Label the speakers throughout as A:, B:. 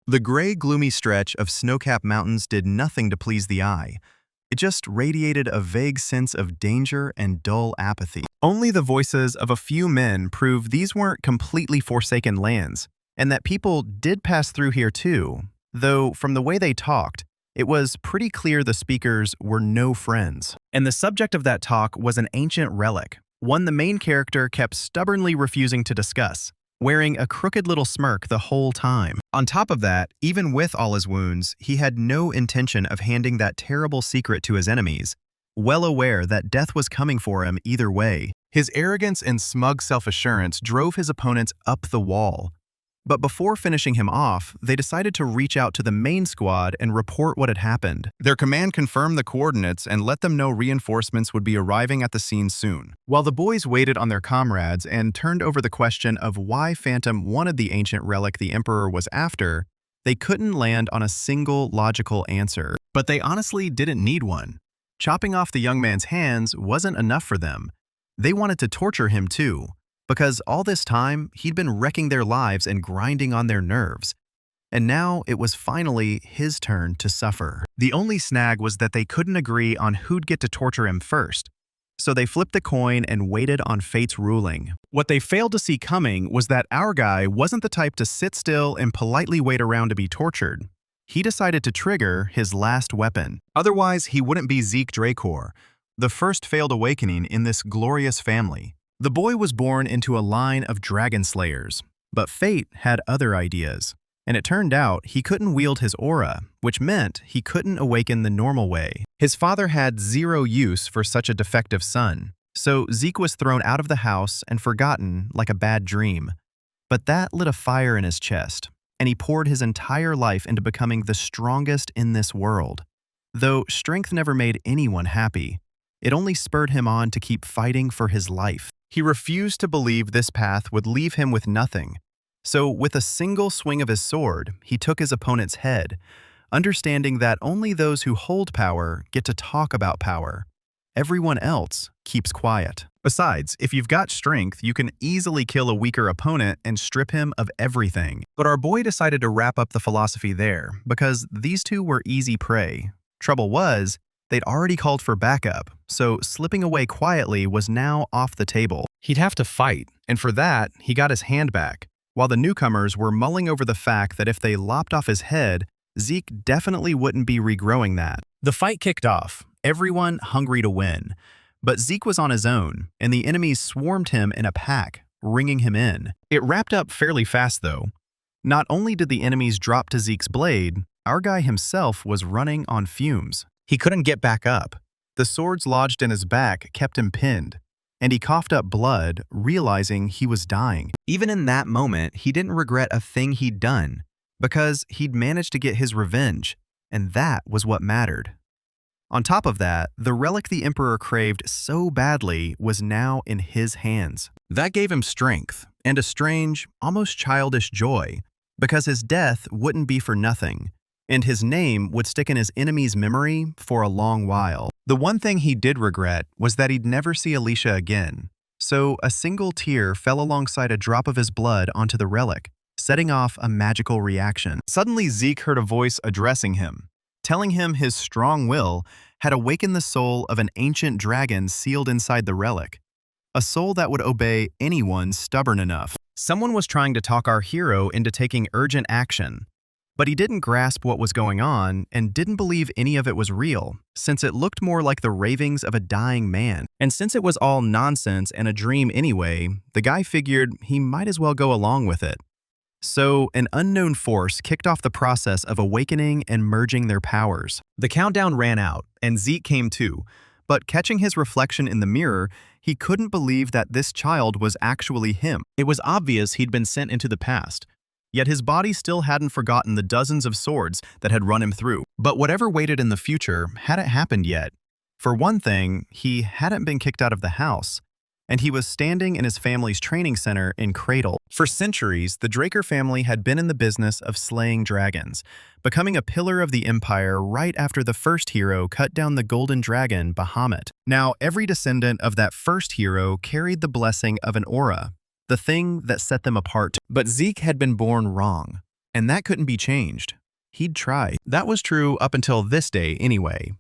A: The gray, gloomy stretch of snow-capped mountains did nothing to please the eye. It just radiated a vague sense of danger and dull apathy. Only the voices of a few men prove these weren't completely forsaken lands, and that people did pass through here too, though from the way they talked, it was pretty clear the speakers were no friends. And the subject of that talk was an ancient relic, one the main character kept stubbornly refusing to discuss, wearing a crooked little smirk the whole time. On top of that, even with all his wounds, he had no intention of handing that terrible secret to his enemies, well aware that death was coming for him either way. His arrogance and smug self-assurance drove his opponents up the wall. But before finishing him off, they decided to reach out to the main squad and report what had happened. Their command confirmed the coordinates and let them know reinforcements would be arriving at the scene soon. While the boys waited on their comrades and turned over the question of why Phantom wanted the ancient relic the Emperor was after, they couldn't land on a single logical answer. But they honestly didn't need one. Chopping off the young man's hands wasn't enough for them. They wanted to torture him too, because all this time, he'd been wrecking their lives and grinding on their nerves. And now it was finally his turn to suffer. The only snag was that they couldn't agree on who'd get to torture him first. So they flipped the coin and waited on fate's ruling. What they failed to see coming was that our guy wasn't the type to sit still and politely wait around to be tortured. He decided to trigger his last weapon. Otherwise, he wouldn't be Zeke Dracor, the first failed awakening in this glorious family. The boy was born into a line of Dragonslayers, but fate had other ideas, and it turned out he couldn't wield his aura, which meant he couldn't awaken the normal way. His father had zero use for such a defective son, so Zeke was thrown out of the house and forgotten like a bad dream. But that lit a fire in his chest, and he poured his entire life into becoming the strongest in this world. Though strength never made anyone happy, it only spurred him on to keep fighting for his life. He refused to believe this path would leave him with nothing. So with a single swing of his sword, he took his opponent's head, understanding that only those who hold power get to talk about power. Everyone else keeps quiet. Besides, if you've got strength, you can easily kill a weaker opponent and strip him of everything. But our boy decided to wrap up the philosophy there, because these two were easy prey. Trouble was, they'd already called for backup, so slipping away quietly was now off the table. He'd have to fight, and for that, he got his hand back, while the newcomers were mulling over the fact that if they lopped off his head, Zeke definitely wouldn't be regrowing that. The fight kicked off, everyone hungry to win. But Zeke was on his own, and the enemies swarmed him in a pack, ringing him in. It wrapped up fairly fast, though. Not only did the enemies drop to Zeke's blade, our guy himself was running on fumes. He couldn't get back up. The swords lodged in his back kept him pinned, and he coughed up blood, realizing he was dying. Even in that moment, he didn't regret a thing he'd done, because he'd managed to get his revenge, and that was what mattered. On top of that, the relic the Emperor craved so badly was now in his hands. That gave him strength, and a strange, almost childish joy, because his death wouldn't be for nothing, and his name would stick in his enemy's memory for a long while. The one thing he did regret was that he'd never see Alicia again, so a single tear fell alongside a drop of his blood onto the relic, setting off a magical reaction. Suddenly Zeke heard a voice addressing him, telling him his strong will had awakened the soul of an ancient dragon sealed inside the relic, a soul that would obey anyone stubborn enough. Someone was trying to talk our hero into taking urgent action, but he didn't grasp what was going on and didn't believe any of it was real, since it looked more like the ravings of a dying man. And since it was all nonsense and a dream anyway, the guy figured he might as well go along with it. So an unknown force kicked off the process of awakening and merging their powers. The countdown ran out, and Zeke came too, but catching his reflection in the mirror, he couldn't believe that this child was actually him. It was obvious he'd been sent into the past. Yet his body still hadn't forgotten the dozens of swords that had run him through. But whatever waited in the future hadn't happened yet. For one thing, he hadn't been kicked out of the house, and he was standing in his family's training center in Cradle. For centuries, the Draker family had been in the business of slaying dragons, becoming a pillar of the empire right after the first hero cut down the golden dragon, Bahamut. Now, every descendant of that first hero carried the blessing of an aura, the thing that set them apart. But Zeke had been born wrong, and that couldn't be changed. He'd try. That was true up until this day anyway.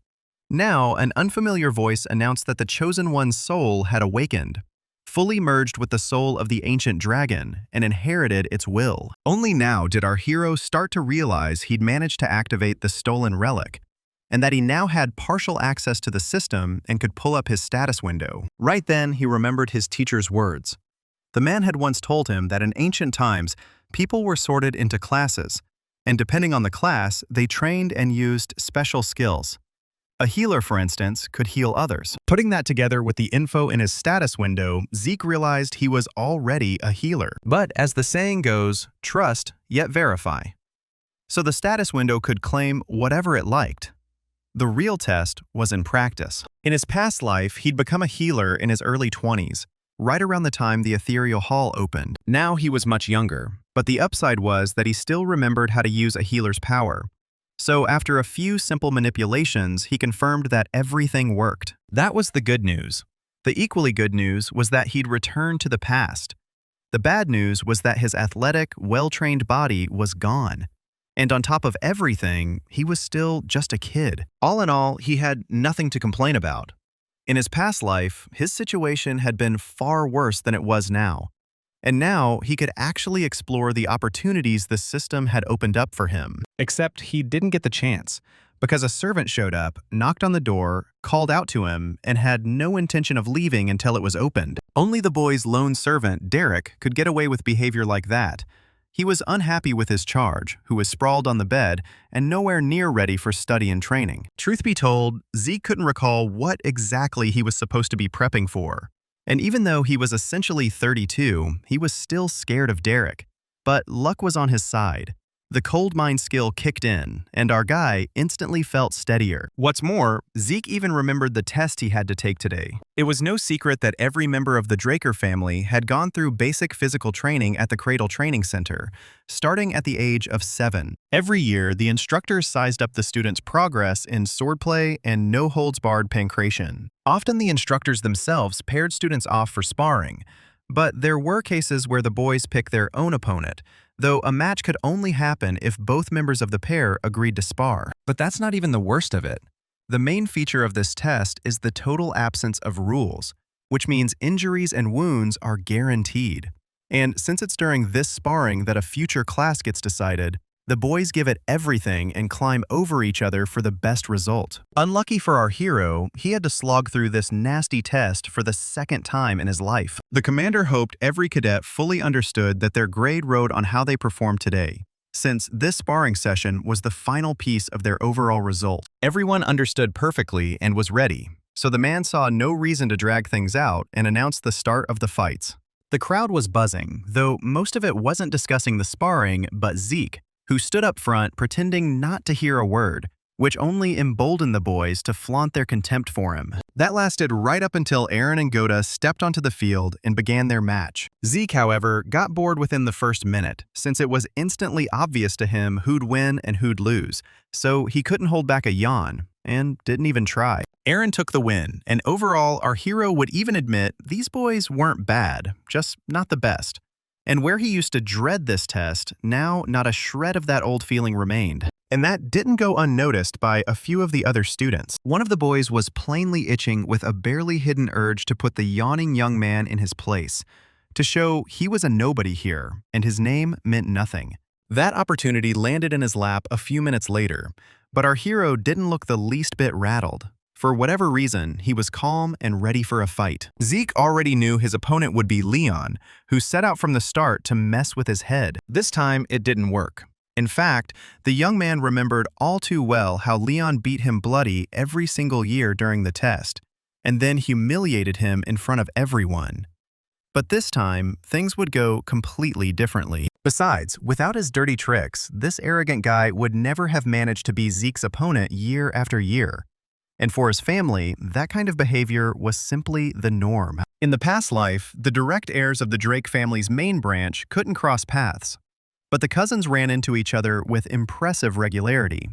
A: Now, an unfamiliar voice announced that the Chosen One's soul had awakened, fully merged with the soul of the ancient dragon, and inherited its will. Only now did our hero start to realize he'd managed to activate the stolen relic, and that he now had partial access to the system and could pull up his status window. Right then, he remembered his teacher's words. The man had once told him that in ancient times, people were sorted into classes, and depending on the class, they trained and used special skills. A healer, for instance, could heal others. Putting that together with the info in his status window, Zeke realized he was already a healer. But as the saying goes, trust, yet verify. So the status window could claim whatever it liked. The real test was in practice. In his past life, he'd become a healer in his early 20s, right around the time the ethereal hall opened. Now he was much younger, but the upside was that he still remembered how to use a healer's power. So after a few simple manipulations, he confirmed that everything worked. That was the good news. The equally good news was that he'd returned to the past. The bad news was that his athletic, well-trained body was gone. And on top of everything, he was still just a kid. All in all, he had nothing to complain about. In his past life, his situation had been far worse than it was now. And now, he could actually explore the opportunities the system had opened up for him. Except he didn't get the chance, because a servant showed up, knocked on the door, called out to him, and had no intention of leaving until it was opened. Only the boy's lone servant, Derek, could get away with behavior like that. He was unhappy with his charge, who was sprawled on the bed and nowhere near ready for study and training. Truth be told, Zeke couldn't recall what exactly he was supposed to be prepping for. And even though he was essentially 32, he was still scared of Derek. But luck was on his side. The cold mind skill kicked in, and our guy instantly felt steadier. What's more, Zeke even remembered the test he had to take today. It was no secret that every member of the Draker family had gone through basic physical training at the Cradle Training Center, starting at the age of 7. Every year, the instructors sized up the students' progress in swordplay and no-holds-barred pancration. Often the instructors themselves paired students off for sparring, but there were cases where the boys picked their own opponent, though a match could only happen if both members of the pair agreed to spar. But that's not even the worst of it. The main feature of this test is the total absence of rules, which means injuries and wounds are guaranteed. And since it's during this sparring that a future class gets decided, the boys give it everything and climb over each other for the best result. Unlucky for our hero, he had to slog through this nasty test for the second time in his life. The commander hoped every cadet fully understood that their grade rode on how they performed today, since this sparring session was the final piece of their overall result. Everyone understood perfectly and was ready, so the man saw no reason to drag things out and announced the start of the fights. The crowd was buzzing, though most of it wasn't discussing the sparring, but Zeke, who stood up front pretending not to hear a word, which only emboldened the boys to flaunt their contempt for him. That lasted right up until Aaron and Goda stepped onto the field and began their match. Zeke, however, got bored within the first minute, since it was instantly obvious to him who'd win and who'd lose, so he couldn't hold back a yawn, and didn't even try. Aaron took the win, and overall, our hero would even admit these boys weren't bad, just not the best. And where he used to dread this test, now not a shred of that old feeling remained. And that didn't go unnoticed by a few of the other students. One of the boys was plainly itching with a barely hidden urge to put the yawning young man in his place, to show he was a nobody here, and his name meant nothing. That opportunity landed in his lap a few minutes later, but our hero didn't look the least bit rattled. For whatever reason, he was calm and ready for a fight. Zeke already knew his opponent would be Leon, who set out from the start to mess with his head. This time, it didn't work. In fact, the young man remembered all too well how Leon beat him bloody every single year during the test, and then humiliated him in front of everyone. But this time, things would go completely differently. Besides, without his dirty tricks, this arrogant guy would never have managed to be Zeke's opponent year after year. And for his family, that kind of behavior was simply the norm. In the past life, the direct heirs of the Drake family's main branch couldn't cross paths. But the cousins ran into each other with impressive regularity.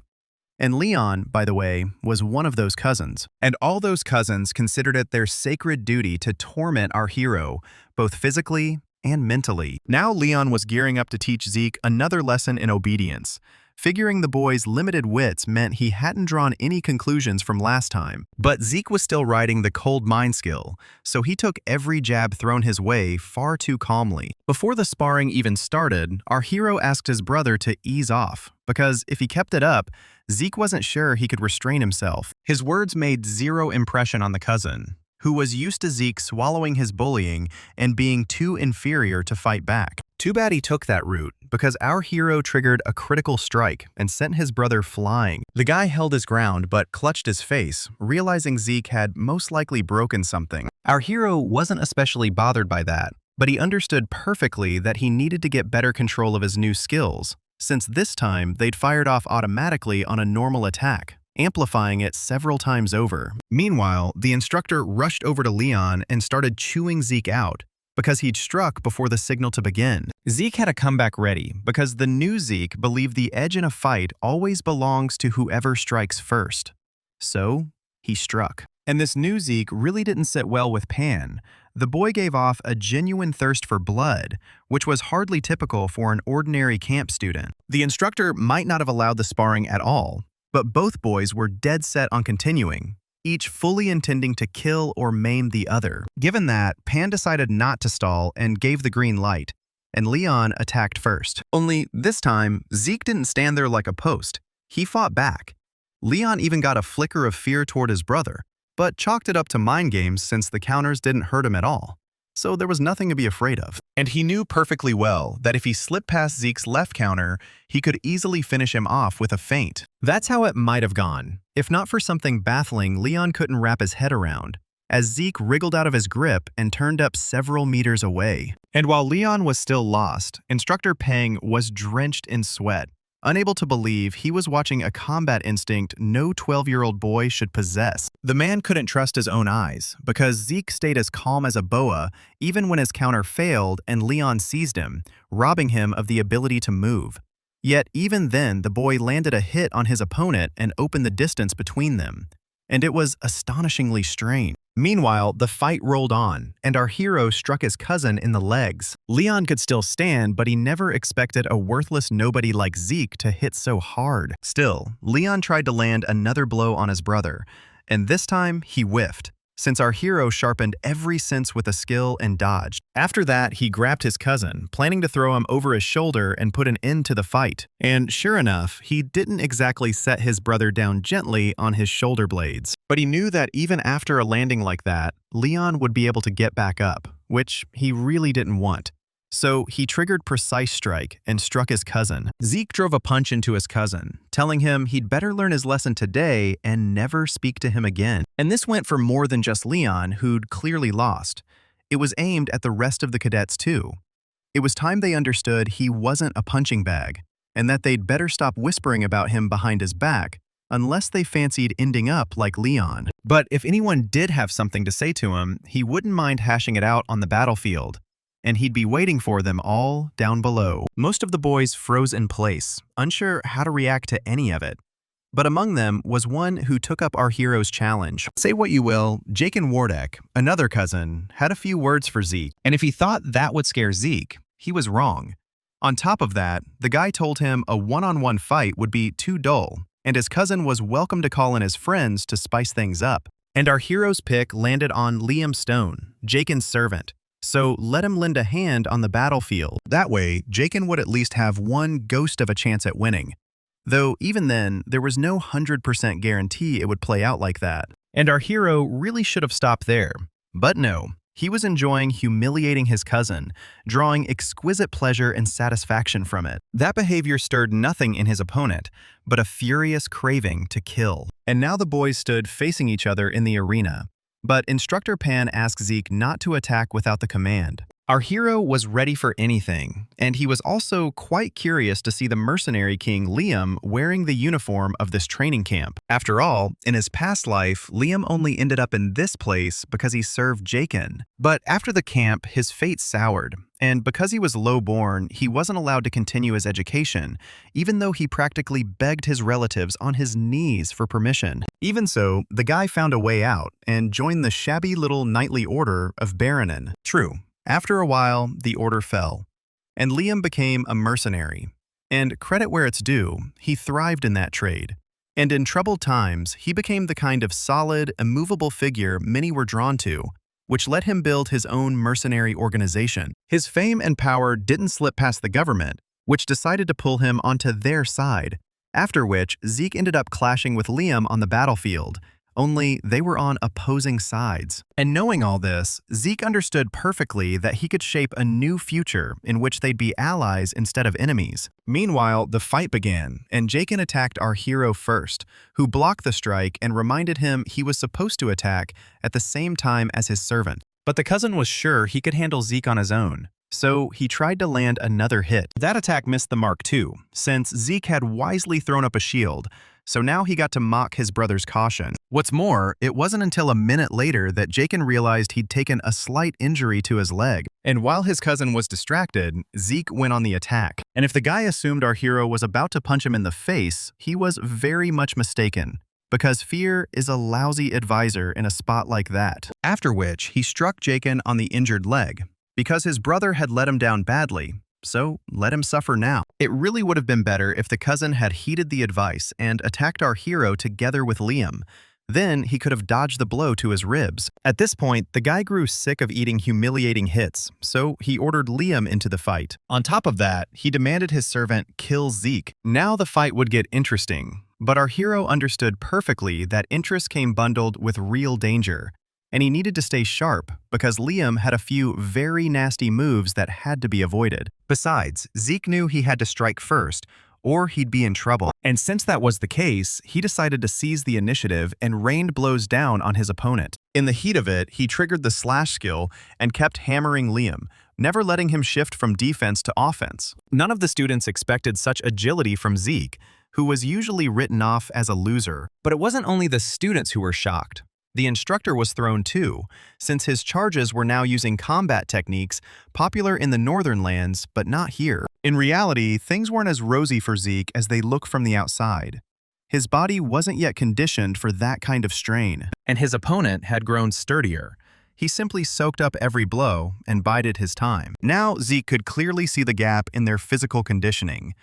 A: And Leon, by the way, was one of those cousins. And all those cousins considered it their sacred duty to torment our hero, both physically and mentally. Now Leon was gearing up to teach Zeke another lesson in obedience. Figuring the boy's limited wits meant he hadn't drawn any conclusions from last time. But Zeke was still riding the cold mind skill, so he took every jab thrown his way far too calmly. Before the sparring even started, our hero asked his brother to ease off, because if he kept it up, Zeke wasn't sure he could restrain himself. His words made zero impression on the cousin, who was used to Zeke swallowing his bullying and being too inferior to fight back. Too bad he took that route, because our hero triggered a critical strike and sent his brother flying. The guy held his ground but clutched his face, realizing Zeke had most likely broken something. Our hero wasn't especially bothered by that, but he understood perfectly that he needed to get better control of his new skills, since this time they'd fired off automatically on a normal attack, amplifying it several times over. Meanwhile, the instructor rushed over to Leon and started chewing Zeke out, because he'd struck before the signal to begin. Zeke had a comeback ready, because the new Zeke believed the edge in a fight always belongs to whoever strikes first. So, he struck. And this new Zeke really didn't sit well with Pan. The boy gave off a genuine thirst for blood, which was hardly typical for an ordinary camp student. The instructor might not have allowed the sparring at all, but both boys were dead set on continuing, each fully intending to kill or maim the other. Given that, Pan decided not to stall and gave the green light, and Leon attacked first. Only this time, Zeke didn't stand there like a post. He fought back. Leon even got a flicker of fear toward his brother, but chalked it up to mind games since the counters didn't hurt him at all. So there was nothing to be afraid of. And he knew perfectly well that if he slipped past Zeke's left counter, he could easily finish him off with a feint. That's how it might have gone, if not for something baffling Leon couldn't wrap his head around, as Zeke wriggled out of his grip and turned up several meters away. And while Leon was still lost, Instructor Peng was drenched in sweat, unable to believe he was watching a combat instinct no 12-year-old boy should possess. The man couldn't trust his own eyes, because Zeke stayed as calm as a boa even when his counter failed and Leon seized him, robbing him of the ability to move. Yet even then, the boy landed a hit on his opponent and opened the distance between them. And it was astonishingly strange. Meanwhile, the fight rolled on, and our hero struck his cousin in the legs. Leon could still stand, but he never expected a worthless nobody like Zeke to hit so hard. Still, Leon tried to land another blow on his brother, and this time he whiffed, since our hero sharpened every sense with a skill and dodged. After that, he grabbed his cousin, planning to throw him over his shoulder and put an end to the fight. And sure enough, he didn't exactly set his brother down gently on his shoulder blades. But he knew that even after a landing like that, Leon would be able to get back up, which he really didn't want. So he triggered Precise Strike and struck his cousin. Zeke drove a punch into his cousin, telling him he'd better learn his lesson today and never speak to him again. And this went for more than just Leon, who'd clearly lost. It was aimed at the rest of the cadets too. It was time they understood he wasn't a punching bag, and that they'd better stop whispering about him behind his back, unless they fancied ending up like Leon. But if anyone did have something to say to him, he wouldn't mind hashing it out on the battlefield, and he'd be waiting for them all down below. Most of the boys froze in place, unsure how to react to any of it. But among them was one who took up our hero's challenge. Say what you will, Jake and Wardek, another cousin, had a few words for Zeke. And if he thought that would scare Zeke, he was wrong. On top of that, the guy told him a one-on-one fight would be too dull, and his cousin was welcome to call in his friends to spice things up. And our hero's pick landed on Liam Stone, Jaken's servant. So let him lend a hand on the battlefield. That way, Jaken would at least have one ghost of a chance at winning. Though even then, there was no 100% guarantee it would play out like that. And our hero really should have stopped there. But no, he was enjoying humiliating his cousin, drawing exquisite pleasure and satisfaction from it. That behavior stirred nothing in his opponent, but a furious craving to kill. And now the boys stood facing each other in the arena. But Instructor Pan asked Zeke not to attack without the command. Our hero was ready for anything, and he was also quite curious to see the mercenary king Liam wearing the uniform of this training camp. After all, in his past life, Liam only ended up in this place because he served Jaken. But after the camp, his fate soured, and because he was low-born, he wasn't allowed to continue his education, even though he practically begged his relatives on his knees for permission. Even so, the guy found a way out and joined the shabby little knightly order of Baronin. True, After a while, the order fell, and Liam became a mercenary. And credit where it's due, he thrived in that trade. And in troubled times, he became the kind of solid, immovable figure many were drawn to, which let him build his own mercenary organization. His fame and power didn't slip past the government, which decided to pull him onto their side, after which Zeke ended up clashing with Liam on the battlefield, only they were on opposing sides. And knowing all this, Zeke understood perfectly that he could shape a new future in which they'd be allies instead of enemies. Meanwhile, the fight began, and Jaken attacked our hero first, who blocked the strike and reminded him he was supposed to attack at the same time as his servant. But the cousin was sure he could handle Zeke on his own, so he tried to land another hit. That attack missed the mark too, since Zeke had wisely thrown up a shield, so now he got to mock his brother's caution. What's more, it wasn't until a minute later that Jaken realized he'd taken a slight injury to his leg. And while his cousin was distracted, Zeke went on the attack. And if the guy assumed our hero was about to punch him in the face, he was very much mistaken, because fear is a lousy advisor in a spot like that. After which, he struck Jaken on the injured leg, because his brother had let him down badly. So let him suffer now. It really would have been better if the cousin had heeded the advice and attacked our hero together with Liam. Then he could have dodged the blow to his ribs. At this point, the guy grew sick of eating humiliating hits, so he ordered Liam into the fight. On top of that, he demanded his servant kill Zeke. Now the fight would get interesting, but our hero understood perfectly that interest came bundled with real danger. And he needed to stay sharp because Liam had a few very nasty moves that had to be avoided. Besides, Zeke knew he had to strike first, or he'd be in trouble. And since that was the case, he decided to seize the initiative and rained blows down on his opponent. In the heat of it, he triggered the slash skill and kept hammering Liam, never letting him shift from defense to offense. None of the students expected such agility from Zeke, who was usually written off as a loser. But it wasn't only the students who were shocked. The instructor was thrown too, since his charges were now using combat techniques popular in the northern lands, but not here. In reality, things weren't as rosy for Zeke as they look from the outside. His body wasn't yet conditioned for that kind of strain, and his opponent had grown sturdier. He simply soaked up every blow and bided his time. Now Zeke could clearly see the gap in their physical conditioning.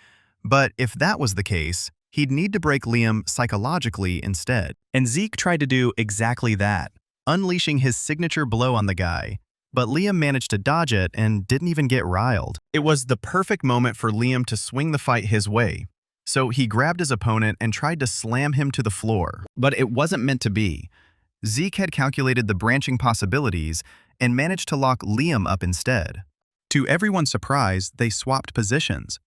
A: But if that was the case, he'd need to break Liam psychologically instead. And Zeke tried to do exactly that, unleashing his signature blow on the guy. But Liam managed to dodge it and didn't even get riled. It was the perfect moment for Liam to swing the fight his way. So he grabbed his opponent and tried to slam him to the floor. But it wasn't meant to be. Zeke had calculated the branching possibilities and managed to lock Liam up instead. To everyone's surprise, they swapped positions.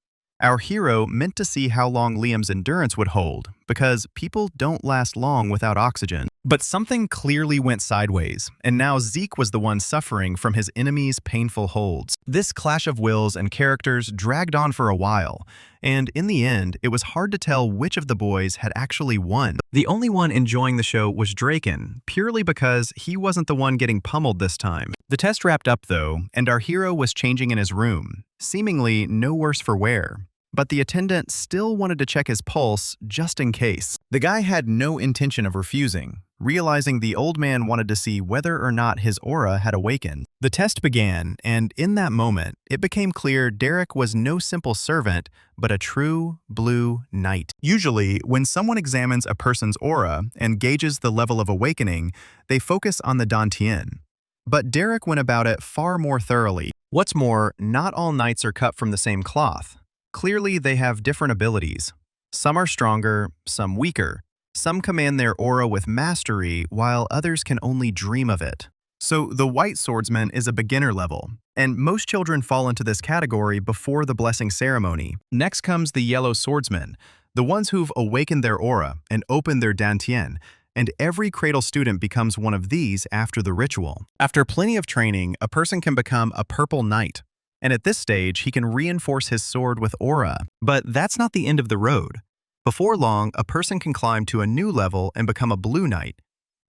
A: Our hero meant to see how long Liam's endurance would hold, because people don't last long without oxygen. But something clearly went sideways, and now Zeke was the one suffering from his enemy's painful holds. This clash of wills and characters dragged on for a while, and in the end, it was hard to tell which of the boys had actually won. The only one enjoying the show was Draken, purely because he wasn't the one getting pummeled this time. The test wrapped up though, and our hero was changing in his room, seemingly no worse for wear. But the attendant still wanted to check his pulse just in case. The guy had no intention of refusing, realizing the old man wanted to see whether or not his aura had awakened. The test began, and in that moment, it became clear Derek was no simple servant, but a true blue knight. Usually, when someone examines a person's aura and gauges the level of awakening, they focus on the dantian. But Derek went about it far more thoroughly. What's more, not all knights are cut from the same cloth. Clearly, they have different abilities. Some are stronger, some weaker. Some command their aura with mastery, while others can only dream of it. So the white swordsman is a beginner level, and most children fall into this category before the blessing ceremony. Next comes the yellow swordsman, the ones who've awakened their aura and opened their dantian, and every cradle student becomes one of these after the ritual. After plenty of training, a person can become a purple knight. And at this stage, he can reinforce his sword with aura. But that's not the end of the road. Before long, a person can climb to a new level and become a blue knight,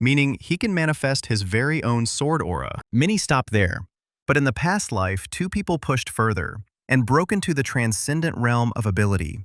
A: meaning he can manifest his very own sword aura. Many stop there. But in the past life, two people pushed further and broke into the transcendent realm of ability.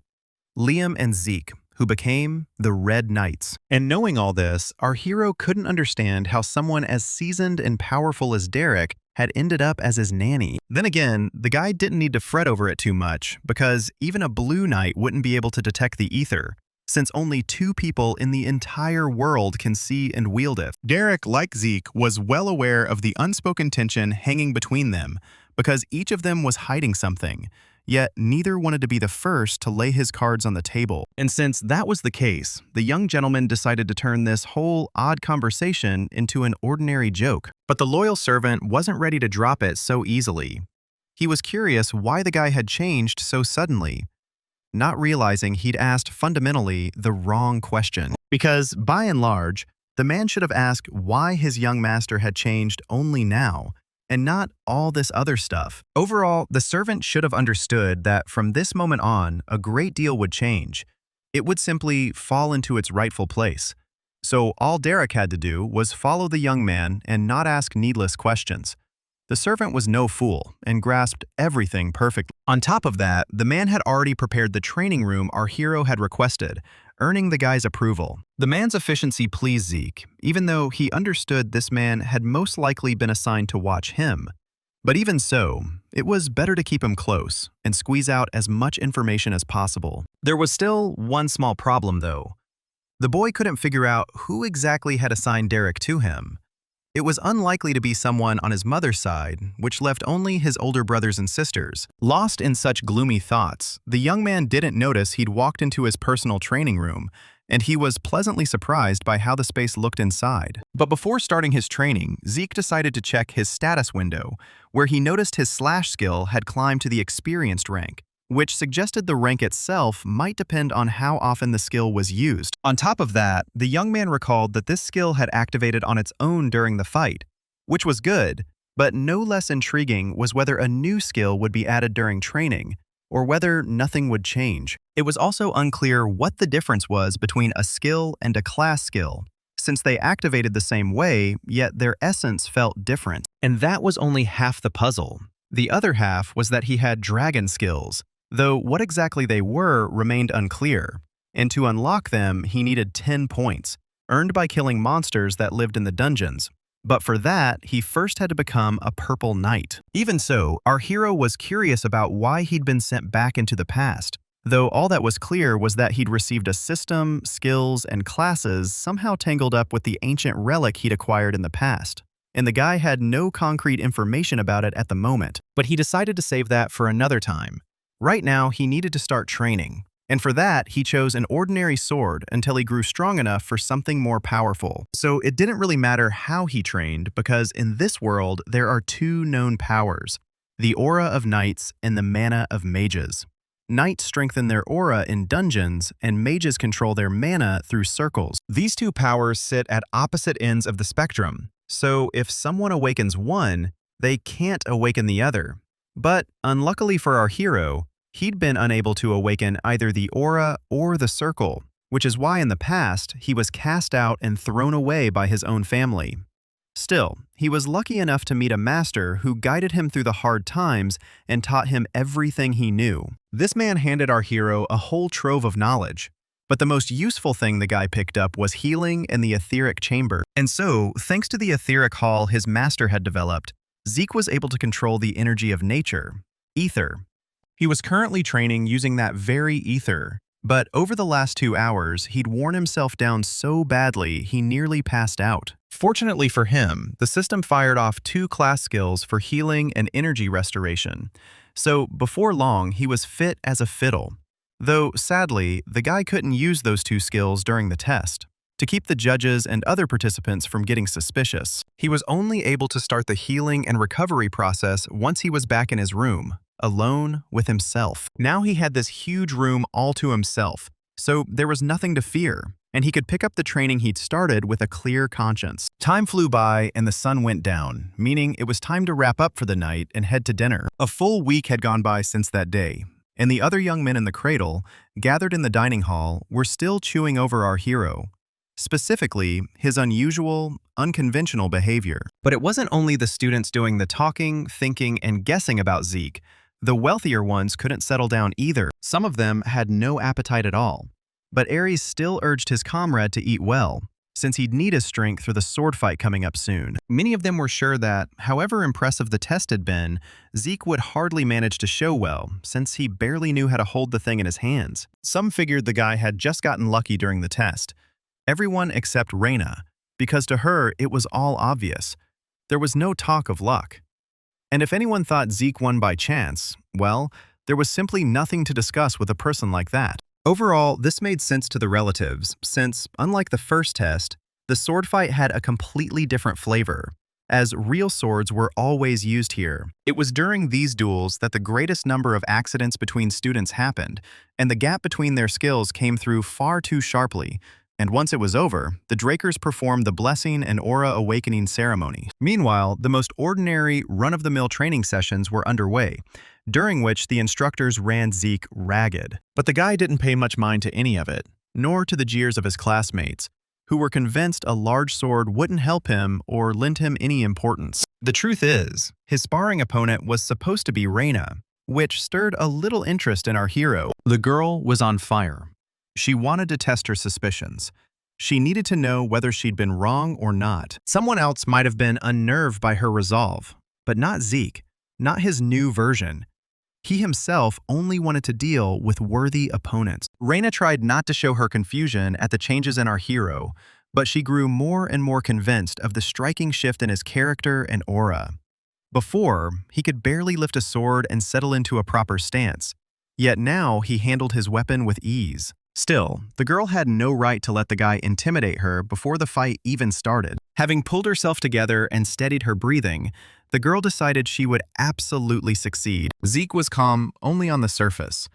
A: Liam and Zeke, who became the Red Knights. And knowing all this, our hero couldn't understand how someone as seasoned and powerful as Derek had ended up as his nanny. Then again, the guy didn't need to fret over it too much, because even a blue knight wouldn't be able to detect the ether, since only 2 people in the entire world can see and wield it. Derek, like Zeke, was well aware of the unspoken tension hanging between them, because each of them was hiding something, yet neither wanted to be the first to lay his cards on the table. And since that was the case, the young gentleman decided to turn this whole odd conversation into an ordinary joke. But the loyal servant wasn't ready to drop it so easily. He was curious why the guy had changed so suddenly, not realizing he'd asked fundamentally the wrong question. Because, by and large, the man should have asked why his young master had changed only now, and not all this other stuff. Overall, the servant should have understood that from this moment on, a great deal would change. It would simply fall into its rightful place. So all Derek had to do was follow the young man and not ask needless questions. The servant was no fool and grasped everything perfectly. On top of that, the man had already prepared the training room our hero had requested, earning the guy's approval. The man's efficiency pleased Zeke, even though he understood this man had most likely been assigned to watch him. But even so, it was better to keep him close and squeeze out as much information as possible. There was still one small problem, though. The boy couldn't figure out who exactly had assigned Derek to him. It was unlikely to be someone on his mother's side, which left only his older brothers and sisters. Lost in such gloomy thoughts, the young man didn't notice he'd walked into his personal training room, and he was pleasantly surprised by how the space looked inside. But before starting his training, Zeke decided to check his status window, where he noticed his slash skill had climbed to the experienced rank, which suggested the rank itself might depend on how often the skill was used. On top of that, the young man recalled that this skill had activated on its own during the fight, which was good, but no less intriguing was whether a new skill would be added during training, or whether nothing would change. It was also unclear what the difference was between a skill and a class skill, since they activated the same way, yet their essence felt different. And that was only half the puzzle. The other half was that he had dragon skills, though what exactly they were remained unclear, and to unlock them he needed 10 points, earned by killing monsters that lived in the dungeons. But for that, he first had to become a purple knight. Even so, our hero was curious about why he'd been sent back into the past, though all that was clear was that he'd received a system, skills, and classes somehow tangled up with the ancient relic he'd acquired in the past. And the guy had no concrete information about it at the moment, but he decided to save that for another time. Right now, he needed to start training, and for that, he chose an ordinary sword until he grew strong enough for something more powerful. So it didn't really matter how he trained, because in this world, there are 2 known powers, the aura of knights and the mana of mages. Knights strengthen their aura in dungeons, and mages control their mana through circles. These 2 powers sit at opposite ends of the spectrum, so if someone awakens one, they can't awaken the other. But unluckily for our hero, he'd been unable to awaken either the aura or the circle, which is why in the past he was cast out and thrown away by his own family. Still, he was lucky enough to meet a master who guided him through the hard times and taught him everything he knew. This man handed our hero a whole trove of knowledge, but the most useful thing the guy picked up was healing and the etheric chamber. And so, thanks to the etheric hall his master had developed, Zeke was able to control the energy of nature, ether. He was currently training using that very ether, but over the last 2 hours, he'd worn himself down so badly he nearly passed out. Fortunately for him, the system fired off 2 class skills for healing and energy restoration, so before long he was fit as a fiddle. Though, sadly, the guy couldn't use those 2 skills during the test, to keep the judges and other participants from getting suspicious. He was only able to start the healing and recovery process once he was back in his room, alone with himself. Now he had this huge room all to himself, so there was nothing to fear, and he could pick up the training he'd started with a clear conscience. Time flew by and the sun went down, meaning it was time to wrap up for the night and head to dinner. A full week had gone by since that day, and the other young men in the cradle, gathered in the dining hall, were still chewing over our hero. Specifically, his unusual, unconventional behavior. But it wasn't only the students doing the talking, thinking, and guessing about Zeke. The wealthier ones couldn't settle down either. Some of them had no appetite at all. But Ares still urged his comrade to eat well, since he'd need his strength for the sword fight coming up soon. Many of them were sure that, however impressive the test had been, Zeke would hardly manage to show well, since he barely knew how to hold the thing in his hands. Some figured the guy had just gotten lucky during the test. Everyone except Reina, because to her it was all obvious. There was no talk of luck. And if anyone thought Zeke won by chance, well, there was simply nothing to discuss with a person like that. Overall, this made sense to the relatives, since, unlike the first test, the sword fight had a completely different flavor, as real swords were always used here. It was during these duels that the greatest number of accidents between students happened, and the gap between their skills came through far too sharply, and once it was over, the Drakers performed the Blessing and Aura Awakening ceremony. Meanwhile, the most ordinary, run-of-the-mill training sessions were underway, during which the instructors ran Zeke ragged. But the guy didn't pay much mind to any of it, nor to the jeers of his classmates, who were convinced a large sword wouldn't help him or lend him any importance. The truth is, his sparring opponent was supposed to be Reina, which stirred a little interest in our hero. The girl was on fire. She wanted to test her suspicions. She needed to know whether she'd been wrong or not. Someone else might have been unnerved by her resolve, but not Zeke, not his new version. He himself only wanted to deal with worthy opponents. Reina tried not to show her confusion at the changes in our hero, but she grew more and more convinced of the striking shift in his character and aura. Before, he could barely lift a sword and settle into a proper stance, yet now he handled his weapon with ease. Still, the girl had no right to let the guy intimidate her before the fight even started. Having pulled herself together and steadied her breathing, the girl decided she would absolutely succeed. Zeke was calm only on the surface.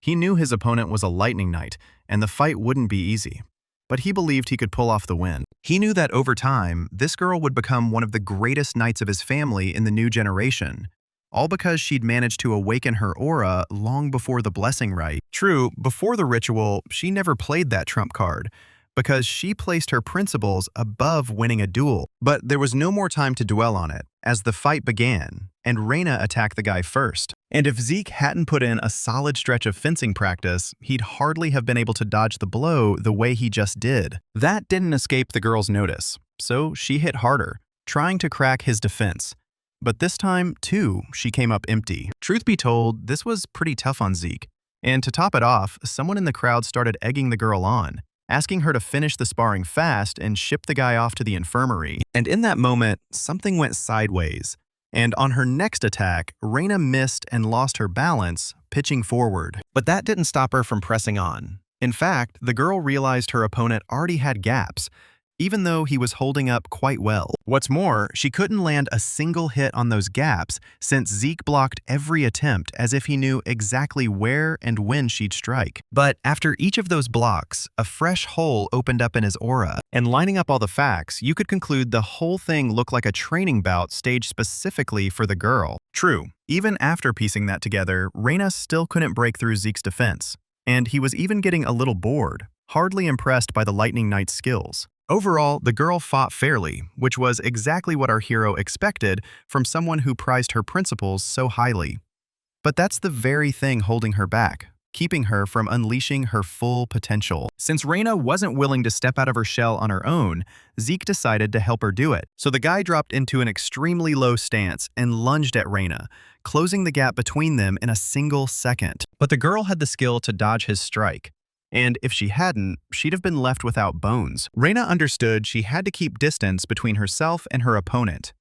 A: He knew his opponent was a lightning knight, and the fight wouldn't be easy. But he believed he could pull off the win. He knew that over time, this girl would become one of the greatest knights of his family in the new generation, all because she'd managed to awaken her aura long before the blessing rite. True, before the ritual, she never played that trump card, because she placed her principles above winning a duel. But there was no more time to dwell on it, as the fight began, and Reina attacked the guy first. And if Zeke hadn't put in a solid stretch of fencing practice, he'd hardly have been able to dodge the blow the way he just did. That didn't escape the girl's notice, so she hit harder, trying to crack his defense. But this time, too, she came up empty. Truth be told, this was pretty tough on Zeke. And to top it off, someone in the crowd started egging the girl on, asking her to finish the sparring fast and ship the guy off to the infirmary. And in that moment, something went sideways. And on her next attack, Reina missed and lost her balance, pitching forward. But that didn't stop her from pressing on. In fact, the girl realized her opponent already had gaps, even though he was holding up quite well. What's more, she couldn't land a single hit on those gaps since Zeke blocked every attempt as if he knew exactly where and when she'd strike. But after each of those blocks, a fresh hole opened up in his aura, and lining up all the facts, you could conclude the whole thing looked like a training bout staged specifically for the girl. True, even after piecing that together, Reina still couldn't break through Zeke's defense, and he was even getting a little bored, hardly impressed by the Lightning Knight's skills. Overall, the girl fought fairly, which was exactly what our hero expected from someone who prized her principles so highly. But that's the very thing holding her back, keeping her from unleashing her full potential. Since Reina wasn't willing to step out of her shell on her own, Zeke decided to help her do it. So the guy dropped into an extremely low stance and lunged at Reina, closing the gap between them in a single second. But the girl had the skill to dodge his strike. And if she hadn't, she'd have been left without bones. Reina understood she had to keep distance between herself and her opponent.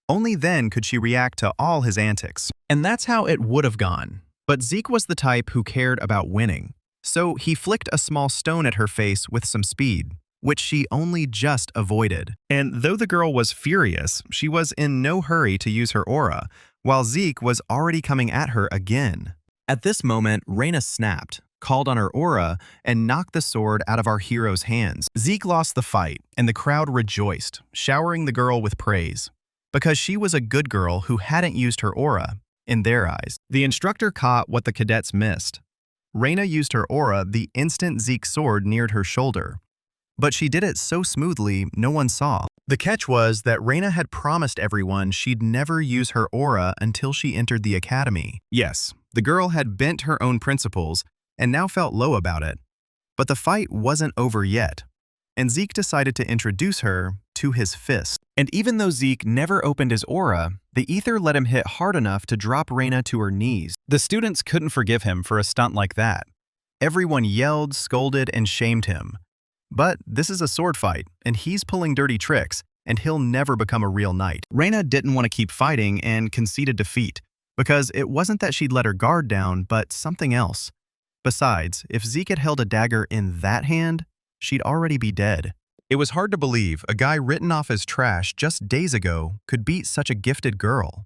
A: Only then could she react to all his antics. And that's how it would have gone. But Zeke was the type who cared about winning. So he flicked a small stone at her face with some speed, which she only just avoided. And though the girl was furious, she was in no hurry to use her aura, while Zeke was already coming at her again. At this moment, Reina snapped, called on her aura, and knocked the sword out of our hero's hands. Zeke lost the fight, and the crowd rejoiced, showering the girl with praise, because she was a good girl who hadn't used her aura, in their eyes. The instructor caught what the cadets missed. Reina used her aura the instant Zeke's sword neared her shoulder, but she did it so smoothly no one saw. The catch was that Reina had promised everyone she'd never use her aura until she entered the academy. Yes, the girl had bent her own principles, and now felt low about it. But the fight wasn't over yet. and Zeke decided to introduce her to his fist. And even though Zeke never opened his aura, the ether let him hit hard enough to drop Reina to her knees. The students couldn't forgive him for a stunt like that. Everyone yelled, scolded, and shamed him. But this is a sword fight, and he's pulling dirty tricks, and he'll never become a real knight. Reina didn't want to keep fighting and conceded defeat, because it wasn't that she'd let her guard down, but something else. Besides, if Zeke had held a dagger in that hand, she'd already be dead. It was hard to believe a guy written off as trash just days ago could beat such a gifted girl.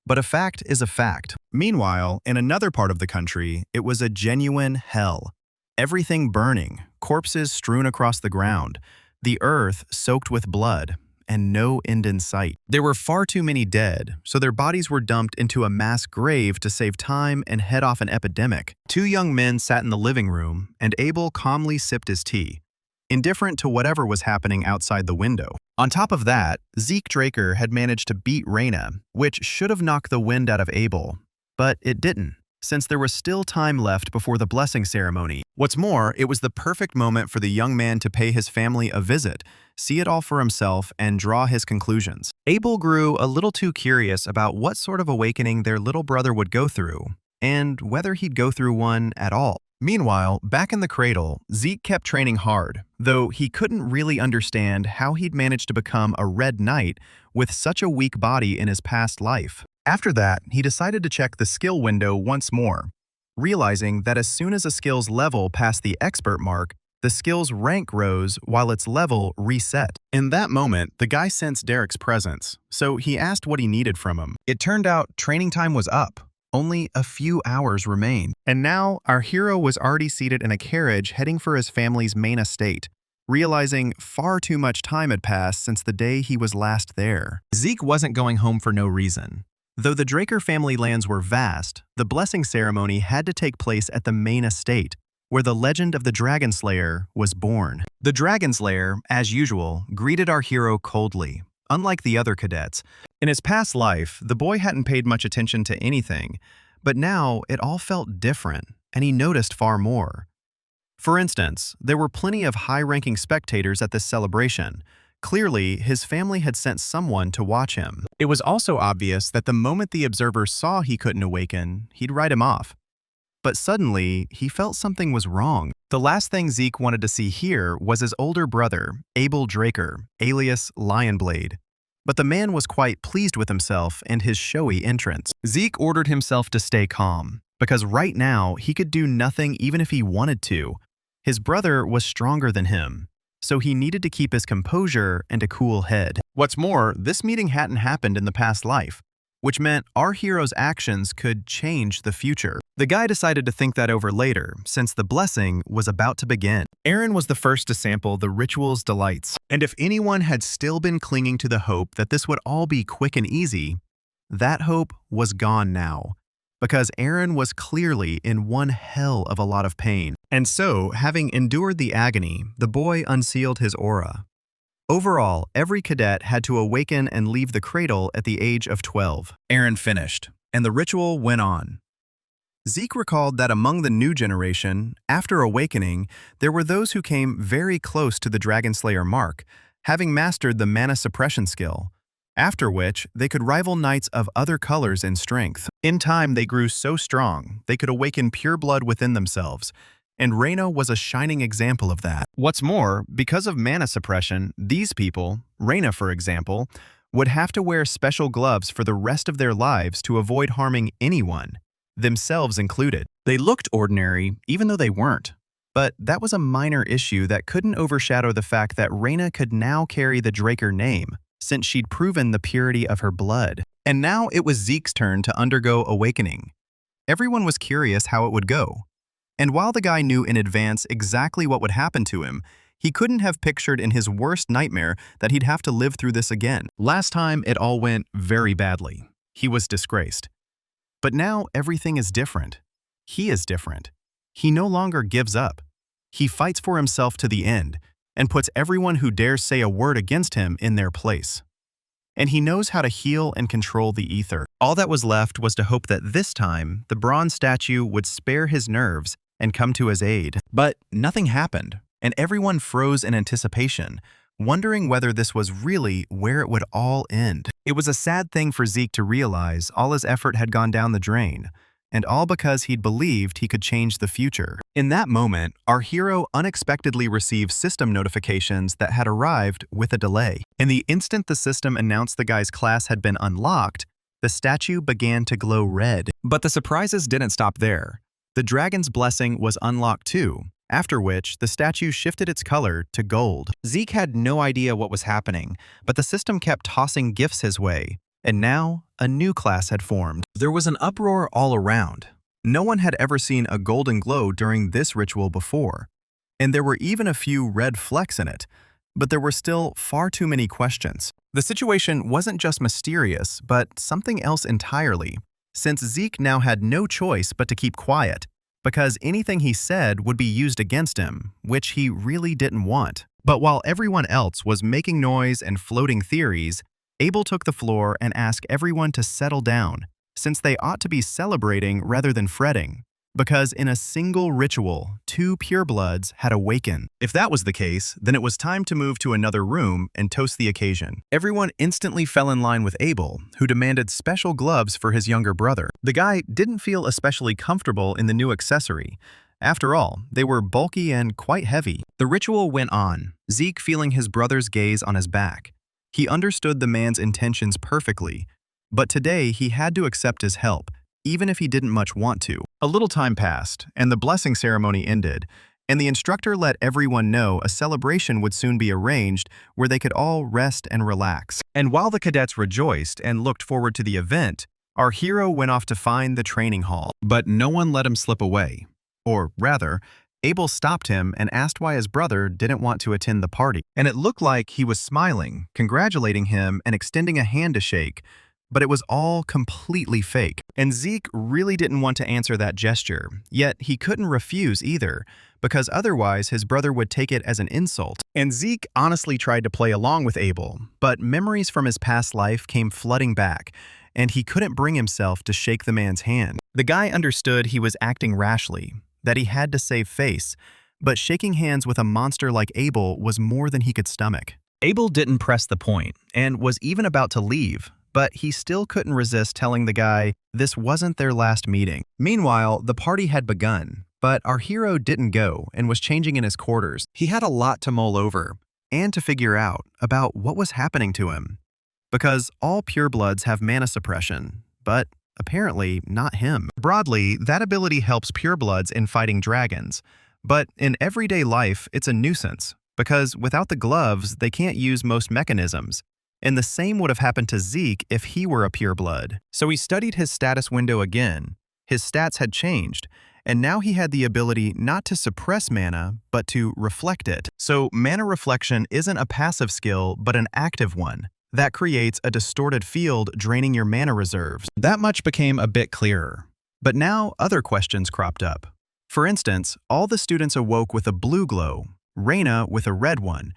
A: But a fact is a fact. Meanwhile, in another part of the country, it was a genuine hell. Everything burning, corpses strewn across the ground, the earth soaked with blood, and no end in sight. There were far too many dead, so their bodies were dumped into a mass grave to save time and head off an epidemic. Two young men sat in the living room, and Abel calmly sipped his tea, indifferent to whatever was happening outside the window. On top of that, Zeke Draker had managed to beat Reina, which should have knocked the wind out of Abel, but it didn't, since there was still time left before the blessing ceremony. What's more, it was the perfect moment for the young man to pay his family a visit, see it all for himself, and draw his conclusions. Abel grew a little too curious about what sort of awakening their little brother would go through, and whether he'd go through one at all. Meanwhile, back in the cradle, Zeke kept training hard, though he couldn't really understand how he'd managed to become a Red Knight with such a weak body in his past life. After that, he decided to check the skill window once more, realizing that as soon as a skill's level passed the expert mark, the skill's rank rose while its level reset. In that moment, the guy sensed Derek's presence, so he asked what he needed from him. It turned out training time was up. Only a few hours remained. And now, our hero was already seated in a carriage heading for his family's main estate, realizing far too much time had passed since the day he was last there. Zeke wasn't going home for no reason. Though the Draker family lands were vast, the blessing ceremony had to take place at the main estate, where the legend of the Dragonslayer was born. The Dragonslayer, as usual, greeted our hero coldly. Unlike the other cadets, in his past life, the boy hadn't paid much attention to anything, but now it all felt different, and he noticed far more. For instance, there were plenty of high-ranking spectators at this celebration. Clearly, his family had sent someone to watch him. It was also obvious that the moment the observer saw he couldn't awaken, he'd write him off. But suddenly, he felt something was wrong. The last thing Zeke wanted to see here was his older brother, Abel Draker, alias Lionblade. But the man was quite pleased with himself and his showy entrance. Zeke ordered himself to stay calm, because right now he could do nothing even if he wanted to. His brother was stronger than him, so he needed to keep his composure and a cool head. What's more, this meeting hadn't happened in the past life, which meant our hero's actions could change the future. The guy decided to think that over later, since the blessing was about to begin. Aaron was the first to sample the ritual's delights, and if anyone had still been clinging to the hope that this would all be quick and easy, that hope was gone now, because Aaron was clearly in one hell of a lot of pain. And so, having endured the agony, the boy unsealed his aura. Overall, every cadet had to awaken and leave the cradle at the age of 12. Aaron finished, and the ritual went on. Zeke recalled that among the new generation, after awakening, there were those who came very close to the Dragonslayer mark, having mastered the mana suppression skill, after which they could rival knights of other colors in strength. In time, they grew so strong, they could awaken pure blood within themselves, and Reina was a shining example of that. What's more, because of mana suppression, these people, Reina for example, would have to wear special gloves for the rest of their lives to avoid harming anyone, themselves included. They looked ordinary, even though they weren't. But that was a minor issue that couldn't overshadow the fact that Reina could now carry the Draker name, since she'd proven the purity of her blood. And now it was Zeke's turn to undergo awakening. Everyone was curious how it would go. And while the guy knew in advance exactly what would happen to him, he couldn't have pictured in his worst nightmare that he'd have to live through this again. Last time, it all went very badly. He was disgraced. But now everything is different. He is different. He no longer gives up. He fights for himself to the end and puts everyone who dares say a word against him in their place. And he knows how to heal and control the ether. All that was left was to hope that this time, the bronze statue would spare his nerves and come to his aid. But nothing happened. and everyone froze in anticipation, wondering whether this was really where it would all end. It was a sad thing for Zeke to realize all his effort had gone down the drain, and all because he'd believed he could change the future. In that moment, our hero unexpectedly received system notifications that had arrived with a delay. And the instant the system announced the guy's class had been unlocked, the statue began to glow red. But the surprises didn't stop there. The dragon's blessing was unlocked too, after which the statue shifted its color to gold. Zeke had no idea what was happening, but the system kept tossing gifts his way, and now a new class had formed. There was an uproar all around. No one had ever seen a golden glow during this ritual before, and there were even a few red flecks in it, but there were still far too many questions. The situation wasn't just mysterious, but something else entirely, since Zeke now had no choice but to keep quiet, because anything he said would be used against him, which he really didn't want. But while everyone else was making noise and floating theories, Abel took the floor and asked everyone to settle down, since they ought to be celebrating rather than fretting, because in a single ritual, 2 purebloods had awakened. If that was the case, then it was time to move to another room and toast the occasion. Everyone instantly fell in line with Abel, who demanded special gloves for his younger brother. The guy didn't feel especially comfortable in the new accessory. After all, they were bulky and quite heavy. The ritual went on, Zeke feeling his brother's gaze on his back. He understood the man's intentions perfectly, but today he had to accept his help, even if he didn't much want to. A little time passed, and the blessing ceremony ended, and the instructor let everyone know a celebration would soon be arranged where they could all rest and relax. And while the cadets rejoiced and looked forward to the event, our hero went off to find the training hall. But no one let him slip away. Or rather, Abel stopped him and asked why his brother didn't want to attend the party. And it looked like he was smiling, congratulating him and extending a hand to shake, but it was all completely fake. And Zeke really didn't want to answer that gesture, yet he couldn't refuse either, because otherwise his brother would take it as an insult. And Zeke honestly tried to play along with Abel, but memories from his past life came flooding back, and he couldn't bring himself to shake the man's hand. The guy understood he was acting rashly, that he had to save face, but shaking hands with a monster like Abel was more than he could stomach. Abel didn't press the point, and was even about to leave, but he still couldn't resist telling the guy this wasn't their last meeting. Meanwhile, the party had begun, but our hero didn't go and was changing in his quarters. He had a lot to mull over, and to figure out about what was happening to him. Because all purebloods have mana suppression, but apparently not him. Broadly, that ability helps purebloods in fighting dragons, but in everyday life it's a nuisance, because without the gloves they can't use most mechanisms, and the same would have happened to Zeke if he were a pureblood. So he studied his status window again. His stats had changed, and now he had the ability not to suppress mana, but to reflect it. So mana reflection isn't a passive skill, but an active one. That creates a distorted field draining your mana reserves. That much became a bit clearer. But now other questions cropped up. For instance, all the students awoke with a blue glow, Reina with a red one,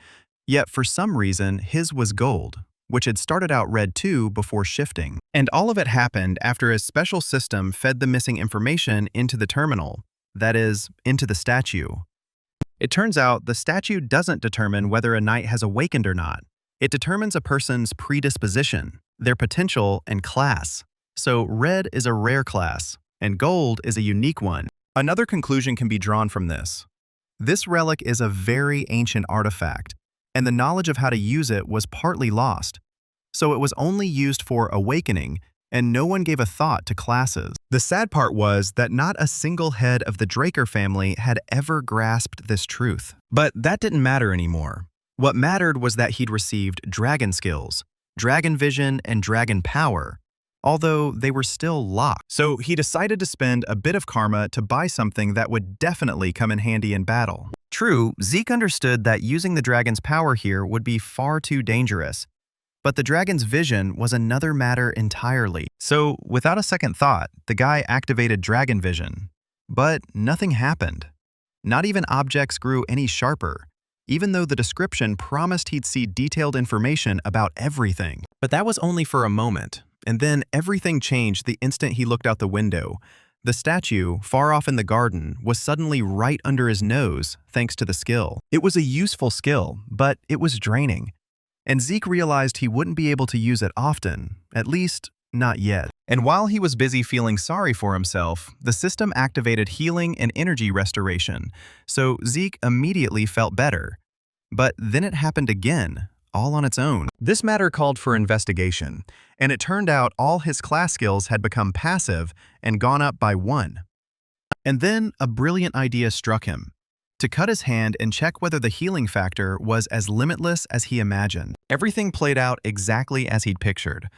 A: yet for some reason his was gold, which had started out red too before shifting. And all of it happened after a special system fed the missing information into the terminal, that is, into the statue. It turns out the statue doesn't determine whether a knight has awakened or not. It determines a person's predisposition, their potential, and class. So red is a rare class, and gold is a unique one. Another conclusion can be drawn from this. This relic is a very ancient artifact, and the knowledge of how to use it was partly lost. So it was only used for awakening, and no one gave a thought to classes. The sad part was that not a single head of the Draker family had ever grasped this truth. But that didn't matter anymore. What mattered was that he'd received dragon skills, dragon vision, and dragon power, although they were still locked. So he decided to spend a bit of karma to buy something that would definitely come in handy in battle. True, Zeke understood that using the dragon's power here would be far too dangerous, but the dragon's vision was another matter entirely. So without a second thought, the guy activated dragon vision. But nothing happened. Not even objects grew any sharper, even though the description promised he'd see detailed information about everything. But that was only for a moment, and then everything changed the instant he looked out the window, The statue, far off in the garden, was suddenly right under his nose thanks to the skill. It was a useful skill, but it was draining. And Zeke realized he wouldn't be able to use it often, at least not yet. And while he was busy feeling sorry for himself, the system activated healing and energy restoration, so Zeke immediately felt better. But then it happened again, all on its own. This matter called for investigation, and it turned out all his class skills had become passive and gone up by 1. And then a brilliant idea struck him: to cut his hand and check whether the healing factor was as limitless as he imagined. Everything played out exactly as he'd pictured.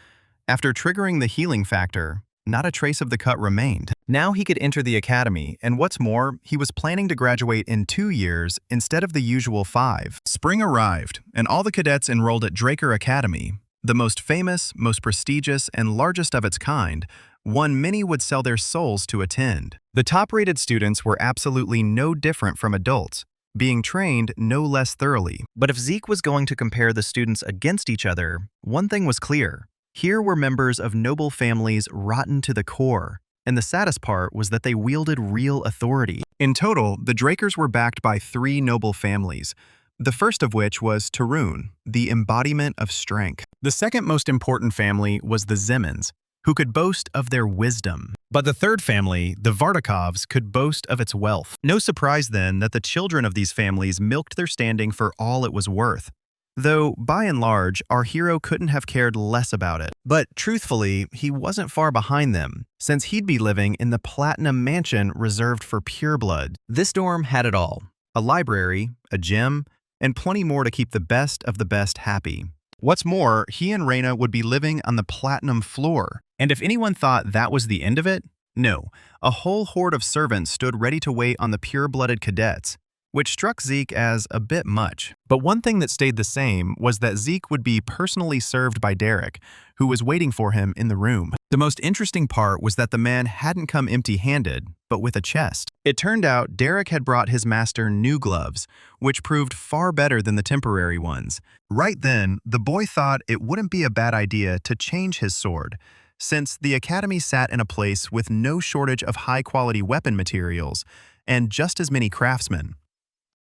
A: After triggering the healing factor, not a trace of the cut remained. Now he could enter the academy, and what's more, he was planning to graduate in 2 years instead of the usual 5. Spring arrived, and all the cadets enrolled at Draker Academy, the most famous, most prestigious, and largest of its kind, one many would sell their souls to attend. The top-rated students were absolutely no different from adults, being trained no less thoroughly. But if Zeke was going to compare the students against each other, one thing was clear. Here were members of noble families rotten to the core, and the saddest part was that they wielded real authority. In total, the Drakers were backed by 3 noble families, the first of which was Tarun, the embodiment of strength. The second most important family was the Zemins, who could boast of their wisdom. But the third family, the Vardakovs, could boast of its wealth. No surprise then that the children of these families milked their standing for all it was worth. Though, by and large, our hero couldn't have cared less about it. But truthfully, he wasn't far behind them, since he'd be living in the Platinum Mansion reserved for purebloods. This dorm had it all: a library, a gym, and plenty more to keep the best of the best happy. What's more, he and Reina would be living on the Platinum floor. And if anyone thought that was the end of it, no. A whole horde of servants stood ready to wait on the pure-blooded cadets, which struck Zeke as a bit much. But one thing that stayed the same was that Zeke would be personally served by Derek, who was waiting for him in the room. The most interesting part was that the man hadn't come empty-handed, but with a chest. It turned out Derek had brought his master new gloves, which proved far better than the temporary ones. Right then, the boy thought it wouldn't be a bad idea to change his sword, since the academy sat in a place with no shortage of high-quality weapon materials and just as many craftsmen.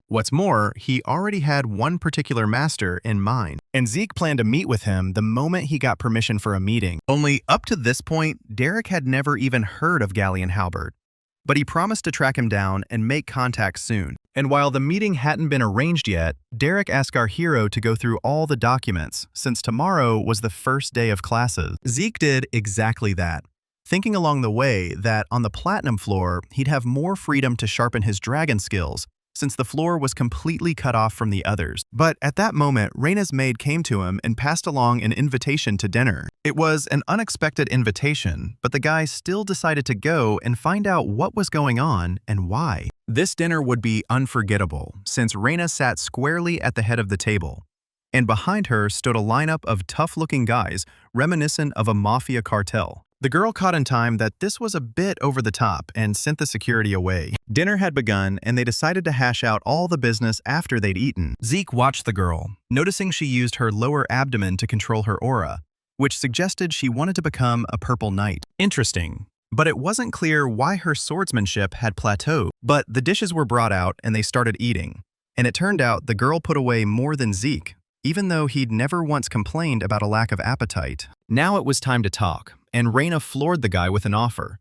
A: What's more, he already had one particular master in mind, and Zeke planned to meet with him the moment he got permission for a meeting. Only up to this point, Derek had never even heard of Galleon Halbert, but he promised to track him down and make contact soon. And while the meeting hadn't been arranged yet, Derek asked our hero to go through all the documents, since tomorrow was the first day of classes. Zeke did exactly that, thinking along the way that on the Platinum floor, he'd have more freedom to sharpen his dragon skills, since the floor was completely cut off from the others. But at that moment, Reina's maid came to him and passed along an invitation to dinner. It was an unexpected invitation, but the guy still decided to go and find out what was going on and why. This dinner would be unforgettable, since Reina sat squarely at the head of the table, and behind her stood a lineup of tough-looking guys reminiscent of a mafia cartel. The girl caught in time that this was a bit over the top and sent the security away. Dinner had begun, and they decided to hash out all the business after they'd eaten. Zeke watched the girl, noticing she used her lower abdomen to control her aura, which suggested she wanted to become a purple knight. Interesting. But it wasn't clear why her swordsmanship had plateaued. But the dishes were brought out, and they started eating. And it turned out the girl put away more than Zeke, even though he'd never once complained about a lack of appetite. Now it was time to talk, and Reina floored the guy with an offer.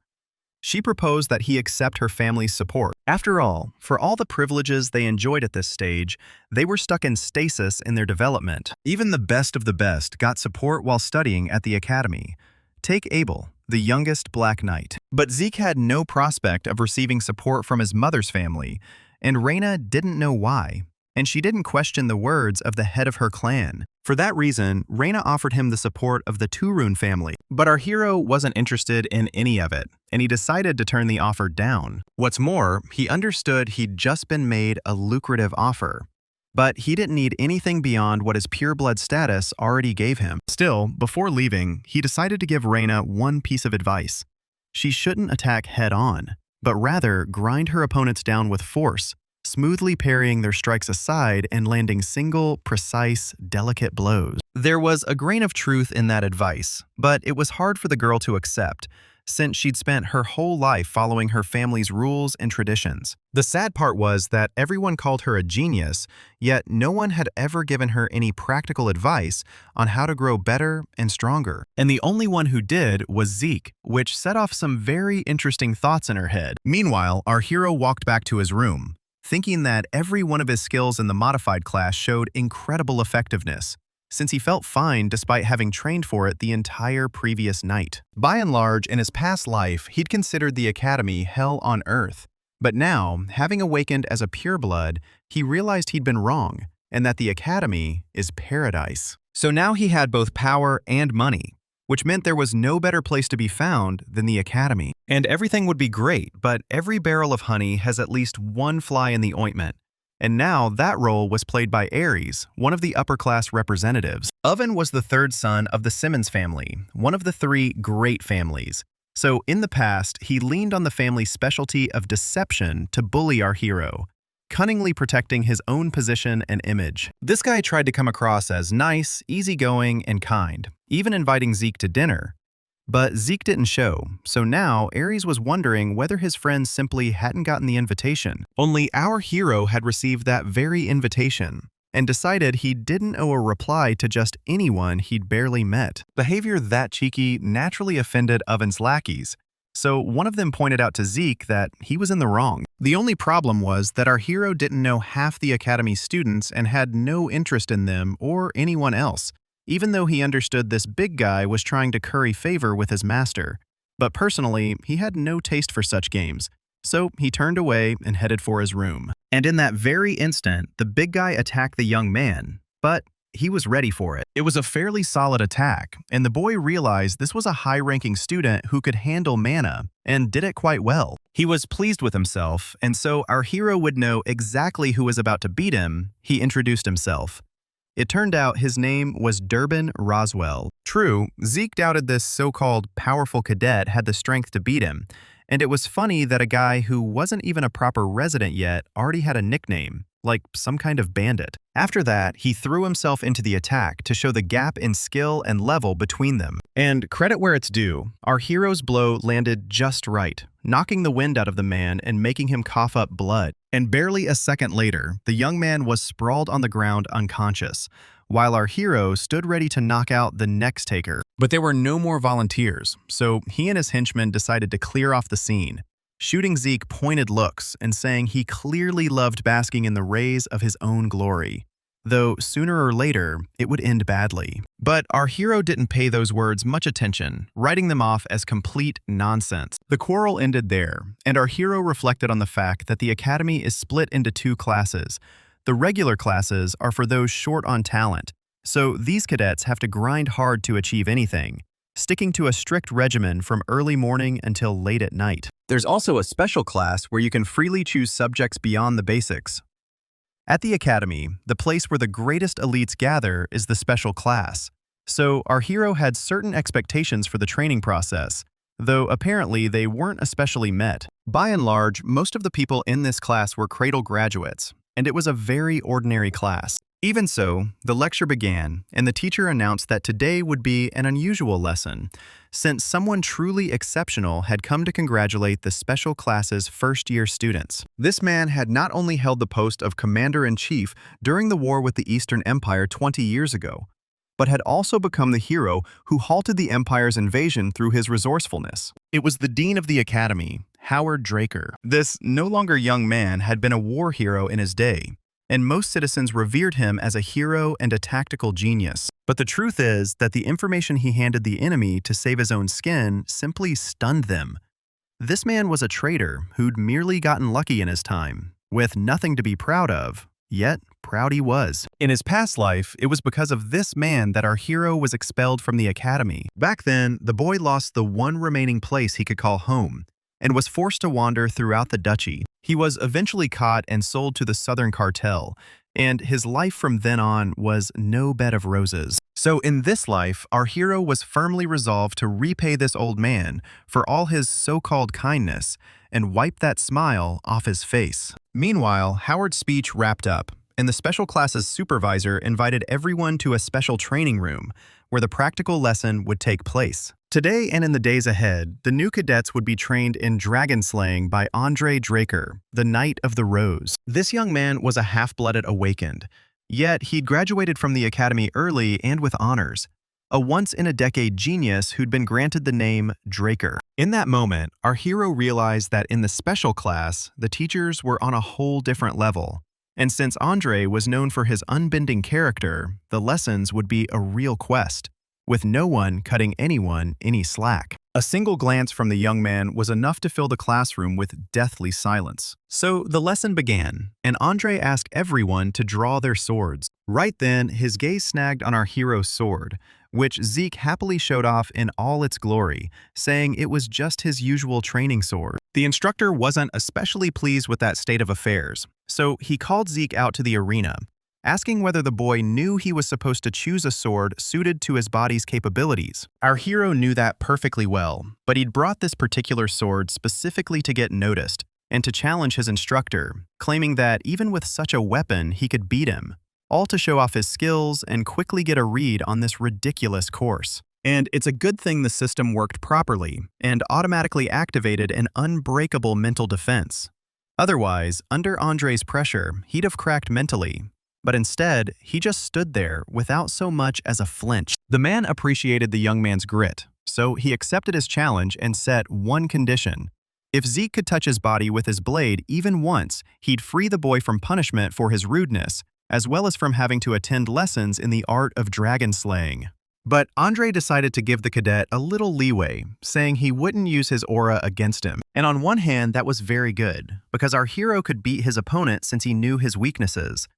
A: She proposed that he accept her family's support. After all, for all the privileges they enjoyed at this stage, they were stuck in stasis in their development. Even the best of the best got support while studying at the academy. Take Abel, the youngest Black Knight. But Zeke had no prospect of receiving support from his mother's family, and Reina didn't know why. And she didn't question the words of the head of her clan. For that reason, Reina offered him the support of the Turun family. But our hero wasn't interested in any of it, and he decided to turn the offer down. What's more, he understood he'd just been made a lucrative offer. But he didn't need anything beyond what his pureblood status already gave him. Still, before leaving, he decided to give Reina one piece of advice. She shouldn't attack head-on, but rather grind her opponents down with force, smoothly parrying their strikes aside and landing single, precise, delicate blows. There was a grain of truth in that advice, but it was hard for the girl to accept, since she'd spent her whole life following her family's rules and traditions. The sad part was that everyone called her a genius, yet no one had ever given her any practical advice on how to grow better and stronger. And the only one who did was Zeke, which set off some very interesting thoughts in her head. Meanwhile, our hero walked back to his room, thinking that every one of his skills in the modified class showed incredible effectiveness, since he felt fine despite having trained for it the entire previous night. By and large, in his past life, he'd considered the academy hell on earth. But now, having awakened as a pureblood, he realized he'd been wrong, and that the academy is paradise. So now he had both power and money, which meant there was no better place to be found than the academy. And everything would be great, but every barrel of honey has at least one fly in the ointment. And now that role was played by Aries, one of the upper-class representatives. Oven was the third son of the Simmons family, one of the three great families. So in the past, he leaned on the family's specialty of deception to bully our hero, cunningly protecting his own position and image. This guy tried to come across as nice, easygoing, and kind, even inviting Zeke to dinner. But Zeke didn't show, so now Aries was wondering whether his friends simply hadn't gotten the invitation. Only our hero had received that very invitation, and decided he didn't owe a reply to just anyone he'd barely met. Behavior that cheeky naturally offended Oven's lackeys, so one of them pointed out to Zeke that he was in the wrong. The only problem was that our hero didn't know half the academy's students and had no interest in them or anyone else, even though he understood this big guy was trying to curry favor with his master. But personally, he had no taste for such games, so he turned away and headed for his room. And in that very instant, the big guy attacked the young man, but he was ready for it. It was a fairly solid attack, and the boy realized this was a high-ranking student who could handle mana, and did it quite well. He was pleased with himself, and so our hero would know exactly who was about to beat him. He introduced himself. It turned out his name was Durbin Roswell. True, Zeke doubted this so-called powerful cadet had the strength to beat him, and it was funny that a guy who wasn't even a proper resident yet already had a nickname, like some kind of bandit. After that, he threw himself into the attack to show the gap in skill and level between them. And credit where it's due, our hero's blow landed just right, knocking the wind out of the man and making him cough up blood. And barely a second later, the young man was sprawled on the ground unconscious, while our hero stood ready to knock out the next taker. But there were no more volunteers, so he and his henchmen decided to clear off the scene, shooting Zeke pointed looks and saying he clearly loved basking in the rays of his own glory, though sooner or later it would end badly. But our hero didn't pay those words much attention, writing them off as complete nonsense. The quarrel ended there, and our hero reflected on the fact that the academy is split into two classes. The regular classes are for those short on talent, so these cadets have to grind hard to achieve anything, sticking to a strict regimen from early morning until late at night. There's also a special class where you can freely choose subjects beyond the basics. At the academy, the place where the greatest elites gather is the special class. So our hero had certain expectations for the training process, though apparently they weren't especially met. By and large, most of the people in this class were cradle graduates, and it was a very ordinary class. Even so, the lecture began, and the teacher announced that today would be an unusual lesson, since someone truly exceptional had come to congratulate the special class's first-year students. This man had not only held the post of commander-in-chief during the war with the Eastern Empire 20 years ago, but had also become the hero who halted the Empire's invasion through his resourcefulness. It was the dean of the academy, Howard Draker. This no longer young man had been a war hero in his day, and most citizens revered him as a hero and a tactical genius. But the truth is that the information he handed the enemy to save his own skin simply stunned them. This man was a traitor who'd merely gotten lucky in his time, with nothing to be proud of, yet proud he was. In his past life, it was because of this man that our hero was expelled from the academy. Back then, the boy lost the one remaining place he could call home, and was forced to wander throughout the duchy. He was eventually caught and sold to the Southern Cartel, and his life from then on was no bed of roses. So in this life, our hero was firmly resolved to repay this old man for all his so-called kindness and wipe that smile off his face. Meanwhile, Howard's speech wrapped up, and the special class's supervisor invited everyone to a special training room where the practical lesson would take place. Today and in the days ahead, the new cadets would be trained in dragon slaying by Andre Draker, the Knight of the Rose. This young man was a half-blooded awakened, yet he'd graduated from the academy early and with honors. A once-in-a-decade genius who'd been granted the name Draker. In that moment, our hero realized that in the special class, the teachers were on a whole different level. And since Andre was known for his unbending character, the lessons would be a real quest, with no one cutting anyone any slack. A single glance from the young man was enough to fill the classroom with deathly silence. So the lesson began, and Andre asked everyone to draw their swords. Right then, his gaze snagged on our hero's sword, which Zeke happily showed off in all its glory, saying it was just his usual training sword. The instructor wasn't especially pleased with that state of affairs, so he called Zeke out to the arena, asking whether the boy knew he was supposed to choose a sword suited to his body's capabilities. Our hero knew that perfectly well, but he'd brought this particular sword specifically to get noticed and to challenge his instructor, claiming that even with such a weapon, he could beat him, all to show off his skills and quickly get a read on this ridiculous course. And it's a good thing the system worked properly and automatically activated an unbreakable mental defense. Otherwise, under Andre's pressure, he'd have cracked mentally. But instead, he just stood there without so much as a flinch. The man appreciated the young man's grit, so he accepted his challenge and set one condition. If Zeke could touch his body with his blade even once, he'd free the boy from punishment for his rudeness, as well as from having to attend lessons in the art of dragon slaying. But Andre decided to give the cadet a little leeway, saying he wouldn't use his aura against him. And on one hand, that was very good, because our hero could beat his opponent since he knew his weaknesses.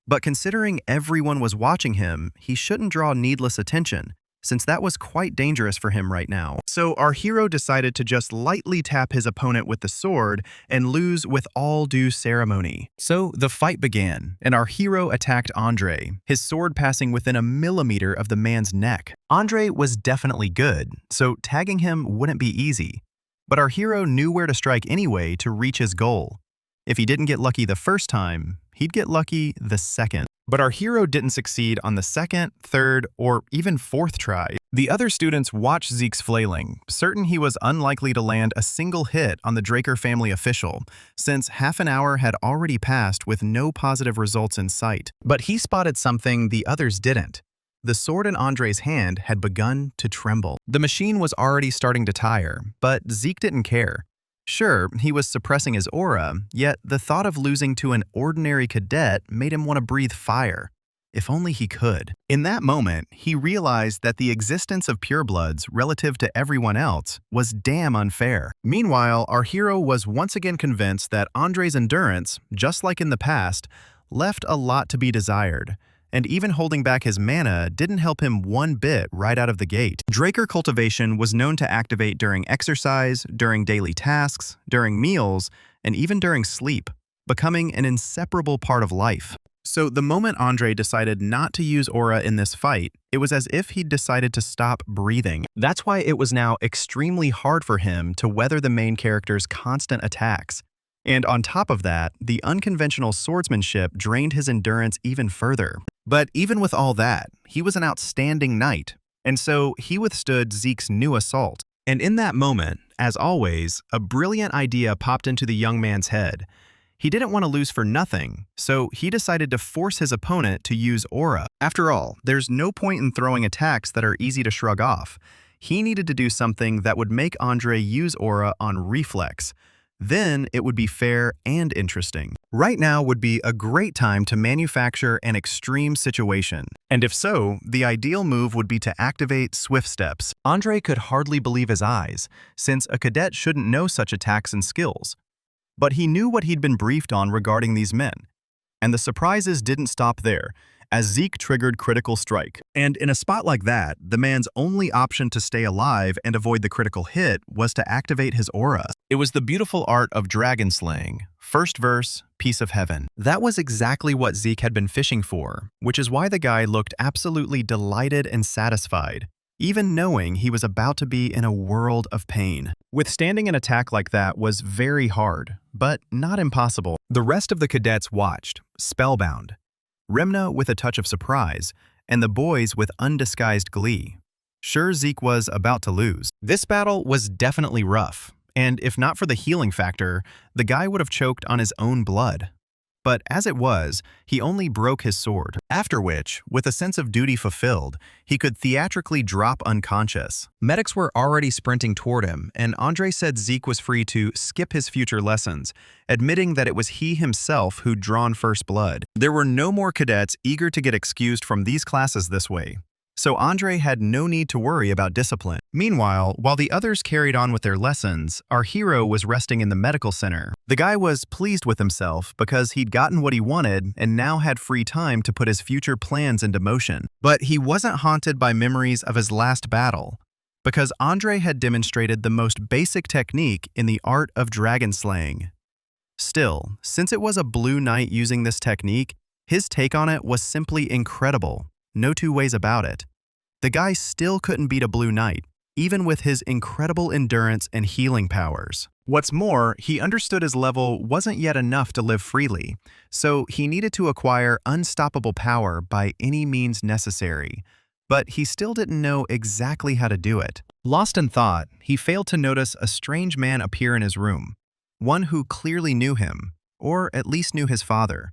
A: But considering everyone was watching him, he shouldn't draw needless attention, since that was quite dangerous for him right now. So our hero decided to just lightly tap his opponent with the sword and lose with all due ceremony. So the fight began, and our hero attacked Andre, his sword passing within a millimeter of the man's neck. Andre was definitely good, so tagging him wouldn't be easy. But our hero knew where to strike anyway to reach his goal. If he didn't get lucky the first time, he'd get lucky the second. But our hero didn't succeed on the second, third, or even fourth try. The other students watched Zeke's flailing, certain he was unlikely to land a single hit on the Draker family official, since half an hour had already passed with no positive results in sight. But he spotted something the others didn't. The sword in Andre's hand had begun to tremble. The machine was already starting to tire, but Zeke didn't care. Sure, he was suppressing his aura, yet the thought of losing to an ordinary cadet made him want to breathe fire. If only he could. In that moment, he realized that the existence of purebloods relative to everyone else was damn unfair. Meanwhile, our hero was once again convinced that Andre's endurance, just like in the past, left a lot to be desired. And even holding back his mana didn't help him one bit right out of the gate. Draker cultivation was known to activate during exercise, during daily tasks, during meals, and even during sleep, becoming an inseparable part of life. So the moment Andre decided not to use aura in this fight, it was as if he'd decided to stop breathing. That's why it was now extremely hard for him to weather the main character's constant attacks. And on top of that, the unconventional swordsmanship drained his endurance even further. But even with all that, he was an outstanding knight, and so he withstood Zeke's new assault. And in that moment, as always, a brilliant idea popped into the young man's head. He didn't want to lose for nothing, so he decided to force his opponent to use aura. After all, there's no point in throwing attacks that are easy to shrug off. He needed to do something that would make Andre use aura on reflex. Then it would be fair and interesting. Right now would be a great time to manufacture an extreme situation. And if so, the ideal move would be to activate Swift Steps. Andre could hardly believe his eyes, since a cadet shouldn't know such attacks and skills. But he knew what he'd been briefed on regarding these men. And the surprises didn't stop there, as Zeke triggered Critical Strike. And in a spot like that, the man's only option to stay alive and avoid the critical hit was to activate his aura. It was the beautiful art of dragon slaying. First verse, Piece of Heaven. That was exactly what Zeke had been fishing for, which is why the guy looked absolutely delighted and satisfied, even knowing he was about to be in a world of pain. Withstanding an attack like that was very hard, but not impossible. The rest of the cadets watched, spellbound. Remna with a touch of surprise, and the boys with undisguised glee. Sure, Zeke was about to lose. This battle was definitely rough, and if not for the healing factor, the guy would have choked on his own blood. But as it was, he only broke his sword, after which, with a sense of duty fulfilled, he could theatrically drop unconscious. Medics were already sprinting toward him, and Andre said Zeke was free to skip his future lessons, admitting that it was he himself who'd drawn first blood. There were no more cadets eager to get excused from these classes this way, so Andre had no need to worry about discipline. Meanwhile, while the others carried on with their lessons, our hero was resting in the medical center. The guy was pleased with himself because he'd gotten what he wanted and now had free time to put his future plans into motion. But he wasn't haunted by memories of his last battle, because Andre had demonstrated the most basic technique in the art of dragon slaying. Still, since it was a blue knight using this technique, his take on it was simply incredible. No two ways about it. The guy still couldn't beat a blue knight, even with his incredible endurance and healing powers. What's more, he understood his level wasn't yet enough to live freely, so he needed to acquire unstoppable power by any means necessary. But he still didn't know exactly how to do it. Lost in thought, he failed to notice a strange man appear in his room, one who clearly knew him, or at least knew his father.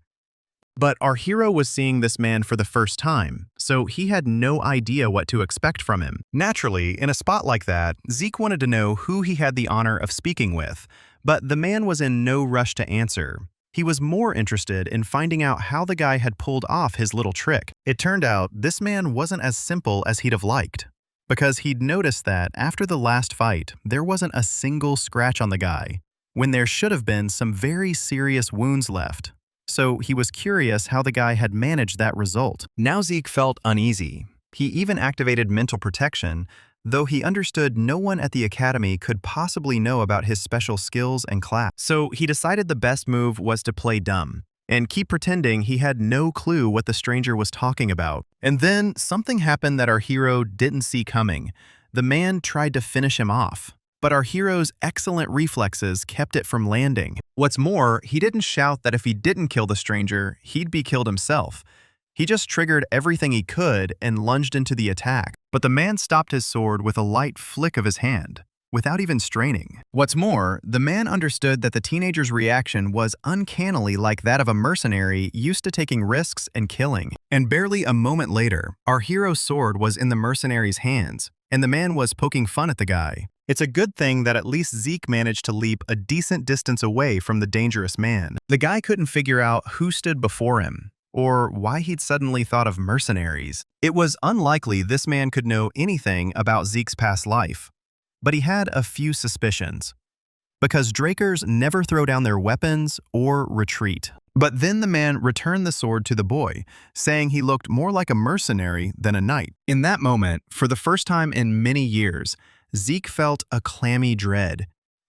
A: But our hero was seeing this man for the first time, so he had no idea what to expect from him. Naturally, in a spot like that, Zeke wanted to know who he had the honor of speaking with, but the man was in no rush to answer. He was more interested in finding out how the guy had pulled off his little trick. It turned out this man wasn't as simple as he'd have liked, because he'd noticed that after the last fight, there wasn't a single scratch on the guy, when there should have been some very serious wounds left. So he was curious how the guy had managed that result. Now Zeke felt uneasy. He even activated mental protection, though he understood no one at the academy could possibly know about his special skills and class. So he decided the best move was to play dumb and keep pretending he had no clue what the stranger was talking about. And then something happened that our hero didn't see coming. The man tried to finish him off, but our hero's excellent reflexes kept it from landing. What's more, he didn't shout that if he didn't kill the stranger, he'd be killed himself. He just triggered everything he could and lunged into the attack. But the man stopped his sword with a light flick of his hand, without even straining. What's more, the man understood that the teenager's reaction was uncannily like that of a mercenary used to taking risks and killing. And barely a moment later, our hero's sword was in the mercenary's hands, and the man was poking fun at the guy. It's a good thing that at least Zeke managed to leap a decent distance away from the dangerous man. The guy couldn't figure out who stood before him, or why he'd suddenly thought of mercenaries. It was unlikely this man could know anything about Zeke's past life, but he had a few suspicions, because Drakers never throw down their weapons or retreat. But then the man returned the sword to the boy, saying he looked more like a mercenary than a knight. In that moment, for the first time in many years, Zeke felt a clammy dread,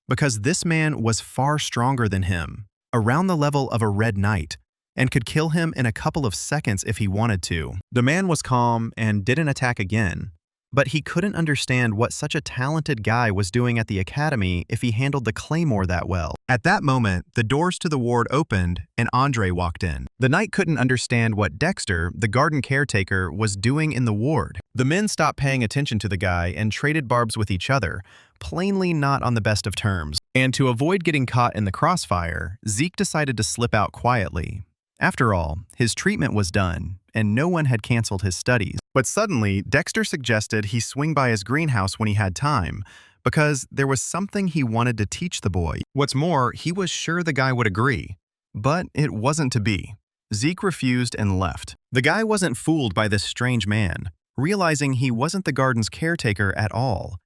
A: because this man was far stronger than him, around the level of a red knight, and could kill him in a couple of seconds if he wanted to. The man was calm and didn't attack again, but he couldn't understand what such a talented guy was doing at the academy if he handled the claymore that well. At that moment, the doors to the ward opened and Andre walked in. The knight couldn't understand what Dexter, the garden caretaker, was doing in the ward. The men stopped paying attention to the guy and traded barbs with each other, plainly not on the best of terms. And to avoid getting caught in the crossfire, Zeke decided to slip out quietly. After all, his treatment was done, and no one had canceled his studies. But suddenly, Dexter suggested he swing by his greenhouse when he had time, because there was something he wanted to teach the boy. What's more, he was sure the guy would agree. But it wasn't to be. Zeke refused and left. The guy wasn't fooled by this strange man, realizing he wasn't the garden's caretaker at all.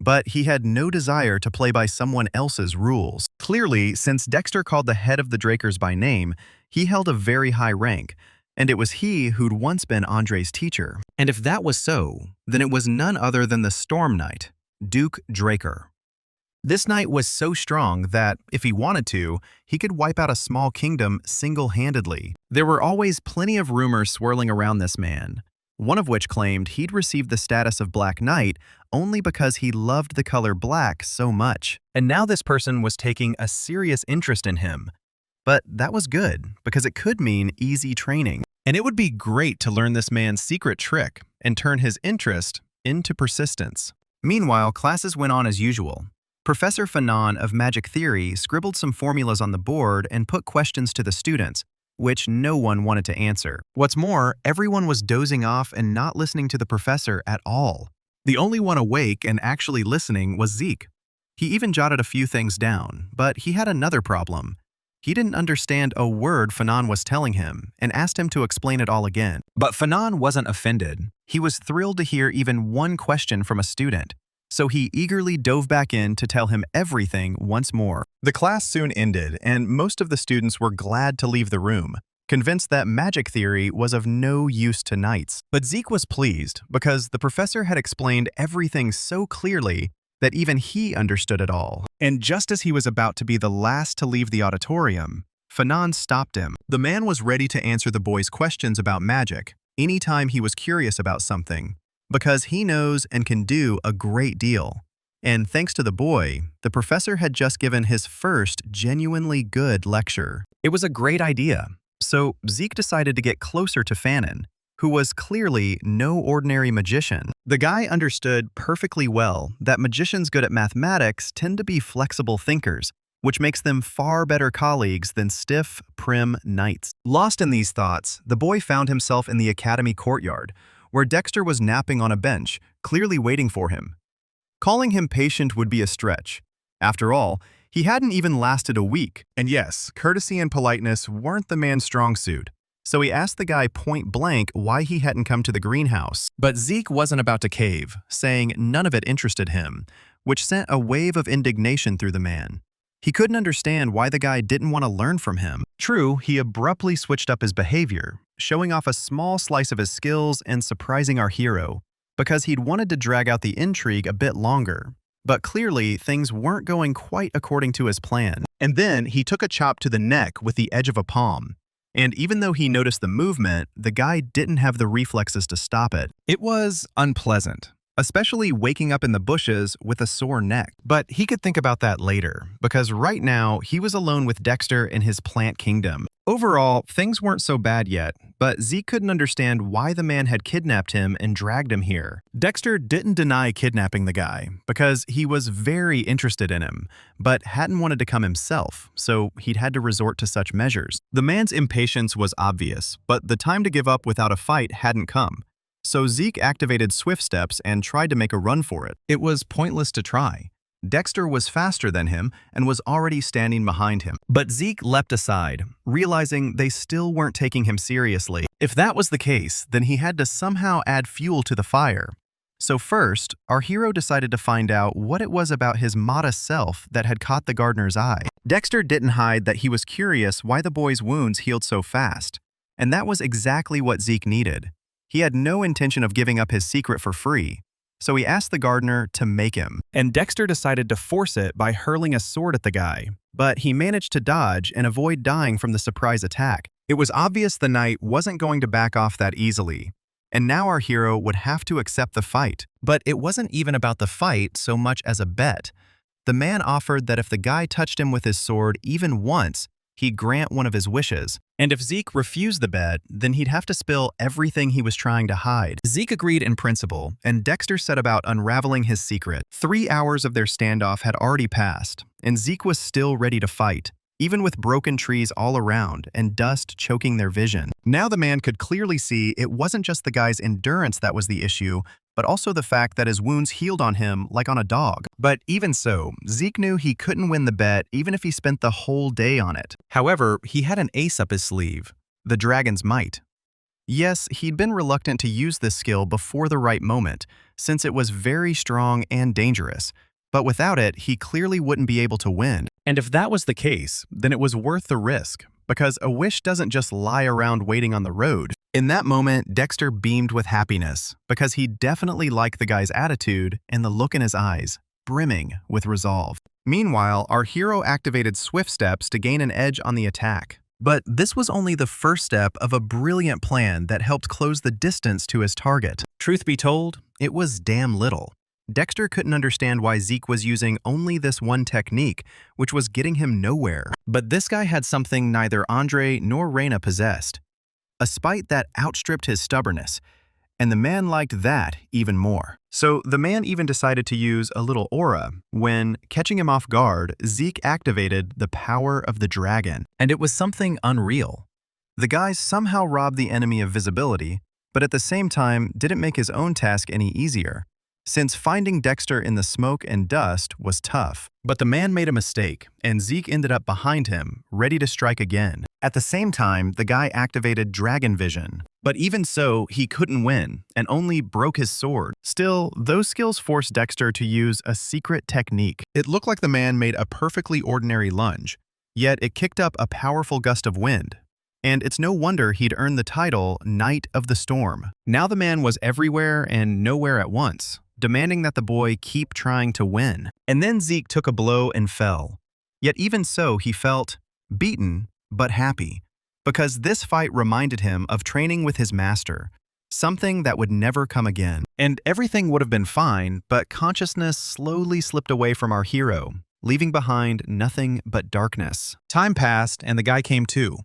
A: But he had no desire to play by someone else's rules. Clearly, since Dexter called the head of the Drakers by name, he held a very high rank, and it was he who'd once been Andre's teacher. And if that was so, then it was none other than the Storm Knight, Duke Draker. This knight was so strong that, if he wanted to, he could wipe out a small kingdom single-handedly. There were always plenty of rumors swirling around this man, one of which claimed he'd received the status of Black Knight only because he loved the color black so much. And now this person was taking a serious interest in him. But that was good, because it could mean easy training. And it would be great to learn this man's secret trick and turn his interest into persistence. Meanwhile, classes went on as usual. Professor Fanon of Magic Theory scribbled some formulas on the board and put questions to the students, which no one wanted to answer. What's more, everyone was dozing off and not listening to the professor at all. The only one awake and actually listening was Zeke. He even jotted a few things down, but he had another problem. He didn't understand a word Fanon was telling him and asked him to explain it all again. But Fanon wasn't offended. He was thrilled to hear even one question from a student, so he eagerly dove back in to tell him everything once more. The class soon ended, and most of the students were glad to leave the room, convinced that magic theory was of no use to knights. But Zeke was pleased because the professor had explained everything so clearly that even he understood it all. And just as he was about to be the last to leave the auditorium, Fanon stopped him. The man was ready to answer the boy's questions about magic anytime he was curious about something, because he knows and can do a great deal. And thanks to the boy, the professor had just given his first genuinely good lecture. It was a great idea, so Zeke decided to get closer to Fanon, who was clearly no ordinary magician. The guy understood perfectly well that magicians good at mathematics tend to be flexible thinkers, which makes them far better colleagues than stiff, prim knights. Lost in these thoughts, the boy found himself in the academy courtyard, where Dexter was napping on a bench, clearly waiting for him. Calling him patient would be a stretch. After all, he hadn't even lasted a week, and yes, courtesy and politeness weren't the man's strong suit. So he asked the guy point blank why he hadn't come to the greenhouse. But Zeke wasn't about to cave, saying none of it interested him, which sent a wave of indignation through the man. He couldn't understand why the guy didn't want to learn from him. True, he abruptly switched up his behavior, showing off a small slice of his skills and surprising our hero, because he'd wanted to drag out the intrigue a bit longer. But clearly, things weren't going quite according to his plan. And then he took a chop to the neck with the edge of a palm. And even though he noticed the movement, the guy didn't have the reflexes to stop it. It was unpleasant, especially waking up in the bushes with a sore neck. But he could think about that later, because right now he was alone with Dexter in his plant kingdom. Overall, things weren't so bad yet, but Zeke couldn't understand why the man had kidnapped him and dragged him here. Dexter didn't deny kidnapping the guy, because he was very interested in him, but hadn't wanted to come himself, so he'd had to resort to such measures. The man's impatience was obvious, but the time to give up without a fight hadn't come. So Zeke activated swift steps and tried to make a run for it. It was pointless to try. Dexter was faster than him and was already standing behind him. But Zeke leapt aside, realizing they still weren't taking him seriously. If that was the case, then he had to somehow add fuel to the fire. So first, our hero decided to find out what it was about his modest self that had caught the gardener's eye. Dexter didn't hide that he was curious why the boy's wounds healed so fast, and that was exactly what Zeke needed. He had no intention of giving up his secret for free, so he asked the gardener to make him. And Dexter decided to force it by hurling a sword at the guy, but he managed to dodge and avoid dying from the surprise attack. It was obvious the knight wasn't going to back off that easily, and now our hero would have to accept the fight. But it wasn't even about the fight so much as a bet. The man offered that if the guy touched him with his sword even once, he'd grant one of his wishes. And if Zeke refused the bet, then he'd have to spill everything he was trying to hide. Zeke agreed in principle, and Dexter set about unraveling his secret. 3 hours of their standoff had already passed, and Zeke was still ready to fight, even with broken trees all around and dust choking their vision. Now the man could clearly see it wasn't just the guy's endurance that was the issue, but also the fact that his wounds healed on him like on a dog. But even so, Zeke knew he couldn't win the bet even if he spent the whole day on it. However, he had an ace up his sleeve, the dragon's might. Yes, he'd been reluctant to use this skill before the right moment, since it was very strong and dangerous. But without it, he clearly wouldn't be able to win. And if that was the case, then it was worth the risk, because a wish doesn't just lie around waiting on the road. In that moment, Dexter beamed with happiness, because he definitely liked the guy's attitude and the look in his eyes, brimming with resolve. Meanwhile, our hero activated swift steps to gain an edge on the attack. But this was only the first step of a brilliant plan that helped close the distance to his target. Truth be told, it was damn little. Dexter couldn't understand why Zeke was using only this one technique, which was getting him nowhere. But this guy had something neither Andre nor Reina possessed. A spite that outstripped his stubbornness. and the man liked that even more. So the man even decided to use a little aura when, catching him off guard, Zeke activated the power of the dragon. And it was something unreal. The guy somehow robbed the enemy of visibility, but at the same time didn't make his own task any easier, since finding Dexter in the smoke and dust was tough. But the man made a mistake, and Zeke ended up behind him, ready to strike again. At the same time, the guy activated Dragon Vision. But even so, he couldn't win, and only broke his sword. Still, those skills forced Dexter to use a secret technique. It looked like the man made a perfectly ordinary lunge, yet it kicked up a powerful gust of wind. And it's no wonder he'd earned the title Knight of the Storm. Now the man was everywhere and nowhere at once, demanding that the boy keep trying to win. And then Zeke took a blow and fell. Yet even so, he felt beaten, but happy, because this fight reminded him of training with his master, something that would never come again. And everything would have been fine, but consciousness slowly slipped away from our hero, leaving behind nothing but darkness. Time passed, and the guy came to.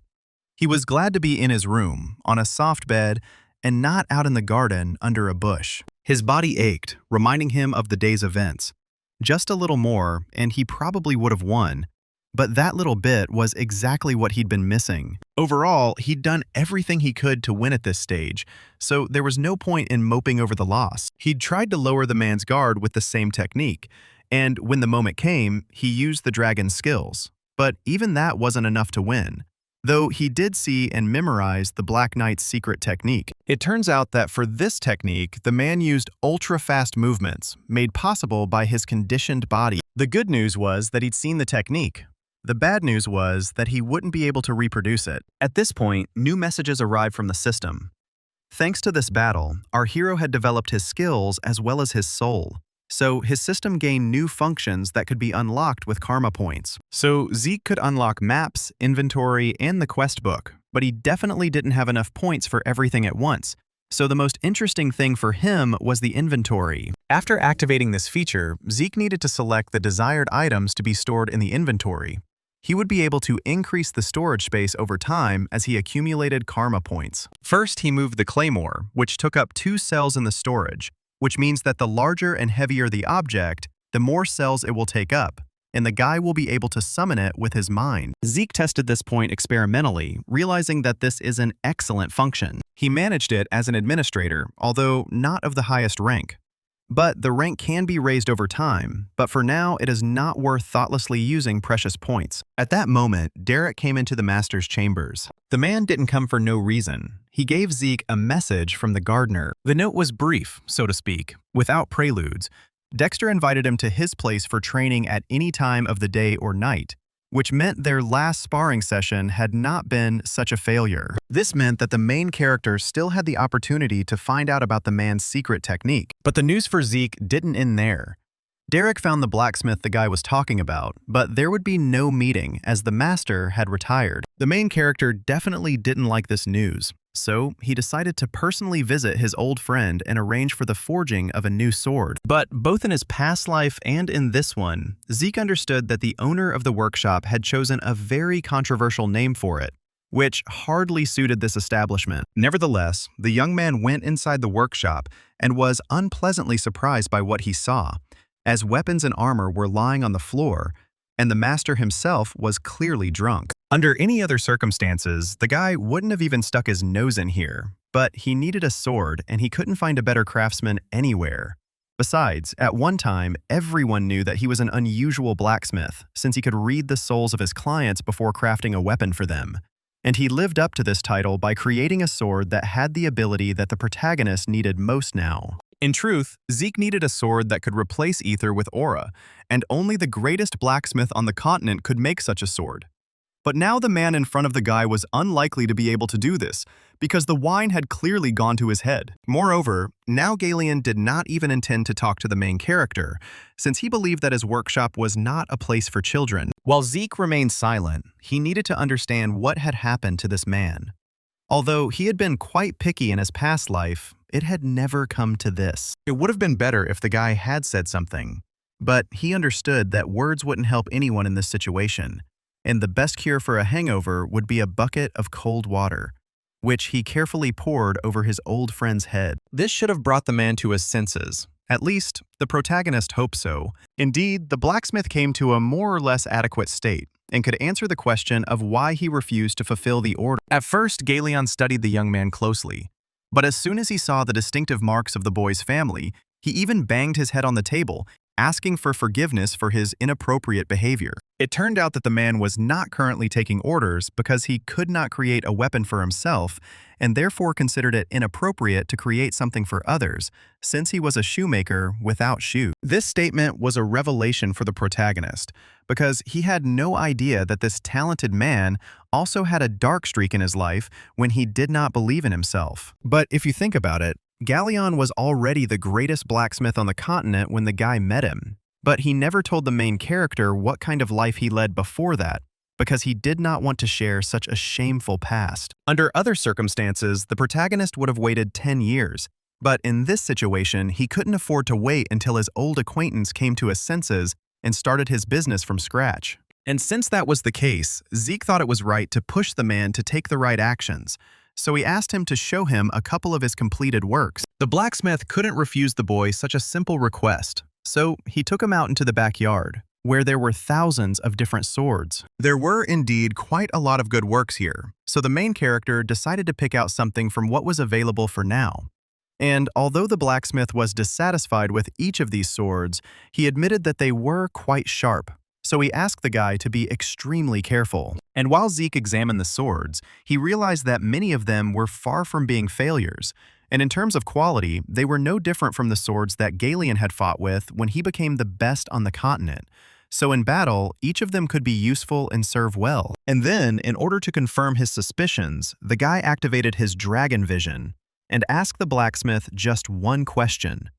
A: He was glad to be in his room, on a soft bed, and not out in the garden under a bush. His body ached, reminding him of the day's events. Just a little more, and he probably would have won. But that little bit was exactly what he'd been missing. Overall, he'd done everything he could to win at this stage, so there was no point in moping over the loss. He'd tried to lower the man's guard with the same technique, and when the moment came, he used the dragon's skills. But even that wasn't enough to win, though he did see and memorize the Black Knight's secret technique. It turns out that for this technique, the man used ultra-fast movements, made possible by his conditioned body. The good news was that he'd seen the technique. The bad news was that he wouldn't be able to reproduce it. At this point, new messages arrived from the system. Thanks to this battle, our hero had developed his skills as well as his soul. So his system gained new functions that could be unlocked with karma points. So Zeke could unlock maps, inventory, and the quest book, but he definitely didn't have enough points for everything at once. So the most interesting thing for him was the inventory. After activating this feature, Zeke needed to select the desired items to be stored in the inventory. He would be able to increase the storage space over time as he accumulated karma points. First, he moved the claymore, which took up 2 cells in the storage, which means that the larger and heavier the object, the more cells it will take up, and the guy will be able to summon it with his mind. Zeke tested this point experimentally, realizing that this is an excellent function. He managed it as an administrator, although not of the highest rank. But the rank can be raised over time, but for now it is not worth thoughtlessly using precious points. At that moment, Derek came into the master's chambers. The man didn't come for no reason. He gave Zeke a message from the gardener. The note was brief, so to speak, without preludes. Dexter invited him to his place for training at any time of the day or night, which meant their last sparring session had not been such a failure. This meant that the main character still had the opportunity to find out about the man's secret technique. But the news for Zeke didn't end there. Derek found the blacksmith the guy was talking about, but there would be no meeting as the master had retired. The main character definitely didn't like this news, so he decided to personally visit his old friend and arrange for the forging of a new sword. But both in his past life and in this one, Zeke understood that the owner of the workshop had chosen a very controversial name for it, which hardly suited this establishment. Nevertheless, the young man went inside the workshop and was unpleasantly surprised by what he saw, as weapons and armor were lying on the floor, and the master himself was clearly drunk. Under any other circumstances, the guy wouldn't have even stuck his nose in here, but he needed a sword and he couldn't find a better craftsman anywhere. Besides, at one time, everyone knew that he was an unusual blacksmith, since he could read the souls of his clients before crafting a weapon for them. And he lived up to this title by creating a sword that had the ability that the protagonist needed most now. In truth, Zeke needed a sword that could replace ether with aura, and only the greatest blacksmith on the continent could make such a sword. But now the man in front of the guy was unlikely to be able to do this, because the wine had clearly gone to his head. Moreover, now Galen did not even intend to talk to the main character, since he believed that his workshop was not a place for children. While Zeke remained silent, he needed to understand what had happened to this man. Although he had been quite picky in his past life, it had never come to this. It would have been better if the guy had said something, but he understood that words wouldn't help anyone in this situation, and the best cure for a hangover would be a bucket of cold water. which he carefully poured over his old friend's head. This should have brought the man to his senses. At least, the protagonist hoped so. Indeed, the blacksmith came to a more or less adequate state and could answer the question of why he refused to fulfill the order. At first, Galeon studied the young man closely, but as soon as he saw the distinctive marks of the boy's family, he even banged his head on the table, asking for forgiveness for his inappropriate behavior. It turned out that the man was not currently taking orders because he could not create a weapon for himself and therefore considered it inappropriate to create something for others, since he was a shoemaker without shoes. This statement was a revelation for the protagonist because he had no idea that this talented man also had a dark streak in his life when he did not believe in himself. But if you think about it, Galeon was already the greatest blacksmith on the continent when the guy met him, but he never told the main character what kind of life he led before that, because he did not want to share such a shameful past. Under other circumstances, the protagonist would have waited 10 years, but in this situation, he couldn't afford to wait until his old acquaintance came to his senses and started his business from scratch. And since that was the case, Zeke thought it was right to push the man to take the right actions, so he asked him to show him a couple of his completed works. The blacksmith couldn't refuse the boy such a simple request, so he took him out into the backyard, where there were thousands of different swords. There were indeed quite a lot of good works here, so the main character decided to pick out something from what was available for now. And although the blacksmith was dissatisfied with each of these swords, he admitted that they were quite sharp. So he asked the guy to be extremely careful. And while Zeke examined the swords, he realized that many of them were far from being failures. And in terms of quality, they were no different from the swords that Galeon had fought with when he became the best on the continent. So in battle, each of them could be useful and serve well. And then, in order to confirm his suspicions, the guy activated his dragon vision and asked the blacksmith just one question.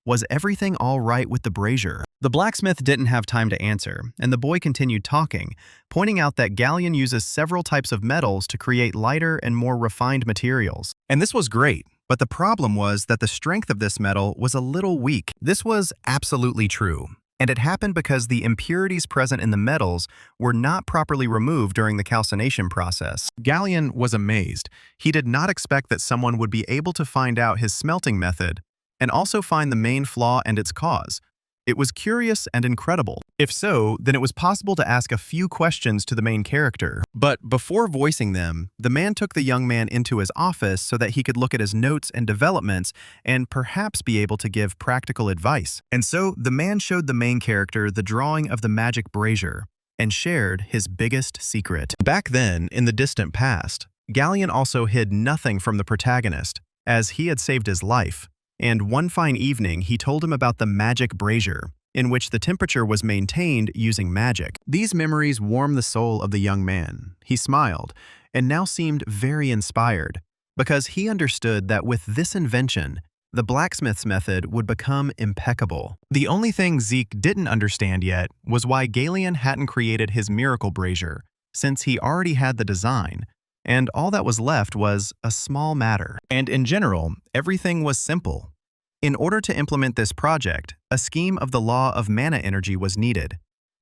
A: Was everything all right with the brazier? The blacksmith didn't have time to answer, and the boy continued talking, pointing out that Galeon uses several types of metals to create lighter and more refined materials. And this was great, but the problem was that the strength of this metal was a little weak. This was absolutely true, and it happened because the impurities present in the metals were not properly removed during the calcination process. Galeon was amazed. He did not expect that someone would be able to find out his smelting method and also find the main flaw and its cause. It was curious and incredible. If so, then it was possible to ask a few questions to the main character. But before voicing them, the man took the young man into his office so that he could look at his notes and developments and perhaps be able to give practical advice. And so the man showed the main character the drawing of the magic brazier and shared his biggest secret. Back then, in the distant past, Galeon also hid nothing from the protagonist, as he had saved his life. And one fine evening, he told him about the magic brazier, in which the temperature was maintained using magic. These memories warmed the soul of the young man. He smiled, and now seemed very inspired, because he understood that with this invention, the blacksmith's method would become impeccable. The only thing Zeke didn't understand yet was why Galeon hadn't created his miracle brazier, since he already had the design, and all that was left was a small matter. And in general, everything was simple. In order to implement this project, a scheme of the law of mana energy was needed.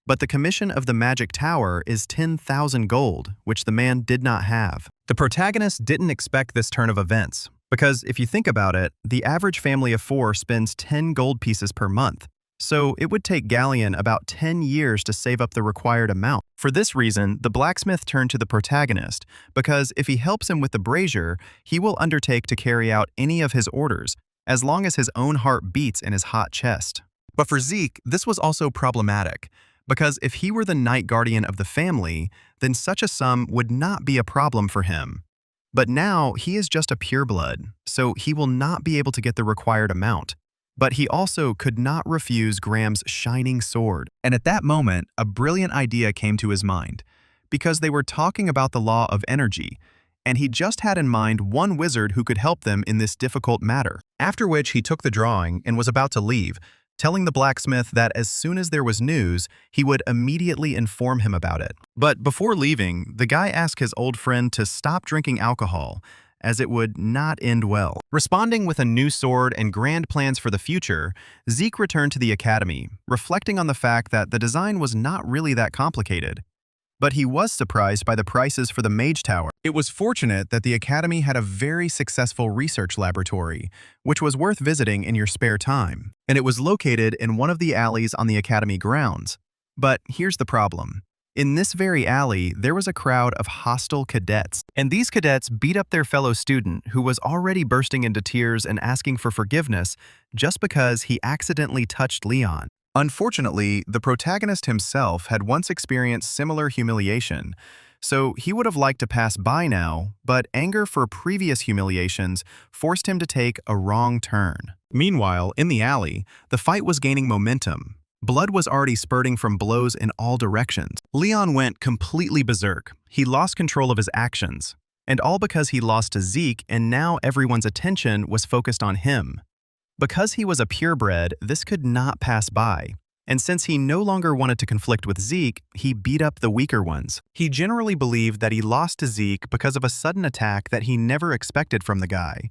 A: But the commission of the magic tower is 10,000 gold, which the man did not have. The protagonist didn't expect this turn of events, because if you think about it, the average family of 4 spends 10 gold pieces per month. So it would take Galeon about 10 years to save up the required amount. For this reason, the blacksmith turned to the protagonist, because if he helps him with the brazier, he will undertake to carry out any of his orders, as long as his own heart beats in his hot chest. But for Zeke, this was also problematic, because if he were the night guardian of the family, then such a sum would not be a problem for him. But now he is just a pureblood, so he will not be able to get the required amount. But he also could not refuse Graham's shining sword. And at that moment, a brilliant idea came to his mind, because they were talking about the law of energy, and he just had in mind one wizard who could help them in this difficult matter. After which he took the drawing and was about to leave, telling the blacksmith that as soon as there was news, he would immediately inform him about it. But before leaving, the guy asked his old friend to stop drinking alcohol, as it would not end well. Responding with a new sword and grand plans for the future, Zeke returned to the academy, reflecting on the fact that the design was not really that complicated. But he was surprised by the prices for the Mage Tower. It was fortunate that the Academy had a very successful research laboratory, which was worth visiting in your spare time. And it was located in one of the alleys on the Academy grounds. But here's the problem. In this very alley, there was a crowd of hostile cadets. And these cadets beat up their fellow student who was already bursting into tears and asking for forgiveness just because he accidentally touched Leon. Unfortunately, the protagonist himself had once experienced similar humiliation, so he would have liked to pass by now, but anger for previous humiliations forced him to take a wrong turn. Meanwhile, in the alley, the fight was gaining momentum. Blood was already spurting from blows in all directions. Leon went completely berserk. He lost control of his actions. And all because he lost to Zeke, and now everyone's attention was focused on him. Because he was a purebred, this could not pass by. And since he no longer wanted to conflict with Zeke, he beat up the weaker ones. He generally believed that he lost to Zeke because of a sudden attack that he never expected from the guy.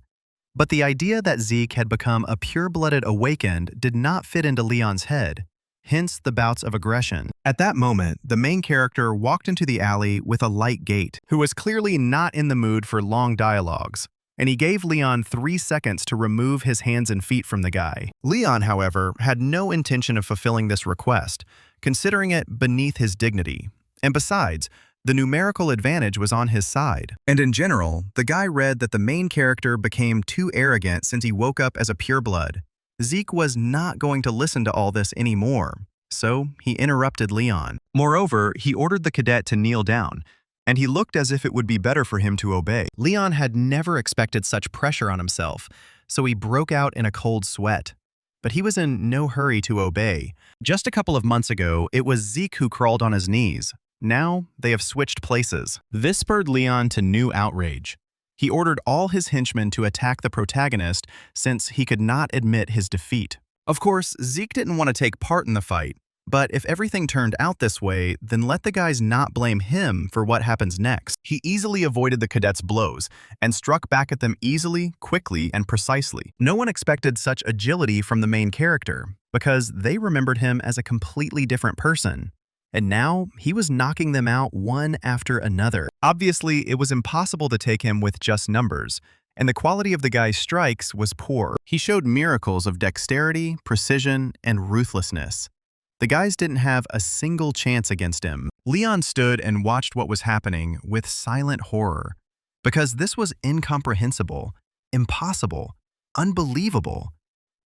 A: But the idea that Zeke had become a pure-blooded awakened did not fit into Leon's head, hence the bouts of aggression. At that moment, the main character walked into the alley with a light gait, who was clearly not in the mood for long dialogues. And he gave Leon 3 seconds to remove his hands and feet from the guy. Leon, however, had no intention of fulfilling this request, considering it beneath his dignity. And besides, the numerical advantage was on his side. And in general, the guy read that the main character became too arrogant since he woke up as a pureblood. Zeke was not going to listen to all this anymore, so he interrupted Leon. Moreover, he ordered the cadet to kneel down, and he looked as if it would be better for him to obey. Leon had never expected such pressure on himself, so he broke out in a cold sweat. But he was in no hurry to obey. Just a couple of months ago, it was Zeke who crawled on his knees. Now, they have switched places. This spurred Leon to new outrage. He ordered all his henchmen to attack the protagonist since he could not admit his defeat. Of course, Zeke didn't want to take part in the fight. But if everything turned out this way, then let the guys not blame him for what happens next. He easily avoided the cadets' blows and struck back at them easily, quickly, and precisely. No one expected such agility from the main character because they remembered him as a completely different person. And now he was knocking them out one after another. Obviously, it was impossible to take him with just numbers, and the quality of the guy's strikes was poor. He showed miracles of dexterity, precision, and ruthlessness. The guys didn't have a single chance against him. Leon stood and watched what was happening with silent horror, because this was incomprehensible, impossible, unbelievable.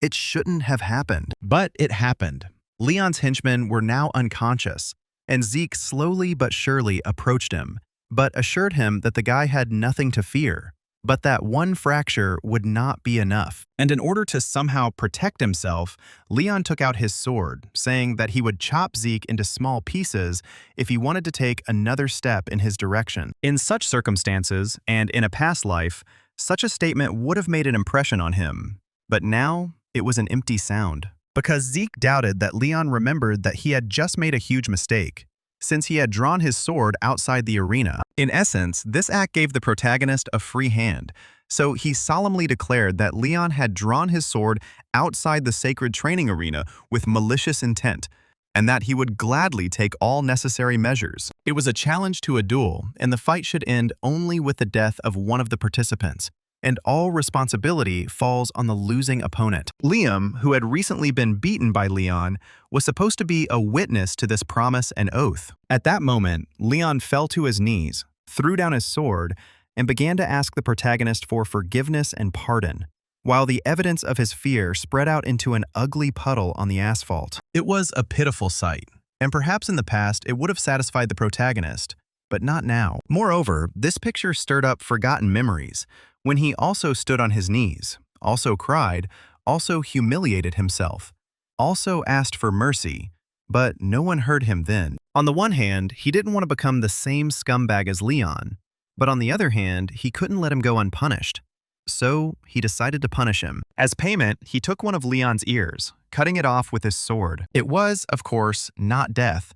A: It shouldn't have happened. But it happened. Leon's henchmen were now unconscious, and Zeke slowly but surely approached him, but assured him that the guy had nothing to fear. But that one fracture would not be enough. And in order to somehow protect himself, Leon took out his sword, saying that he would chop Zeke into small pieces if he wanted to take another step in his direction. In such circumstances, and in a past life, such a statement would have made an impression on him. But now, it was an empty sound. Because Zeke doubted that Leon remembered that he had just made a huge mistake, since he had drawn his sword outside the arena. In essence, this act gave the protagonist a free hand, so he solemnly declared that Leon had drawn his sword outside the sacred training arena with malicious intent, and that he would gladly take all necessary measures. It was a challenge to a duel, and the fight should end only with the death of one of the participants, and all responsibility falls on the losing opponent. Liam, who had recently been beaten by Leon, was supposed to be a witness to this promise and oath. At that moment, Leon fell to his knees, threw down his sword, and began to ask the protagonist for forgiveness and pardon, while the evidence of his fear spread out into an ugly puddle on the asphalt. It was a pitiful sight, and perhaps in the past it would have satisfied the protagonist, but not now. Moreover, this picture stirred up forgotten memories, when he also stood on his knees, also cried, also humiliated himself, also asked for mercy, but no one heard him then. On the one hand, he didn't want to become the same scumbag as Leon, but on the other hand, he couldn't let him go unpunished. So he decided to punish him. As payment, he took one of Leon's ears, cutting it off with his sword. It was, of course, not death,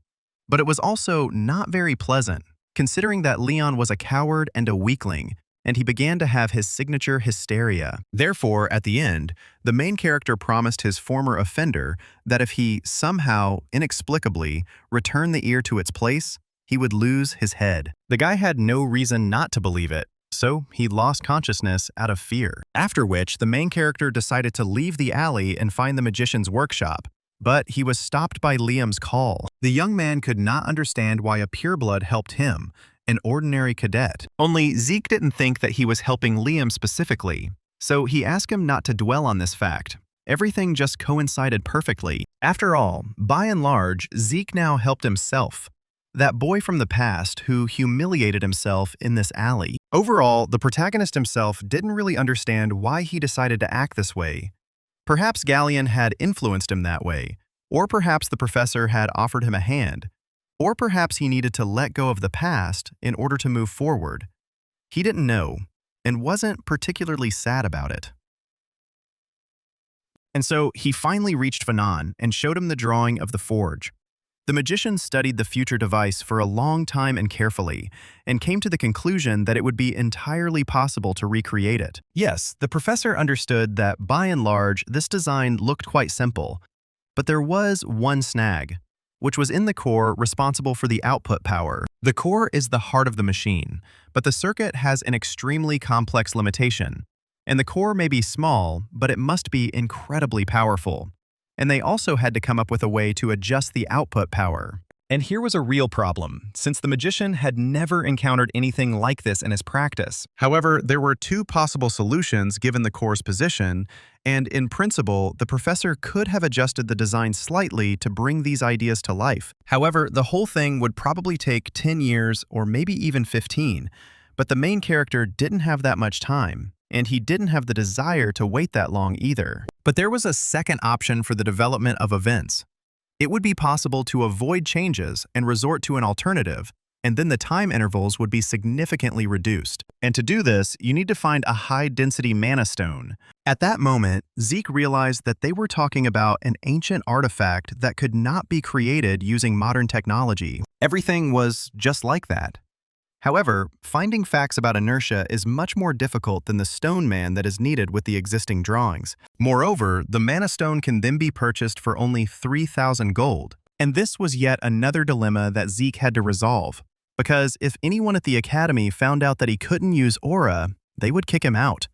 A: but it was also not very pleasant, considering that Leon was a coward and a weakling, and he began to have his signature hysteria. Therefore, at the end, the main character promised his former offender that if he somehow, inexplicably, returned the ear to its place, he would lose his head. The guy had no reason not to believe it, so he lost consciousness out of fear. After which, the main character decided to leave the alley and find the magician's workshop, but he was stopped by Liam's call. The young man could not understand why a pureblood helped him, an ordinary cadet. Only Zeke didn't think that he was helping Liam specifically, so he asked him not to dwell on this fact. Everything just coincided perfectly. After all, by and large, Zeke now helped himself. That boy from the past who humiliated himself in this alley. Overall, the protagonist himself didn't really understand why he decided to act this way. Perhaps Galleon had influenced him that way, or perhaps the professor had offered him a hand, or perhaps he needed to let go of the past in order to move forward. He didn't know, and wasn't particularly sad about it. And so he finally reached Fanon and showed him the drawing of the forge. The magician studied the future device for a long time and carefully, and came to the conclusion that it would be entirely possible to recreate it. Yes, the professor understood that by and large this design looked quite simple, but there was one snag, which was in the core responsible for the output power. The core is the heart of the machine, but the circuit has an extremely complex limitation. And the core may be small, but it must be incredibly powerful. And they also had to come up with a way to adjust the output power. And here was a real problem, since the magician had never encountered anything like this in his practice. However, there were two possible solutions given the core's position, and in principle, the professor could have adjusted the design slightly to bring these ideas to life. However, the whole thing would probably take 10 years or maybe even 15, but the main character didn't have that much time, and he didn't have the desire to wait that long either. But there was a second option for the development of events. It would be possible to avoid changes and resort to an alternative, and then the time intervals would be significantly reduced. And to do this, you need to find a high-density mana stone. At that moment, Zeke realized that they were talking about an ancient artifact that could not be created using modern technology. Everything was just like that. However, finding facts about inertia is much more difficult than the stone man that is needed with the existing drawings. Moreover, the mana stone can then be purchased for only 3,000 gold. And this was yet another dilemma that Zeke had to resolve, because if anyone at the academy found out that he couldn't use aura, they would kick him out.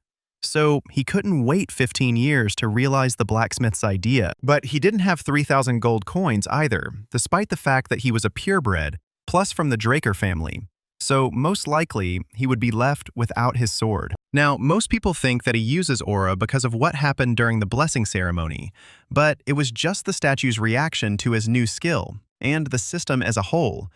A: So he couldn't wait 15 years to realize the blacksmith's idea. But he didn't have 3,000 gold coins either, despite the fact that he was a purebred, plus from the Draker family. So most likely, he would be left without his sword. Now, most people think that he uses aura because of what happened during the blessing ceremony, but it was just the statue's reaction to his new skill, and the system as a whole.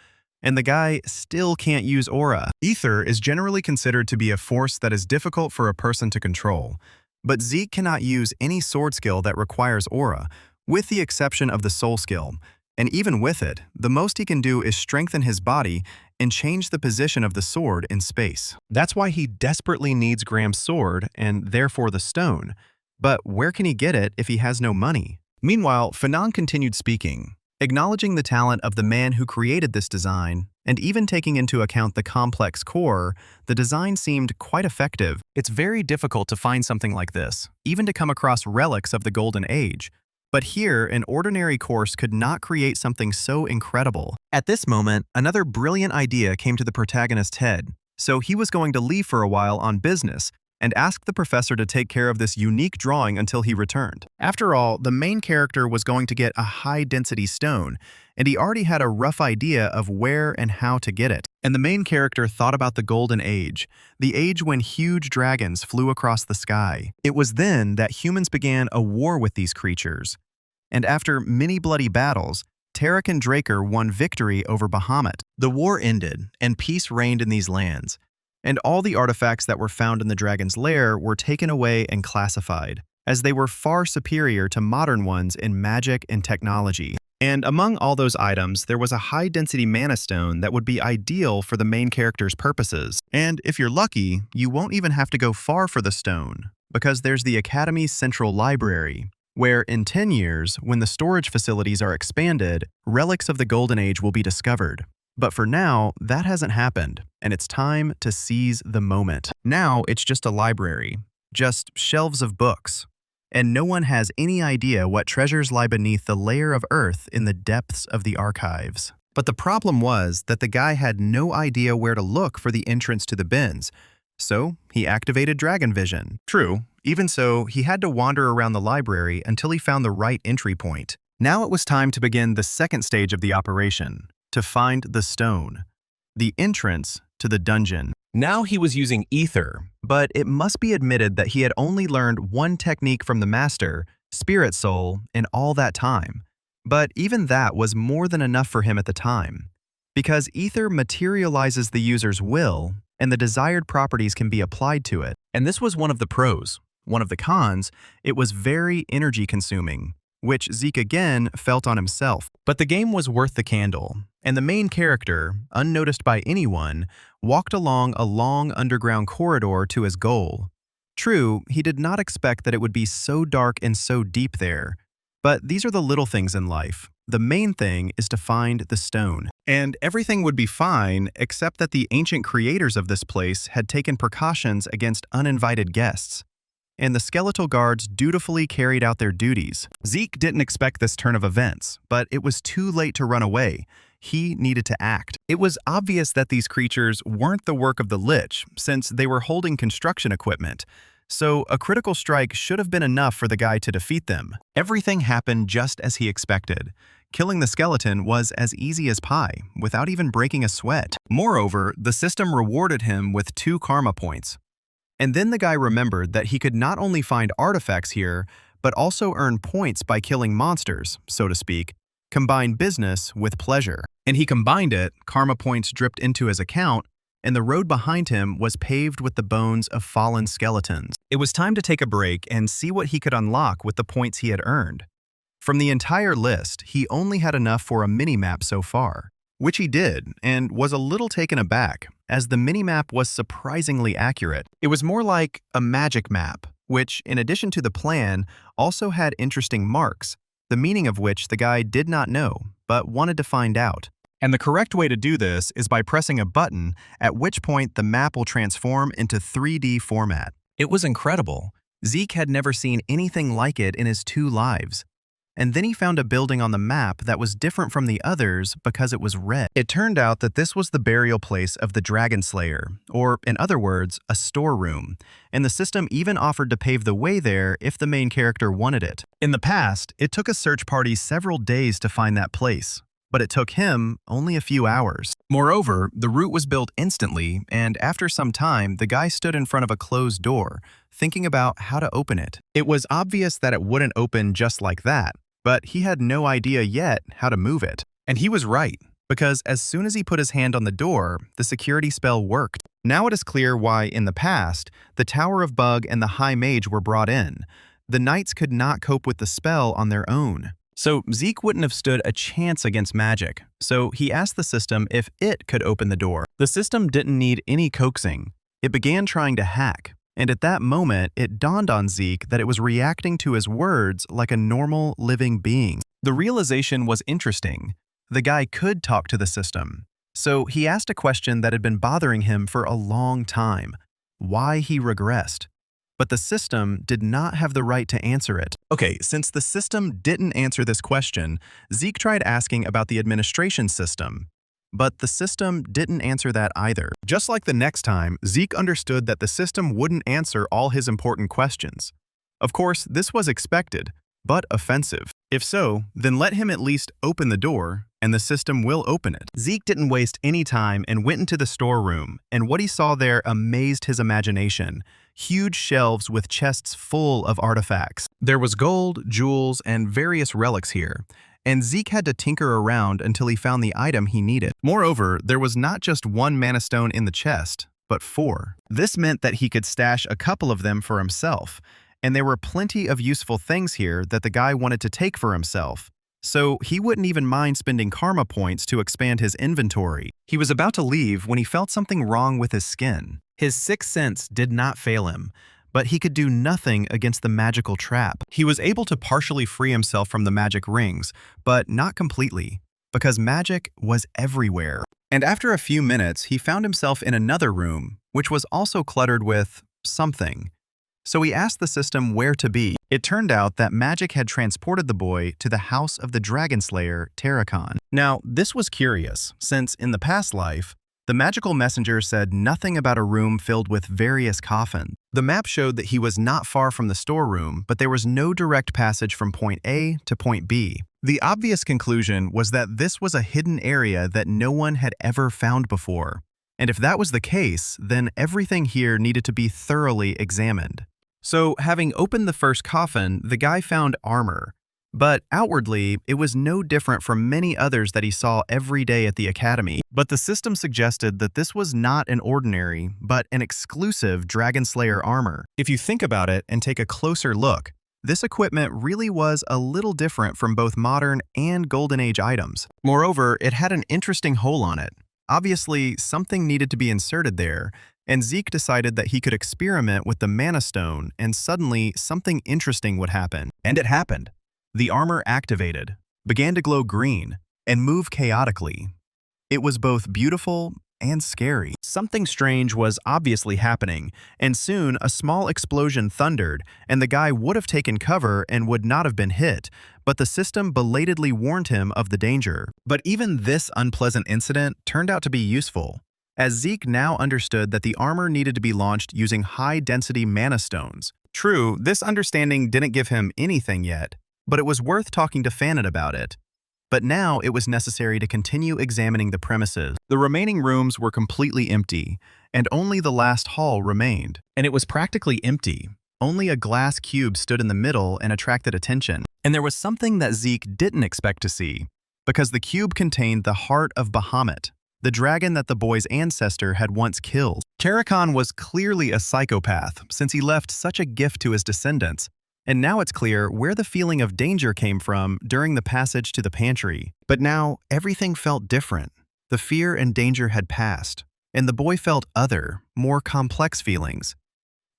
A: And the guy still can't use aura. Ether is generally considered to be a force that is difficult for a person to control, but Zeke cannot use any sword skill that requires aura, with the exception of the soul skill. And even with it, the most he can do is strengthen his body and change the position of the sword in space. That's why he desperately needs Graham's sword and therefore the stone. But where can he get it if he has no money? Meanwhile, Fanon continued speaking, acknowledging the talent of the man who created this design, and even taking into account the complex core, the design seemed quite effective. It's very difficult to find something like this, even to come across relics of the Golden Age. But here, an ordinary course could not create something so incredible. At this moment, another brilliant idea came to the protagonist's head, so he was going to leave for a while on business and ask the professor to take care of this unique drawing until he returned. After all, the main character was going to get a high-density stone, and he already had a rough idea of where and how to get it. And the main character thought about the Golden Age, the age when huge dragons flew across the sky. It was then that humans began a war with these creatures. And after many bloody battles, Tarek and Draker won victory over Bahamut. The war ended, and peace reigned in these lands. And all the artifacts that were found in the Dragon's Lair were taken away and classified, as they were far superior to modern ones in magic and technology. And among all those items, there was a high-density mana stone that would be ideal for the main character's purposes. And if you're lucky, you won't even have to go far for the stone, because there's the Academy's central library, where in 10 years, when the storage facilities are expanded, relics of the Golden Age will be discovered. But for now, that hasn't happened, and it's time to seize the moment. Now, it's just a library, just shelves of books, and no one has any idea what treasures lie beneath the layer of earth in the depths of the archives. But the problem was that the guy had no idea where to look for the entrance to the bins, so he activated Dragon Vision. True, even so, he had to wander around the library until he found the right entry point. Now it was time to begin the second stage of the operation, to find the stone, the entrance to the dungeon. Now he was using ether, but it must be admitted that he had only learned one technique from the master, Spirit Soul, in all that time. But even that was more than enough for him at the time, because ether materializes the user's will, and the desired properties can be applied to it. And this was one of the pros. One of the cons, it was very energy-consuming, which Zeke again felt on himself. But the game was worth the candle, and the main character, unnoticed by anyone, walked along a long underground corridor to his goal. True, he did not expect that it would be so dark and so deep there, but these are the little things in life. The main thing is to find the stone. And everything would be fine except that the ancient creators of this place had taken precautions against uninvited guests, and the skeletal guards dutifully carried out their duties. Zeke didn't expect this turn of events, but it was too late to run away. He needed to act. It was obvious that these creatures weren't the work of the Lich, since they were holding construction equipment, so a critical strike should have been enough for the guy to defeat them. Everything happened just as he expected. Killing the skeleton was as easy as pie, without even breaking a sweat. Moreover, the system rewarded him with 2 karma points. And then the guy remembered that he could not only find artifacts here, but also earn points by killing monsters, so to speak, combine business with pleasure. And he combined it, karma points dripped into his account, and the road behind him was paved with the bones of fallen skeletons. It was time to take a break and see what he could unlock with the points he had earned. From the entire list, he only had enough for a mini-map so far, which he did, and was a little taken aback, as the mini-map was surprisingly accurate. It was more like a magic map, which, in addition to the plan, also had interesting marks, the meaning of which the guy did not know, but wanted to find out. And the correct way to do this is by pressing a button, at which point the map will transform into 3D format. It was incredible. Zeke had never seen anything like it in his 2 lives. And then he found a building on the map that was different from the others because it was red. It turned out that this was the burial place of the Dragonslayer, or in other words, a storeroom, and the system even offered to pave the way there if the main character wanted it. In the past, it took a search party several days to find that place, but it took him only a few hours. Moreover, the route was built instantly, and after some time, the guy stood in front of a closed door, thinking about how to open it. It was obvious that it wouldn't open just like that, but he had no idea yet how to move it. And he was right, because as soon as he put his hand on the door, the security spell worked. Now it is clear why, in the past, the Tower of Bug and the High Mage were brought in. The knights could not cope with the spell on their own. So Zeke wouldn't have stood a chance against magic, so he asked the system if it could open the door. The system didn't need any coaxing. It began trying to hack, and at that moment it dawned on Zeke that it was reacting to his words like a normal, living being. The realization was interesting. The guy could talk to the system, so he asked a question that had been bothering him for a long time: why he regressed. But the system did not have the right to answer it. Okay, since the system didn't answer this question, Zeke tried asking about the administration system. But the system didn't answer that either. Just like the next time, Zeke understood that the system wouldn't answer all his important questions. Of course, this was expected, but offensive. If so, then let him at least open the door, and the system will open it. Zeke didn't waste any time and went into the storeroom, and what he saw there amazed his imagination. Huge shelves with chests full of artifacts. There was gold, jewels, and various relics here, and Zeke had to tinker around until he found the item he needed. Moreover, there was not just 1 mana stone in the chest, but 4. This meant that he could stash a couple of them for himself, and there were plenty of useful things here that the guy wanted to take for himself. So he wouldn't even mind spending karma points to expand his inventory. He was about to leave when he felt something wrong with his skin. His 6th sense did not fail him, but he could do nothing against the magical trap. He was able to partially free himself from the magic rings, but not completely, because magic was everywhere. And after a few minutes, he found himself in another room, which was also cluttered with something. So he asked the system where to be. It turned out that magic had transported the boy to the house of the Dragonslayer, Terracon. Now, this was curious, since in the past life, the magical messenger said nothing about a room filled with various coffins. The map showed that he was not far from the storeroom, but there was no direct passage from point A to point B. The obvious conclusion was that this was a hidden area that no one had ever found before. And if that was the case, then everything here needed to be thoroughly examined. So, having opened the first coffin, the guy found armor. But outwardly, it was no different from many others that he saw every day at the academy. But the system suggested that this was not an ordinary, but an exclusive Dragonslayer armor. If you think about it and take a closer look, this equipment really was a little different from both modern and Golden Age items. Moreover, it had an interesting hole on it. Obviously, something needed to be inserted there, and Zeke decided that he could experiment with the Mana Stone, and suddenly something interesting would happen. And it happened. The armor activated, began to glow green, and move chaotically. It was both beautiful and scary. Something strange was obviously happening, and soon a small explosion thundered, and the guy would have taken cover and would not have been hit, but the system belatedly warned him of the danger. But even this unpleasant incident turned out to be useful, as Zeke now understood that the armor needed to be launched using high-density mana stones. True, this understanding didn't give him anything yet, but it was worth talking to Fanon about it. But now it was necessary to continue examining the premises. The remaining rooms were completely empty, and only the last hall remained. And it was practically empty. Only a glass cube stood in the middle and attracted attention. And there was something that Zeke didn't expect to see, because the cube contained the heart of Bahamut, the dragon that the boy's ancestor had once killed. Terracon was clearly a psychopath, since he left such a gift to his descendants. And now it's clear where the feeling of danger came from during the passage to the pantry. But now, everything felt different. The fear and danger had passed, and the boy felt other, more complex feelings.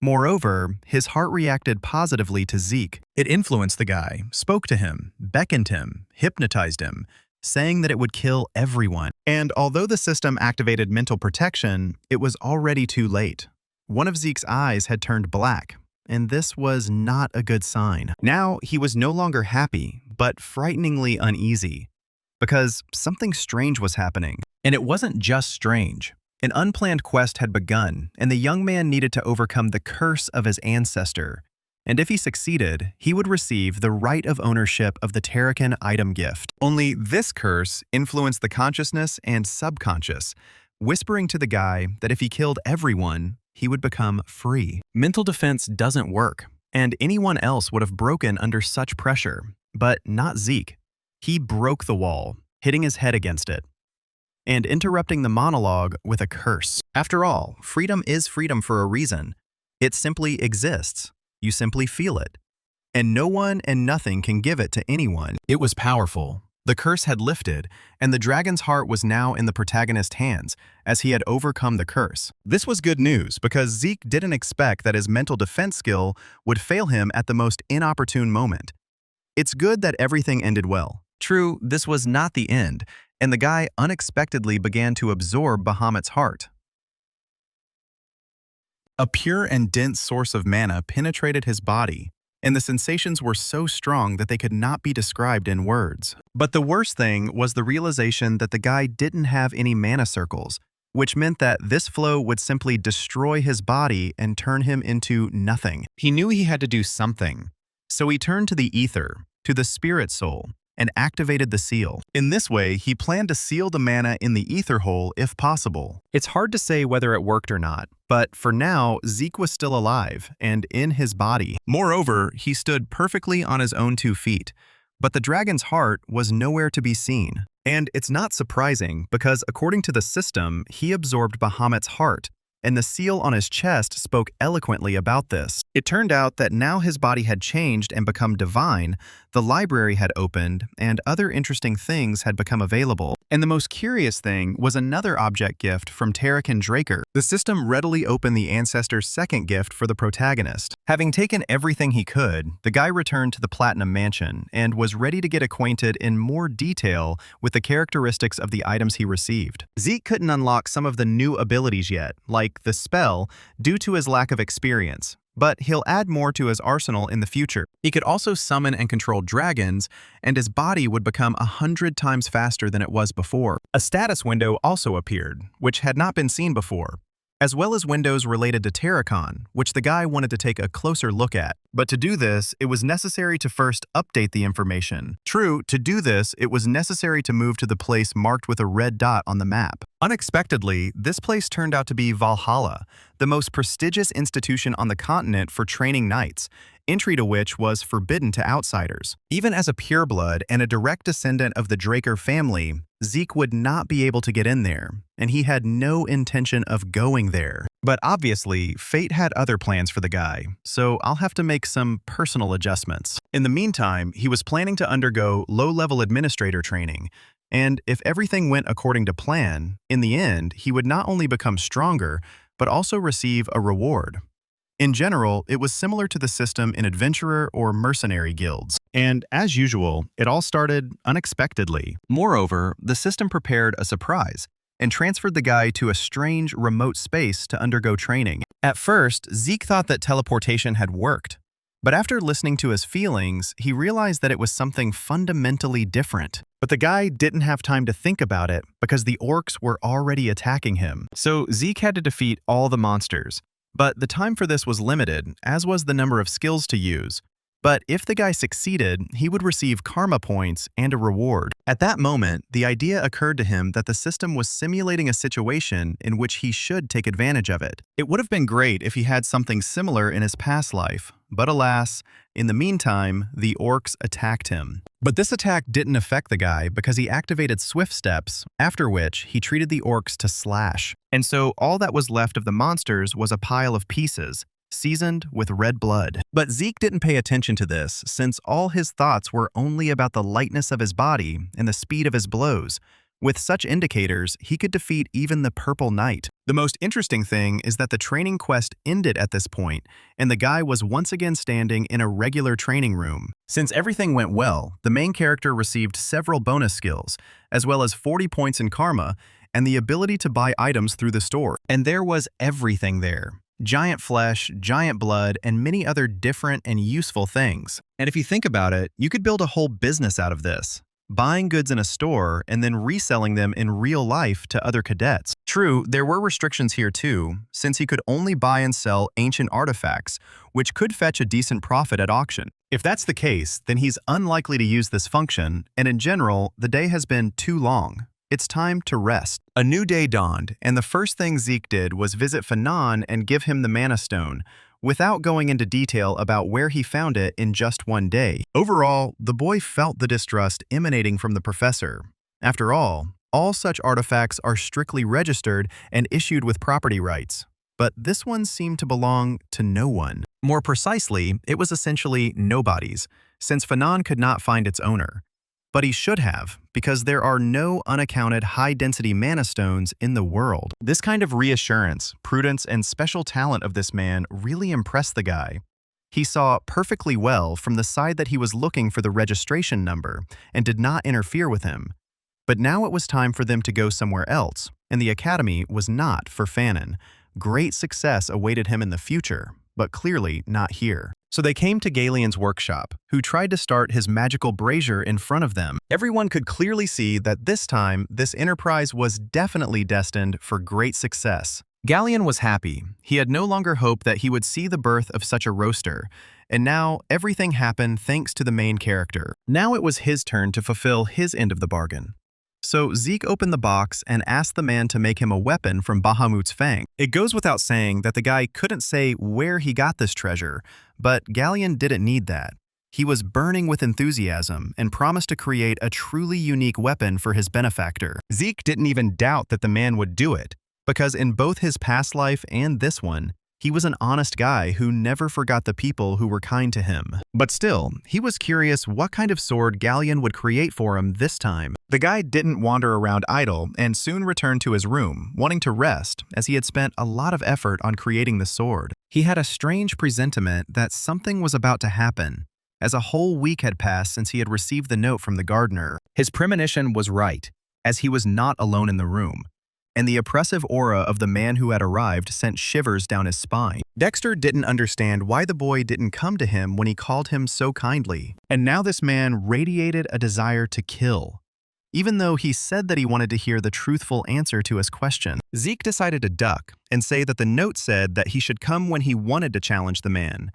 A: Moreover, his heart reacted positively to Zeke. It influenced the guy, spoke to him, beckoned him, hypnotized him, saying that it would kill everyone. And although the system activated mental protection, it was already too late. One of Zeke's eyes had turned black, and this was not a good sign. Now, he was no longer happy, but frighteningly uneasy, because something strange was happening. And it wasn't just strange. An unplanned quest had begun, and the young man needed to overcome the curse of his ancestor. And if he succeeded, he would receive the right of ownership of the Terracan item gift. Only this curse influenced the consciousness and subconscious, whispering to the guy that if he killed everyone, he would become free. Mental defense doesn't work, and anyone else would have broken under such pressure, but not Zeke. He broke the wall, hitting his head against it, and interrupting the monologue with a curse. After all, freedom is freedom for a reason. It simply exists. You simply feel it. And no one and nothing can give it to anyone. It was powerful. The curse had lifted, and the dragon's heart was now in the protagonist's hands, as he had overcome the curse. This was good news, because Zeke didn't expect that his mental defense skill would fail him at the most inopportune moment. It's good that everything ended well. True, this was not the end, and the guy unexpectedly began to absorb Bahamut's heart. A pure and dense source of mana penetrated his body, and the sensations were so strong that they could not be described in words. But the worst thing was the realization that the guy didn't have any mana circles, which meant that this flow would simply destroy his body and turn him into nothing. He knew he had to do something, so he turned to the ether, to the spirit soul, and activated the seal. In this way, he planned to seal the mana in the ether hole if possible. It's hard to say whether it worked or not, but for now, Zeke was still alive and in his body. Moreover, he stood perfectly on his own 2 feet, but the dragon's heart was nowhere to be seen. And it's not surprising, because according to the system, he absorbed Bahamut's heart, and the seal on his chest spoke eloquently about this. It turned out that now his body had changed and become divine, the library had opened, and other interesting things had become available. And the most curious thing was another object gift from Terracan Draker. The system readily opened the ancestor's second gift for the protagonist. Having taken everything he could, the guy returned to the Platinum Mansion and was ready to get acquainted in more detail with the characteristics of the items he received. Zeke couldn't unlock some of the new abilities yet, like the spell, due to his lack of experience. but he'll add more to his arsenal in the future. He could also summon and control dragons, and his body would become 100 times faster than it was before. A status window also appeared, which had not been seen before, as well as windows related to Terracon, which the guy wanted to take a closer look at. But to do this, it was necessary to first update the information. True, to do this, it was necessary to move to the place marked with a red dot on the map. Unexpectedly, this place turned out to be Valhalla, the most prestigious institution on the continent for training knights, entry to which was forbidden to outsiders. Even as a pureblood and a direct descendant of the Draker family, Zeke would not be able to get in there, and he had no intention of going there. But obviously, fate had other plans for the guy, so I'll have to make some personal adjustments. In the meantime, he was planning to undergo low-level administrator training, and if everything went according to plan, in the end, he would not only become stronger, but also receive a reward. In general, it was similar to the system in adventurer or mercenary guilds. And as usual, it all started unexpectedly. Moreover, the system prepared a surprise and transferred the guy to a strange, remote space to undergo training. At first, Zeke thought that teleportation had worked. But after listening to his feelings, he realized that it was something fundamentally different. But the guy didn't have time to think about it because the orcs were already attacking him. So Zeke had to defeat all the monsters. But the time for this was limited, as was the number of skills to use. But if the guy succeeded, he would receive karma points and a reward. At that moment, the idea occurred to him that the system was simulating a situation in which he should take advantage of it. It would have been great if he had something similar in his past life, but alas, in the meantime, the orcs attacked him. But this attack didn't affect the guy because he activated swift steps, after which he treated the orcs to slash. And so all that was left of the monsters was a pile of pieces, seasoned with red blood. But Zeke didn't pay attention to this, since all his thoughts were only about the lightness of his body and the speed of his blows. With such indicators, he could defeat even the Purple Knight. The most interesting thing is that the training quest ended at this point, and the guy was once again standing in a regular training room. Since everything went well, the main character received several bonus skills, as well as 40 points in karma, and the ability to buy items through the store. And there was everything there. Giant flesh, giant blood, and many other different and useful things. And if you think about it, you could build a whole business out of this, buying goods in a store and then reselling them in real life to other cadets. True, there were restrictions here too, since he could only buy and sell ancient artifacts, which could fetch a decent profit at auction. If that's the case, then he's unlikely to use this function, and in general, the day has been too long. It's time to rest. A new day dawned, and the first thing Zeke did was visit Fanon and give him the Mana Stone, without going into detail about where he found it in just one day. Overall, the boy felt the distrust emanating from the professor. After all such artifacts are strictly registered and issued with property rights. But this one seemed to belong to no one. More precisely, it was essentially nobody's, since Fanon could not find its owner. But he should have, because there are no unaccounted high-density mana stones in the world. This kind of reassurance, prudence, and special talent of this man really impressed the guy. He saw perfectly well from the side that he was looking for the registration number and did not interfere with him. But now it was time for them to go somewhere else, and the academy was not for Fanon. Great success awaited him in the future, but clearly not here. So they came to Galeon's workshop, who tried to start his magical brazier in front of them. Everyone could clearly see that this time, this enterprise was definitely destined for great success. Galeon was happy. He had no longer hoped that he would see the birth of such a roaster, and now everything happened thanks to the main character. Now it was his turn to fulfill his end of the bargain. So Zeke opened the box and asked the man to make him a weapon from Bahamut's fang. It goes without saying that the guy couldn't say where he got this treasure, but Galeon didn't need that. He was burning with enthusiasm and promised to create a truly unique weapon for his benefactor. Zeke didn't even doubt that the man would do it, because in both his past life and this one, he was an honest guy who never forgot the people who were kind to him. But still, he was curious what kind of sword Galeon would create for him this time. The guy didn't wander around idle and soon returned to his room, wanting to rest, as he had spent a lot of effort on creating the sword. He had a strange presentiment that something was about to happen, as a whole week had passed since he had received the note from the gardener. His premonition was right, as he was not alone in the room. and the oppressive aura of the man who had arrived sent shivers down his spine. Dexter didn't understand why the boy didn't come to him when he called him so kindly, and now this man radiated a desire to kill. Even though he said that he wanted to hear the truthful answer to his question, Zeke decided to duck and say that the note said that he should come when he wanted to challenge the man.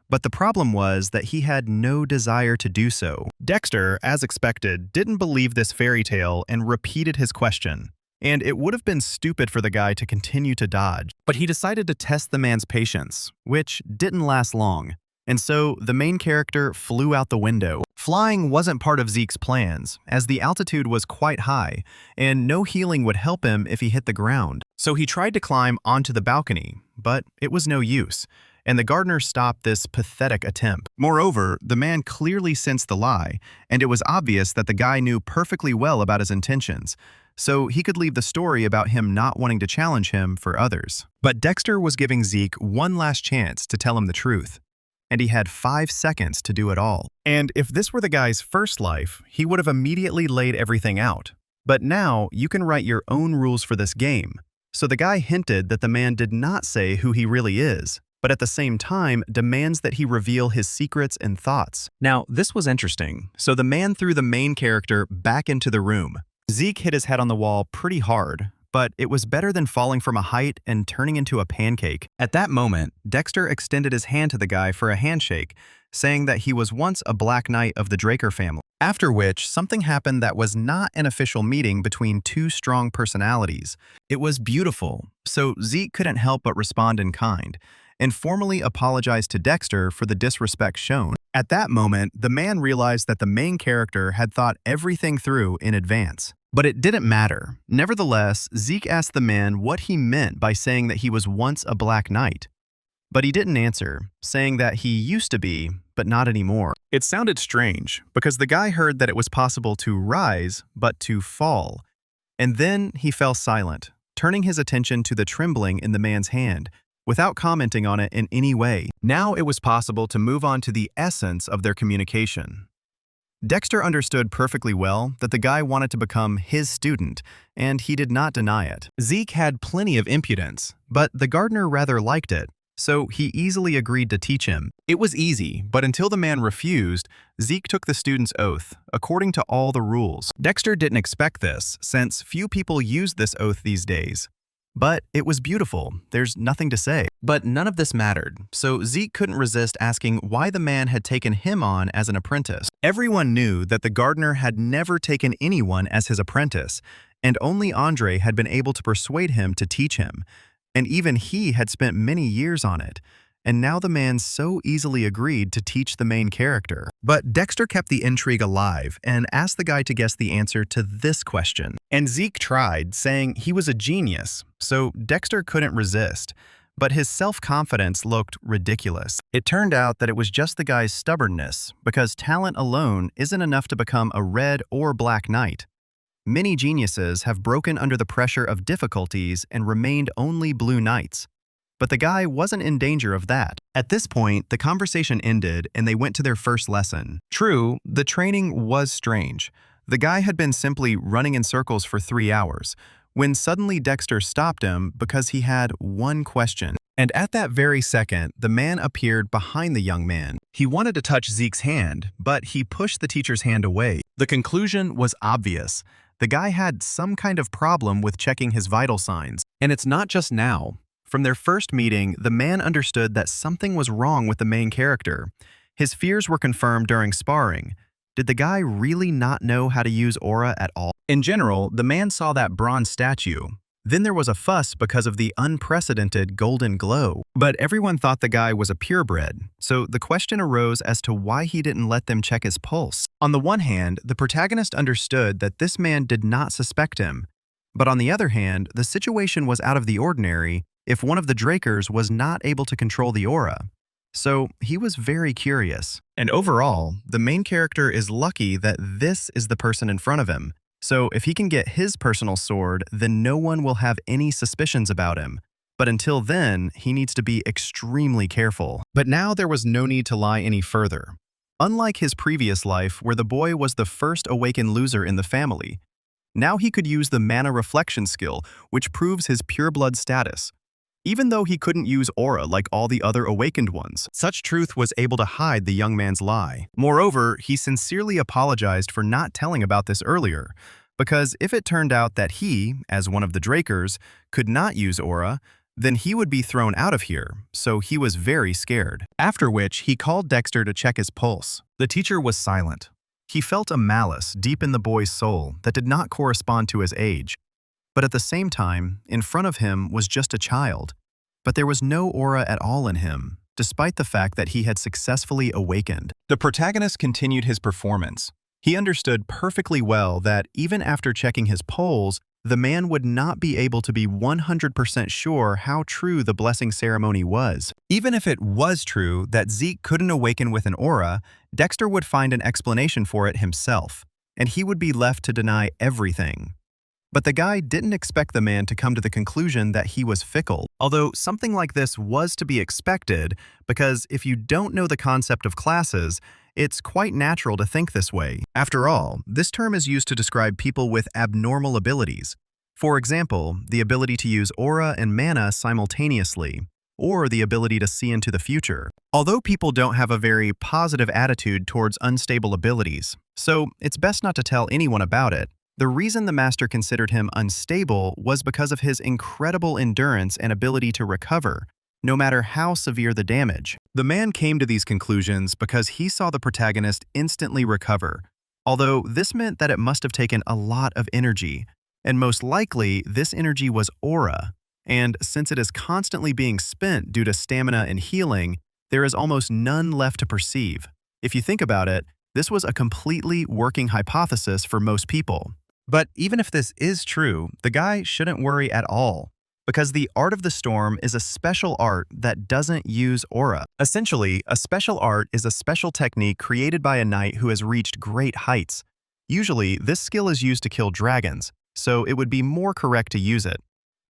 A: But the problem was that he had no desire to do so. Dexter, as expected, didn't believe this fairy tale and repeated his question. And it would have been stupid for the guy to continue to dodge. But he decided to test the man's patience, which didn't last long. And so the main character flew out the window. Flying wasn't part of Zeke's plans, as the altitude was quite high, and no healing would help him if he hit the ground. So he tried to climb onto the balcony, but it was no use, and the gardener stopped this pathetic attempt. Moreover, the man clearly sensed the lie, and it was obvious that the guy knew perfectly well about his intentions, so he could leave the story about him not wanting to challenge him for others. But Dexter was giving Zeke one last chance to tell him the truth, and he had 5 seconds to do it all. And if this were the guy's first life, he would have immediately laid everything out. But now, you can write your own rules for this game. So the guy hinted that the man did not say who he really is, but at the same time demands that he reveal his secrets and thoughts. Now, this was interesting. So the man threw the main character back into the room. Zeke hit his head on the wall pretty hard, but it was better than falling from a height and turning into a pancake. At that moment, Dexter extended his hand to the guy for a handshake, saying that he was once a Black Knight of the Draker family. After which, something happened that was not an official meeting between two strong personalities. It was beautiful, so Zeke couldn't help but respond in kind, and formally apologized to Dexter for the disrespect shown. At that moment, the man realized that the main character had thought everything through in advance. But it didn't matter. Nevertheless, Zeke asked the man what he meant by saying that he was once a Black Knight. But he didn't answer, saying that he used to be, but not anymore. It sounded strange, because the guy heard that it was possible to rise, but to fall. And then he fell silent, turning his attention to the trembling in the man's hand, without commenting on it in any way. Now it was possible to move on to the essence of their communication. Dexter understood perfectly well that the guy wanted to become his student, and he did not deny it. Zeke had plenty of impudence, but the gardener rather liked it, so he easily agreed to teach him. It was easy, but until the man refused, Zeke took the student's oath, according to all the rules. Dexter didn't expect this, since few people use this oath these days. But it was beautiful, there's nothing to say. But none of this mattered, so Zeke couldn't resist asking why the man had taken him on as an apprentice. Everyone knew that the gardener had never taken anyone as his apprentice, and only Andre had been able to persuade him to teach him. And even he had spent many years on it. And now the man so easily agreed to teach the main character. But Dexter kept the intrigue alive and asked the guy to guess the answer to this question. And Zeke tried, saying he was a genius, so Dexter couldn't resist. But his self-confidence looked ridiculous. It turned out that it was just the guy's stubbornness, because talent alone isn't enough to become a red or black knight. Many geniuses have broken under the pressure of difficulties and remained only blue knights. But the guy wasn't in danger of that. At this point, the conversation ended and they went to their first lesson. True, the training was strange. The guy had been simply running in circles for 3 hours, when suddenly Dexter stopped him because he had one question. And at that very second, the man appeared behind the young man. He wanted to touch Zeke's hand, but he pushed the teacher's hand away. The conclusion was obvious. The guy had some kind of problem with checking his vital signs. And it's not just now. From their first meeting, the man understood that something was wrong with the main character. His fears were confirmed during sparring. Did the guy really not know how to use aura at all? In general, the man saw that bronze statue. Then there was a fuss because of the unprecedented golden glow. But everyone thought the guy was a purebred, so the question arose as to why he didn't let them check his pulse. On the one hand, the protagonist understood that this man did not suspect him. But on the other hand, the situation was out of the ordinary if one of the Drakers was not able to control the aura. So he was very curious. And overall, the main character is lucky that this is the person in front of him. So if he can get his personal sword, then no one will have any suspicions about him. But until then, he needs to be extremely careful. But now there was no need to lie any further. Unlike his previous life, where the boy was the first awakened loser in the family, Now he could use the mana reflection skill, which proves his pureblood status. Even though he couldn't use aura like all the other awakened ones, such truth was able to hide the young man's lie. Moreover, he sincerely apologized for not telling about this earlier, because if it turned out that he, as one of the Drakers, could not use aura, then he would be thrown out of here, so he was very scared. After which, he called Dexter to check his pulse. The teacher was silent. He felt a malice deep in the boy's soul that did not correspond to his age. But at the same time, in front of him was just a child. But there was no aura at all in him, despite the fact that he had successfully awakened. The protagonist continued his performance. He understood perfectly well that even after checking his polls, the man would not be able to be 100% sure how true the blessing ceremony was. Even if it was true that Zeke couldn't awaken with an aura, Dexter would find an explanation for it himself, and he would be left to deny everything. But the guy didn't expect the man to come to the conclusion that he was fickle, although something like this was to be expected, because if you don't know the concept of classes, it's quite natural to think this way. After all, this term is used to describe people with abnormal abilities. For example, the ability to use aura and mana simultaneously, or the ability to see into the future. Although people don't have a very positive attitude towards unstable abilities, so it's best not to tell anyone about it, the reason the master considered him unstable was because of his incredible endurance and ability to recover, no matter how severe the damage. The man came to these conclusions because he saw the protagonist instantly recover, although this meant that it must have taken a lot of energy, and most likely this energy was aura, and since it is constantly being spent due to stamina and healing, there is almost none left to perceive. If you think about it, this was a completely working hypothesis for most people. But even if this is true, the guy shouldn't worry at all, because the art of the storm is a special art that doesn't use aura. Essentially, a special art is a special technique created by a knight who has reached great heights. Usually, this skill is used to kill dragons, so it would be more correct to use it.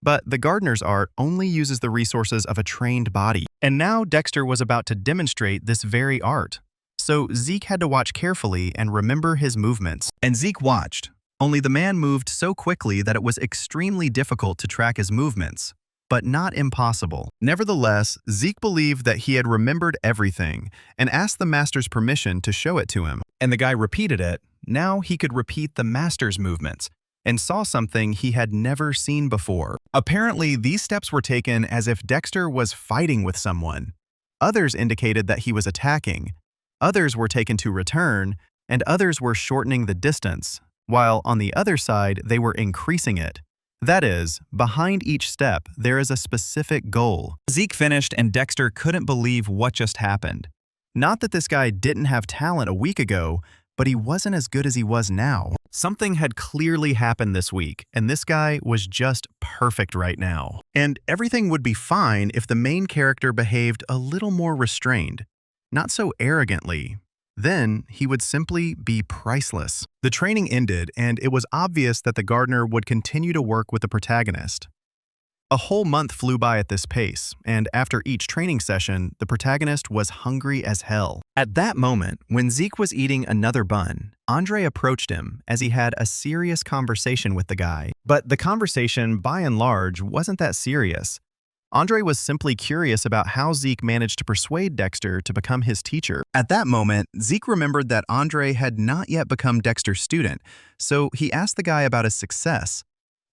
A: But the gardener's art only uses the resources of a trained body. And now Dexter was about to demonstrate this very art. So Zeke had to watch carefully and remember his movements. And Zeke watched. Only the man moved so quickly that it was extremely difficult to track his movements, but not impossible. Nevertheless, Zeke believed that he had remembered everything and asked the master's permission to show it to him. And the guy repeated it. Now he could repeat the master's movements and saw something he had never seen before. Apparently, these steps were taken as if Dexter was fighting with someone. Others indicated that he was attacking. Others were taken to return, and others were shortening the distance, while on the other side, they were increasing it. That is, behind each step, there is a specific goal. Zeke finished, and Dexter couldn't believe what just happened. Not that this guy didn't have talent a week ago, but he wasn't as good as he was now. Something had clearly happened this week, and this guy was just perfect right now. And everything would be fine if the main character behaved a little more restrained, not so arrogantly. Then he would simply be priceless. The training ended, and it was obvious that the gardener would continue to work with the protagonist. A whole month flew by at this pace, and after each training session, the protagonist was hungry as hell. At that moment, when Zeke was eating another bun, Andre approached him as he had a serious conversation with the guy. But the conversation, by and large, wasn't that serious. Andre was simply curious about how Zeke managed to persuade Dexter to become his teacher. At that moment, Zeke remembered that Andre had not yet become Dexter's student, so he asked the guy about his success.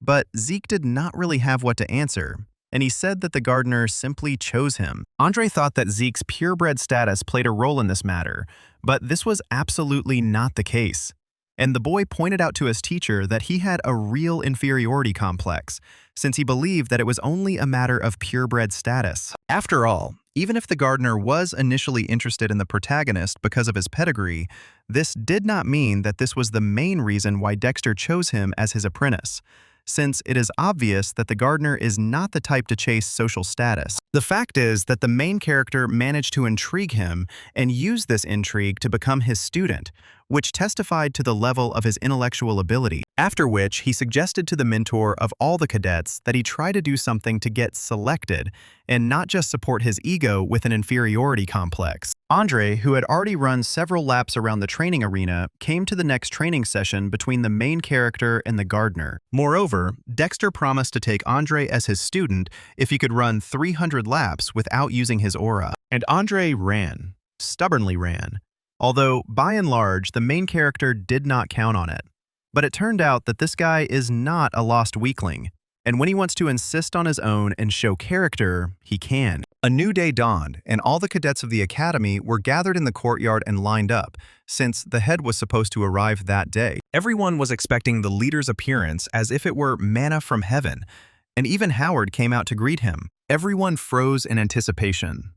A: But Zeke did not really have what to answer, and he said that the gardener simply chose him. Andre thought that Zeke's purebred status played a role in this matter, but this was absolutely not the case. And the boy pointed out to his teacher that he had a real inferiority complex, since he believed that it was only a matter of purebred status. After all, even if the gardener was initially interested in the protagonist because of his pedigree, this did not mean that this was the main reason why Dexter chose him as his apprentice, since it is obvious that the gardener is not the type to chase social status. The fact is that the main character managed to intrigue him and use this intrigue to become his student, which testified to the level of his intellectual ability, after which he suggested to the mentor of all the cadets that he try to do something to get selected and not just support his ego with an inferiority complex. Andre, who had already run several laps around the training arena, came to the next training session between the main character and the gardener. Moreover, Dexter promised to take Andre as his student if he could run 300 laps without using his aura. And Andre ran, stubbornly ran. Although, by and large, the main character did not count on it. But it turned out that this guy is not a lost weakling, and when he wants to insist on his own and show character, he can. A new day dawned, and all the cadets of the academy were gathered in the courtyard and lined up, since the head was supposed to arrive that day. Everyone was expecting the leader's appearance as if it were manna from heaven, and even Howard came out to greet him. Everyone froze in anticipation.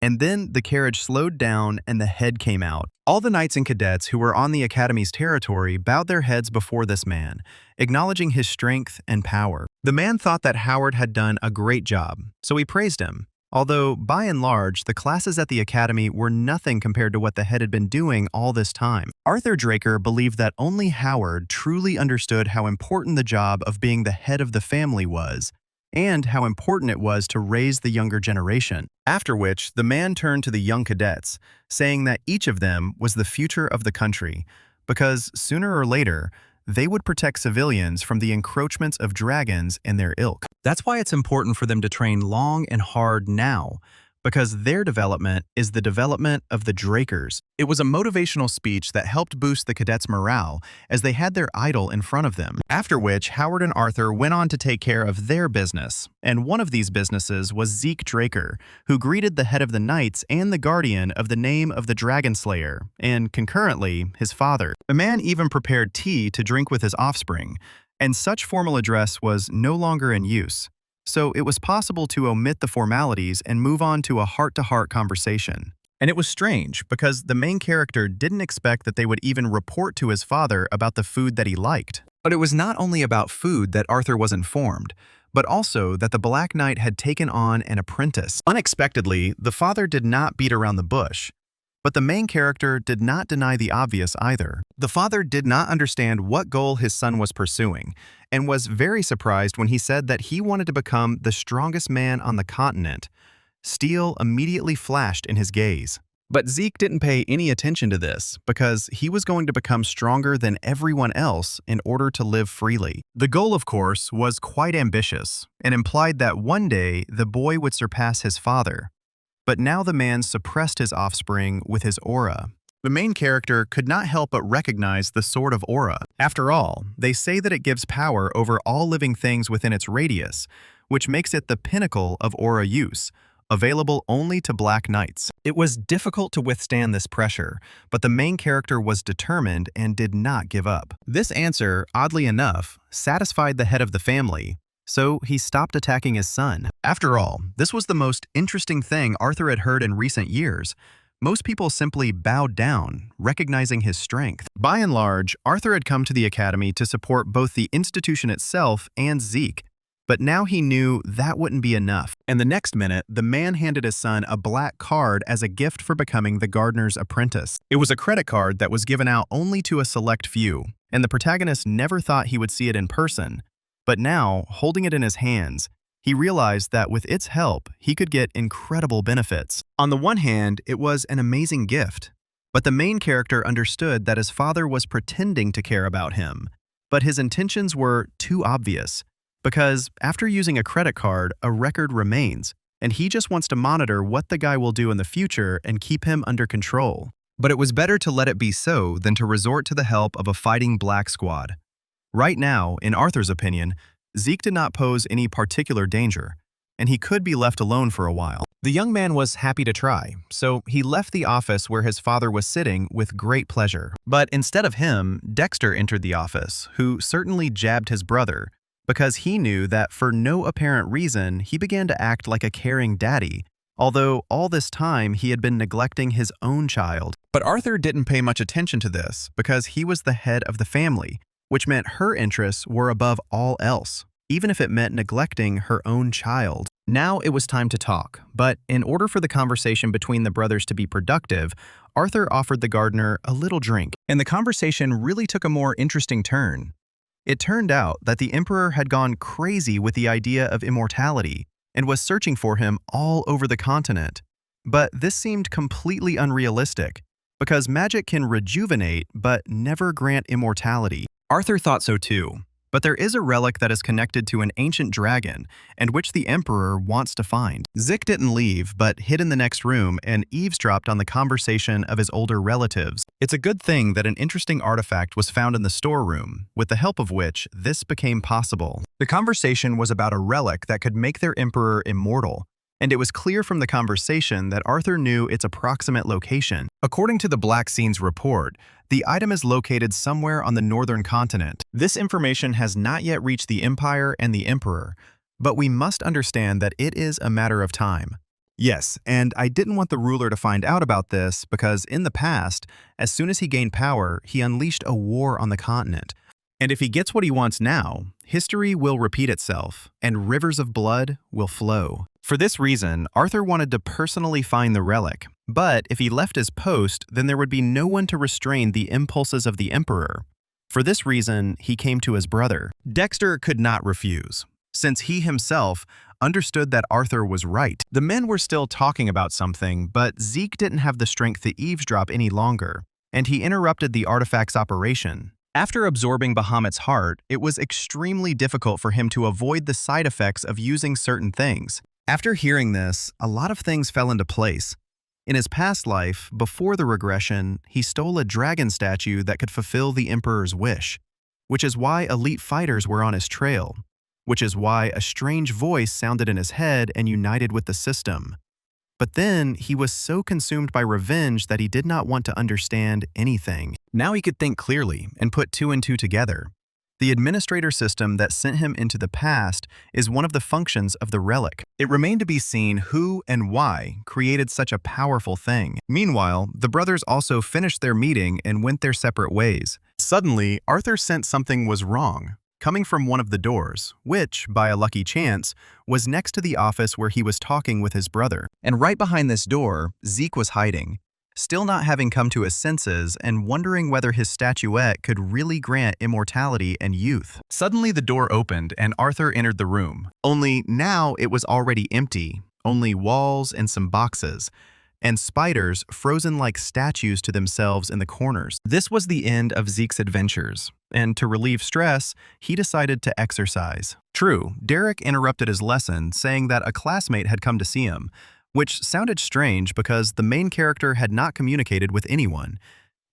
A: And then the carriage slowed down and the head came out. All the knights and cadets who were on the academy's territory bowed their heads before this man, acknowledging his strength and power. The man thought that Howard had done a great job, so he praised him. Although, by and large, the classes at the academy were nothing compared to what the head had been doing all this time. Arthur Draker believed that only Howard truly understood how important the job of being the head of the family was, and how important it was to raise the younger generation. After which, the man turned to the young cadets, saying that each of them was the future of the country, because sooner or later, they would protect civilians from the encroachments of dragons and their ilk. That's why it's important for them to train long and hard now, because their development is the development of the Drakers. It was a motivational speech that helped boost the cadets' morale as they had their idol in front of them. After which, Howard and Arthur went on to take care of their business, and one of these businesses was Zeke Draker, who greeted the head of the Knights and the guardian of the name of the Dragonslayer, and concurrently, his father. The man even prepared tea to drink with his offspring, and such formal address was no longer in use. So it was possible to omit the formalities and move on to a heart-to-heart conversation. And it was strange, because the main character didn't expect that they would even report to his father about the food that he liked. But it was not only about food that Arthur was informed, but also that the Black Knight had taken on an apprentice. Unexpectedly, the father did not beat around the bush. But the main character did not deny the obvious either. The father did not understand what goal his son was pursuing, and was very surprised when he said that he wanted to become the strongest man on the continent. Steel immediately flashed in his gaze. But Zeke didn't pay any attention to this, because he was going to become stronger than everyone else in order to live freely. The goal, of course, was quite ambitious, and implied that one day the boy would surpass his father. But now the man suppressed his offspring with his aura. The main character could not help but recognize the sword of aura. After all, they say that it gives power over all living things within its radius, which makes it the pinnacle of aura use, available only to Black Knights. It was difficult to withstand this pressure, but the main character was determined and did not give up. This answer, oddly enough, satisfied the head of the family, so he stopped attacking his son. After all, this was the most interesting thing Arthur had heard in recent years. Most people simply bowed down, recognizing his strength. By and large, Arthur had come to the academy to support both the institution itself and Zeke, but now he knew that wouldn't be enough. And the next minute, the man handed his son a black card as a gift for becoming the gardener's apprentice. It was a credit card that was given out only to a select few, and the protagonist never thought he would see it in person. But now, holding it in his hands, he realized that with its help, he could get incredible benefits. On the one hand, it was an amazing gift, but the main character understood that his father was pretending to care about him, but his intentions were too obvious, because after using a credit card, a record remains, and he just wants to monitor what the guy will do in the future and keep him under control. But it was better to let it be so than to resort to the help of a fighting black squad. Right now, in Arthur's opinion, Zeke did not pose any particular danger, and he could be left alone for a while. The young man was happy to try, so he left the office where his father was sitting with great pleasure. But instead of him, Dexter entered the office, who certainly jabbed his brother, because he knew that for no apparent reason he began to act like a caring daddy, although all this time he had been neglecting his own child. But Arthur didn't pay much attention to this, because he was the head of the family, which meant her interests were above all else, even if it meant neglecting her own child. Now it was time to talk, but in order for the conversation between the brothers to be productive, Arthur offered the gardener a little drink, and the conversation really took a more interesting turn. It turned out that the emperor had gone crazy with the idea of immortality and was searching for him all over the continent. But this seemed completely unrealistic, because magic can rejuvenate but never grant immortality. Arthur thought so too, but there is a relic that is connected to an ancient dragon and which the emperor wants to find. Zik didn't leave, but hid in the next room and eavesdropped on the conversation of his older relatives. It's a good thing that an interesting artifact was found in the storeroom, with the help of which this became possible. The conversation was about a relic that could make their emperor immortal, and it was clear from the conversation that Arthur knew its approximate location. According to the Black Scenes report, the item is located somewhere on the northern continent. This information has not yet reached the Empire and the Emperor, but we must understand that it is a matter of time. Yes, and I didn't want the ruler to find out about this because in the past, as soon as he gained power, he unleashed a war on the continent. And if he gets what he wants now, history will repeat itself, and rivers of blood will flow. For this reason, Arthur wanted to personally find the relic, but if he left his post, then there would be no one to restrain the impulses of the emperor. For this reason, he came to his brother. Dexter could not refuse, since he himself understood that Arthur was right. The men were still talking about something, but Zeke didn't have the strength to eavesdrop any longer, and he interrupted the artifact's operation. After absorbing Bahamut's heart, it was extremely difficult for him to avoid the side effects of using certain things. After hearing this, a lot of things fell into place. In his past life, before the regression, he stole a dragon statue that could fulfill the Emperor's wish, which is why elite fighters were on his trail, which is why a strange voice sounded in his head and united with the system. But then, he was so consumed by revenge that he did not want to understand anything. Now he could think clearly and put two and two together. The administrator system that sent him into the past is one of the functions of the relic. It remained to be seen who and why created such a powerful thing. Meanwhile, the brothers also finished their meeting and went their separate ways. Suddenly, Arthur sensed something was wrong, coming from one of the doors, which, by a lucky chance, was next to the office where he was talking with his brother. And right behind this door, Zeke was hiding, still not having come to his senses and wondering whether his statuette could really grant immortality and youth. Suddenly the door opened and Arthur entered the room. Only now it was already empty, only walls and some boxes, and spiders frozen like statues to themselves in the corners. This was the end of Zeke's adventures, and to relieve stress, he decided to exercise. True, Derek interrupted his lesson saying that a classmate had come to see him, which sounded strange because the main character had not communicated with anyone.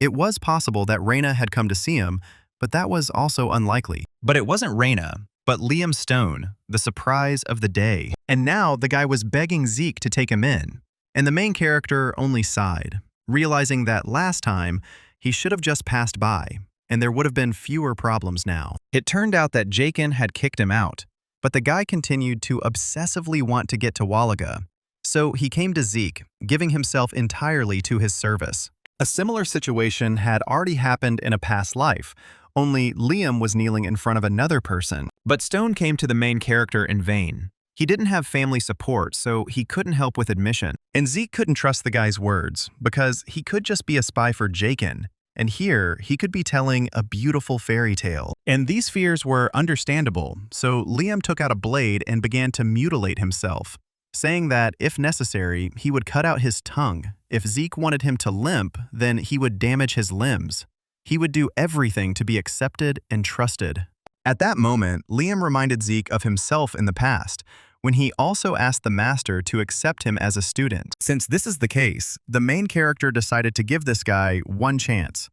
A: It was possible that Raina had come to see him, but that was also unlikely. But it wasn't Raina, but Liam Stone, the surprise of the day. And now the guy was begging Zeke to take him in. And the main character only sighed, realizing that last time he should have just passed by, and there would have been fewer problems now. It turned out that Jakin had kicked him out, but the guy continued to obsessively want to get to Walaga. So he came to Zeke, giving himself entirely to his service. A similar situation had already happened in a past life, only Liam was kneeling in front of another person. But Stone came to the main character in vain. He didn't have family support, so he couldn't help with admission. And Zeke couldn't trust the guy's words, because he could just be a spy for Jakin, and here he could be telling a beautiful fairy tale. And these fears were understandable, so Liam took out a blade and began to mutilate himself, saying that, if necessary, he would cut out his tongue. If Zeke wanted him to limp, then he would damage his limbs. He would do everything to be accepted and trusted. At that moment, Liam reminded Zeke of himself in the past, when he also asked the master to accept him as a student. Since this is the case, the main character decided to give this guy one chance.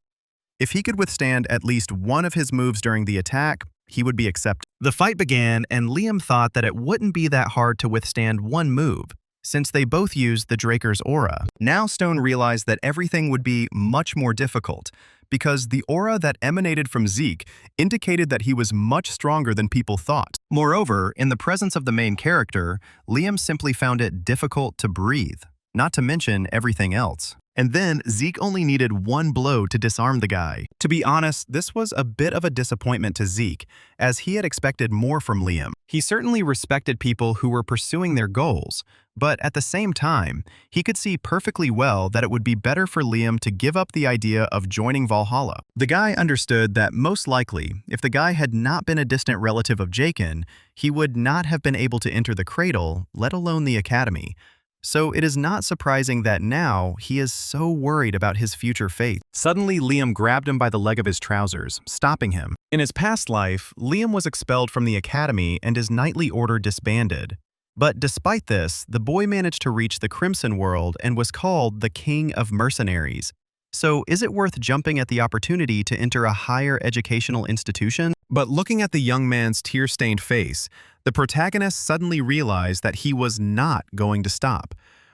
A: If he could withstand at least one of his moves during the attack, he would be accepted. The fight began, and Liam thought that it wouldn't be that hard to withstand one move, since they both used the Draker's aura. Now Stone realized that everything would be much more difficult, because the aura that emanated from Zeke indicated that he was much stronger than people thought. Moreover, in the presence of the main character, Liam simply found it difficult to breathe, not to mention everything else. And then Zeke only needed one blow to disarm the guy. To be honest, this was a bit of a disappointment to Zeke, as he had expected more from Liam. He certainly respected people who were pursuing their goals, but at the same time, he could see perfectly well that it would be better for Liam to give up the idea of joining Valhalla. The guy understood that most likely, if the guy had not been a distant relative of Jaken, he would not have been able to enter the cradle, let alone the academy. So it is not surprising that now he is so worried about his future fate. Suddenly, Liam grabbed him by the leg of his trousers, stopping him. In his past life, Liam was expelled from the academy and his knightly order disbanded. But despite this, the boy managed to reach the Crimson World and was called the King of Mercenaries. So is it worth jumping at the opportunity to enter a higher educational institution? But looking at the young man's tear-stained face, the protagonist suddenly realized that he was not going to stop,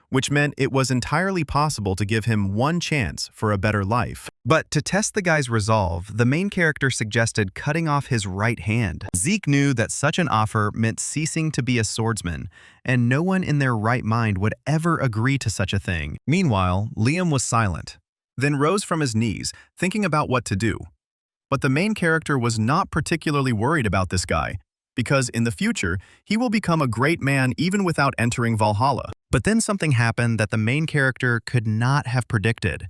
A: which meant it was entirely possible to give him one chance for a better life. But to test the guy's resolve, the main character suggested cutting off his right hand. Zeke knew that such an offer meant ceasing to be a swordsman, and no one in their right mind would ever agree to such a thing. Meanwhile, Liam was silent, then rose from his knees, thinking about what to do. But the main character was not particularly worried about this guy, because in the future, he will become a great man even without entering Valhalla. But then something happened that the main character could not have predicted.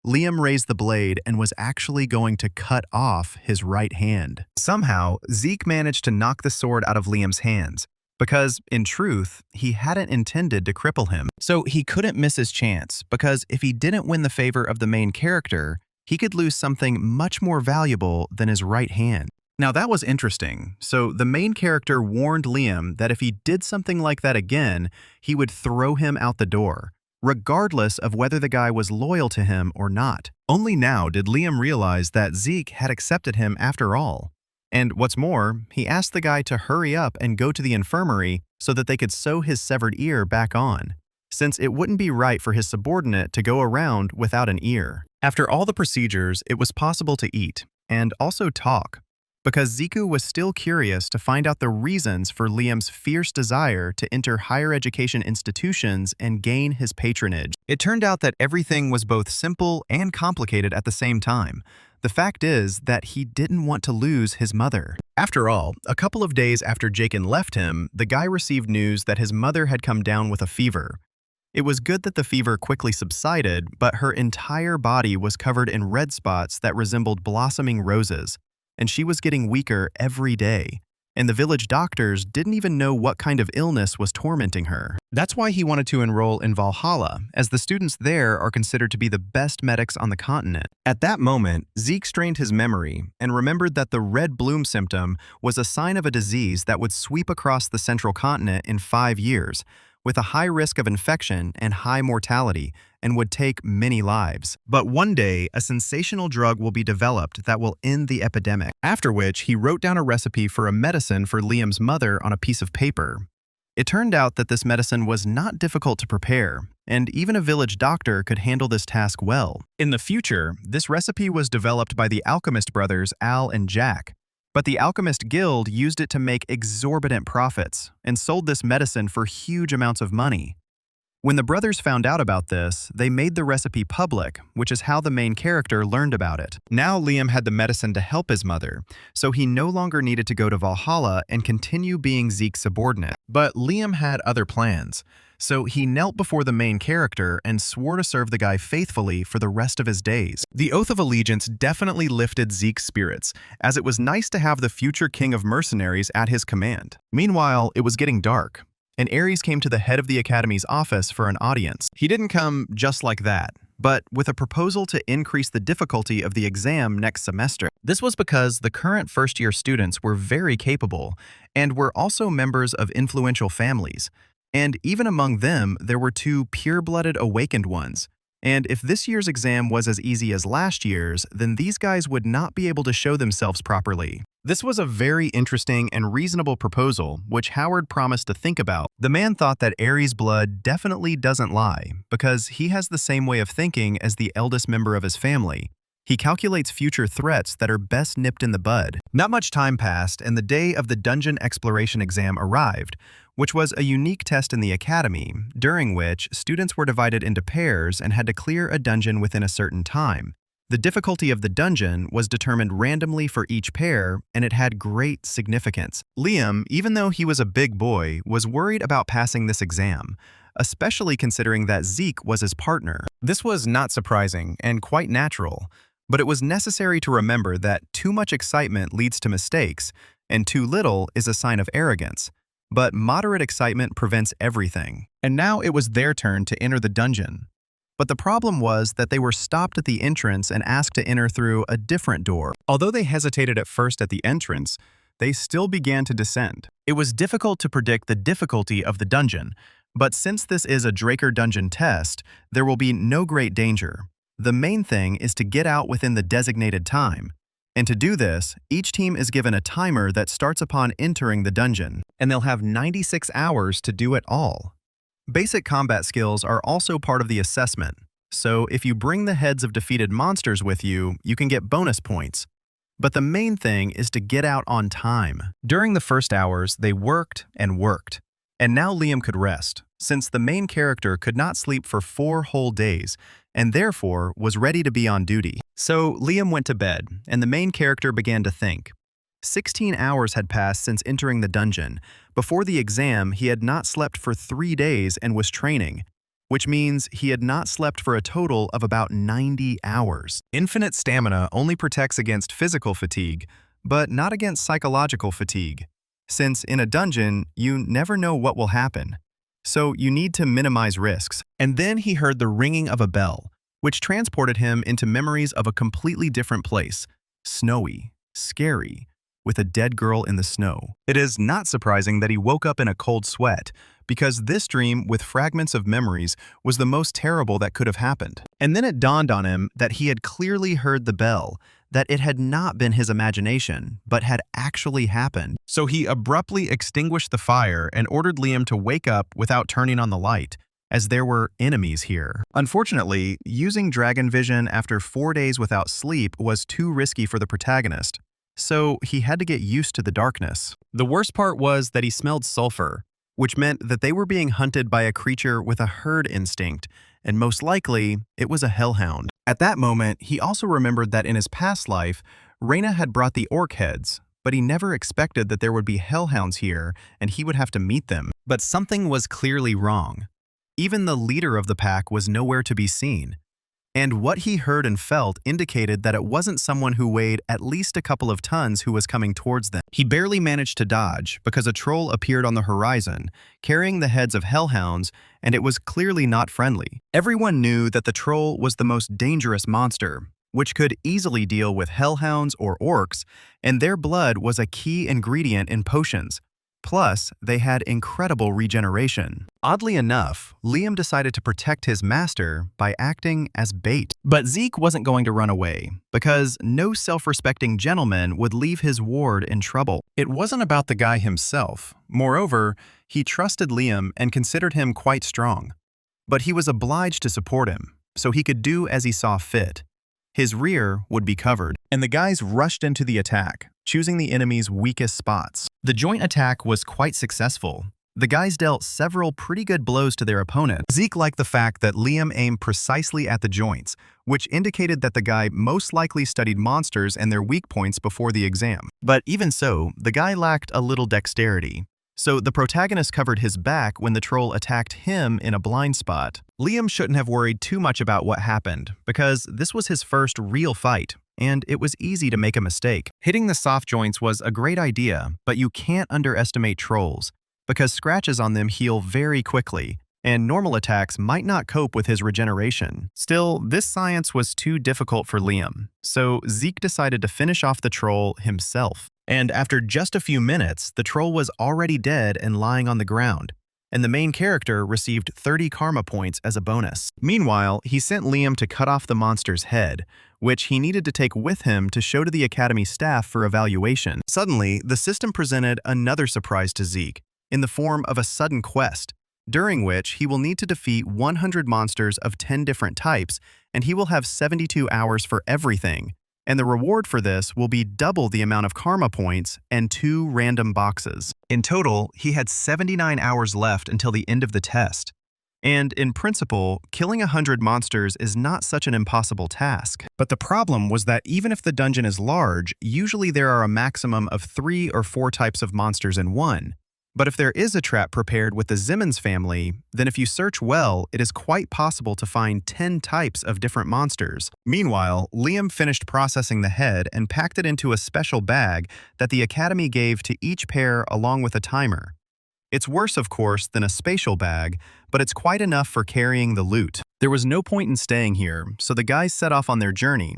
A: Liam raised the blade and was actually going to cut off his right hand. Somehow, Zeke managed to knock the sword out of Liam's hands, because, in truth, he hadn't intended to cripple him. So he couldn't miss his chance, because if he didn't win the favor of the main character, he could lose something much more valuable than his right hand. Now that was interesting. So the main character warned Liam that if he did something like that again, he would throw him out the door, regardless of whether the guy was loyal to him or not. Only now did Liam realize that Zeke had accepted him after all. And what's more, he asked the guy to hurry up and go to the infirmary so that they could sew his severed ear back on, since it wouldn't be right for his subordinate to go around without an ear. After all the procedures, it was possible to eat, and also talk, because Ziku was still curious to find out the reasons for Liam's fierce desire to enter higher education institutions and gain his patronage. It turned out that everything was both simple and complicated at the same time. The fact is that he didn't want to lose his mother. After all, a couple of days after Jaken left him, the guy received news that his mother had come down with a fever. It was good that the fever quickly subsided, but her entire body was covered in red spots that resembled blossoming roses, and she was getting weaker every day, and the village doctors didn't even know what kind of illness was tormenting her. That's why he wanted to enroll in Valhalla, as the students there are considered to be the best medics on the continent. At that moment, Zeke strained his memory and remembered that the red bloom symptom was a sign of a disease that would sweep across the central continent in 5 years, with a high risk of infection and high mortality, and would take many lives. But one day, a sensational drug will be developed that will end the epidemic, after which he wrote down a recipe for a medicine for Liam's mother on a piece of paper. It turned out that this medicine was not difficult to prepare, and even a village doctor could handle this task well. In the future, this recipe was developed by the alchemist brothers Al and Jack, but the Alchemist Guild used it to make exorbitant profits and sold this medicine for huge amounts of money. When the brothers found out about this, they made the recipe public, which is how the main character learned about it. Now Liam had the medicine to help his mother, so he no longer needed to go to Valhalla and continue being Zeke's subordinate. But Liam had other plans, so he knelt before the main character and swore to serve the guy faithfully for the rest of his days. The Oath of Allegiance definitely lifted Zeke's spirits, as it was nice to have the future king of mercenaries at his command. Meanwhile, it was getting dark, and Ares came to the head of the academy's office for an audience. He didn't come just like that, but with a proposal to increase the difficulty of the exam next semester. This was because the current first-year students were very capable and were also members of influential families. And even among them, there were 2 pure-blooded awakened ones. And if this year's exam was as easy as last year's, then these guys would not be able to show themselves properly. This was a very interesting and reasonable proposal, which Howard promised to think about. The man thought that Ares' blood definitely doesn't lie, because he has the same way of thinking as the eldest member of his family. He calculates future threats that are best nipped in the bud. Not much time passed, and the day of the dungeon exploration exam arrived, which was a unique test in the academy, during which students were divided into pairs and had to clear a dungeon within a certain time. The difficulty of the dungeon was determined randomly for each pair, and it had great significance. Liam, even though he was a big boy, was worried about passing this exam, especially considering that Zeke was his partner. This was not surprising and quite natural, but it was necessary to remember that too much excitement leads to mistakes, and too little is a sign of arrogance. But moderate excitement prevents everything. And now it was their turn to enter the dungeon. But the problem was that they were stopped at the entrance and asked to enter through a different door. Although they hesitated at first at the entrance, they still began to descend. It was difficult to predict the difficulty of the dungeon, but since this is a Draker dungeon test, there will be no great danger. The main thing is to get out within the designated time. And to do this, each team is given a timer that starts upon entering the dungeon, and they'll have 96 hours to do it all. Basic combat skills are also part of the assessment, so if you bring the heads of defeated monsters with you, you can get bonus points. But the main thing is to get out on time. During the first hours, they worked and worked. And now Liam could rest, since the main character could not sleep for 4 whole days, and therefore was ready to be on duty. So Liam went to bed, and the main character began to think. 16 hours had passed since entering the dungeon. Before the exam, he had not slept for 3 days and was training, which means he had not slept for a total of about 90 hours. Infinite stamina only protects against physical fatigue, but not against psychological fatigue, since in a dungeon, you never know what will happen. So you need to minimize risks. And then he heard the ringing of a bell, which transported him into memories of a completely different place, snowy, scary, with a dead girl in the snow. It is not surprising that he woke up in a cold sweat, because this dream with fragments of memories was the most terrible that could have happened. And then it dawned on him that he had clearly heard the bell, that it had not been his imagination, but had actually happened. So he abruptly extinguished the fire and ordered Liam to wake up without turning on the light, as there were enemies here. Unfortunately, using dragon vision after 4 days without sleep was too risky for the protagonist, so he had to get used to the darkness. The worst part was that he smelled sulfur, which meant that they were being hunted by a creature with a herd instinct, and most likely, it was a hellhound. At that moment, he also remembered that in his past life, Reyna had brought the orc heads, but he never expected that there would be hellhounds here and he would have to meet them. But something was clearly wrong. Even the leader of the pack was nowhere to be seen. And what he heard and felt indicated that it wasn't someone who weighed at least a couple of tons who was coming towards them. He barely managed to dodge because a troll appeared on the horizon, carrying the heads of hellhounds, and it was clearly not friendly. Everyone knew that the troll was the most dangerous monster, which could easily deal with hellhounds or orcs, and their blood was a key ingredient in potions. Plus, they had incredible regeneration. Oddly enough, Liam decided to protect his master by acting as bait. But Zeke wasn't going to run away, because no self-respecting gentleman would leave his ward in trouble. It wasn't about the guy himself. Moreover, he trusted Liam and considered him quite strong. But he was obliged to support him, so he could do as he saw fit. His rear would be covered, and the guys rushed into the attack, choosing the enemy's weakest spots. The joint attack was quite successful. The guys dealt several pretty good blows to their opponent. Zeke liked the fact that Liam aimed precisely at the joints, which indicated that the guy most likely studied monsters and their weak points before the exam. But even so, the guy lacked a little dexterity. So the protagonist covered his back when the troll attacked him in a blind spot. Liam shouldn't have worried too much about what happened, because this was his first real fight, and it was easy to make a mistake. Hitting the soft joints was a great idea, but you can't underestimate trolls, because scratches on them heal very quickly, and normal attacks might not cope with his regeneration. Still, this science was too difficult for Liam, so Zeke decided to finish off the troll himself. And after just a few minutes, the troll was already dead and lying on the ground, and the main character received 30 karma points as a bonus. Meanwhile, he sent Liam to cut off the monster's head, which he needed to take with him to show to the academy staff for evaluation. Suddenly, the system presented another surprise to Zeke, in the form of a sudden quest, during which he will need to defeat 100 monsters of 10 different types and he will have 72 hours for everything, and the reward for this will be double the amount of karma points and 2 random boxes. In total, he had 79 hours left until the end of the test. And in principle, killing 100 monsters is not such an impossible task. But the problem was that even if the dungeon is large, usually there are a maximum of 3 or 4 types of monsters in one. But if there is a trap prepared with the Simmons family, then if you search well, it is quite possible to find 10 types of different monsters. Meanwhile, Liam finished processing the head and packed it into a special bag that the Academy gave to each pair along with a timer. It's worse, of course, than a spatial bag, but it's quite enough for carrying the loot. There was no point in staying here, so the guys set off on their journey.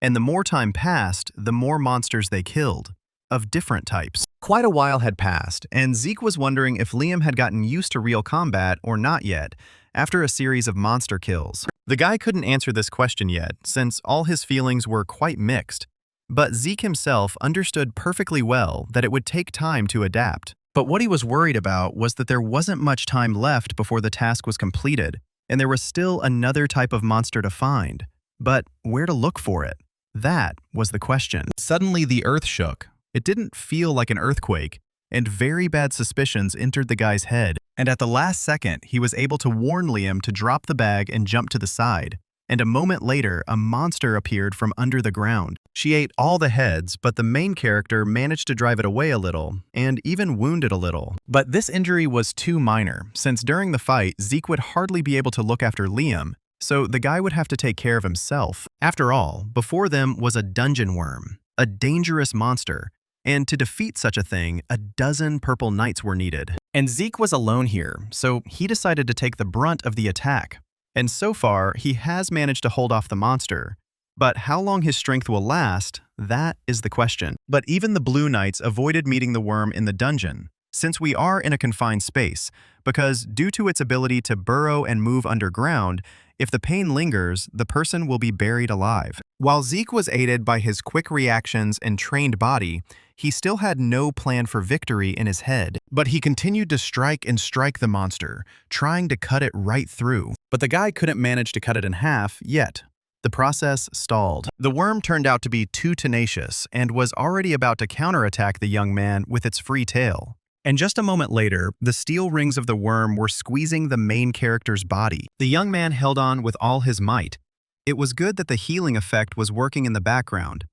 A: And the more time passed, the more monsters they killed, of different types. Quite a while had passed, and Zeke was wondering if Liam had gotten used to real combat or not yet, after a series of monster kills. The guy couldn't answer this question yet, since all his feelings were quite mixed. But Zeke himself understood perfectly well that it would take time to adapt. But what he was worried about was that there wasn't much time left before the task was completed, and there was still another type of monster to find. But where to look for it? That was the question. Suddenly the earth shook. It didn't feel like an earthquake, and very bad suspicions entered the guy's head. And at the last second, he was able to warn Liam to drop the bag and jump to the side. And a moment later, a monster appeared from under the ground. She ate all the heads, but the main character managed to drive it away a little, and even wound it a little. But this injury was too minor, since during the fight, Zeke would hardly be able to look after Liam, so the guy would have to take care of himself. After all, before them was a dungeon worm, a dangerous monster, and to defeat such a thing, a dozen purple knights were needed. And Zeke was alone here, so he decided to take the brunt of the attack. And so far, he has managed to hold off the monster. But how long his strength will last, that is the question. But even the Blue Knights avoided meeting the worm in the dungeon, since we are in a confined space, because due to its ability to burrow and move underground, if the pain lingers, the person will be buried alive. While Zeke was aided by his quick reactions and trained body, he still had no plan for victory in his head. But he continued to strike and strike the monster, trying to cut it right through. But the guy couldn't manage to cut it in half yet. The process stalled. The worm turned out to be too tenacious and was already about to counterattack the young man with its free tail. And just a moment later, the steel rings of the worm were squeezing the main character's body. The young man held on with all his might. It was good that the healing effect was working in the background.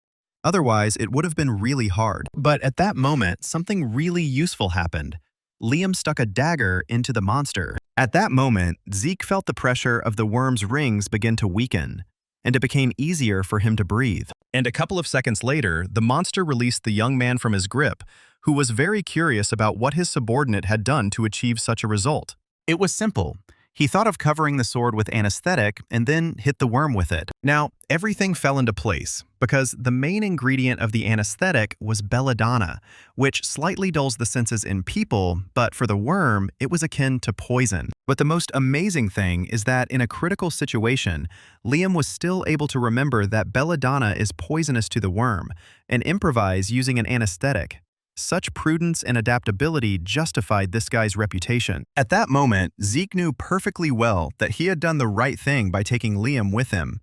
A: Otherwise, it would have been really hard. But at that moment, something really useful happened. Liam stuck a dagger into the monster. At that moment, Zeke felt the pressure of the worm's rings begin to weaken, and it became easier for him to breathe. And a couple of seconds later, the monster released the young man from his grip, who was very curious about what his subordinate had done to achieve such a result. It was simple. He thought of covering the sword with anesthetic and then hit the worm with it. Now, everything fell into place because the main ingredient of the anesthetic was belladonna, which slightly dulls the senses in people, but for the worm, it was akin to poison. But the most amazing thing is that in a critical situation, Liam was still able to remember that belladonna is poisonous to the worm and improvise using an anesthetic. Such prudence and adaptability justified this guy's reputation. At that moment, Zeke knew perfectly well that he had done the right thing by taking Liam with him.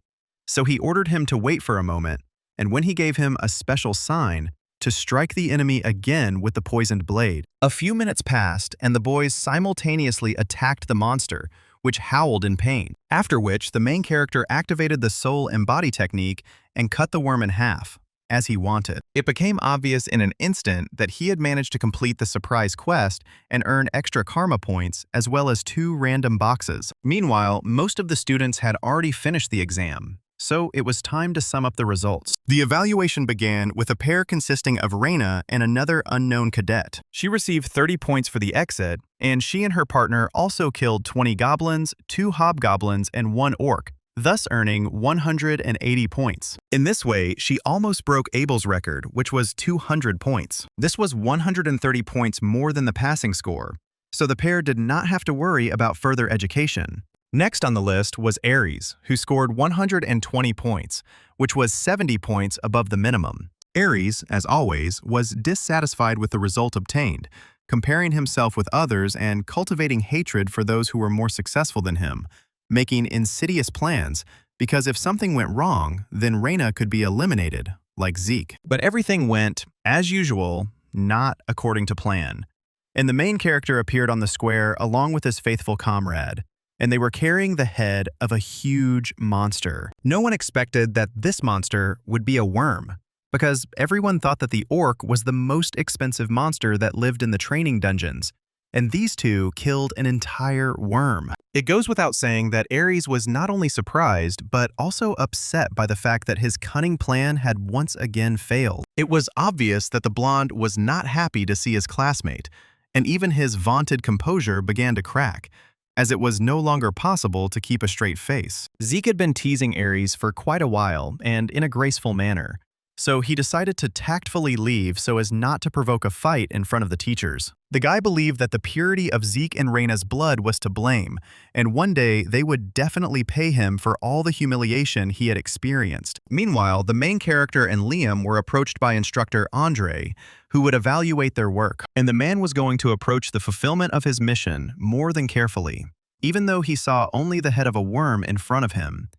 A: So he ordered him to wait for a moment, and when he gave him a special sign, to strike the enemy again with the poisoned blade. A few minutes passed, and the boys simultaneously attacked the monster, which howled in pain. After which, the main character activated the soul and body technique and cut the worm in half, as he wanted. It became obvious in an instant that he had managed to complete the surprise quest and earn extra karma points as well as 2 random boxes. Meanwhile, most of the students had already finished the exam, so it was time to sum up the results. The evaluation began with a pair consisting of Reina and another unknown cadet. She received 30 points for the exit, and she and her partner also killed 20 goblins, 2 hobgoblins, and 1 orc, thus earning 180 points. In this way, she almost broke Abel's record, which was 200 points. This was 130 points more than the passing score, so the pair did not have to worry about further education. Next on the list was Aries, who scored 120 points, which was 70 points above the minimum. Aries, as always, was dissatisfied with the result obtained, comparing himself with others and cultivating hatred for those who were more successful than him, making insidious plans, because if something went wrong, then Reina could be eliminated, like Zeke. But everything went, as usual, not according to plan. And the main character appeared on the square along with his faithful comrade, and they were carrying the head of a huge monster. No one expected that this monster would be a worm, because everyone thought that the orc was the most expensive monster that lived in the training dungeons, and these two killed an entire worm. It goes without saying that Ares was not only surprised, but also upset by the fact that his cunning plan had once again failed. It was obvious that the blonde was not happy to see his classmate, and even his vaunted composure began to crack, as it was no longer possible to keep a straight face. Zeke had been teasing Ares for quite a while, and in a graceful manner, so he decided to tactfully leave so as not to provoke a fight in front of the teachers. The guy believed that the purity of Zeke and Reina's blood was to blame, and one day they would definitely pay him for all the humiliation he had experienced. Meanwhile, the main character and Liam were approached by instructor Andre, who would evaluate their work, and the man was going to approach the fulfillment of his mission more than carefully, even though he saw only the head of a worm in front of him.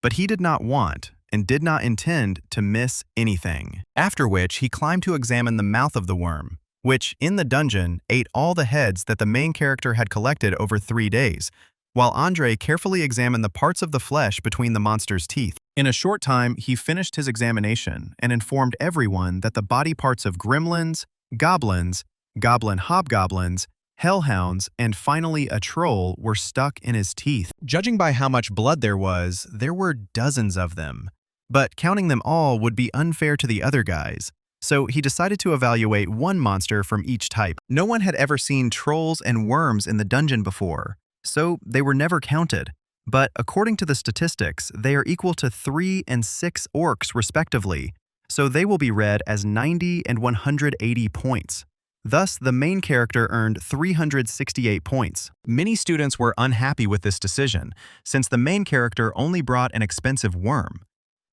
A: But he did not want and did not intend to miss anything. After which, he climbed to examine the mouth of the worm, which, in the dungeon, ate all the heads that the main character had collected over 3 days, while Andre carefully examined the parts of the flesh between the monster's teeth. In a short time, he finished his examination and informed everyone that the body parts of gremlins, goblins, goblin hobgoblins, hellhounds, and finally a troll were stuck in his teeth. Judging by how much blood there were dozens of them. But counting them all would be unfair to the other guys, so he decided to evaluate one monster from each type. No one had ever seen trolls and worms in the dungeon before, so they were never counted. But according to the statistics, they are equal to 3 and 6 orcs respectively, so they will be read as 90 and 180 points. Thus, the main character earned 368 points. Many students were unhappy with this decision, since the main character only brought an expensive worm.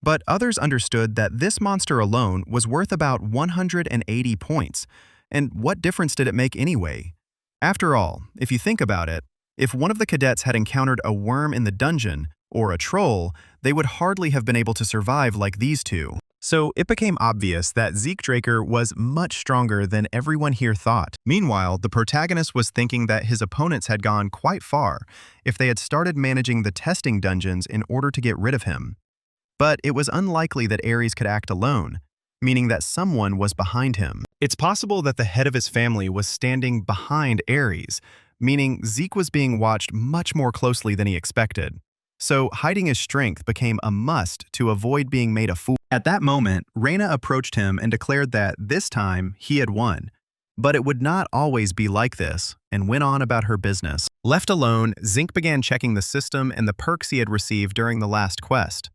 A: But others understood that this monster alone was worth about 180 points, and what difference did it make anyway? After all, if you think about it, if one of the cadets had encountered a worm in the dungeon, or a troll, they would hardly have been able to survive like these two. So it became obvious that Zeke Draker was much stronger than everyone here thought. Meanwhile, the protagonist was thinking that his opponents had gone quite far if they had started managing the testing dungeons in order to get rid of him. But it was unlikely that Ares could act alone, meaning that someone was behind him. It's possible that the head of his family was standing behind Ares, meaning Zeke was being watched much more closely than he expected. So hiding his strength became a must to avoid being made a fool. At that moment, Reina approached him and declared that this time he had won. But it would not always be like this, and went on about her business. Left alone, Zeke began checking the system and the perks he had received during the last quest.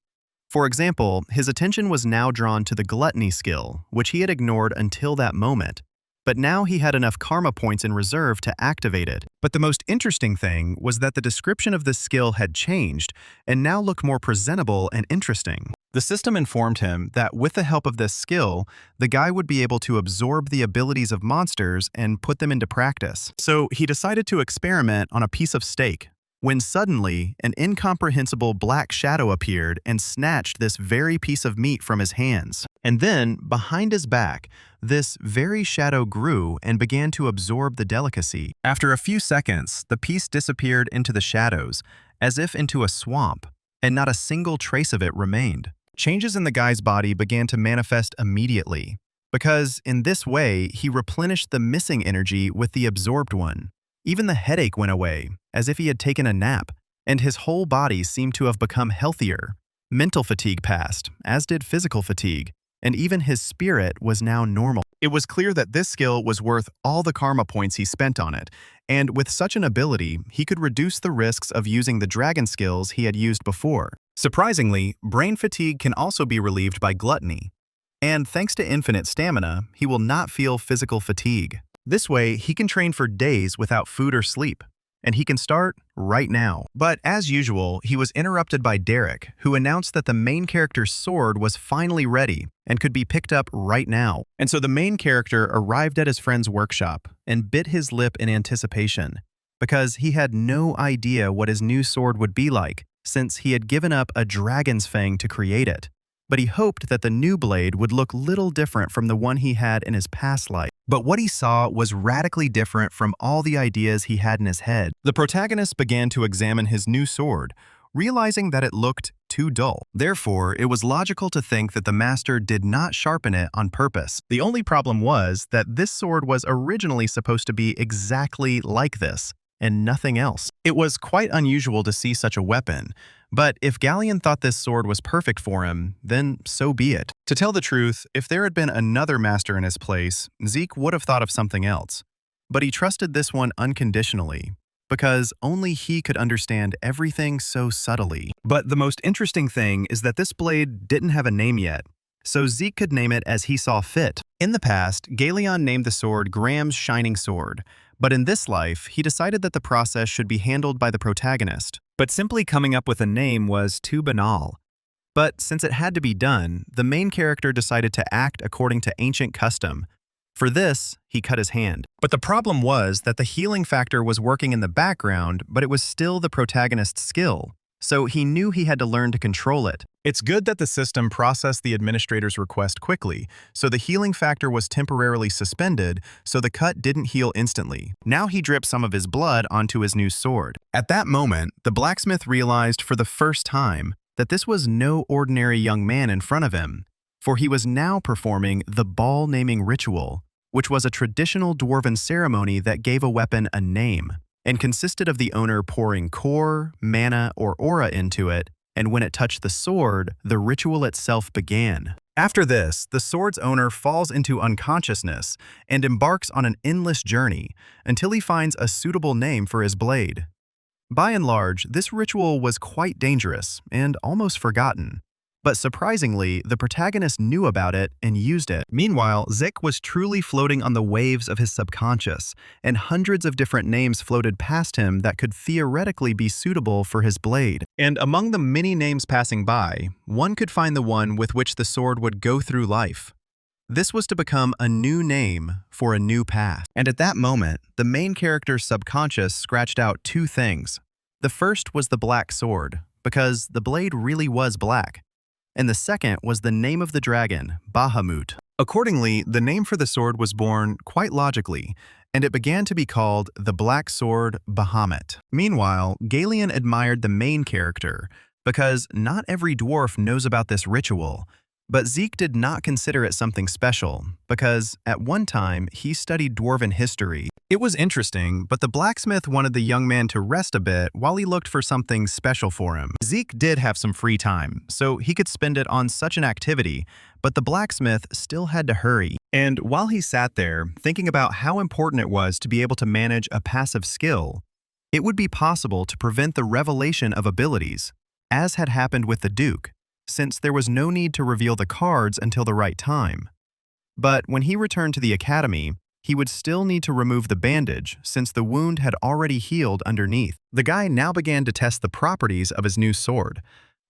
A: For example, his attention was now drawn to the gluttony skill, which he had ignored until that moment. But now he had enough karma points in reserve to activate it. But the most interesting thing was that the description of this skill had changed and now looked more presentable and interesting. The system informed him that with the help of this skill, the guy would be able to absorb the abilities of monsters and put them into practice. So he decided to experiment on a piece of steak, when suddenly an incomprehensible black shadow appeared and snatched this very piece of meat from his hands. And then, behind his back, this very shadow grew and began to absorb the delicacy. After a few seconds, the piece disappeared into the shadows, as if into a swamp, and not a single trace of it remained. Changes in the guy's body began to manifest immediately, because in this way, he replenished the missing energy with the absorbed one. Even the headache went away, as if he had taken a nap, and his whole body seemed to have become healthier. Mental fatigue passed, as did physical fatigue, and even his spirit was now normal. It was clear that this skill was worth all the karma points he spent on it, and with such an ability, he could reduce the risks of using the dragon skills he had used before. Surprisingly, brain fatigue can also be relieved by gluttony, and thanks to infinite stamina, he will not feel physical fatigue. This way, he can train for days without food or sleep, and he can start right now. But as usual, he was interrupted by Derek, who announced that the main character's sword was finally ready and could be picked up right now. And so the main character arrived at his friend's workshop and bit his lip in anticipation, because he had no idea what his new sword would be like. since he had given up a dragon's fang to create it. But he hoped that the new blade would look little different from the one he had in his past life. But what he saw was radically different from all the ideas he had in his head. The protagonist began to examine his new sword, realizing that it looked too dull. Therefore, it was logical to think that the master did not sharpen it on purpose. The only problem was that this sword was originally supposed to be exactly like this, and nothing else. It was quite unusual to see such a weapon, but if Galleon thought this sword was perfect for him, then so be it. To tell the truth, if there had been another master in his place, Zeke would have thought of something else. But he trusted this one unconditionally, because only he could understand everything so subtly. But the most interesting thing is that this blade didn't have a name yet, so Zeke could name it as he saw fit. In the past, Galleon named the sword Graham's Shining Sword, but in this life, he decided that the process should be handled by the protagonist. But simply coming up with a name was too banal. But since it had to be done, the main character decided to act according to ancient custom. For this, he cut his hand. But the problem was that the healing factor was working in the background, but it was still the protagonist's skill. So he knew he had to learn to control it. It's good that the system processed the administrator's request quickly, so the healing factor was temporarily suspended, so the cut didn't heal instantly. Now he dripped some of his blood onto his new sword. At that moment, the blacksmith realized for the first time that this was no ordinary young man in front of him, for he was now performing the ball naming ritual, which was a traditional dwarven ceremony that gave a weapon a name, and consisted of the owner pouring core, mana, or aura into it, and when it touched the sword, the ritual itself began. After this, the sword's owner falls into unconsciousness and embarks on an endless journey until he finds a suitable name for his blade. By and large, this ritual was quite dangerous and almost forgotten. But surprisingly, the protagonist knew about it and used it. Meanwhile, Zik was truly floating on the waves of his subconscious, and hundreds of different names floated past him that could theoretically be suitable for his blade. And among the many names passing by, one could find the one with which the sword would go through life. This was to become a new name for a new path. And at that moment, the main character's subconscious scratched out two things. The first was the black sword, because the blade really was black. And the second was the name of the dragon, Bahamut. Accordingly, the name for the sword was born quite logically, and it began to be called the Black Sword Bahamut. Meanwhile, Galleon admired the main character, because not every dwarf knows about this ritual, but Zeke did not consider it something special, because at one time he studied dwarven history. It was interesting, but the blacksmith wanted the young man to rest a bit while he looked for something special for him. Zeke did have some free time, so he could spend it on such an activity, but the blacksmith still had to hurry. And while he sat there, thinking about how important it was to be able to manage a passive skill, it would be possible to prevent the revelation of abilities, as had happened with the Duke, since there was no need to reveal the cards until the right time. But when he returned to the academy, he would still need to remove the bandage since the wound had already healed underneath. The guy now began to test the properties of his new sword.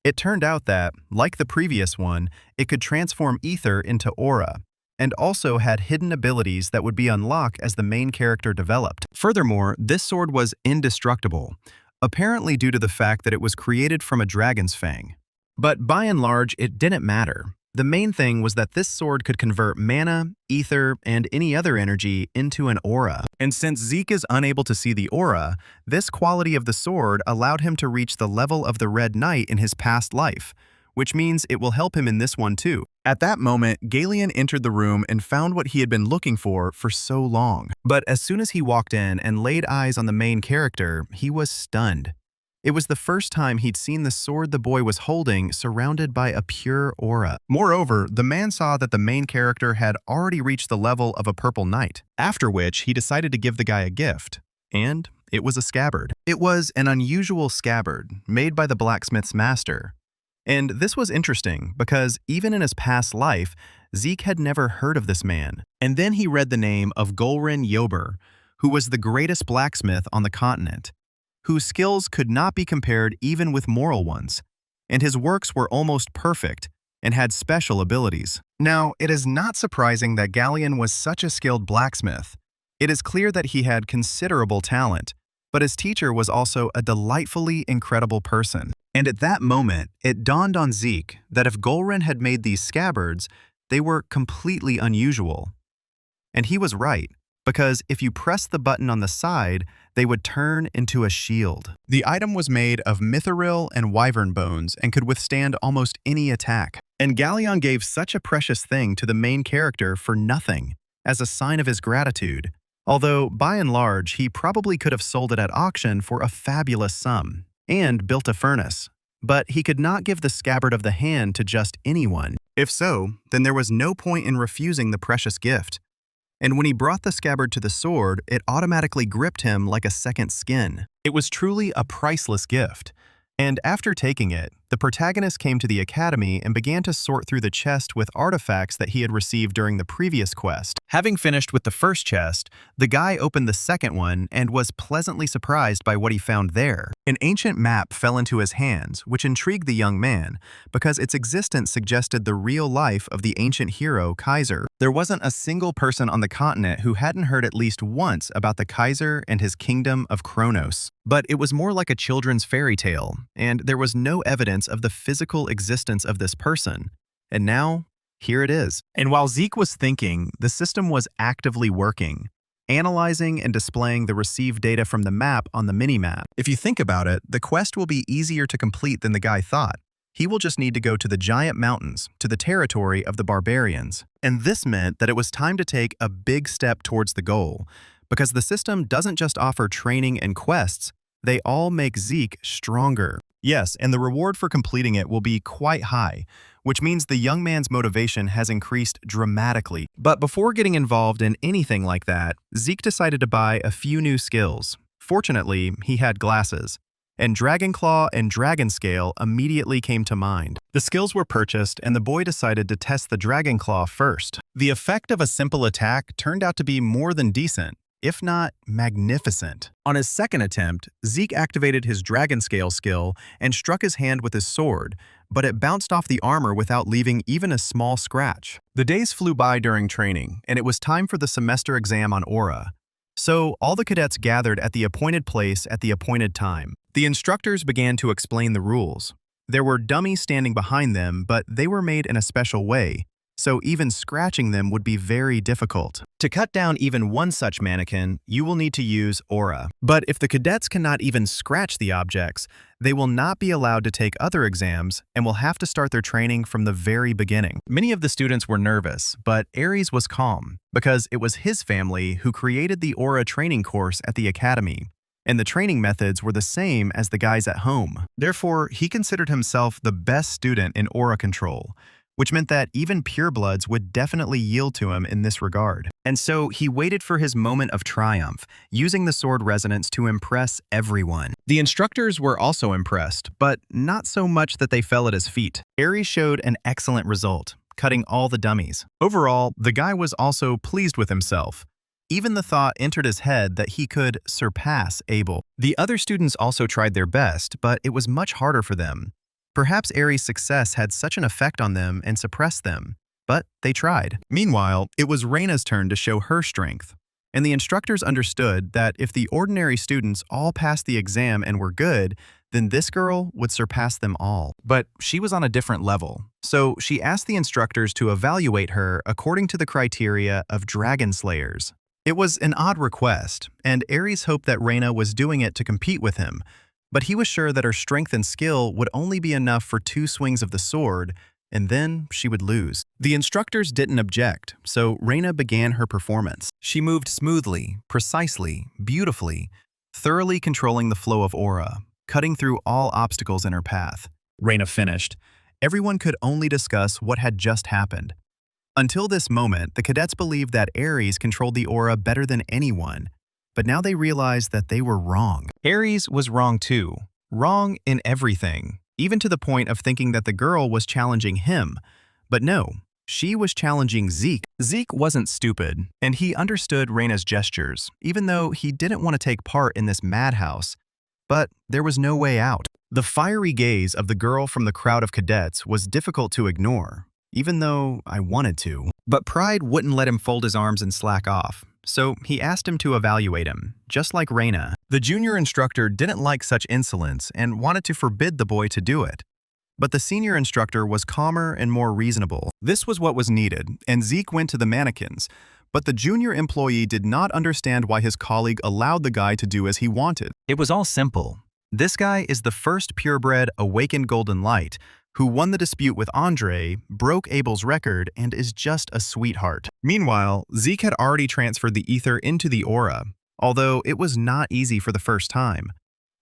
A: It turned out that, like the previous one, it could transform ether into aura, and also had hidden abilities that would be unlocked as the main character developed. Furthermore, this sword was indestructible, apparently due to the fact that it was created from a dragon's fang. But by and large, it didn't matter. The main thing was that this sword could convert mana, ether, and any other energy into an aura. And since Zeke is unable to see the aura, this quality of the sword allowed him to reach the level of the Red Knight in his past life, which means it will help him in this one too. At that moment, Galleon entered the room and found what he had been looking for so long. But as soon as he walked in and laid eyes on the main character, he was stunned. It was the first time he'd seen the sword the boy was holding surrounded by a pure aura. Moreover, the man saw that the main character had already reached the level of a purple knight, after which he decided to give the guy a gift. And it was a scabbard. It was an unusual scabbard made by the blacksmith's master. And this was interesting because even in his past life, Zeke had never heard of this man. And then he read the name of Golrin Yober, who was the greatest blacksmith on the continent, whose skills could not be compared even with moral ones, and his works were almost perfect and had special abilities. Now, it is not surprising that Galleon was such a skilled blacksmith. It is clear that he had considerable talent, but his teacher was also a delightfully incredible person. And at that moment, it dawned on Zeke that if Golrin had made these scabbards, they were completely unusual. And he was right, because if you pressed the button on the side, they would turn into a shield. The item was made of mithril and wyvern bones and could withstand almost any attack. And Galleon gave such a precious thing to the main character for nothing, as a sign of his gratitude, although by and large he probably could have sold it at auction for a fabulous sum, and built a furnace. But he could not give the scabbard of the hand to just anyone. If so, then there was no point in refusing the precious gift. And when he brought the scabbard to the sword, it automatically gripped him like a second skin. It was truly a priceless gift. And after taking it, the protagonist came to the academy and began to sort through the chest with artifacts that he had received during the previous quest. Having finished with the first chest, the guy opened the second one and was pleasantly surprised by what he found there. An ancient map fell into his hands, which intrigued the young man, because its existence suggested the real life of the ancient hero Kaiser. There wasn't a single person on the continent who hadn't heard at least once about the Kaiser and his kingdom of Kronos. But it was more like a children's fairy tale, and there was no evidence of the physical existence of this person. And now, here it is. And while Zeke was thinking, the system was actively working, analyzing and displaying the received data from the map on the minimap. If you think about it, the quest will be easier to complete than the guy thought. He will just need to go to the giant mountains, to the territory of the barbarians. And this meant that it was time to take a big step towards the goal, because the system doesn't just offer training and quests, they all make Zeke stronger. Yes, and the reward for completing it will be quite high, which means the young man's motivation has increased dramatically. But before getting involved in anything like that, Zeke decided to buy a few new skills. Fortunately, he had glasses, and Dragonclaw and Dragonscale immediately came to mind. The skills were purchased, and the boy decided to test the Dragonclaw first. The effect of a simple attack turned out to be more than decent, if not magnificent. On his second attempt, Zeke activated his Dragonscale skill and struck his hand with his sword, but it bounced off the armor without leaving even a small scratch. The days flew by during training, and it was time for the semester exam on Aura. So all the cadets gathered at the appointed place at the appointed time. The instructors began to explain the rules. There were dummies standing behind them, but they were made in a special way, so even scratching them would be very difficult. To cut down even one such mannequin, you will need to use Aura. But if the cadets cannot even scratch the objects, they will not be allowed to take other exams and will have to start their training from the very beginning. Many of the students were nervous, but Aries was calm, because it was his family who created the Aura training course at the academy, and the training methods were the same as the guys at home. Therefore, he considered himself the best student in Aura control, which meant that even purebloods would definitely yield to him in this regard. And so he waited for his moment of triumph, using the sword resonance to impress everyone. The instructors were also impressed, but not so much that they fell at his feet. Aries showed an excellent result, cutting all the dummies. Overall, the guy was also pleased with himself. Even the thought entered his head that he could surpass Abel. The other students also tried their best, but it was much harder for them. Perhaps Aries' success had such an effect on them and suppressed them, but they tried. Meanwhile, it was Reina's turn to show her strength, and the instructors understood that if the ordinary students all passed the exam and were good, then this girl would surpass them all. But she was on a different level, so she asked the instructors to evaluate her according to the criteria of Dragonslayers. It was an odd request, and Aries hoped that Reina was doing it to compete with him, but he was sure that her strength and skill would only be enough for 2 swings of the sword, and then she would lose. The instructors didn't object, so Reina began her performance. She moved smoothly, precisely, beautifully, thoroughly controlling the flow of aura, cutting through all obstacles in her path. Reina finished. Everyone could only discuss what had just happened. Until this moment, the cadets believed that Aries controlled the aura better than anyone, but now they realized that they were wrong. Aries was wrong too. Wrong in everything, even to the point of thinking that the girl was challenging him. But no, she was challenging Zeke. Zeke wasn't stupid, and he understood Reina's gestures, even though he didn't want to take part in this madhouse. But there was no way out. The fiery gaze of the girl from the crowd of cadets was difficult to ignore, even though I wanted to. But pride wouldn't let him fold his arms and slack off. so he asked him to evaluate him, just like Reina. The junior instructor didn't like such insolence and wanted to forbid the boy to do it. But the senior instructor was calmer and more reasonable. This was what was needed, and Zeke went to the mannequins. But the junior employee did not understand why his colleague allowed the guy to do as he wanted. It was all simple. This guy is the first purebred awakened golden light, who won the dispute with Andre, broke Abel's record, and is just a sweetheart. Meanwhile, Zeke had already transferred the ether into the aura, although it was not easy for the first time,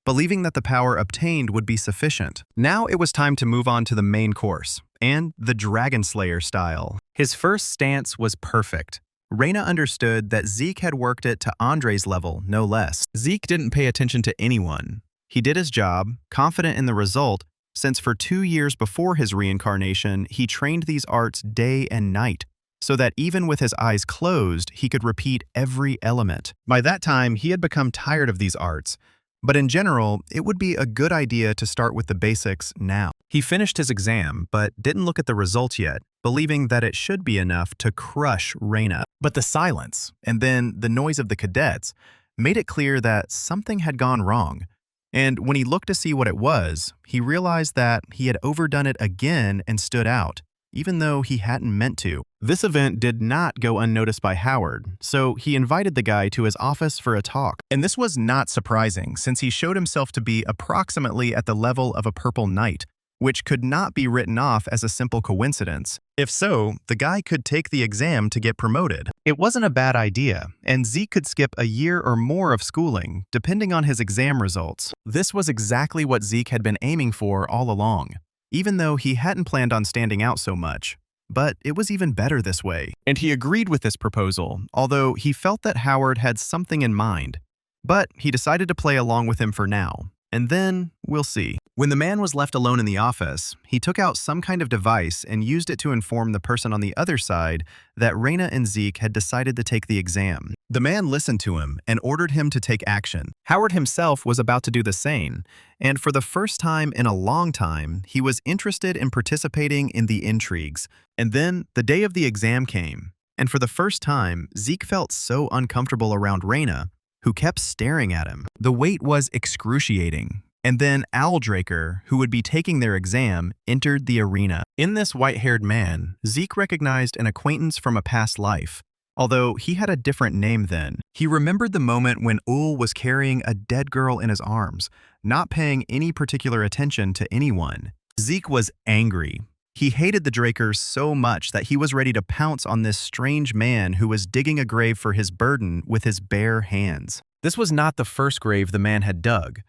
A: believing that the power obtained would be sufficient. Now it was time to move on to the main course, and the Dragonslayer style. His first stance was perfect. Reina understood that Zeke had worked it to Andre's level, no less. Zeke didn't pay attention to anyone. He did his job, confident in the result, since for 2 years before his reincarnation, he trained these arts day and night, so that even with his eyes closed, he could repeat every element. By that time, he had become tired of these arts, but in general, it would be a good idea to start with the basics now. He finished his exam, but didn't look at the results yet, believing that it should be enough to crush Reina. But the silence, and then the noise of the cadets, made it clear that something had gone wrong. And when he looked to see what it was, he realized that he had overdone it again and stood out, even though he hadn't meant to. This event did not go unnoticed by Howard, so he invited the guy to his office for a talk. And this was not surprising, since he showed himself to be approximately at the level of a purple knight, which could not be written off as a simple coincidence. If so, the guy could take the exam to get promoted. It wasn't a bad idea, and Zeke could skip a year or more of schooling, depending on his exam results. This was exactly what Zeke had been aiming for all along, even though he hadn't planned on standing out so much. But it was even better this way. And he agreed with this proposal, although he felt that Howard had something in mind. But he decided to play along with him for now. And then, we'll see. When the man was left alone in the office, he took out some kind of device and used it to inform the person on the other side that Reina and Zeke had decided to take the exam. The man listened to him and ordered him to take action. Howard himself was about to do the same, and for the first time in a long time, he was interested in participating in the intrigues. And then, the day of the exam came, and for the first time, Zeke felt so uncomfortable around Reina, who kept staring at him. The wait was excruciating. And then Aldraker, who would be taking their exam, entered the arena. In this white-haired man, Zeke recognized an acquaintance from a past life, although he had a different name then. He remembered the moment when Ul was carrying a dead girl in his arms, not paying any particular attention to anyone. Zeke was angry. He hated the Drakers so much that he was ready to pounce on this strange man who was digging a grave for his burden with his bare hands. This was not the first grave the man had dug,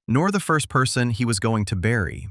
A: nor the first person he was going to bury.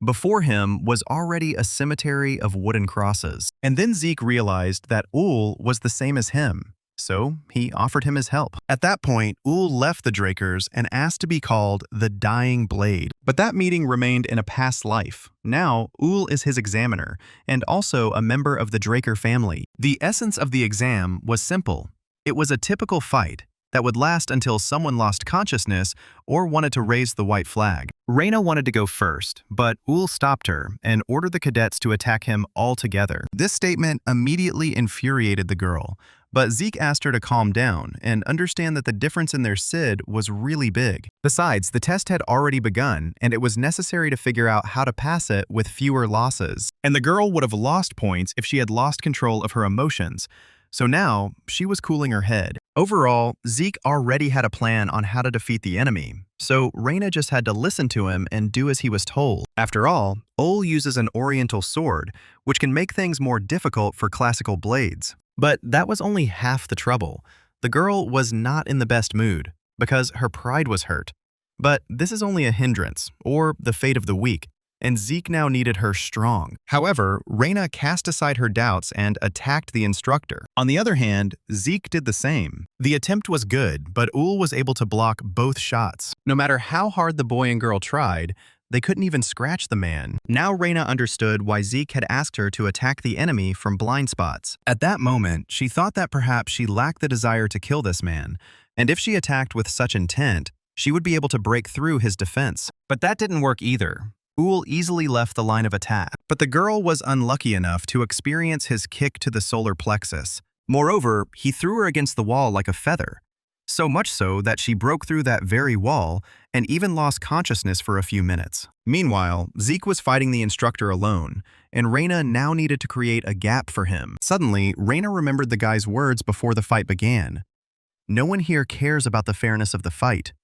A: Before him was already a cemetery of wooden crosses. And then Zeke realized that Ul was the same as him, so he offered him his help. At that point, Ul left the Drakers and asked to be called the Dying Blade. But that meeting remained in a past life. Now, Ul is his examiner, and also a member of the Draker family. The essence of the exam was simple. It was a typical fight that would last until someone lost consciousness or wanted to raise the white flag. Reina wanted to go first, but Ul stopped her and ordered the cadets to attack him all together. This statement immediately infuriated the girl, but Zeke asked her to calm down and understand that the difference in their SID was really big. Besides, the test had already begun, and it was necessary to figure out how to pass it with fewer losses. And the girl would have lost points if she had lost control of her emotions. So now, she was cooling her head. Overall, Zeke already had a plan on how to defeat the enemy, so Reina just had to listen to him and do as he was told. After all, Ul uses an oriental sword, which can make things more difficult for classical blades. But that was only half the trouble. The girl was not in the best mood, because her pride was hurt. But this is only a hindrance, or the fate of the weak, and Zeke now needed her strong. However, Reina cast aside her doubts and attacked the instructor. On the other hand, Zeke did the same. The attempt was good, but Ul was able to block both shots. No matter how hard the boy and girl tried, they couldn't even scratch the man. Now Reina understood why Zeke had asked her to attack the enemy from blind spots. At that moment, she thought that perhaps she lacked the desire to kill this man, and if she attacked with such intent, she would be able to break through his defense. But that didn't work either. Ul easily left the line of attack, but the girl was unlucky enough to experience his kick to the solar plexus, Moreover, he threw her against the wall like a feather, so much so that she broke through that very wall and even lost consciousness for a few minutes. Meanwhile, Zeke was fighting the instructor alone, and Reina now needed to create a gap for him. Suddenly, Reina remembered the guy's words before the fight began. No one here cares about the fairness of the fight.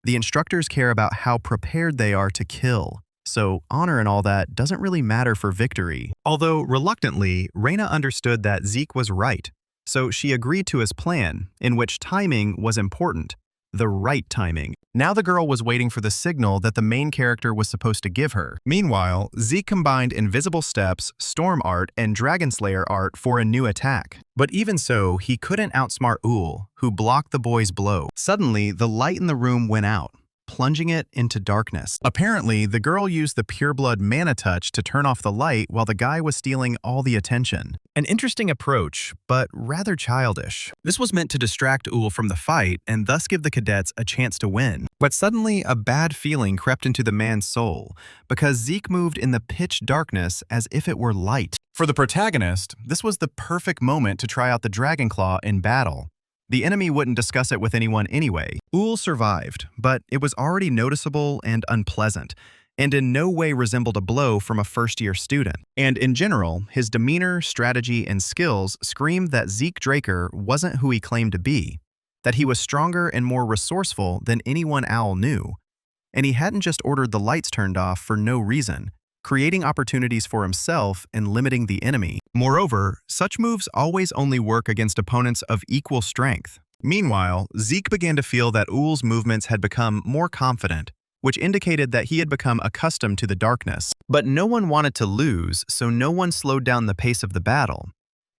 A: The instructors care about how prepared they are to kill. So honor and all that doesn't really matter for victory. Although reluctantly, Reina understood that Zeke was right. So she agreed to his plan, in which timing was important. The right timing. Now the girl was waiting for the signal that the main character was supposed to give her. Meanwhile, Zeke combined invisible steps, storm art, and Dragonslayer art for a new attack. But even so, he couldn't outsmart Ull, who blocked the boy's blow. Suddenly, the light in the room went out, plunging it into darkness. Apparently, the girl used the pureblood mana touch to turn off the light while the guy was stealing all the attention. An interesting approach, but rather childish. This was meant to distract Ull from the fight and thus give the cadets a chance to win. But suddenly, a bad feeling crept into the man's soul, because Zeke moved in the pitch darkness as if it were light. For the protagonist, this was the perfect moment to try out the Dragon Claw in battle. The enemy wouldn't discuss it with anyone anyway. Ull survived, but it was already noticeable and unpleasant, and in no way resembled a blow from a first-year student. And in general, his demeanor, strategy, and skills screamed that Zeke Draker wasn't who he claimed to be, that he was stronger and more resourceful than anyone Owl knew. And he hadn't just ordered the lights turned off for no reason, creating opportunities for himself and limiting the enemy. Moreover, such moves always only work against opponents of equal strength. Meanwhile, Zeke began to feel that Ull's movements had become more confident, which indicated that he had become accustomed to the darkness. But no one wanted to lose, so no one slowed down the pace of the battle.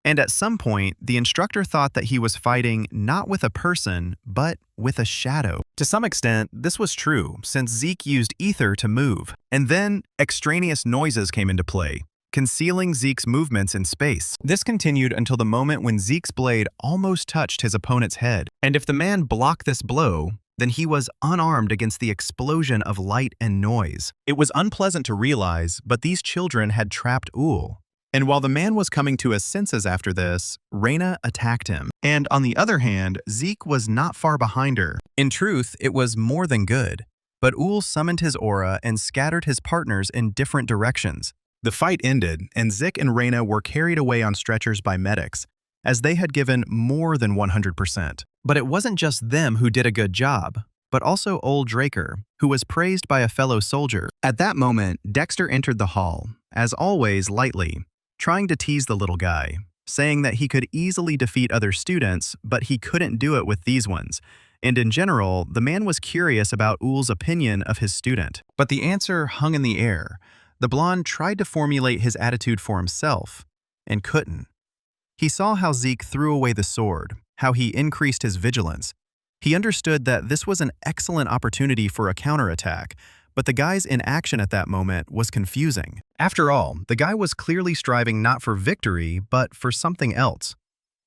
A: And at some point, the instructor thought that he was fighting not with a person, but with a shadow. To some extent, this was true, since Zeke used ether to move. And then, extraneous noises came into play, concealing Zeke's movements in space. This continued until the moment when Zeke's blade almost touched his opponent's head. And if the man blocked this blow, then he was unarmed against the explosion of light and noise. It was unpleasant to realize, but these children had trapped Ull. And while the man was coming to his senses after this, Reina attacked him. And on the other hand, Zeke was not far behind her. In truth, it was more than good. But Ull summoned his aura and scattered his partners in different directions. The fight ended, and Zeke and Reina were carried away on stretchers by medics, as they had given more than 100%. But it wasn't just them who did a good job, but also old Draker, who was praised by a fellow soldier. At that moment, Dexter entered the hall, as always lightly, trying to tease the little guy, saying that he could easily defeat other students, but he couldn't do it with these ones. And in general, the man was curious about Ull's opinion of his student. But the answer hung in the air. The blonde tried to formulate his attitude for himself, and couldn't. He saw how Zeke threw away the sword, how he increased his vigilance. He understood that this was an excellent opportunity for a counterattack, but the guy's inaction at that moment was confusing. After all, the guy was clearly striving not for victory, but for something else.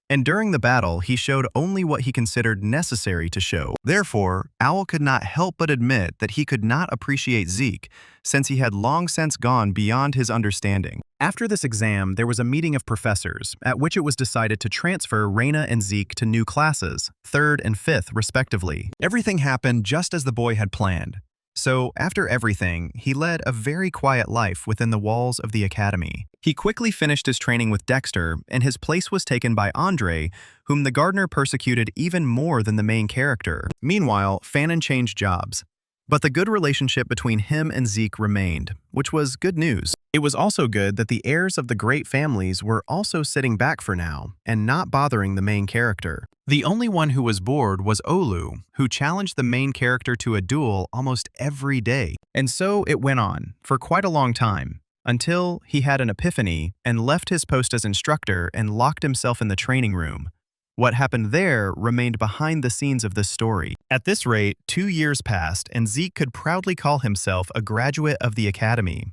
A: And during the battle, he showed only what he considered necessary to show. Therefore, Owl could not help but admit that he could not appreciate Zeke, since he had long since gone beyond his understanding. After this exam, there was a meeting of professors, at which it was decided to transfer Reina and Zeke to new classes, 3rd and 5th respectively. Everything happened just as the boy had planned. So, after everything, he led a very quiet life within the walls of the academy. He quickly finished his training with Dexter, and his place was taken by Andre, whom the gardener persecuted even more than the main character. Meanwhile, Fannin changed jobs. But the good relationship between him and Zeke remained, which was good news. It was also good that the heirs of the great families were also sitting back for now, and not bothering the main character. The only one who was bored was Olu, who challenged the main character to a duel almost every day. And so it went on, for quite a long time, until he had an epiphany and left his post as instructor and locked himself in the training room. What happened there remained behind the scenes of this story. At this rate, 2 years passed, and Zeke could proudly call himself a graduate of the academy.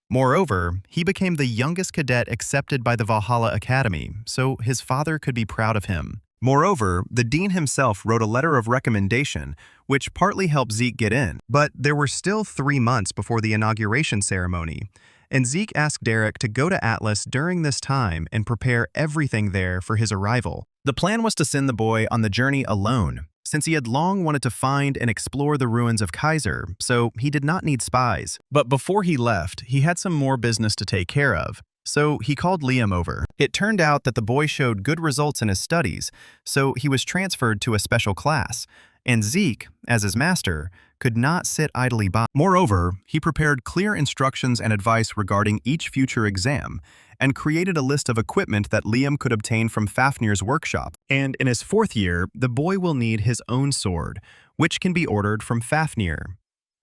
A: Moreover, he became the youngest cadet accepted by the Valhalla Academy, so his father could be proud of him. Moreover, the dean himself wrote a letter of recommendation, which partly helped Zeke get in. But there were still 3 months before the inauguration ceremony, and Zeke asked Derek to go to Atlas during this time and prepare everything there for his arrival. The plan was to send the boy on the journey alone, since he had long wanted to find and explore the ruins of Kaiser, so he did not need spies. But before he left, he had some more business to take care of, so he called Liam over. It turned out that the boy showed good results in his studies, so he was transferred to a special class, and Zeke, as his master, could not sit idly by. Moreover, he prepared clear instructions and advice regarding each future exam, and created a list of equipment that Liam could obtain from Fafnir's workshop. And in his 4th year, the boy will need his own sword, which can be ordered from Fafnir.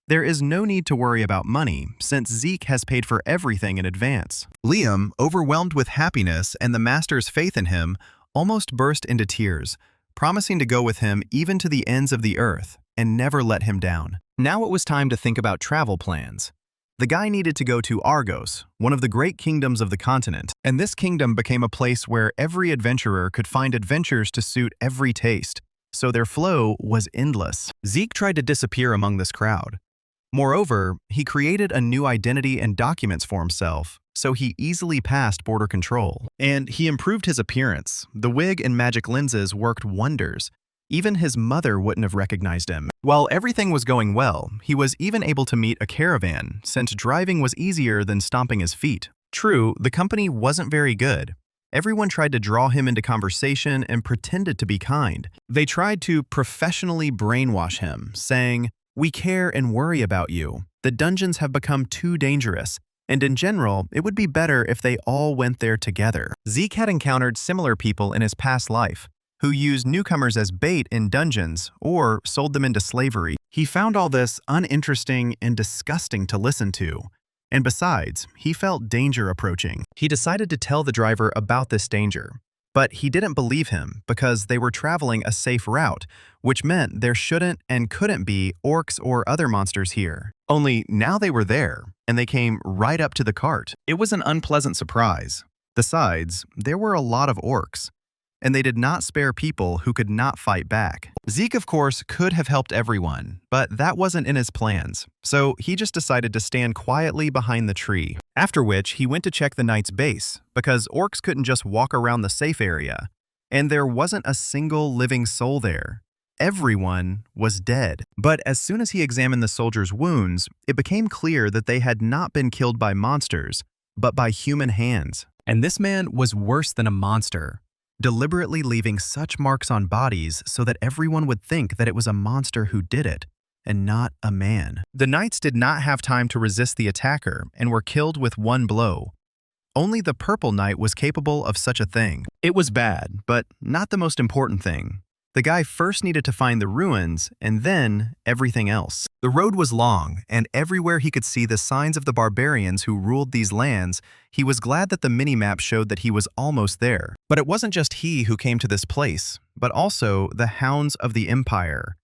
A: There is no need to worry about money, since Zeke has paid for everything in advance. Liam, overwhelmed with happiness and the master's faith in him, almost burst into tears, promising to go with him even to the ends of the earth and never let him down. Now it was time to think about travel plans. The guy needed to go to Argos, one of the great kingdoms of the continent, and this kingdom became a place where every adventurer could find adventures to suit every taste, so their flow was endless. Zeke tried to disappear among this crowd. Moreover, he created a new identity and documents for himself, so he easily passed border control. And he improved his appearance. The wig and magic lenses worked wonders. Even his mother wouldn't have recognized him. While everything was going well, he was even able to meet a caravan, since driving was easier than stomping his feet. True, the company wasn't very good. Everyone tried to draw him into conversation and pretended to be kind. They tried to professionally brainwash him, saying, "We care and worry about you. The dungeons have become too dangerous, and in general, it would be better if they all went there together." Zeke had encountered similar people in his past life, who used newcomers as bait in dungeons or sold them into slavery. He found all this uninteresting and disgusting to listen to. And besides, he felt danger approaching. He decided to tell the driver about this danger. But he didn't believe him because they were traveling a safe route, which meant there shouldn't and couldn't be orcs or other monsters here. Only now they were there, and they came right up to the cart. It was an unpleasant surprise. Besides, there were a lot of orcs, and they did not spare people who could not fight back. Zeke, of course, could have helped everyone, but that wasn't in his plans, so he just decided to stand quietly behind the tree. After which, he went to check the knight's base, because orcs couldn't just walk around the safe area, and there wasn't a single living soul there. Everyone was dead. But as soon as he examined the soldiers' wounds, it became clear that they had not been killed by monsters, but by human hands. And this man was worse than a monster, deliberately leaving such marks on bodies so that everyone would think that it was a monster who did it, and not a man. The knights did not have time to resist the attacker and were killed with one blow. Only the purple knight was capable of such a thing. It was bad, but not the most important thing. The guy first needed to find the ruins, and then everything else. The road was long, and everywhere he could see the signs of the barbarians who ruled these lands, he was glad that the minimap showed that he was almost there. But it wasn't just he who came to this place, but also the Hounds of the Empire.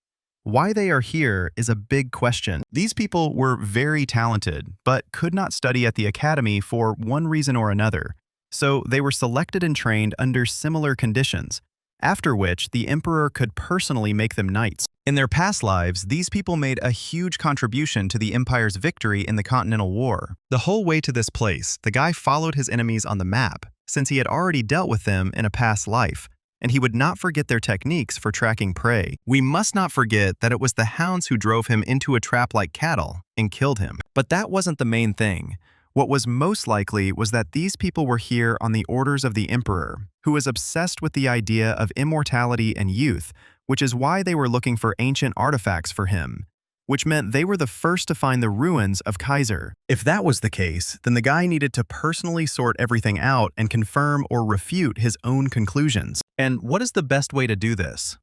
A: Why they are here is a big question. These people were very talented, but could not study at the academy for one reason or another. So they were selected and trained under similar conditions, after which the emperor could personally make them knights. In their past lives, these people made a huge contribution to the empire's victory in the Continental War. The whole way to this place, the guy followed his enemies on the map, since he had already dealt with them in a past life, and he would not forget their techniques for tracking prey. We must not forget that it was the hounds who drove him into a trap like cattle and killed him. But that wasn't the main thing. What was most likely was that these people were here on the orders of the emperor, who was obsessed with the idea of immortality and youth, which is why they were looking for ancient artifacts for him, which meant they were the first to find the ruins of Kaiser. If that was the case, then the guy needed to personally sort everything out and confirm or refute his own conclusions. And what is the best way to do this?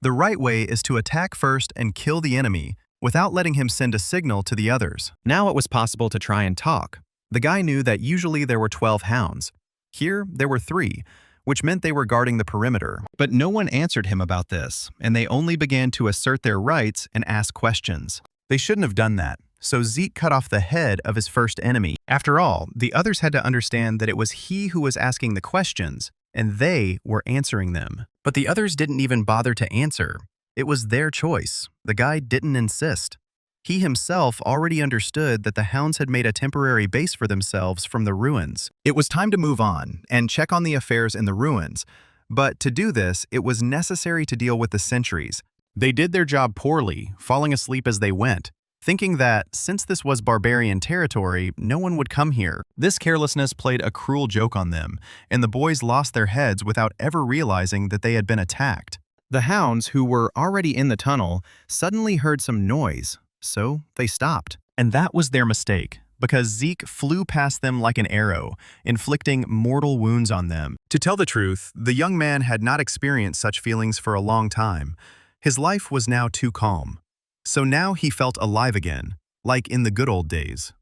A: The right way is to attack first and kill the enemy, without letting him send a signal to the others. Now it was possible to try and talk. The guy knew that usually there were 12 hounds. Here, there were 3, which meant they were guarding the perimeter. But no one answered him about this, and they only began to assert their rights and ask questions. They shouldn't have done that, so Zeke cut off the head of his first enemy. After all, the others had to understand that it was he who was asking the questions, and they were answering them. But the others didn't even bother to answer. It was their choice. The guy didn't insist. He himself already understood that the hounds had made a temporary base for themselves from the ruins. It was time to move on and check on the affairs in the ruins, but to do this, it was necessary to deal with the sentries. They did their job poorly, falling asleep as they went, thinking that, since this was barbarian territory, no one would come here. This carelessness played a cruel joke on them, and the boys lost their heads without ever realizing that they had been attacked. The hounds, who were already in the tunnel, suddenly heard some noise, so they stopped. And that was their mistake, because Zeke flew past them like an arrow, inflicting mortal wounds on them. To tell the truth, the young man had not experienced such feelings for a long time. His life was now too calm. So now he felt alive again, like in the good old days.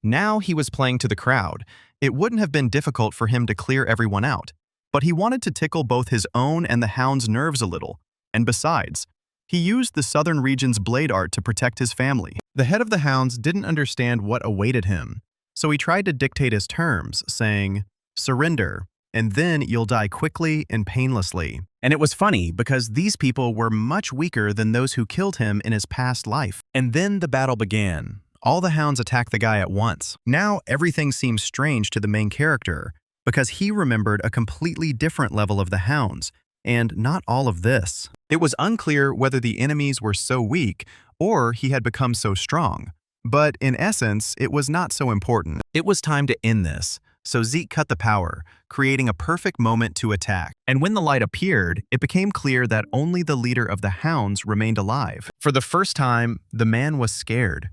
A: Now he was playing to the crowd. It wouldn't have been difficult for him to clear everyone out, but he wanted to tickle both his own and the hound's nerves a little. And besides, he used the southern region's blade art to protect his family. The head of the hounds didn't understand what awaited him, so he tried to dictate his terms, saying, "Surrender, and then you'll die quickly and painlessly." And it was funny because these people were much weaker than those who killed him in his past life. And then the battle began. All the hounds attacked the guy at once. Now everything seemed strange to the main character because he remembered a completely different level of the hounds, and not all of this. It was unclear whether the enemies were so weak or he had become so strong. But in essence, it was not so important. It was time to end this. So Zeke cut the power, creating a perfect moment to attack. And when the light appeared, it became clear that only the leader of the hounds remained alive. For the first time, the man was scared.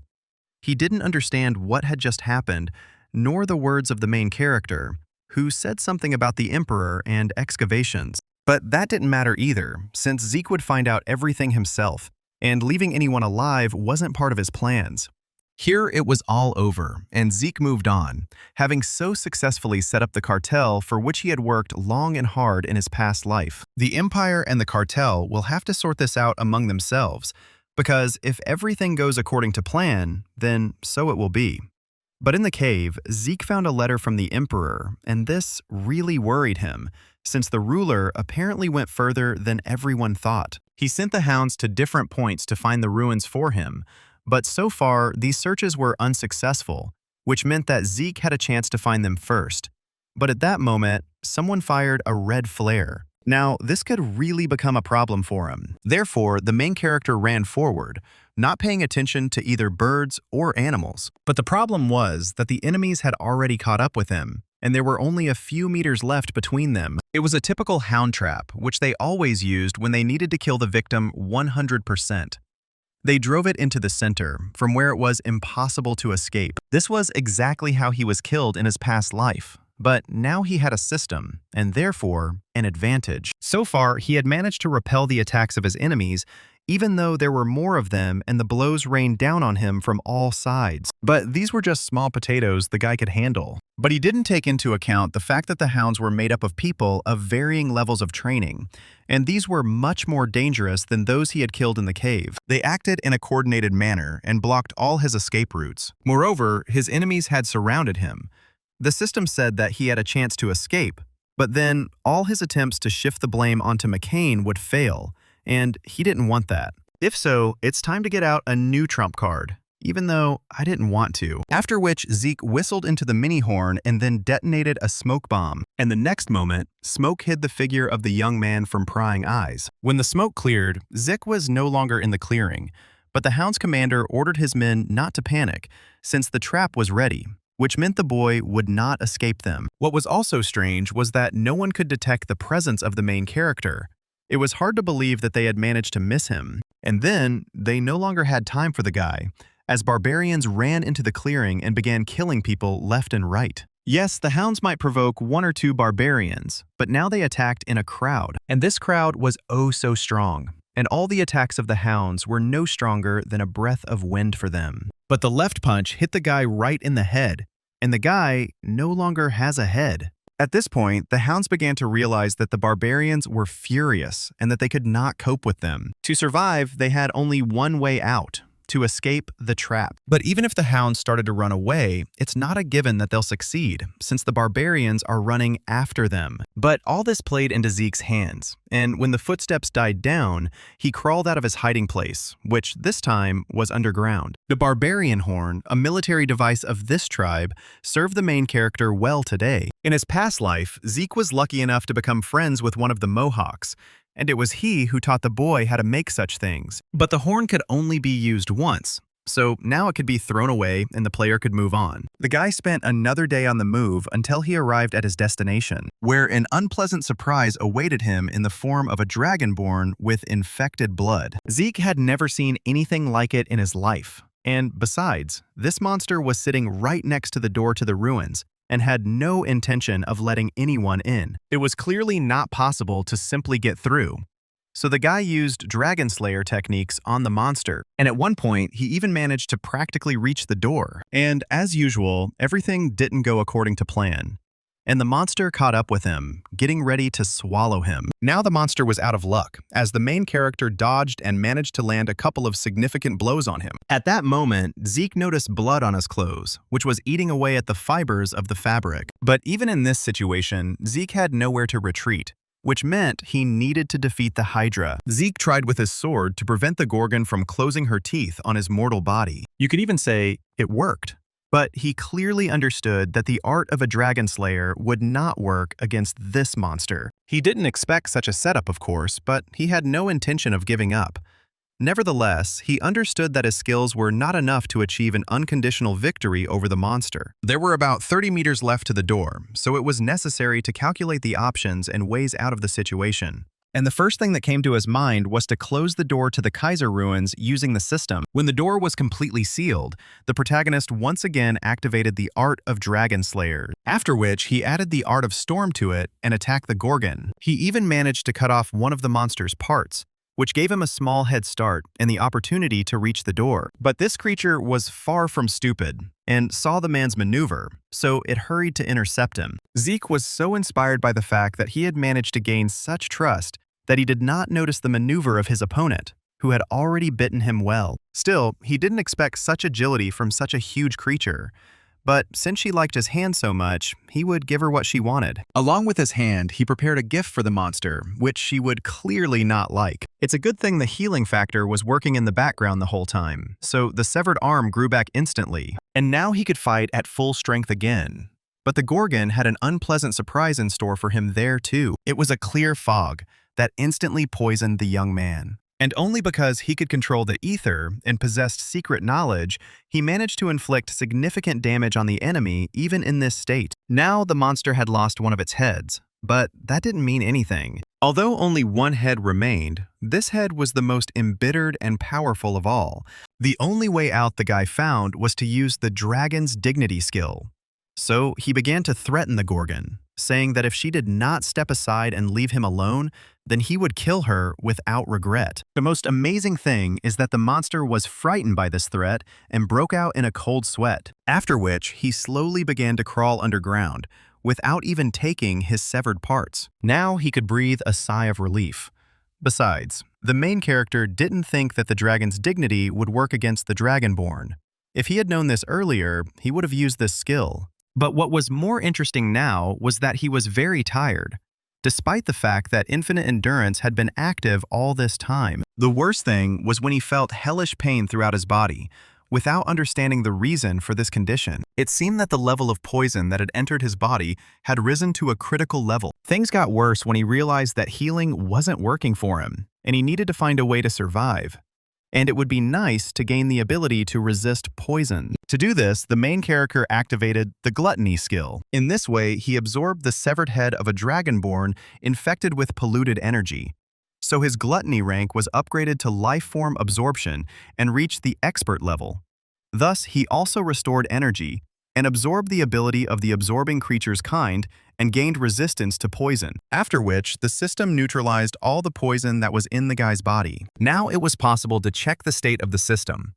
A: He didn't understand what had just happened, nor the words of the main character, who said something about the Emperor and excavations. But that didn't matter either, since Zeke would find out everything himself, and leaving anyone alive wasn't part of his plans. Here it was all over, and Zeke moved on, having so successfully set up the cartel for which he had worked long and hard in his past life. The Empire and the cartel will have to sort this out among themselves, because if everything goes according to plan, then so it will be. But in the cave, Zeke found a letter from the Emperor, and this really worried him, since the ruler apparently went further than everyone thought. He sent the hounds to different points to find the ruins for him, but so far, these searches were unsuccessful, which meant that Zeke had a chance to find them first. But at that moment, someone fired a red flare. Now, this could really become a problem for him. Therefore, the main character ran forward, not paying attention to either birds or animals. But the problem was that the enemies had already caught up with him, and there were only a few meters left between them. It was a typical hound trap, which they always used when they needed to kill the victim 100%. They drove it into the center, from where it was impossible to escape. This was exactly how he was killed in his past life, but now he had a system, and therefore, an advantage. So far, he had managed to repel the attacks of his enemies, even though there were more of them and the blows rained down on him from all sides. But these were just small potatoes the guy could handle. But he didn't take into account the fact that the hounds were made up of people of varying levels of training, and these were much more dangerous than those he had killed in the cave. They acted in a coordinated manner and blocked all his escape routes. Moreover, his enemies had surrounded him. The system said that he had a chance to escape, but then all his attempts to shift the blame onto McCain would fail, and he didn't want that. If so, it's time to get out a new trump card, even though I didn't want to. After which, Zeke whistled into the mini horn and then detonated a smoke bomb. And the next moment, smoke hid the figure of the young man from prying eyes. When the smoke cleared, Zeke was no longer in the clearing, but the Hound's commander ordered his men not to panic, since the trap was ready, which meant the boy would not escape them. What was also strange was that no one could detect the presence of the main character. It was hard to believe that they had managed to miss him. And then, they no longer had time for the guy, as barbarians ran into the clearing and began killing people left and right. Yes, the hounds might provoke one or two barbarians, but now they attacked in a crowd. And this crowd was oh so strong, and all the attacks of the hounds were no stronger than a breath of wind for them. But the left punch hit the guy right in the head, and the guy no longer has a head. At this point, the hounds began to realize that the barbarians were furious and that they could not cope with them. To survive, they had only one way out, to escape the trap. But even if the hounds started to run away, it's not a given that they'll succeed, since the barbarians are running after them. But all this played into Zeke's hands, and when the footsteps died down, he crawled out of his hiding place, which this time was underground. The barbarian horn, a military device of this tribe, served the main character well today. In his past life, Zeke was lucky enough to become friends with one of the Mohawks, and it was he who taught the boy how to make such things. But the horn could only be used once, so now it could be thrown away and the player could move on. The guy spent another day on the move until he arrived at his destination, where an unpleasant surprise awaited him in the form of a dragonborn with infected blood. Zeke had never seen anything like it in his life, and besides, this monster was sitting right next to the door to the ruins, and had no intention of letting anyone in. It was clearly not possible to simply get through. So the guy used Dragonslayer techniques on the monster, and at one point, he even managed to practically reach the door. And as usual, everything didn't go according to plan. And the monster caught up with him, getting ready to swallow him. Now the monster was out of luck, as the main character dodged and managed to land a couple of significant blows on him. At that moment, Zeke noticed blood on his clothes, which was eating away at the fibers of the fabric. But even in this situation, Zeke had nowhere to retreat, which meant he needed to defeat the Hydra. Zeke tried with his sword to prevent the Gorgon from closing her teeth on his mortal body. You could even say it worked. But he clearly understood that the art of a Dragonslayer would not work against this monster. He didn't expect such a setup, of course, but he had no intention of giving up. Nevertheless, he understood that his skills were not enough to achieve an unconditional victory over the monster. There were about 30 meters left to the door, so it was necessary to calculate the options and ways out of the situation. And the first thing that came to his mind was to close the door to the Kaiser ruins using the system. When the door was completely sealed, the protagonist once again activated the art of Dragonslayer, after which he added the art of Storm to it and attacked the Gorgon. He even managed to cut off one of the monster's parts, which gave him a small head start and the opportunity to reach the door. But this creature was far from stupid and saw the man's maneuver, so it hurried to intercept him. Zeke was so inspired by the fact that he had managed to gain such trust that he did not notice the maneuver of his opponent, who had already bitten him well. Still, he didn't expect such agility from such a huge creature. But since she liked his hand so much, he would give her what she wanted. Along with his hand, he prepared a gift for the monster, which she would clearly not like. It's a good thing the healing factor was working in the background the whole time, so the severed arm grew back instantly, and now he could fight at full strength again. But the Gorgon had an unpleasant surprise in store for him there too. It was a clear fog that instantly poisoned the young man. And only because he could control the ether and possessed secret knowledge, he managed to inflict significant damage on the enemy even in this state. Now the monster had lost one of its heads, but that didn't mean anything. Although only one head remained, this head was the most embittered and powerful of all. The only way out the guy found was to use the dragon's dignity skill. So he began to threaten the Gorgon, saying that if she did not step aside and leave him alone, then he would kill her without regret. The most amazing thing is that the monster was frightened by this threat and broke out in a cold sweat, after which he slowly began to crawl underground, without even taking his severed parts. Now he could breathe a sigh of relief. Besides, the main character didn't think that the dragon's dignity would work against the Dragonborn. If he had known this earlier, he would have used this skill. But what was more interesting now was that he was very tired, despite the fact that infinite endurance had been active all this time. The worst thing was when he felt hellish pain throughout his body, without understanding the reason for this condition. It seemed that the level of poison that had entered his body had risen to a critical level. Things got worse when he realized that healing wasn't working for him, and he needed to find a way to survive. And it would be nice to gain the ability to resist poison. To do this, the main character activated the gluttony skill. In this way, he absorbed the severed head of a dragonborn infected with polluted energy. So his gluttony rank was upgraded to life form absorption and reached the expert level. Thus, he also restored energy and absorbed the ability of the absorbing creature's kind and gained resistance to poison, after which the system neutralized all the poison that was in the guy's body. Now it was possible to check the state of the system.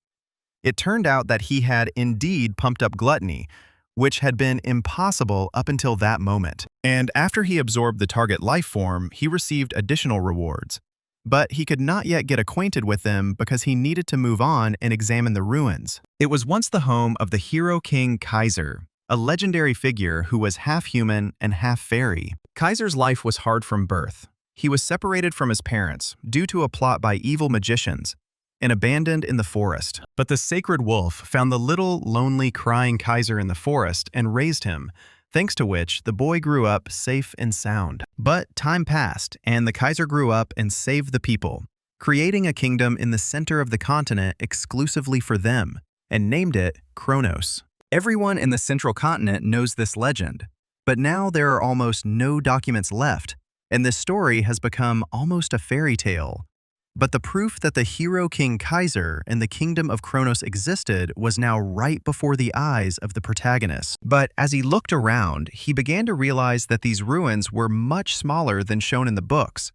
A: It turned out that he had indeed pumped up gluttony, which had been impossible up until that moment. And after he absorbed the target life form, he received additional rewards. but he could not yet get acquainted with them because he needed to move on and examine the ruins. It was once the home of the hero king Kaiser, a legendary figure who was half human and half fairy. Kaiser's life was hard from birth. He was separated from his parents due to a plot by evil magicians and abandoned in the forest. But the sacred wolf found the little, lonely, crying Kaiser in the forest and raised him, thanks to which the boy grew up safe and sound. But time passed, and the Kaiser grew up and saved the people, creating a kingdom in the center of the continent exclusively for them, and named it Kronos. Everyone in the central continent knows this legend, but now there are almost no documents left, and this story has become almost a fairy tale. But the proof that the hero king Kaiser and the kingdom of Kronos existed was now right before the eyes of the protagonist. But as he looked around, he began to realize that these ruins were much smaller than shown in the books.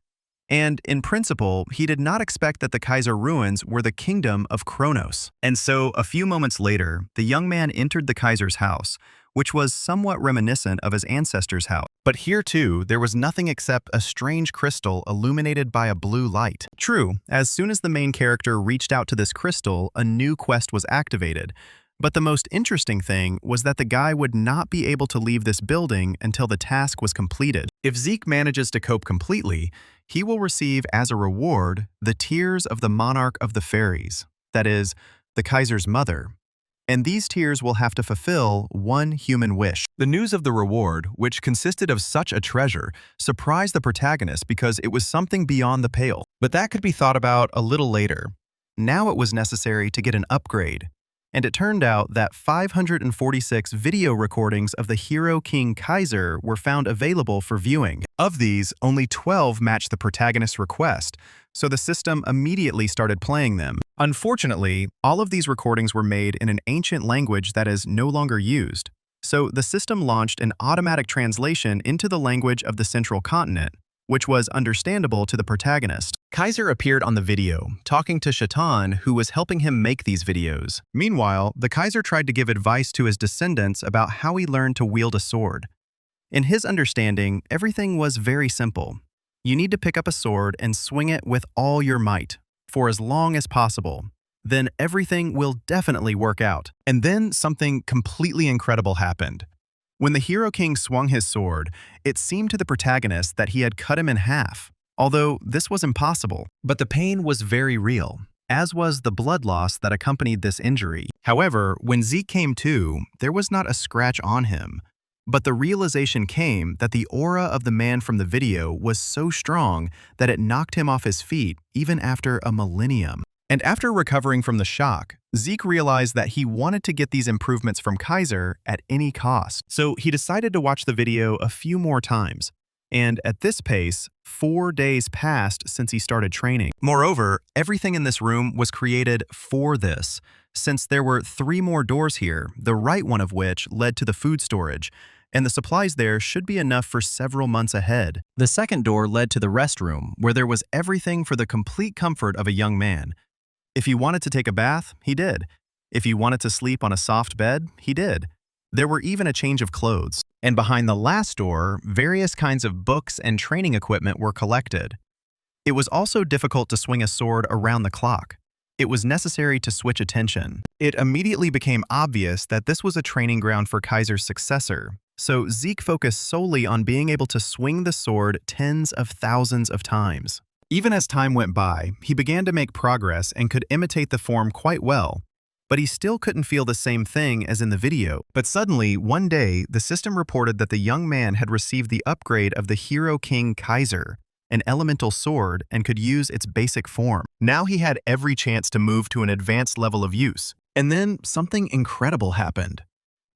A: And in principle, he did not expect that the Kaiser ruins were the kingdom of Kronos. And so, a few moments later, the young man entered the Kaiser's house, which was somewhat reminiscent of his ancestor's house. But here too, there was nothing except a strange crystal illuminated by a blue light. True, as soon as the main character reached out to this crystal, a new quest was activated. But the most interesting thing was that the guy would not be able to leave this building until the task was completed. If Zeke manages to cope completely, he will receive as a reward the tears of the monarch of the fairies, that is, the Kaiser's mother. And these tears will have to fulfill one human wish. The news of the reward, which consisted of such a treasure, surprised the protagonist because it was something beyond the pale. But that could be thought about a little later. Now it was necessary to get an upgrade. And it turned out that 546 video recordings of the hero king Kaiser were found available for viewing. Of these, only 12 matched the protagonist's request, so the system immediately started playing them. Unfortunately, all of these recordings were made in an ancient language that is no longer used, so the system launched an automatic translation into the language of the central continent, which was understandable to the protagonist. Kaiser appeared on the video, talking to Shaitan, who was helping him make these videos. Meanwhile, the Kaiser tried to give advice to his descendants about how he learned to wield a sword. In his understanding, everything was very simple. You need to pick up a sword and swing it with all your might, for as long as possible. Then everything will definitely work out. And then something completely incredible happened. When the hero king swung his sword, it seemed to the protagonist that he had cut him in half, although this was impossible. But the pain was very real, as was the blood loss that accompanied this injury. However, when Zeke came to, there was not a scratch on him. But the realization came that the aura of the man from the video was so strong that it knocked him off his feet even after a millennium. And after recovering from the shock, Zeke realized that he wanted to get these improvements from Kaiser at any cost. So he decided to watch the video a few more times. And at this pace, 4 days passed since he started training. Moreover, everything in this room was created for this, since there were 3 more doors here, the right one of which led to the food storage, and the supplies there should be enough for several months ahead. The second door led to the restroom, where there was everything for the complete comfort of a young man. If he wanted to take a bath, he did. If he wanted to sleep on a soft bed, he did. There were even a change of clothes. And behind the last door, various kinds of books and training equipment were collected. It was also difficult to swing a sword around the clock. It was necessary to switch attention. It immediately became obvious that this was a training ground for Kaiser's successor, so Zeke focused solely on being able to swing the sword tens of thousands of times. Even as time went by, he began to make progress and could imitate the form quite well, but he still couldn't feel the same thing as in the video. But suddenly, one day, the system reported that the young man had received the upgrade of the hero king Kaiser, an elemental sword, and could use its basic form. Now he had every chance to move to an advanced level of use. And then something incredible happened.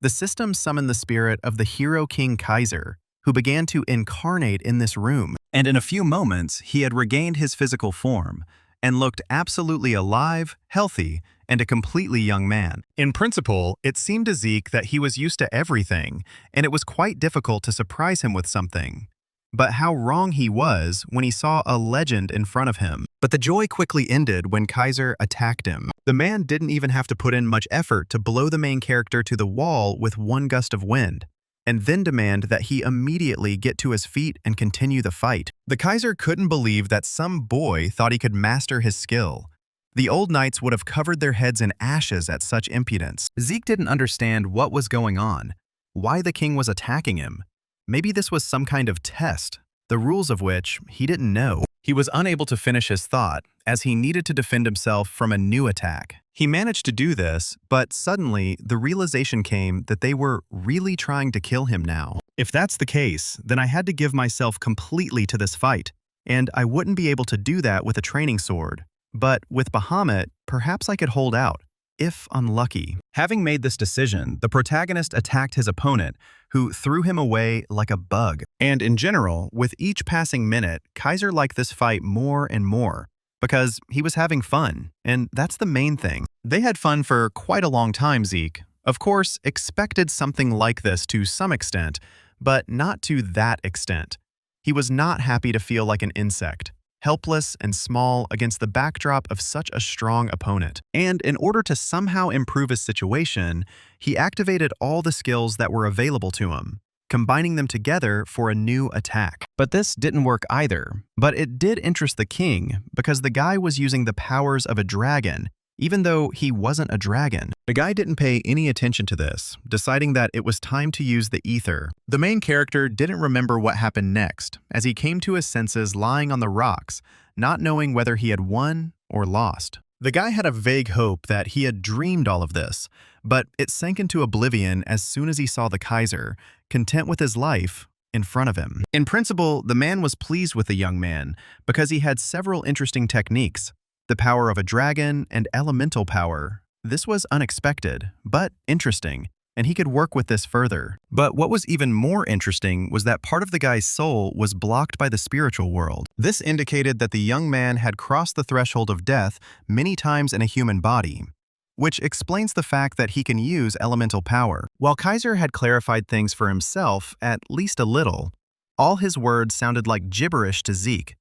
A: The system summoned the spirit of the hero king Kaiser, who began to incarnate in this room. And in a few moments, he had regained his physical form and looked absolutely alive, healthy, and a completely young man. In principle, it seemed to Zeke that he was used to everything, and it was quite difficult to surprise him with something. But how wrong he was when he saw a legend in front of him. But the joy quickly ended when Kaiser attacked him. The man didn't even have to put in much effort to blow the main character to the wall with one gust of wind. and then demand that he immediately get to his feet and continue the fight. The Kaiser couldn't believe that some boy thought he could master his skill. The old knights would have covered their heads in ashes at such impudence. Zeke didn't understand what was going on, why the king was attacking him. Maybe this was some kind of test, the rules of which he didn't know. He was unable to finish his thought, as he needed to defend himself from a new attack. He managed to do this, but suddenly the realization came that they were really trying to kill him now. If that's the case, then I had to give myself completely to this fight, and I wouldn't be able to do that with a training sword. But with Bahamut, perhaps I could hold out, if unlucky. Having made this decision, the protagonist attacked his opponent, who threw him away like a bug. And in general, with each passing minute, Kaiser liked this fight more and more, because he was having fun, and that's the main thing. They had fun for quite a long time, Zeke. Of course, expected something like this to some extent, but not to that extent. He was not happy to feel like an insect, helpless and small against the backdrop of such a strong opponent. And in order to somehow improve his situation, he activated all the skills that were available to him, combining them together for a new attack. But this didn't work either. But it did interest the king, because the guy was using the powers of a dragon, even though he wasn't a dragon. The guy didn't pay any attention to this, deciding that it was time to use the ether. The main character didn't remember what happened next, as he came to his senses lying on the rocks, not knowing whether he had won or lost. The guy had a vague hope that he had dreamed all of this, but it sank into oblivion as soon as he saw the Kaiser, content with his life, in front of him. In principle, the man was pleased with the young man, because he had several interesting techniques. The power of a dragon and elemental power. This was unexpected, but interesting, and he could work with this further. But what was even more interesting was that part of the guy's soul was blocked by the spiritual world. This indicated that the young man had crossed the threshold of death many times in a human body, which explains the fact that he can use elemental power. While Kaiser had clarified things for himself, at least a little, all his words sounded like gibberish to Zeke.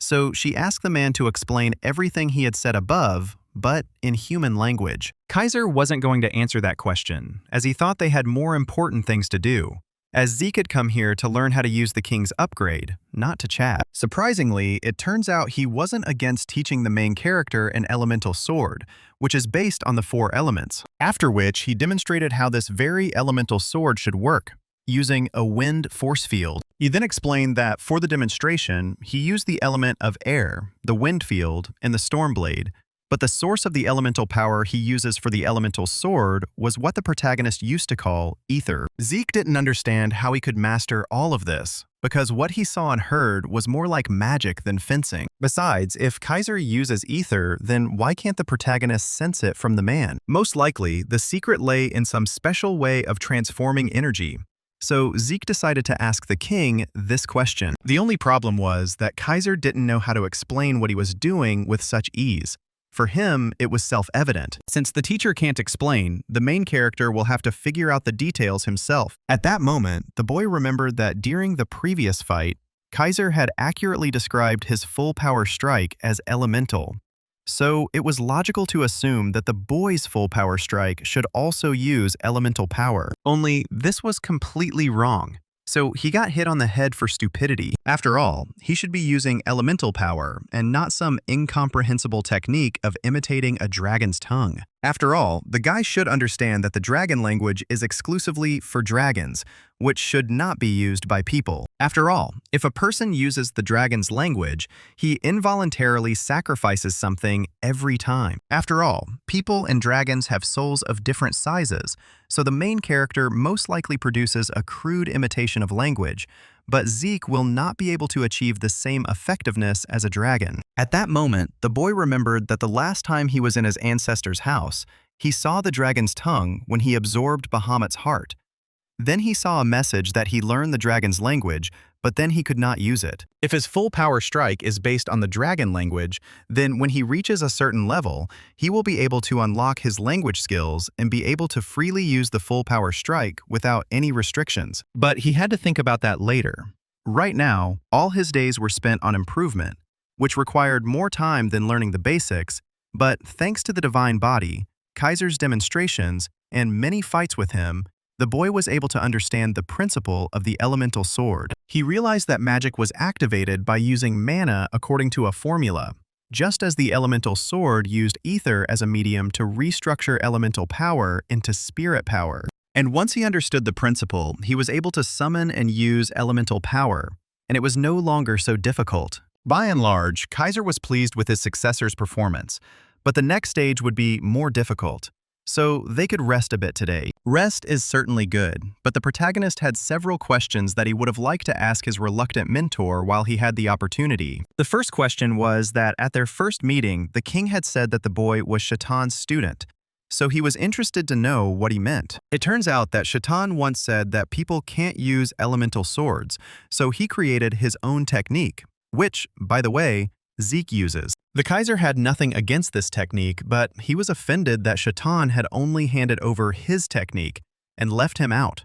A: So she asked the man to explain everything he had said above, but in human language. Kaiser wasn't going to answer that question, as he thought they had more important things to do, as Zeke had come here to learn how to use the king's upgrade, not to chat. Surprisingly, it turns out he wasn't against teaching the main character an elemental sword, which is based on the 4 elements, after which he demonstrated how this very elemental sword should work, using a wind force field. He then explained that for the demonstration, he used the element of air, the wind field, and the storm blade, but the source of the elemental power he uses for the elemental sword was what the protagonist used to call ether. Zeke didn't understand how he could master all of this, because what he saw and heard was more like magic than fencing. Besides, if Kaiser uses ether, then why can't the protagonist sense it from the man? Most likely, the secret lay in some special way of transforming energy. So Zeke decided to ask the king this question. The only problem was that Kaiser didn't know how to explain what he was doing with such ease. For him, it was self-evident. Since the teacher can't explain, the main character will have to figure out the details himself. At that moment, the boy remembered that during the previous fight, Kaiser had accurately described his full power strike as elemental. So it was logical to assume that the boy's full power strike should also use elemental power. Only this was completely wrong. So he got hit on the head for stupidity. After all, he should be using elemental power and not some incomprehensible technique of imitating a dragon's tongue. After all, the guy should understand that the dragon language is exclusively for dragons, which should not be used by people. After all, if a person uses the dragon's language, he involuntarily sacrifices something every time. After all, people and dragons have souls of different sizes, so the main character most likely produces a crude imitation of language, but Zeke will not be able to achieve the same effectiveness as a dragon. At that moment, the boy remembered that the last time he was in his ancestor's house, he saw the dragon's tongue when he absorbed Bahamut's heart. Then he saw a message that he learned the dragon's language, but then he could not use it. If his full power strike is based on the dragon language, then when he reaches a certain level, he will be able to unlock his language skills and be able to freely use the full power strike without any restrictions. But he had to think about that later. Right now, all his days were spent on improvement, which required more time than learning the basics, but thanks to the divine body, Kaiser's demonstrations, and many fights with him, the boy was able to understand the principle of the elemental sword. He realized that magic was activated by using mana according to a formula, just as the elemental sword used ether as a medium to restructure elemental power into spirit power. And once he understood the principle, he was able to summon and use elemental power, and it was no longer so difficult. By and large, Kaiser was pleased with his successor's performance, but the next stage would be more difficult. So they could rest a bit today. Rest is certainly good, but the protagonist had several questions that he would have liked to ask his reluctant mentor while he had the opportunity. The first question was that at their first meeting, the king had said that the boy was Shatan's student, so he was interested to know what he meant. It turns out that Shatan once said that people can't use elemental swords, so he created his own technique, which, by the way, Zeke uses. The Kaiser had nothing against this technique, but he was offended that Shatan had only handed over his technique and left him out.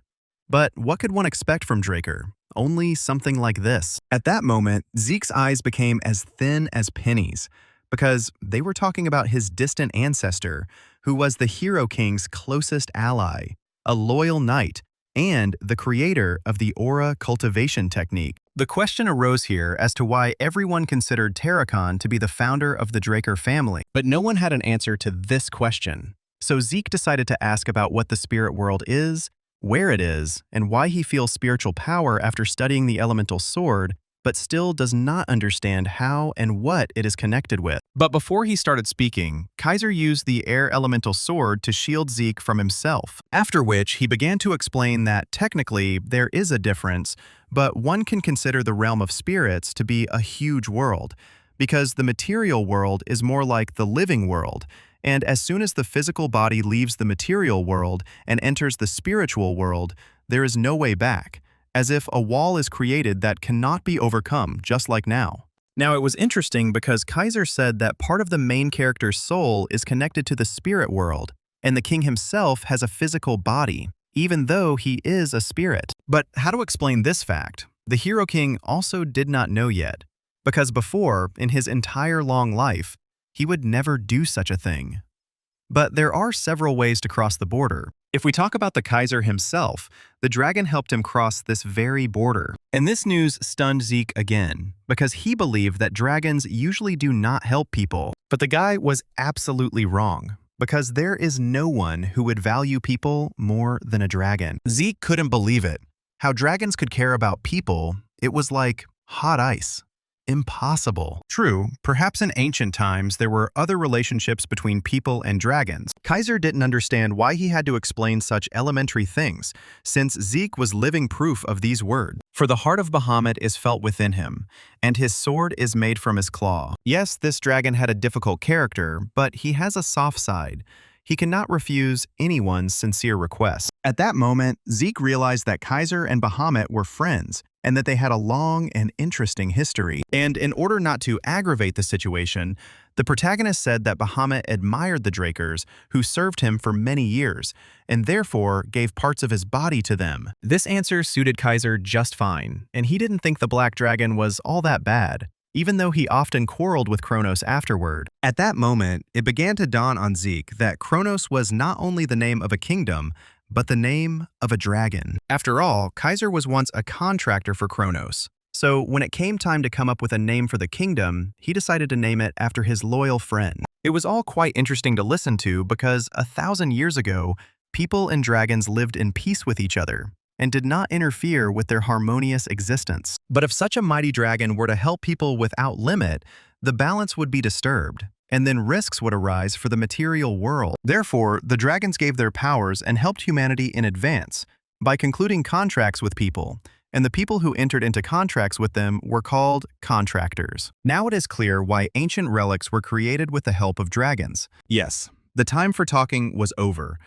A: But what could one expect from Draker? Only something like this. At that moment, Zeke's eyes became as thin as pennies, because they were talking about his distant ancestor, who was the Hero King's closest ally, a loyal knight, and the creator of the aura cultivation technique. The question arose here as to why everyone considered Terracon to be the founder of the Draker family, but no one had an answer to this question. So Zeke decided to ask about what the spirit world is, where it is, and why he feels spiritual power after studying the elemental sword, but still does not understand how and what it is connected with. But before he started speaking, Kaiser used the air elemental sword to shield Zeke from himself, after which he began to explain that technically there is a difference, but one can consider the realm of spirits to be a huge world, because the material world is more like the living world, and as soon as the physical body leaves the material world and enters the spiritual world, there is no way back, as if a wall is created that cannot be overcome, just like now. Now, it was interesting because Kaiser said that part of the main character's soul is connected to the spirit world, and the king himself has a physical body, even though he is a spirit. But how to explain this fact? The Hero King also did not know yet, because before, in his entire long life, he would never do such a thing. But there are several ways to cross the border. If we talk about the Kaiser himself, the dragon helped him cross this very border. And this news stunned Zeke again, because he believed that dragons usually do not help people. But the guy was absolutely wrong, because there is no one who would value people more than a dragon. Zeke couldn't believe it. How dragons could care about people, it was like hot ice. Impossible. True, perhaps in ancient times there were other relationships between people and dragons. Kaiser didn't understand why he had to explain such elementary things, since Zeke was living proof of these words. For the heart of Bahamut is felt within him, and his sword is made from his claw. Yes, this dragon had a difficult character, but he has a soft side. He cannot refuse anyone's sincere request. At that moment, Zeke realized that Kaiser and Bahamut were friends, and that they had a long and interesting history. And in order not to aggravate the situation, the protagonist said that Bahamut admired the Drakers, who served him for many years, and therefore gave parts of his body to them. This answer suited Kaiser just fine, and he didn't think the Black Dragon was all that bad, even though he often quarreled with Kronos afterward. At that moment, it began to dawn on Zeke that Kronos was not only the name of a kingdom, but the name of a dragon. After all, Kaiser was once a contractor for Kronos. So when it came time to come up with a name for the kingdom, he decided to name it after his loyal friend. It was all quite interesting to listen to because 1,000 years ago, people and dragons lived in peace with each other and did not interfere with their harmonious existence. But if such a mighty dragon were to help people without limit, the balance would be disturbed, and then risks would arise for the material world. Therefore, the dragons gave their powers and helped humanity in advance by concluding contracts with people, and the people who entered into contracts with them were called contractors. Now it is clear why ancient relics were created with the help of dragons. Yes, the time for talking was over,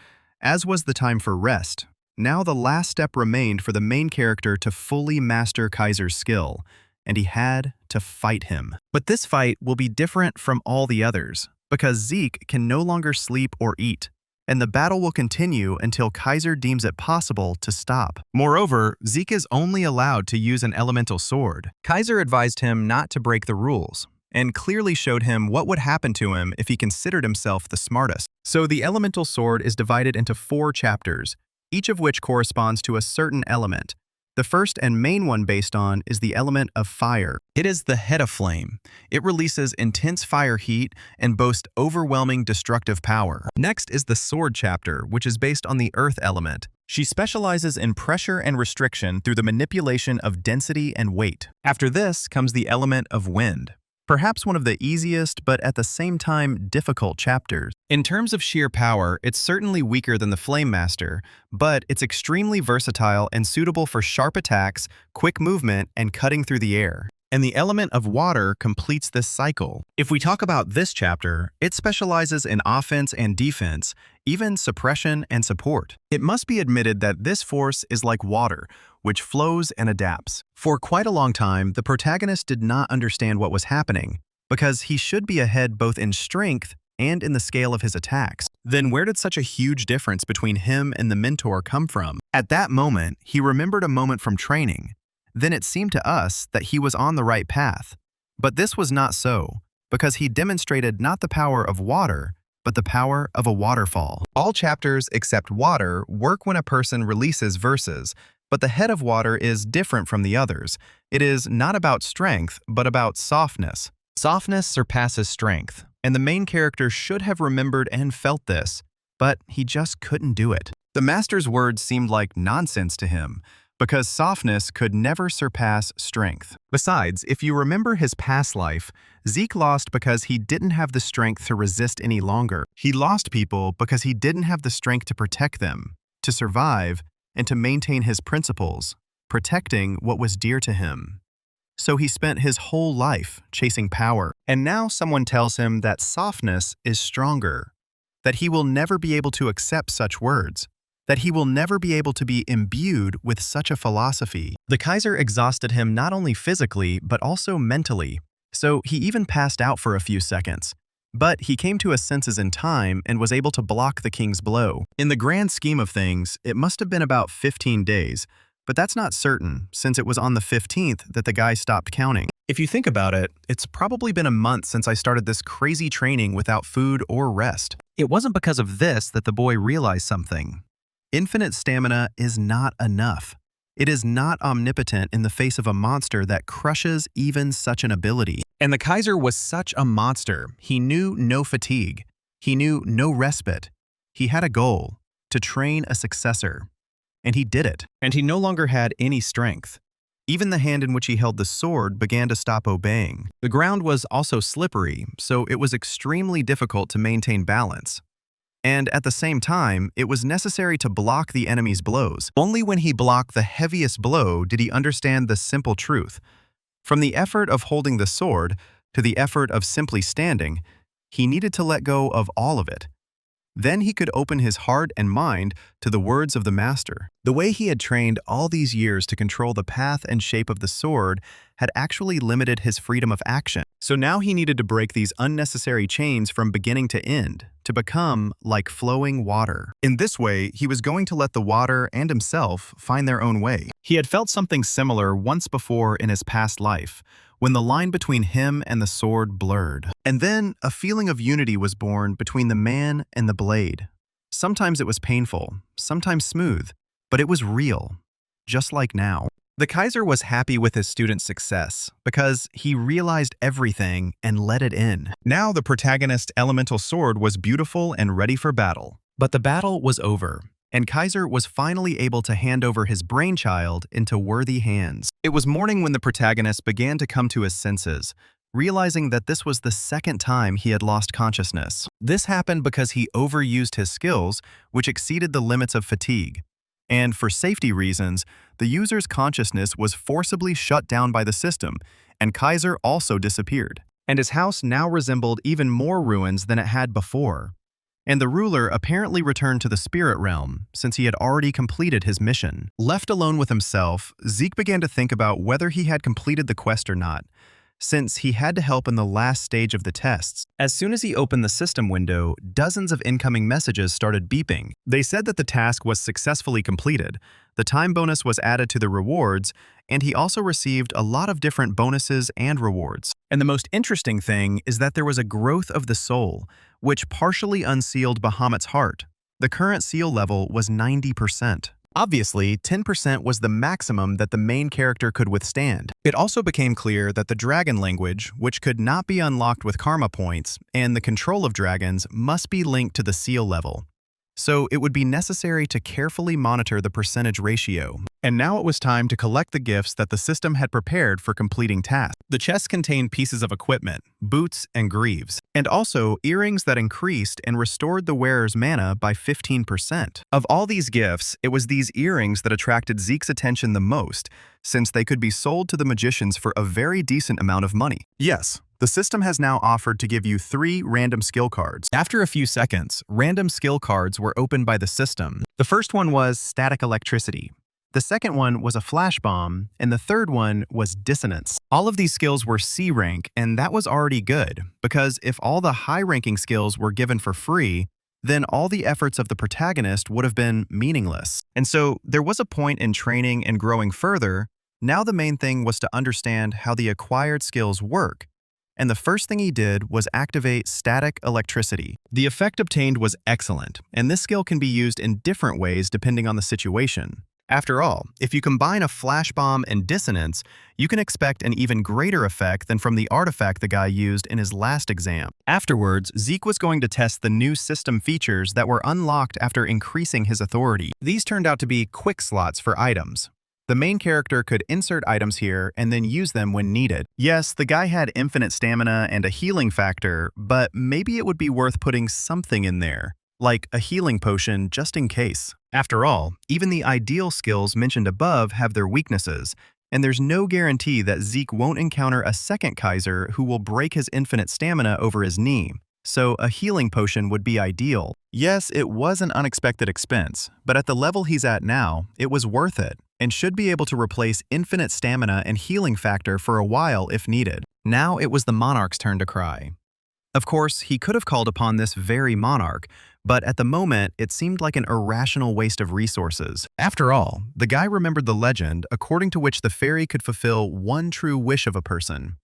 A: as was the time for rest. Now the last step remained for the main character to fully master Kaiser's skill, and he had to fight him. But this fight will be different from all the others, because Zeke can no longer sleep or eat, and the battle will continue until Kaiser deems it possible to stop. Moreover, Zeke is only allowed to use an elemental sword. Kaiser advised him not to break the rules, and clearly showed him what would happen to him if he considered himself the smartest. So the elemental sword is divided into 4 chapters, each of which corresponds to a certain element. The first and main one based on is the element of fire. It is the head of flame. It releases intense fire heat and boasts overwhelming destructive power. Next is the sword chapter, which is based on the earth element. She specializes in pressure and restriction through the manipulation of density and weight. After this comes the element of wind. Perhaps one of the easiest, but at the same time difficult chapters. In terms of sheer power, it's certainly weaker than the Flame Master, but it's extremely versatile and suitable for sharp attacks, quick movement, and cutting through the air. And the element of water completes this cycle. If we talk about this chapter, it specializes in offense and defense, even suppression and support. It must be admitted that this force is like water, which flows and adapts. For quite a long time, the protagonist did not understand what was happening, because he should be ahead both in strength and in the scale of his attacks. Then where did such a huge difference between him and the mentor come from? At that moment, he remembered a moment from training. Then it seemed to us that he was on the right path. But this was not so, because he demonstrated not the power of water, but the power of a waterfall. All chapters except water work when a person releases verses, but the head of water is different from the others. It is not about strength, but about softness. Softness surpasses strength, and the main character should have remembered and felt this, but he just couldn't do it. The master's words seemed like nonsense to him, because softness could never surpass strength. Besides, if you remember his past life, Zeke lost because he didn't have the strength to resist any longer. He lost people because he didn't have the strength to protect them, to survive, and to maintain his principles, protecting what was dear to him. So he spent his whole life chasing power. And now someone tells him that softness is stronger, that he will never be able to accept such words, that he will never be able to be imbued with such a philosophy. The Kaiser exhausted him not only physically, but also mentally, so he even passed out for a few seconds. But he came to his senses in time and was able to block the king's blow. In the grand scheme of things, it must have been about 15 days, but that's not certain, since it was on the 15th that the guy stopped counting. If you think about it, it's probably been a month since I started this crazy training without food or rest. It wasn't because of this that the boy realized something. Infinite stamina is not enough. It is not omnipotent in the face of a monster that crushes even such an ability. And the Kaiser was such a monster. He knew no fatigue. He knew no respite. He had a goal, to train a successor. And he did it. And he no longer had any strength. Even the hand in which he held the sword began to stop obeying. The ground was also slippery, so it was extremely difficult to maintain balance. And at the same time, it was necessary to block the enemy's blows. Only when he blocked the heaviest blow did he understand the simple truth. From the effort of holding the sword to the effort of simply standing, he needed to let go of all of it. Then he could open his heart and mind to the words of the master. The way he had trained all these years to control the path and shape of the sword had actually limited his freedom of action. So now he needed to break these unnecessary chains from beginning to end, to become like flowing water. In this way, he was going to let the water and himself find their own way. He had felt something similar once before in his past life, when the line between him and the sword blurred. And then a feeling of unity was born between the man and the blade. Sometimes it was painful, sometimes smooth, but it was real, just like now. The Kaiser was happy with his student's success because he realized everything and let it in. Now the protagonist's elemental sword was beautiful and ready for battle. But the battle was over, and Kaiser was finally able to hand over his brainchild into worthy hands. It was morning when the protagonist began to come to his senses, realizing that this was the second time he had lost consciousness. This happened because he overused his skills, which exceeded the limits of fatigue. And for safety reasons, the user's consciousness was forcibly shut down by the system, and Kaiser also disappeared. And his house now resembled even more ruins than it had before. And the ruler apparently returned to the spirit realm, since he had already completed his mission. Left alone with himself, Zeke began to think about whether he had completed the quest or not, since he had to help in the last stage of the tests. As soon as he opened the system window, dozens of incoming messages started beeping. They said that the task was successfully completed, the time bonus was added to the rewards, and he also received a lot of different bonuses and rewards. And the most interesting thing is that there was a growth of the soul, which partially unsealed Bahamut's heart. The current seal level was 90%. Obviously, 10% was the maximum that the main character could withstand. It also became clear that the dragon language, which could not be unlocked with karma points, and the control of dragons must be linked to the seal level. So it would be necessary to carefully monitor the percentage ratio. And now it was time to collect the gifts that the system had prepared for completing tasks. The chest contained pieces of equipment, boots, and greaves, and also earrings that increased and restored the wearer's mana by 15%. Of all these gifts, it was these earrings that attracted Zeke's attention the most, since they could be sold to the magicians for a very decent amount of money. Yes, the system has now offered to give you 3 random skill cards. After a few seconds, random skill cards were opened by the system. The first one was Static Electricity. The second one was a Flash Bomb, and the third one was Dissonance. All of these skills were C rank, and that was already good, because if all the high-ranking skills were given for free, then all the efforts of the protagonist would have been meaningless. And so there was a point in training and growing further. Now the main thing was to understand how the acquired skills work. And the first thing he did was activate Static Electricity. The effect obtained was excellent, and this skill can be used in different ways depending on the situation. After all, if you combine a Flash Bomb and Dissonance, you can expect an even greater effect than from the artifact the guy used in his last exam. Afterwards, Zeke was going to test the new system features that were unlocked after increasing his authority. These turned out to be quick slots for items. The main character could insert items here and then use them when needed. Yes, the guy had infinite stamina and a healing factor, but maybe it would be worth putting something in there, like a healing potion just in case. After all, even the ideal skills mentioned above have their weaknesses, and there's no guarantee that Zeke won't encounter a second Kaiser who will break his infinite stamina over his knee. So a healing potion would be ideal. Yes, it was an unexpected expense, but at the level he's at now, it was worth it, and should be able to replace infinite stamina and healing factor for a while if needed. Now it was the Monarch's turn to cry. Of course, he could have called upon this very Monarch, but at the moment, it seemed like an irrational waste of resources. After all, the guy remembered the legend according to which the fairy could fulfill one true wish of a person.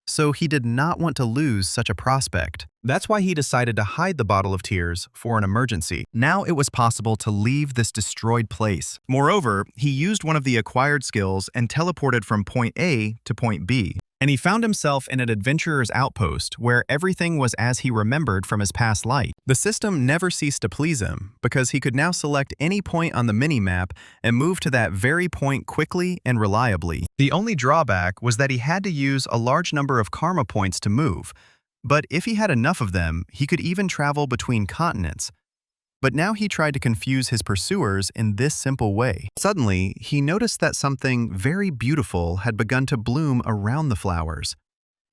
A: So he did not want to lose such a prospect. That's why he decided to hide the bottle of tears for an emergency. Now it was possible to leave this destroyed place. Moreover, he used one of the acquired skills and teleported from point A to point B. And he found himself in an adventurer's outpost where everything was as he remembered from his past life. The system never ceased to please him because he could now select any point on the mini-map and move to that very point quickly and reliably. The only drawback was that he had to use a large number of karma points to move, but if he had enough of them, he could even travel between continents. But now he tried to confuse his pursuers in this simple way. Suddenly, he noticed that something very beautiful had begun to bloom around the flowers.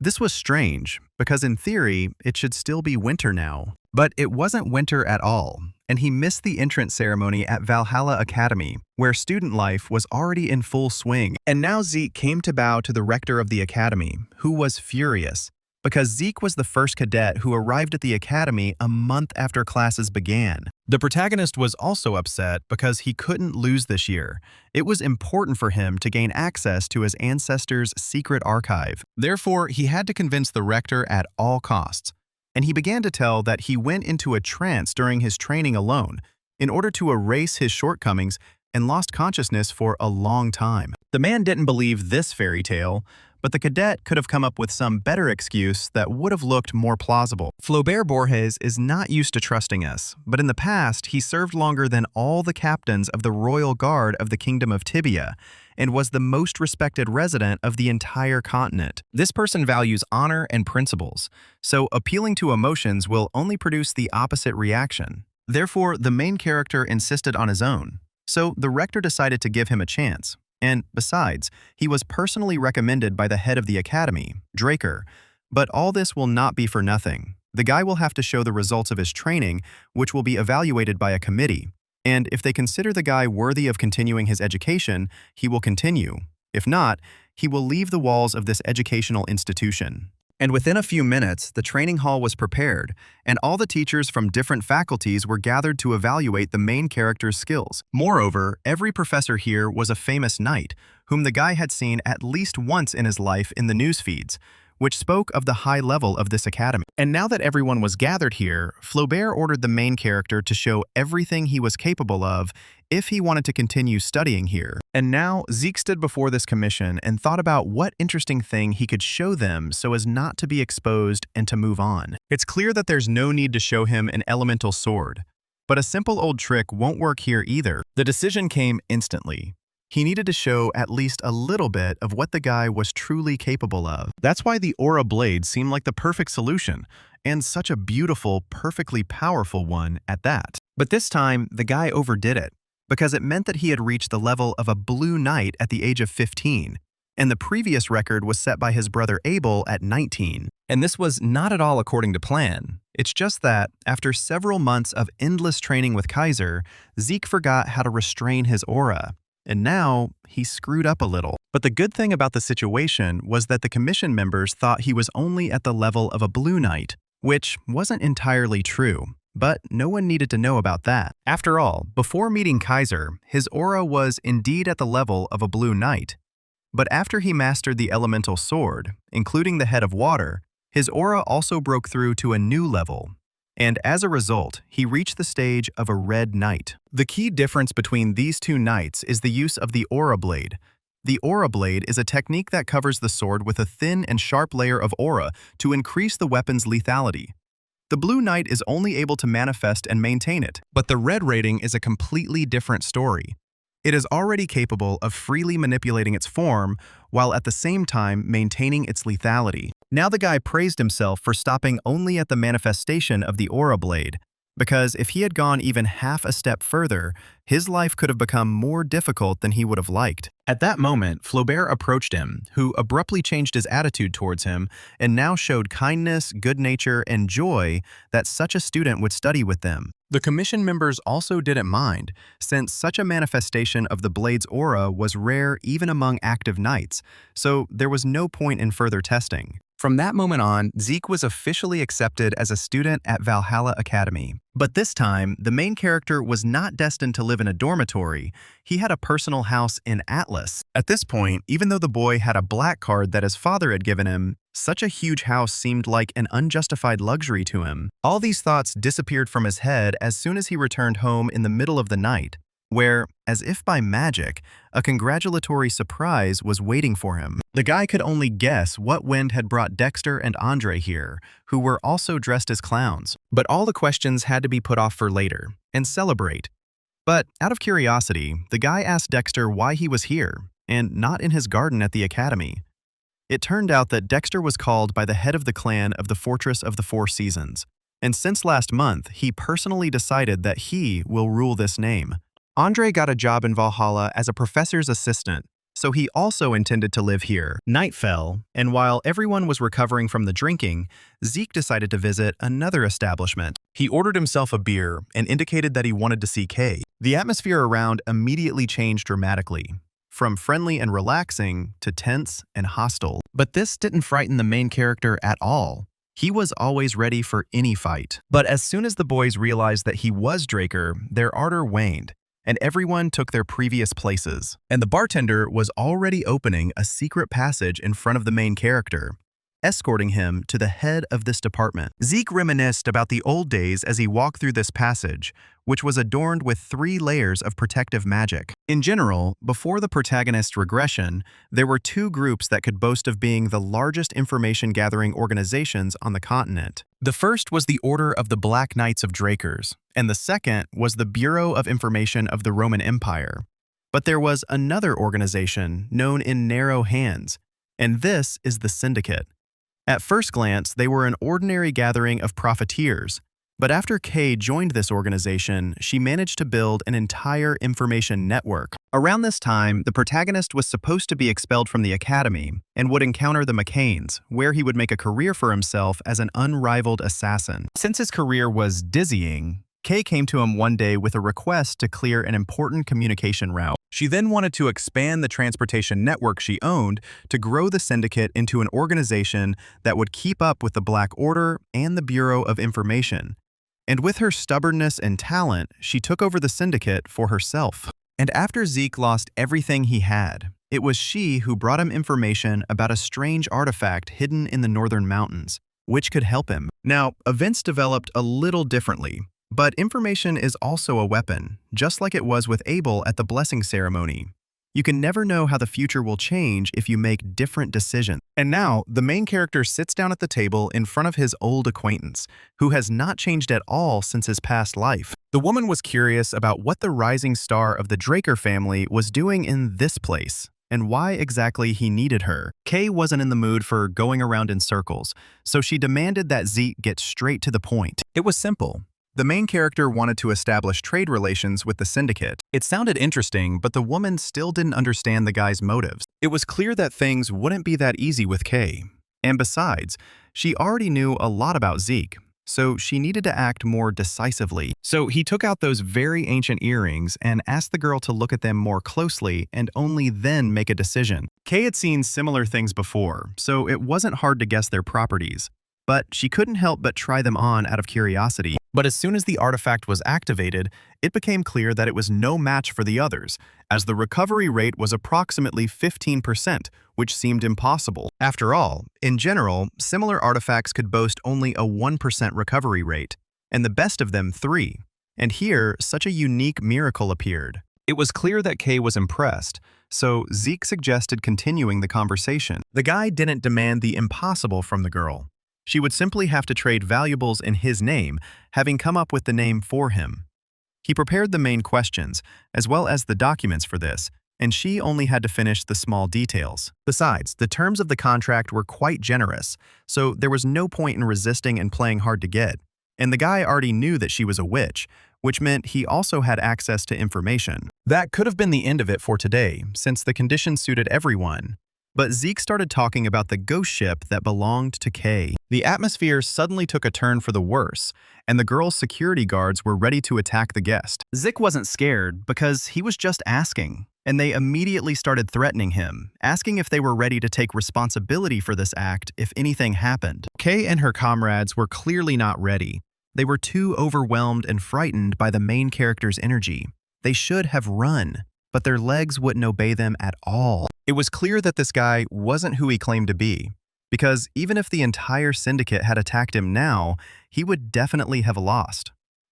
A: This was strange, because in theory, it should still be winter now. But it wasn't winter at all, and he missed the entrance ceremony at Valhalla Academy, where student life was already in full swing. And now Zeke came to bow to the rector of the academy, who was furious, because Zeke was the first cadet who arrived at the academy a month after classes began. The protagonist was also upset because he couldn't lose this year. It was important for him to gain access to his ancestors' secret archive. Therefore, he had to convince the rector at all costs. And he began to tell that he went into a trance during his training alone in order to erase his shortcomings and lost consciousness for a long time. The man didn't believe this fairy tale, but the cadet could have come up with some better excuse that would have looked more plausible. Flaubert Borges is not used to trusting us, but in the past, he served longer than all the captains of the royal guard of the Kingdom of Tibia, and was the most respected resident of the entire continent. This person values honor and principles, so appealing to emotions will only produce the opposite reaction. Therefore, the main character insisted on his own, so the rector decided to give him a chance. And besides, he was personally recommended by the head of the academy, Draker. But all this will not be for nothing. The guy will have to show the results of his training, which will be evaluated by a committee. And if they consider the guy worthy of continuing his education, he will continue. If not, he will leave the walls of this educational institution. And within a few minutes, the training hall was prepared, and all the teachers from different faculties were gathered to evaluate the main character's skills. Moreover, every professor here was a famous knight, whom the guy had seen at least once in his life in the news feeds, which spoke of the high level of this academy. And now that everyone was gathered here, Flaubert ordered the main character to show everything he was capable of if he wanted to continue studying here. And now, Zeke stood before this commission and thought about what interesting thing he could show them so as not to be exposed and to move on. It's clear that there's no need to show him an elemental sword, but a simple old trick won't work here either. The decision came instantly. He needed to show at least a little bit of what the guy was truly capable of. That's why the aura blade seemed like the perfect solution, and such a beautiful, perfectly powerful one at that. But this time, the guy overdid it, because it meant that he had reached the level of a blue knight at the age of 15, and the previous record was set by his brother Abel at 19. And this was not at all according to plan. It's just that, after several months of endless training with Kaiser, Zeke forgot how to restrain his aura. And now, he screwed up a little. But the good thing about the situation was that the commission members thought he was only at the level of a blue knight, which wasn't entirely true, but no one needed to know about that. After all, before meeting Kaiser, his aura was indeed at the level of a blue knight. But after he mastered the elemental sword, including the head of water, his aura also broke through to a new level. And as a result, he reached the stage of a red knight. The key difference between these two knights is the use of the aura blade. The aura blade is a technique that covers the sword with a thin and sharp layer of aura to increase the weapon's lethality. The blue knight is only able to manifest and maintain it, but the red rating is a completely different story. It is already capable of freely manipulating its form, while at the same time maintaining its lethality. Now the guy praised himself for stopping only at the manifestation of the aura blade, because if he had gone even half a step further, his life could have become more difficult than he would have liked. At that moment, Flaubert approached him, who abruptly changed his attitude towards him and now showed kindness, good nature, and joy that such a student would study with them. The commission members also didn't mind, since such a manifestation of the blade's aura was rare even among active knights, so there was no point in further testing. From that moment on, Zeke was officially accepted as a student at Valhalla Academy. But this time, the main character was not destined to live in a dormitory. He had a personal house in Atlas. At this point, even though the boy had a black card that his father had given him, such a huge house seemed like an unjustified luxury to him. All these thoughts disappeared from his head as soon as he returned home in the middle of the night, where, as if by magic, a congratulatory surprise was waiting for him. The guy could only guess what wind had brought Dexter and Andre here, who were also dressed as clowns. But all the questions had to be put off for later, and celebrate. But out of curiosity, the guy asked Dexter why he was here, and not in his garden at the academy. It turned out that Dexter was called by the head of the clan of the Fortress of the Four Seasons, and since last month, he personally decided that he will rule this name. Andre got a job in Valhalla as a professor's assistant, so he also intended to live here. Night fell, and while everyone was recovering from the drinking, Zeke decided to visit another establishment. He ordered himself a beer and indicated that he wanted to see Kay. The atmosphere around immediately changed dramatically, from friendly and relaxing to tense and hostile. But this didn't frighten the main character at all. He was always ready for any fight. But as soon as the boys realized that he was Draker, their ardor waned, and everyone took their previous places. And the bartender was already opening a secret passage in front of the main character, escorting him to the head of this department. Zeke reminisced about the old days as he walked through this passage, which was adorned with 3 layers of protective magic. In general, before the protagonist Regression, there were 2 groups that could boast of being the largest information-gathering organizations on the continent. The first was the Order of the Black Knights of Drakers, and the second was the Bureau of Information of the Roman Empire. But there was another organization known in narrow hands, and this is the Syndicate. At first glance, they were an ordinary gathering of profiteers, but after Kay joined this organization, she managed to build an entire information network. Around this time, the protagonist was supposed to be expelled from the academy and would encounter the McCains, where he would make a career for himself as an unrivaled assassin. Since his career was dizzying, Kay came to him one day with a request to clear an important communication route. She then wanted to expand the transportation network she owned to grow the Syndicate into an organization that would keep up with the Black Order and the Bureau of Information. And with her stubbornness and talent, she took over the Syndicate for herself. And after Zeke lost everything he had, It was she who brought him information about a strange artifact hidden in the northern mountains, which could help him. Now, events developed a little differently, but information is also a weapon, just like it was with Abel at the blessing ceremony. You can never know how the future will change if you make different decisions. And now, the main character sits down at the table in front of his old acquaintance, who has not changed at all since his past life. The woman was curious about what the rising star of the Draker family was doing in this place, and why exactly he needed her. Kay wasn't in the mood for going around in circles, so she demanded that Zeke get straight to the point. It was simple. The main character wanted to establish trade relations with the syndicate. It sounded interesting, but the woman still didn't understand the guy's motives. It was clear that things wouldn't be that easy with Kay. And besides, she already knew a lot about Zeke, so she needed to act more decisively. So he took out those very ancient earrings and asked the girl to look at them more closely and only then make a decision. Kay had seen similar things before, so it wasn't hard to guess their properties. But she couldn't help but try them on out of curiosity. But as soon as the artifact was activated, it became clear that it was no match for the others, as the recovery rate was approximately 15%, which seemed impossible. After all, in general, similar artifacts could boast only a 1% recovery rate, and the best of them 3. And here, such a unique miracle appeared. It was clear that Kay was impressed, so Zeke suggested continuing the conversation. The guy didn't demand the impossible from the girl. She would simply have to trade valuables in his name, having come up with the name for him. He prepared the main questions, as well as the documents for this, and she only had to finish the small details. Besides, the terms of the contract were quite generous, so there was no point in resisting and playing hard to get. And the guy already knew that she was a witch, which meant he also had access to information. That could have been the end of it for today, since the conditions suited everyone. But Zeke started talking about the ghost ship that belonged to Kay. The atmosphere suddenly took a turn for the worse, and the girl's security guards were ready to attack the guest. Zeke wasn't scared because he was just asking, and they immediately started threatening him, asking if they were ready to take responsibility for this act if anything happened. Kay and her comrades were clearly not ready. They were too overwhelmed and frightened by the main character's energy. They should have run, but their legs wouldn't obey them at all. It was clear that this guy wasn't who he claimed to be, because even if the entire syndicate had attacked him now, he would definitely have lost.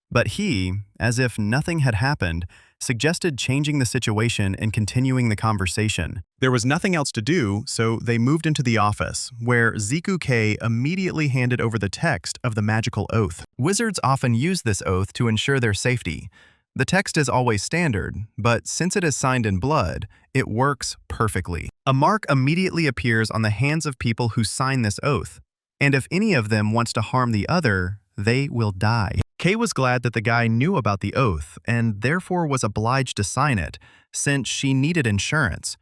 A: But he, as if nothing had happened, suggested changing the situation and continuing the conversation. There was nothing else to do, so they moved into the office, where Ziku Kay immediately handed over the text of the magical oath. Wizards often use this oath to ensure their safety. The text is always standard, but since it is signed in blood, it works perfectly. A mark immediately appears on the hands of people who sign this oath, and if any of them wants to harm the other, they will die. Kay was glad that the guy knew about the oath and therefore was obliged to sign it, since she needed insurance,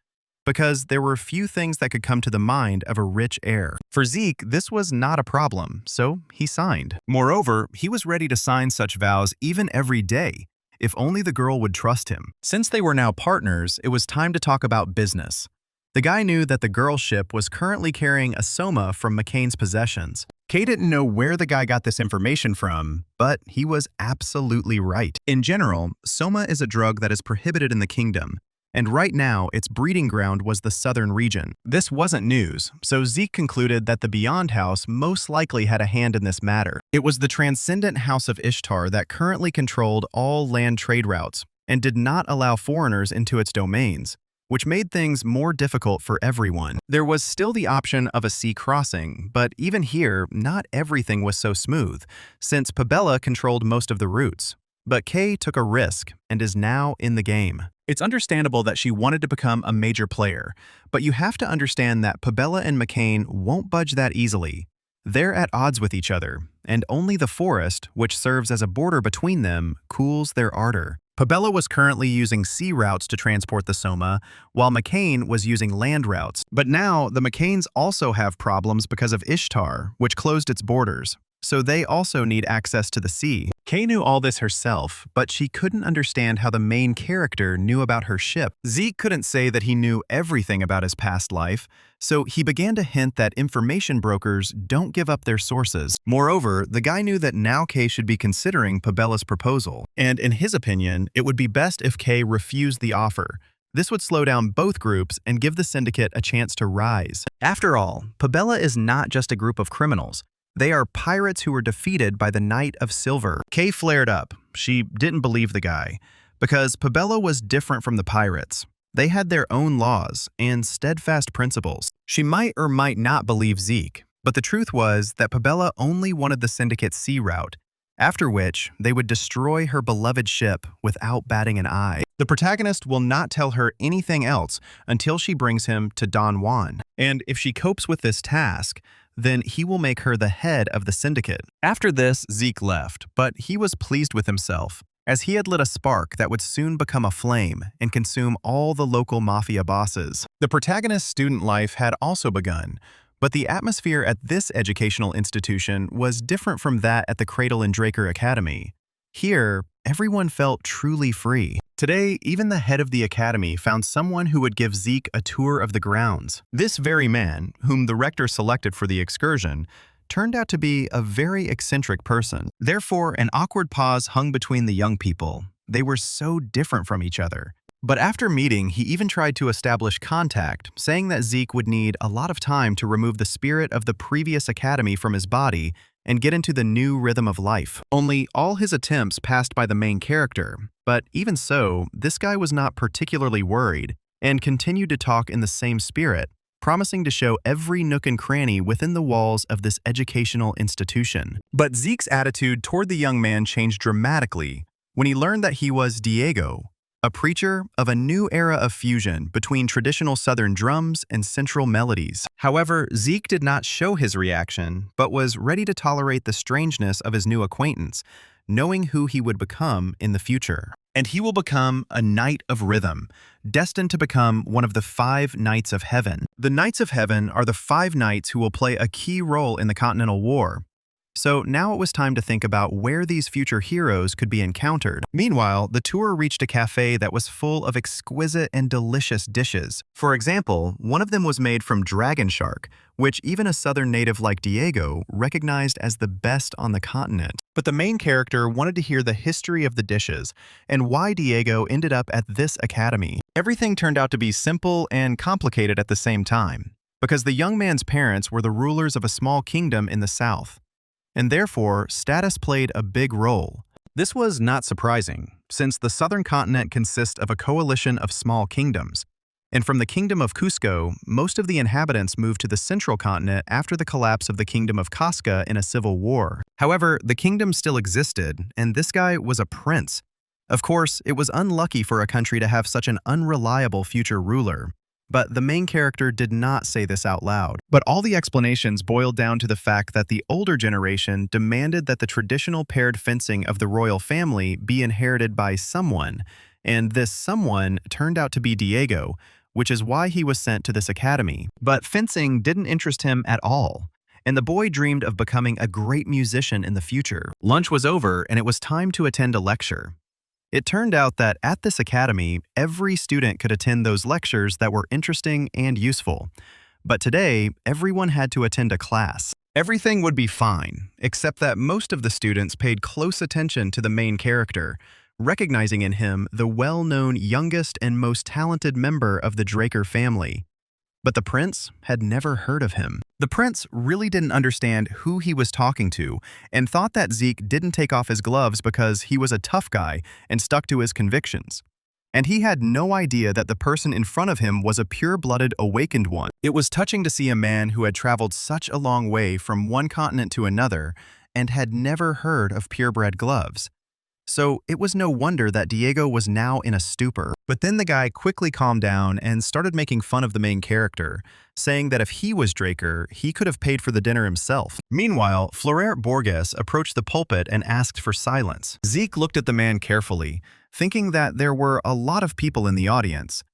A: because there were few things that could come to the mind of a rich heir. For Zeke, this was not a problem, so he signed. Moreover, he was ready to sign such vows even every day, if only the girl would trust him. Since they were now partners, it was time to talk about business. The guy knew that the girl ship was currently carrying a soma from McCain's possessions. Kay didn't know where the guy got this information from, but he was absolutely right. In general, soma is a drug that is prohibited in the kingdom, and right now its breeding ground was the southern region. This wasn't news, so Zeke concluded that the Beyond House most likely had a hand in this matter. It was the transcendent House of Ishtar that currently controlled all land trade routes and did not allow foreigners into its domains, which made things more difficult for everyone. There was still the option of a sea crossing, but even here, not everything was so smooth, since Pabella controlled most of the routes. But Kay took a risk and is now in the game. It's understandable that she wanted to become a major player, but you have to understand that Pabella and McCain won't budge that easily. They're at odds with each other, and only the forest, which serves as a border between them, cools their ardor. Pabella was currently using sea routes to transport the soma, while McCain was using land routes. But now, the McCains also have problems because of Ishtar, which closed its borders. So they also need access to the sea. Kay knew all this herself, but she couldn't understand how the main character knew about her ship. Zeke couldn't say that he knew everything about his past life, so he began to hint that information brokers don't give up their sources. Moreover, the guy knew that now Kay should be considering Pabella's proposal, and in his opinion, it would be best if Kay refused the offer. This would slow down both groups and give the syndicate a chance to rise. After all, Pabella is not just a group of criminals. They are pirates who were defeated by the Knight of Silver. Kay flared up. She didn't believe the guy. Because Pabella was different from the pirates. They had their own laws and steadfast principles. She might or might not believe Zeke, but the truth was that Pabella only wanted the syndicate's sea route, after which they would destroy her beloved ship without batting an eye. The protagonist will not tell her anything else until she brings him to Don Juan. And if she copes with this task, then he will make her the head of the syndicate. After this, Zeke left, but he was pleased with himself, as he had lit a spark that would soon become a flame and consume all the local mafia bosses. The protagonist's student life had also begun, but the atmosphere at this educational institution was different from that at the Cradle and Draker Academy. Here, everyone felt truly free. Today, even the head of the academy found someone who would give Zeke a tour of the grounds. This very man, whom the rector selected for the excursion, turned out to be a very eccentric person. Therefore, an awkward pause hung between the young people. They were so different from each other. But after meeting, he even tried to establish contact, saying that Zeke would need a lot of time to remove the spirit of the previous academy from his body and get into the new rhythm of life. Only all his attempts passed by the main character, but even so, this guy was not particularly worried and continued to talk in the same spirit, promising to show every nook and cranny within the walls of this educational institution. But Zeke's attitude toward the young man changed dramatically when he learned that he was Diego, a preacher of a new era of fusion between traditional Southern drums and central melodies. However, Zeke did not show his reaction, but was ready to tolerate the strangeness of his new acquaintance, knowing who he would become in the future. And he will become a Knight of Rhythm, destined to become one of the 5 Knights of Heaven. The Knights of Heaven are the 5 knights who will play a key role in the Continental War. So now it was time to think about where these future heroes could be encountered. Meanwhile, the tour reached a cafe that was full of exquisite and delicious dishes. For example, one of them was made from dragon shark, which even a southern native like Diego recognized as the best on the continent. But the main character wanted to hear the history of the dishes and why Diego ended up at this academy. Everything turned out to be simple and complicated at the same time, because the young man's parents were the rulers of a small kingdom in the south. And therefore, status played a big role. This was not surprising, since the southern continent consists of a coalition of small kingdoms. And from the kingdom of Cusco, most of the inhabitants moved to the central continent after the collapse of the kingdom of Casca in a civil war. However, the kingdom still existed, and this guy was a prince. Of course, it was unlucky for a country to have such an unreliable future ruler. But the main character did not say this out loud. But all the explanations boiled down to the fact that the older generation demanded that the traditional paired fencing of the royal family be inherited by someone, and this someone turned out to be Diego, which is why he was sent to this academy. But fencing didn't interest him at all, and the boy dreamed of becoming a great musician in the future. Lunch was over, and it was time to attend a lecture. It turned out that at this academy, every student could attend those lectures that were interesting and useful. But today, everyone had to attend a class. Everything would be fine, except that most of the students paid close attention to the main character, recognizing in him the well-known youngest and most talented member of the Draker family. But the prince had never heard of him. The prince really didn't understand who he was talking to and thought that Zeke didn't take off his gloves because he was a tough guy and stuck to his convictions. And he had no idea that the person in front of him was a pure-blooded awakened one. It was touching to see a man who had traveled such a long way from one continent to another and had never heard of purebred gloves. So it was no wonder that Diego was now in a stupor. But then the guy quickly calmed down and started making fun of the main character, saying that if he was Draker, he could have paid for the dinner himself. Meanwhile, Florert Borges approached the pulpit and asked for silence. Zeke looked at the man carefully, thinking that there were a lot of people in the audience,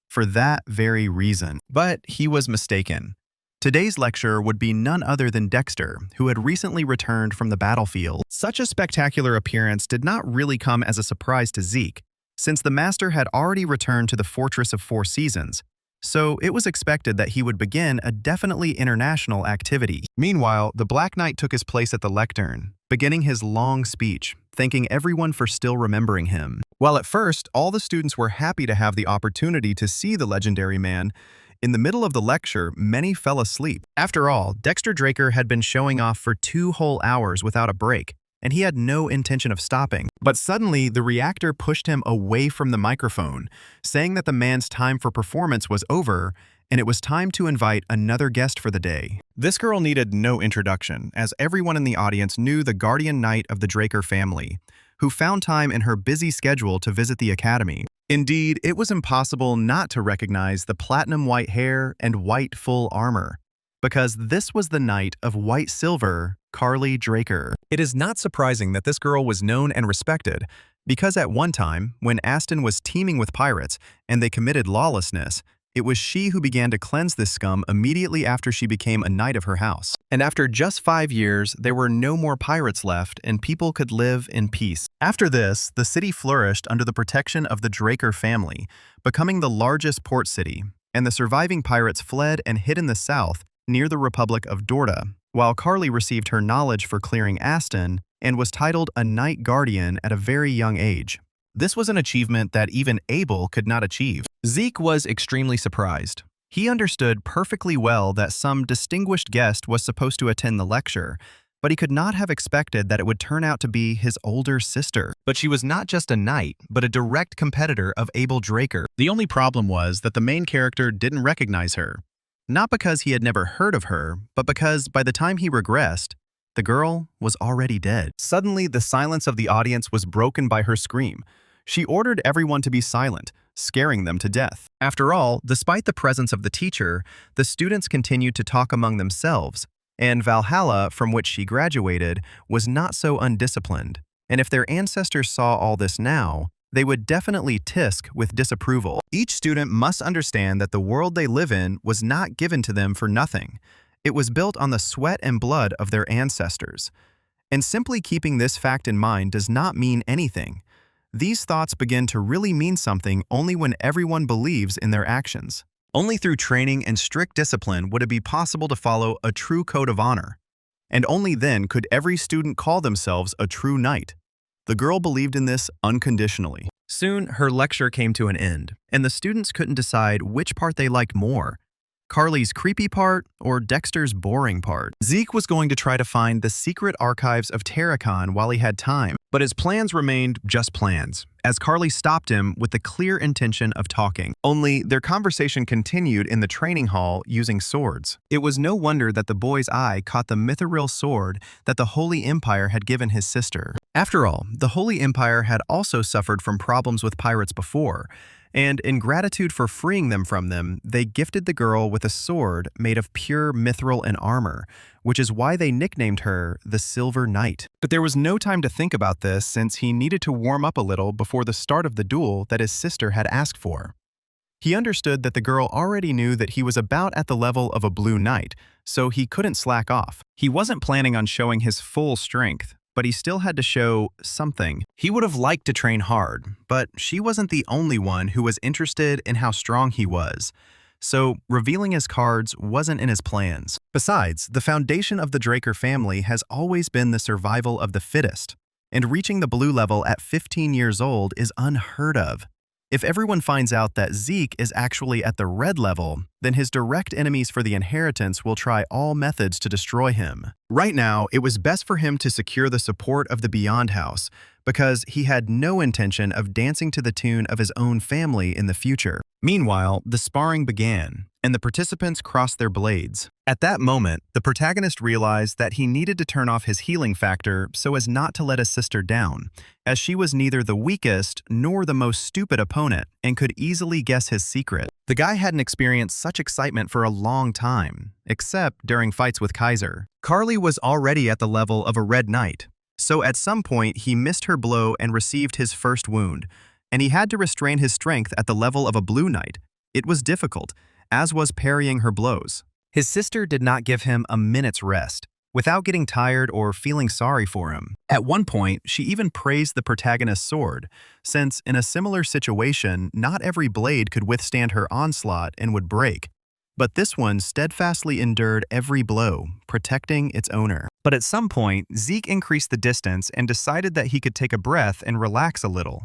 A: for that very reason. But he was mistaken. Today's lecture would be none other than Dexter, who had recently returned from the battlefield. Such a spectacular appearance did not really come as a surprise to Zeke, since the master had already returned to the Fortress of Four Seasons, so it was expected that he would begin a definitely international activity. Meanwhile, the Black Knight took his place at the lectern, beginning his long speech, thanking everyone for still remembering him. While at first, all the students were happy to have the opportunity to see the legendary man, in the middle of the lecture, many fell asleep. After all, Dexter Draker had been showing off for 2 whole hours without a break, and he had no intention of stopping. But suddenly, the reactor pushed him away from the microphone, saying that the man's time for performance was over, and it was time to invite another guest for the day. This girl needed no introduction, as everyone in the audience knew the guardian knight of the Draker family, who found time in her busy schedule to visit the academy. Indeed, it was impossible not to recognize the platinum white hair and white full armor, because this was the knight of white silver, Carly Draker. It is not surprising that this girl was known and respected, because at one time, when Aston was teeming with pirates and they committed lawlessness, it was she who began to cleanse this scum immediately after she became a knight of her house. And after just 5 years, there were no more pirates left and people could live in peace. After this, the city flourished under the protection of the Draker family, becoming the largest port city, and the surviving pirates fled and hid in the south near the Republic of Dorda, while Carly received her knowledge for clearing Aston and was titled a Knight Guardian at a very young age. This was an achievement that even Abel could not achieve. Zeke was extremely surprised. He understood perfectly well that some distinguished guest was supposed to attend the lecture, but he could not have expected that it would turn out to be his older sister. But she was not just a knight, but a direct competitor of Abel Draker. The only problem was that the main character didn't recognize her. Not because he had never heard of her, but because by the time he regressed, the girl was already dead. Suddenly, the silence of the audience was broken by her scream. She ordered everyone to be silent, scaring them to death. After all, despite the presence of the teacher, the students continued to talk among themselves, and Valhalla, from which she graduated, was not so undisciplined. And if their ancestors saw all this now, they would definitely tisk with disapproval. Each student must understand that the world they live in was not given to them for nothing. It was built on the sweat and blood of their ancestors. And simply keeping this fact in mind does not mean anything. These thoughts begin to really mean something only when everyone believes in their actions. Only through training and strict discipline would it be possible to follow a true code of honor. And only then could every student call themselves a true knight. The girl believed in this unconditionally. Soon, her lecture came to an end, and the students couldn't decide which part they liked more, Carly's creepy part or Dexter's boring part. Zeke was going to try to find the secret archives of Terracon while he had time, but his plans remained just plans, as Carly stopped him with the clear intention of talking. Only their conversation continued in the training hall using swords. It was no wonder that the boy's eye caught the mithril sword that the Holy Empire had given his sister. After all, the Holy Empire had also suffered from problems with pirates before, and in gratitude for freeing them from them, they gifted the girl with a sword made of pure mithril and armor, which is why they nicknamed her the Silver Knight. But there was no time to think about this since he needed to warm up a little before the start of the duel that his sister had asked for. He understood that the girl already knew that he was about at the level of a Blue Knight, so he couldn't slack off. He wasn't planning on showing his full strength, but he still had to show something. He would have liked to train hard, but she wasn't the only one who was interested in how strong he was. So revealing his cards wasn't in his plans. Besides, the foundation of the Draker family has always been the survival of the fittest, and reaching the blue level at 15 years old is unheard of. If everyone finds out that Zeke is actually at the red level, then his direct enemies for the inheritance will try all methods to destroy him. Right now, it was best for him to secure the support of the Beyond House, because he had no intention of dancing to the tune of his own family in the future. Meanwhile, the sparring began, and the participants crossed their blades. At that moment, the protagonist realized that he needed to turn off his healing factor so as not to let his sister down, as she was neither the weakest nor the most stupid opponent and could easily guess his secret. The guy hadn't experienced such excitement for a long time, except during fights with Kaiser. Carly was already at the level of a Red Knight, so at some point he missed her blow and received his first wound, and he had to restrain his strength at the level of a Blue Knight. It was difficult, as was parrying her blows. His sister did not give him a minute's rest. without getting tired or feeling sorry for him. At one point, she even praised the protagonist's sword, since in a similar situation, not every blade could withstand her onslaught and would break. But this one steadfastly endured every blow, protecting its owner. But at some point, Zeke increased the distance and decided that he could take a breath and relax a little.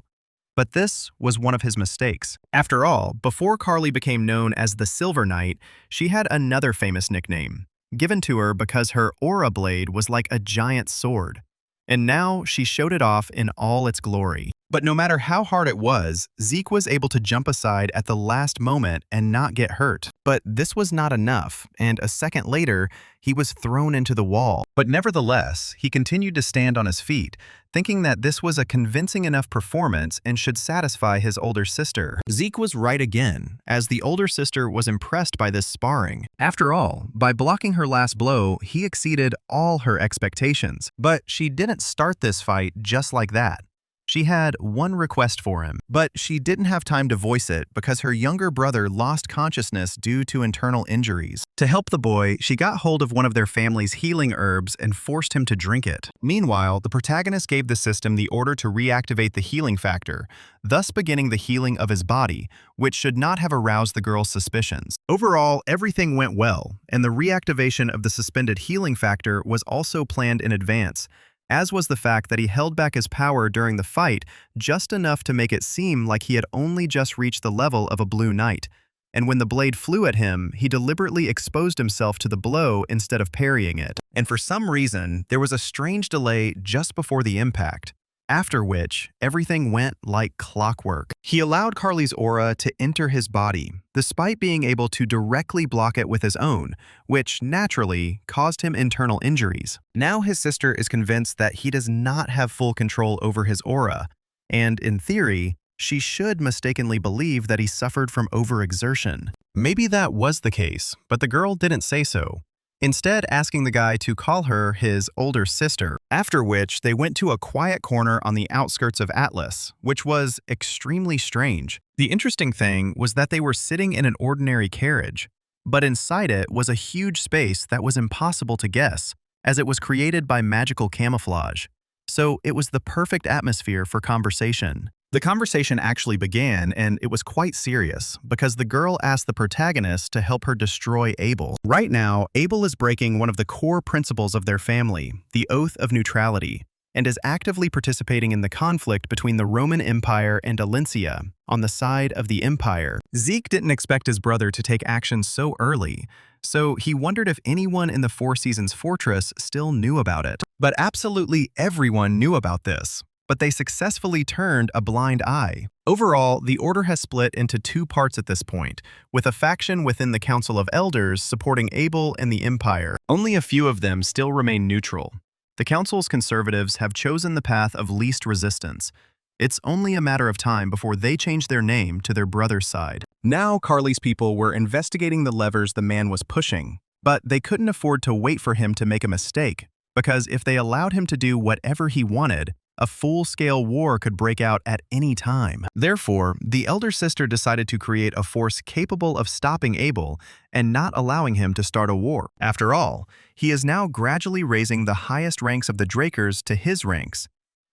A: But this was one of his mistakes. After all, before Carly became known as the Silver Knight, she had another famous nickname, given to her because her aura blade was like a giant sword. And now she showed it off in all its glory. But no matter how hard it was, Zeke was able to jump aside at the last moment and not get hurt. But this was not enough, and a second later, he was thrown into the wall. But nevertheless, he continued to stand on his feet, thinking that this was a convincing enough performance and should satisfy his older sister. Zeke was right again, as the older sister was impressed by this sparring. After all, by blocking her last blow, he exceeded all her expectations. But she didn't start this fight just like that. She had one request for him, but she didn't have time to voice it because her younger brother lost consciousness due to internal injuries. To help the boy, she got hold of one of their family's healing herbs and forced him to drink it. Meanwhile, the protagonist gave the system the order to reactivate the healing factor, thus beginning the healing of his body, which should not have aroused the girl's suspicions. Overall, everything went well, and the reactivation of the suspended healing factor was also planned in advance, as was the fact that he held back his power during the fight just enough to make it seem like he had only just reached the level of a blue knight. And when the blade flew at him, he deliberately exposed himself to the blow instead of parrying it. And for some reason, there was a strange delay just before the impact, after which everything went like clockwork. He allowed Carly's aura to enter his body, despite being able to directly block it with his own, which naturally caused him internal injuries. Now his sister is convinced that he does not have full control over his aura, and in theory, she should mistakenly believe that he suffered from overexertion. Maybe that was the case, but the girl didn't say so, instead asking the guy to call her his older sister, after which they went to a quiet corner on the outskirts of Atlas, which was extremely strange. The interesting thing was that they were sitting in an ordinary carriage, but inside it was a huge space that was impossible to guess, as it was created by magical camouflage. So it was the perfect atmosphere for conversation. The conversation actually began, and it was quite serious, because the girl asked the protagonist to help her destroy Abel. Right now, Abel is breaking one of the core principles of their family, the oath of neutrality, and is actively participating in the conflict between the Roman Empire and Alencia, on the side of the Empire. Zeke didn't expect his brother to take action so early, so he wondered if anyone in the Four Seasons Fortress still knew about it. But absolutely everyone knew about this. But they successfully turned a blind eye. Overall, the Order has split into two parts at this point, with a faction within the Council of Elders supporting Abel and the Empire. Only a few of them still remain neutral. The Council's conservatives have chosen the path of least resistance. It's only a matter of time before they change their name to their brother's side. Now Carly's people were investigating the levers the man was pushing, but they couldn't afford to wait for him to make a mistake, because if they allowed him to do whatever he wanted, a full-scale war could break out at any time. Therefore, the elder sister decided to create a force capable of stopping Abel and not allowing him to start a war. After all, he is now gradually raising the highest ranks of the Drakers to his ranks.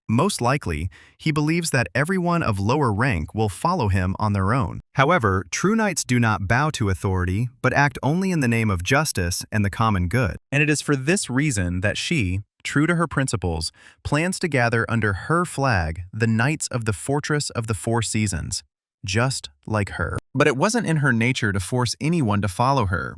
A: Most likely, he believes that everyone of lower rank will follow him on their own. However, true knights do not bow to authority, but act only in the name of justice and the common good. And it is for this reason that she, true to her principles, plans to gather under her flag the Knights of the Fortress of the Four Seasons, just like her. But it wasn't in her nature to force anyone to follow her.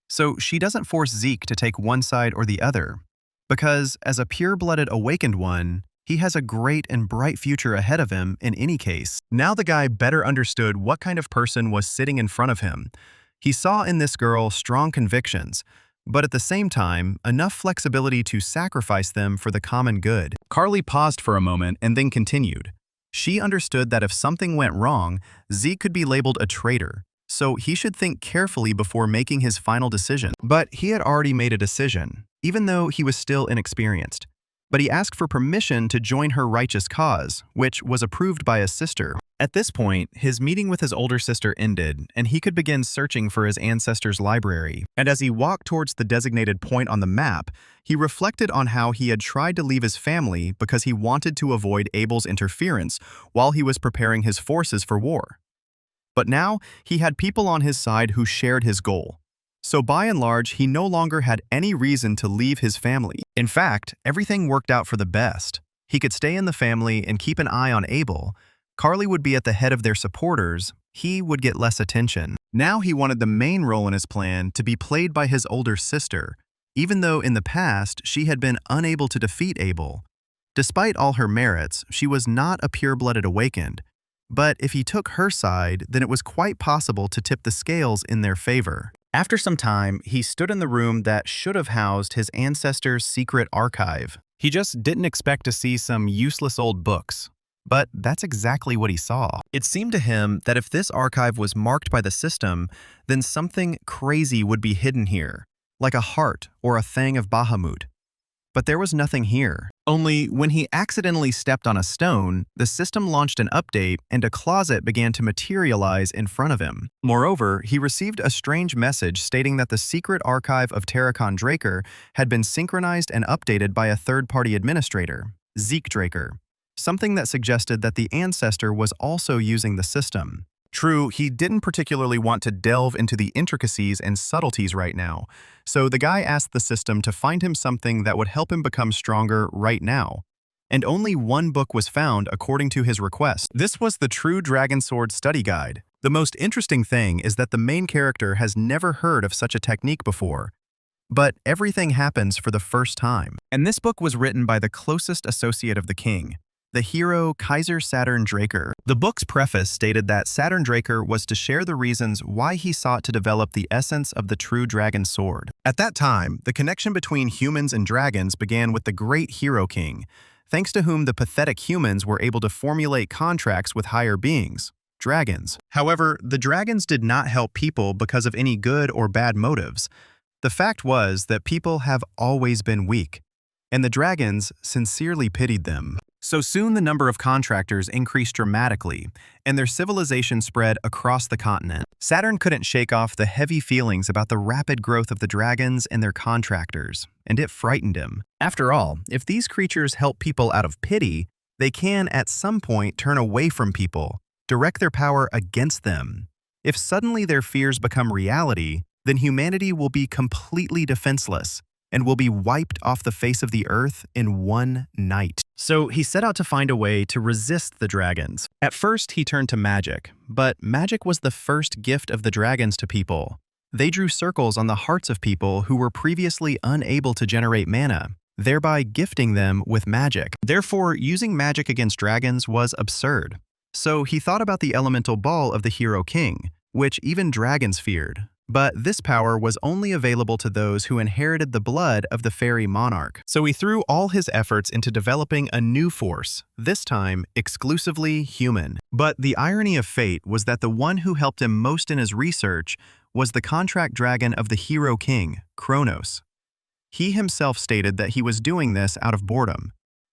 A: So she doesn't force Zeke to take one side or the other, because as a pure-blooded awakened one, he has a great and bright future ahead of him in any case. Now the guy better understood what kind of person was sitting in front of him. He saw in this girl strong convictions, but at the same time, enough flexibility to sacrifice them for the common good. Carly paused for a moment and then continued. She understood that if something went wrong, Zeke could be labeled a traitor, so he should think carefully before making his final decision. But he had already made a decision, even though he was still inexperienced. But he asked for permission to join her righteous cause, which was approved by his sister. At this point, his meeting with his older sister ended, and he could begin searching for his ancestors' library. And as he walked towards the designated point on the map, he reflected on how he had tried to leave his family because he wanted to avoid Abel's interference while he was preparing his forces for war. But now, he had people on his side who shared his goal. So by and large, he no longer had any reason to leave his family. In fact, everything worked out for the best. He could stay in the family and keep an eye on Abel. Carly would be at the head of their supporters. He would get less attention. Now he wanted the main role in his plan to be played by his older sister, even though in the past she had been unable to defeat Abel. Despite all her merits, she was not a pure-blooded awakened. But if he took her side, then it was quite possible to tip the scales in their favor. After some time, he stood in the room that should have housed his ancestors' secret archive. He just didn't expect to see some useless old books. But that's exactly what he saw. It seemed to him that if this archive was marked by the system, then something crazy would be hidden here, like a heart or a thing of Bahamut. But there was nothing here. Only when he accidentally stepped on a stone, the system launched an update and a closet began to materialize in front of him. Moreover, he received a strange message stating that the secret archive of Terracon Draker had been synchronized and updated by a third-party administrator, Zeke Draker. Something that suggested that the ancestor was also using the system. True, he didn't particularly want to delve into the intricacies and subtleties right now, so the guy asked the system to find him something that would help him become stronger right now. And only one book was found according to his request. This was the True Dragon Sword Study Guide. The most interesting thing is that the main character has never heard of such a technique before. But everything happens for the first time. And this book was written by the closest associate of the king, the hero Kaiser Saturn Draker. The book's preface stated that Saturn Draker was to share the reasons why he sought to develop the essence of the true dragon sword. At that time, the connection between humans and dragons began with the great hero king, thanks to whom the pathetic humans were able to formulate contracts with higher beings, dragons. However, the dragons did not help people because of any good or bad motives. The fact was that people have always been weak, and the dragons sincerely pitied them. So soon the number of contractors increased dramatically, and their civilization spread across the continent. Saturn couldn't shake off the heavy feelings about the rapid growth of the dragons and their contractors, and it frightened him. After all, if these creatures help people out of pity, they can at some point turn away from people, direct their power against them. If suddenly their fears become reality, then humanity will be completely defenseless and will be wiped off the face of the earth in one night. So he set out to find a way to resist the dragons. At first, he turned to magic, but magic was the first gift of the dragons to people. They drew circles on the hearts of people who were previously unable to generate mana, thereby gifting them with magic. Therefore, using magic against dragons was absurd. So he thought about the elemental ball of the hero king, which even dragons feared. But this power was only available to those who inherited the blood of the fairy monarch. So he threw all his efforts into developing a new force, this time exclusively human. But the irony of fate was that the one who helped him most in his research was the contract dragon of the hero king, Kronos. He himself stated that he was doing this out of boredom.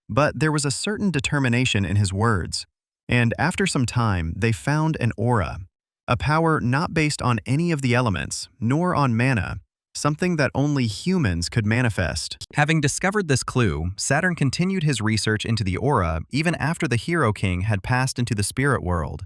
A: But there was a certain determination in his words. And after some time, they found an aura. A power not based on any of the elements, nor on mana, something that only humans could manifest. Having discovered this clue, Saturn continued his research into the aura even after the Hero King had passed into the spirit world.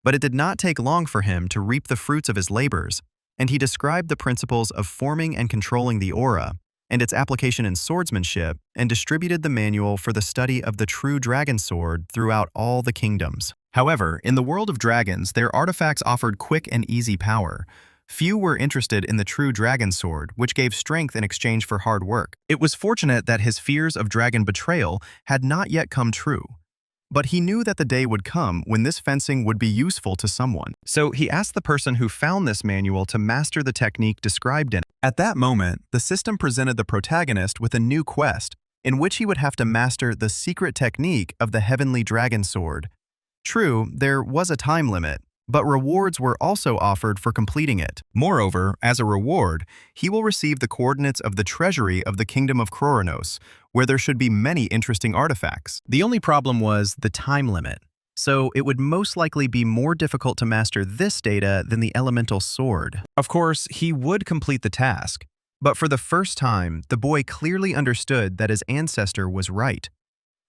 A: But it did not take long for him to reap the fruits of his labors, and he described the principles of forming and controlling the aura, and its application in swordsmanship, and distributed the manual for the study of the true dragon sword throughout all the kingdoms. However, in the world of dragons, their artifacts offered quick and easy power. Few were interested in the true dragon sword, which gave strength in exchange for hard work. It was fortunate that his fears of dragon betrayal had not yet come true. But he knew that the day would come when this fencing would be useful to someone. So he asked the person who found this manual to master the technique described in it. At that moment, the system presented the protagonist with a new quest, in which he would have to master the secret technique of the heavenly dragon sword. True, there was a time limit, but rewards were also offered for completing it. Moreover, as a reward, he will receive the coordinates of the treasury of the kingdom of Kronos, where there should be many interesting artifacts. The only problem was the time limit. so it would most likely be more difficult to master this data than the elemental sword. Of course, he would complete the task, but for the first time, the boy clearly understood that his ancestor was right.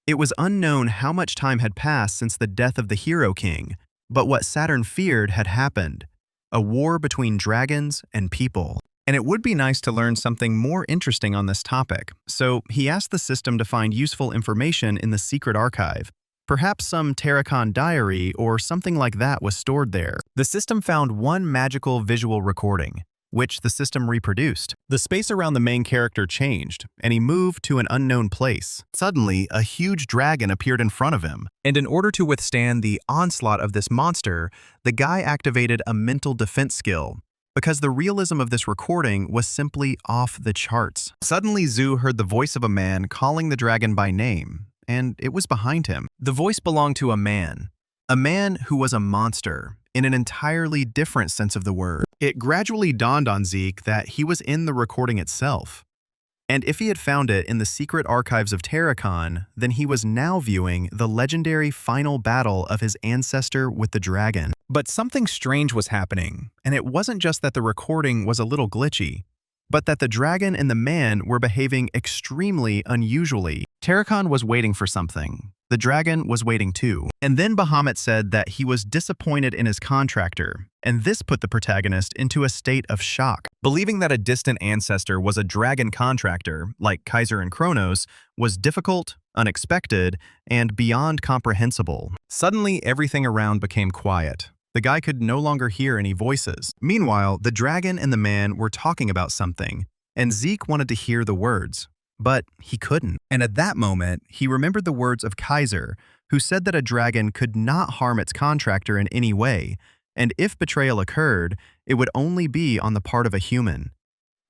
A: It was unknown how much time had passed since the death of the Hero King, but what Saturn feared had happened: a war between dragons and people. And it would be nice to learn something more interesting on this topic, so he asked the system to find useful information in the secret archive. Perhaps some Terracon diary or something like that was stored there. The system found one magical visual recording, which the system reproduced. The space around the main character changed, and he moved to an unknown place. Suddenly, a huge dragon appeared in front of him, and in order to withstand the onslaught of this monster, the guy activated a mental defense skill, because the realism of this recording was simply off the charts. Suddenly, Zhu heard the voice of a man calling the dragon by name, and it was behind him. The voice belonged to a man who was a monster, in an entirely different sense of the word. It gradually dawned on Zeke that he was in the recording itself. And if he had found it in the secret archives of Terracon, then he was now viewing the legendary final battle of his ancestor with the dragon. But something strange was happening, and it wasn't just that the recording was a little glitchy, but that the dragon and the man were behaving extremely unusually. Terracon was waiting for something. The dragon was waiting too. And then Bahamut said that he was disappointed in his contractor, and this put the protagonist into a state of shock. Believing that a distant ancestor was a dragon contractor, like Kaiser and Kronos, was difficult, unexpected, and beyond comprehensible. Suddenly, everything around became quiet. The guy could no longer hear any voices. Meanwhile, the dragon and the man were talking about something, and Zeke wanted to hear the words. But he couldn't. And at that moment, he remembered the words of Kaiser, who said that a dragon could not harm its contractor in any way, and if betrayal occurred, it would only be on the part of a human.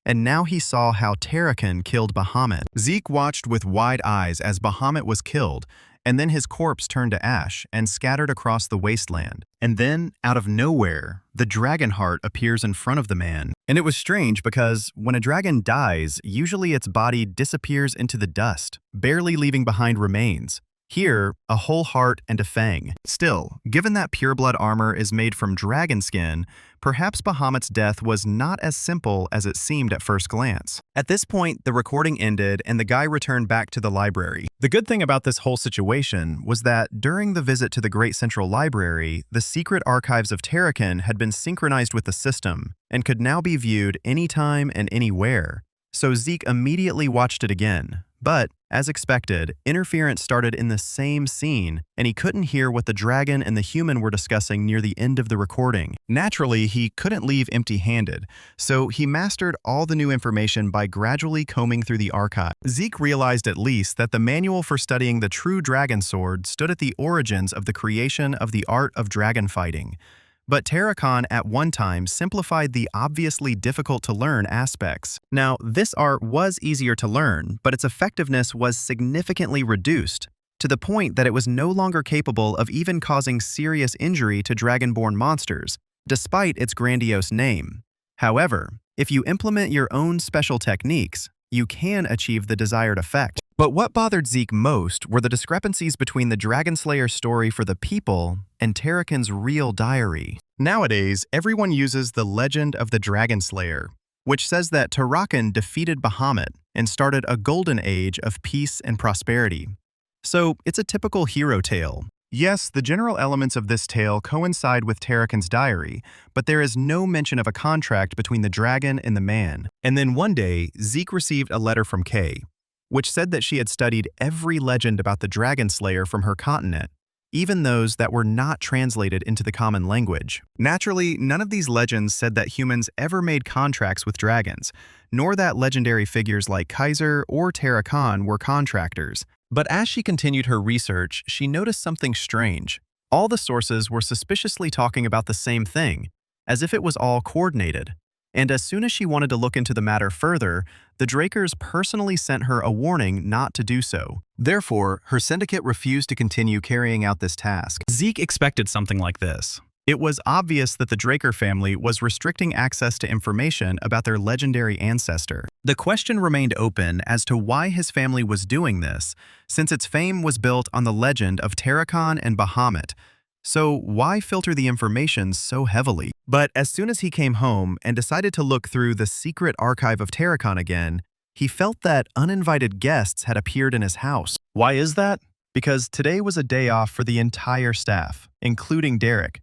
A: And now he saw how Terracon killed Bahamut. Zeke watched with wide eyes as Bahamut was killed, and then his corpse turned to ash and scattered across the wasteland. And then, out of nowhere, the dragon heart appears in front of the man. And it was strange because when a dragon dies, usually its body disappears into the dust, barely leaving behind remains. Here, a whole heart and a fang. Still, given that pureblood armor is made from dragon skin, perhaps Bahamut's death was not as simple as it seemed at first glance. At this point, the recording ended and the guy returned back to the library. The good thing about this whole situation was that during the visit to the Great Central Library, the secret archives of Terracon had been synchronized with the system and could now be viewed anytime and anywhere. So Zeke immediately watched it again. But, as expected, interference started in the same scene, and he couldn't hear what the dragon and the human were discussing near the end of the recording. Naturally, he couldn't leave empty-handed, so he mastered all the new information by gradually combing through the archive. Zeke realized at least that the manual for studying the true dragon sword stood at the origins of the creation of the art of dragon fighting. But Terracon at one time simplified the obviously difficult-to-learn aspects. Now, this art was easier to learn, but its effectiveness was significantly reduced, to the point that it was no longer capable of even causing serious injury to dragonborn monsters, despite its grandiose name. However, if you implement your own special techniques, you can achieve the desired effect. But what bothered Zeke most were the discrepancies between the Dragonslayer story for the people and Terracon's real diary. Nowadays, everyone uses the legend of the Dragonslayer, which says that Terracon defeated Bahamut and started a golden age of peace and prosperity. So it's a typical hero tale. Yes, the general elements of this tale coincide with Terracon's diary, but there is no mention of a contract between the dragon and the man. And then one day, Zeke received a letter from Kay, which said that she had studied every legend about the Dragonslayer from her continent, even those that were not translated into the common language. Naturally, none of these legends said that humans ever made contracts with dragons, nor that legendary figures like Kaiser or Terracon were contractors. But as she continued her research, she noticed something strange. All the sources were suspiciously talking about the same thing, as if it was all coordinated. And as soon as she wanted to look into the matter further, the Drakers personally sent her a warning not to do so. Therefore, her syndicate refused to continue carrying out this task. Zeke expected something like this. It was obvious that the Draker family was restricting access to information about their legendary ancestor. The question remained open as to why his family was doing this, since its fame was built on the legend of Terracon and Bahamut, So why filter the information so heavily? But as soon as he came home and decided to look through the secret archive of Terracon again, he felt that uninvited guests had appeared in his house. Why is that? Because today was a day off for the entire staff, including Derek.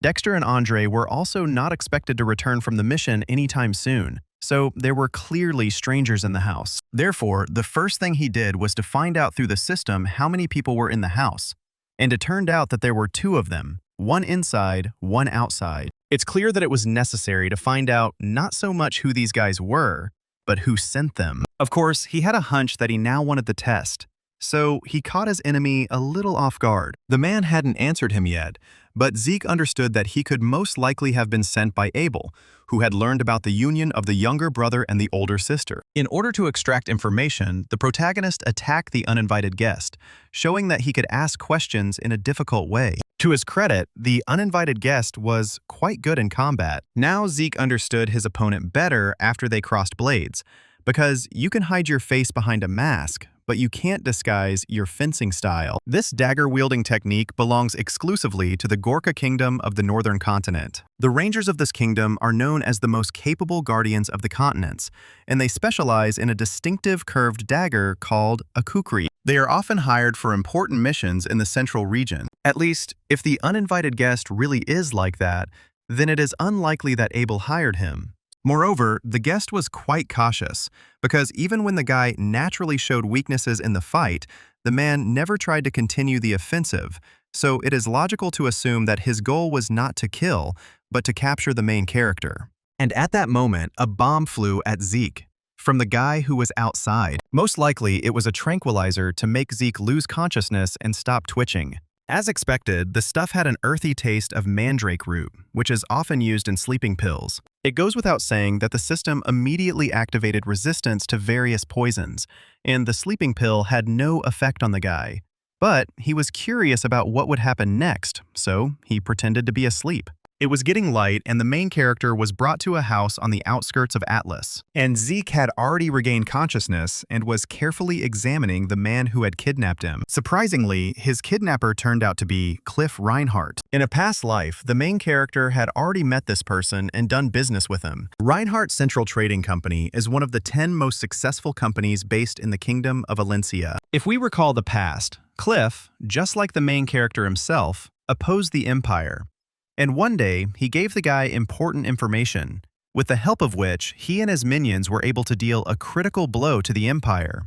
A: Dexter and Andre were also not expected to return from the mission anytime soon, so there were clearly strangers in the house. Therefore, the first thing he did was to find out through the system how many people were in the house. And it turned out that there were two of them, one inside, one outside. It's clear that it was necessary to find out not so much who these guys were, but who sent them. Of course, he had a hunch that he now wanted to test, so he caught his enemy a little off guard. The man hadn't answered him yet, but Zeke understood that he could most likely have been sent by Abel, who had learned about the union of the younger brother and the older sister. In order to extract information, the protagonist attacked the uninvited guest, showing that he could ask questions in a difficult way. To his credit, the uninvited guest was quite good in combat. Now Zeke understood his opponent better after they crossed blades, because you can hide your face behind a mask, but you can't disguise your fencing style. This dagger-wielding technique belongs exclusively to the Gorka Kingdom of the Northern Continent. The Rangers of this kingdom are known as the most capable guardians of the continents, and they specialize in a distinctive curved dagger called a kukri. They are often hired for important missions in the central region. At least, if the uninvited guest really is like that, then it is unlikely that Abel hired him. Moreover, the guest was quite cautious, because even when the guy naturally showed weaknesses in the fight, the man never tried to continue the offensive, so it is logical to assume that his goal was not to kill, but to capture the main character. And at that moment, a bomb flew at Zeke, from the guy who was outside. Most likely, it was a tranquilizer to make Zeke lose consciousness and stop twitching. As expected, the stuff had an earthy taste of mandrake root, which is often used in sleeping pills. It goes without saying that the system immediately activated resistance to various poisons, and the sleeping pill had no effect on the guy. But he was curious about what would happen next, so he pretended to be asleep. It was getting light, and the main character was brought to a house on the outskirts of Atlas. And Zeke had already regained consciousness and was carefully examining the man who had kidnapped him. Surprisingly, his kidnapper turned out to be Cliff Reinhardt. In a past life, the main character had already met this person and done business with him. Reinhardt Central Trading Company is one of the 10 most successful companies based in the Kingdom of Valencia. If we recall the past, Cliff, just like the main character himself, opposed the Empire. And one day, he gave the guy important information, with the help of which he and his minions were able to deal a critical blow to the Empire.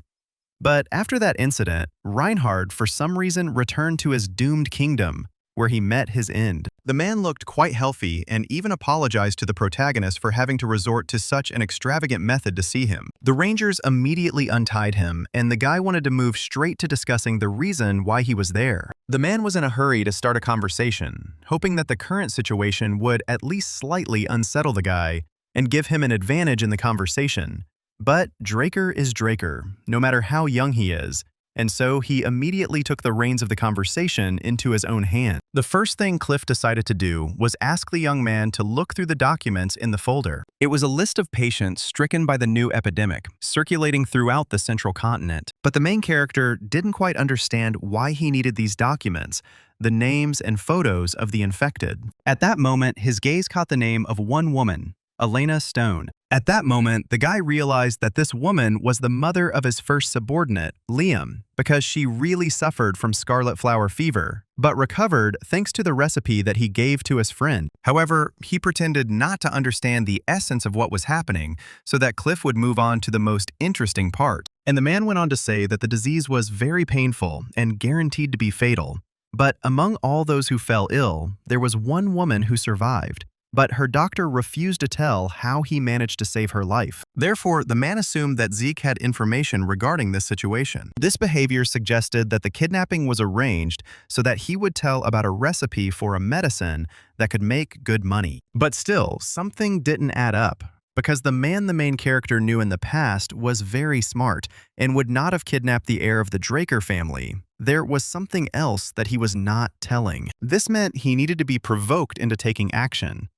A: But after that incident, Reinhardt for some reason returned to his doomed kingdom, where he met his end. The man looked quite healthy and even apologized to the protagonist for having to resort to such an extravagant method to see him. The Rangers immediately untied him, and the guy wanted to move straight to discussing the reason why he was there. The man was in a hurry to start a conversation, hoping that the current situation would at least slightly unsettle the guy and give him an advantage in the conversation. But Draker is Draker, no matter how young he is, and so he immediately took the reins of the conversation into his own hand. The first thing Cliff decided to do was ask the young man to look through the documents in the folder. It was a list of patients stricken by the new epidemic, circulating throughout the central continent. But the main character didn't quite understand why he needed these documents, the names and photos of the infected. At that moment, his gaze caught the name of one woman, Elena Stone. At that moment, the guy realized that this woman was the mother of his first subordinate, Liam, because she really suffered from scarlet flower fever, but recovered thanks to the recipe that he gave to his friend. However, he pretended not to understand the essence of what was happening so that Cliff would move on to the most interesting part. And the man went on to say that the disease was very painful and guaranteed to be fatal. But among all those who fell ill, there was one woman who survived. But her doctor refused to tell how he managed to save her life. Therefore, the man assumed that Zeke had information regarding this situation. This behavior suggested that the kidnapping was arranged so that he would tell about a recipe for a medicine that could make good money. But still, something didn't add up, because the man the main character knew in the past was very smart and would not have kidnapped the heir of the Draker family. There was something else that he was not telling. This meant he needed to be provoked into taking action.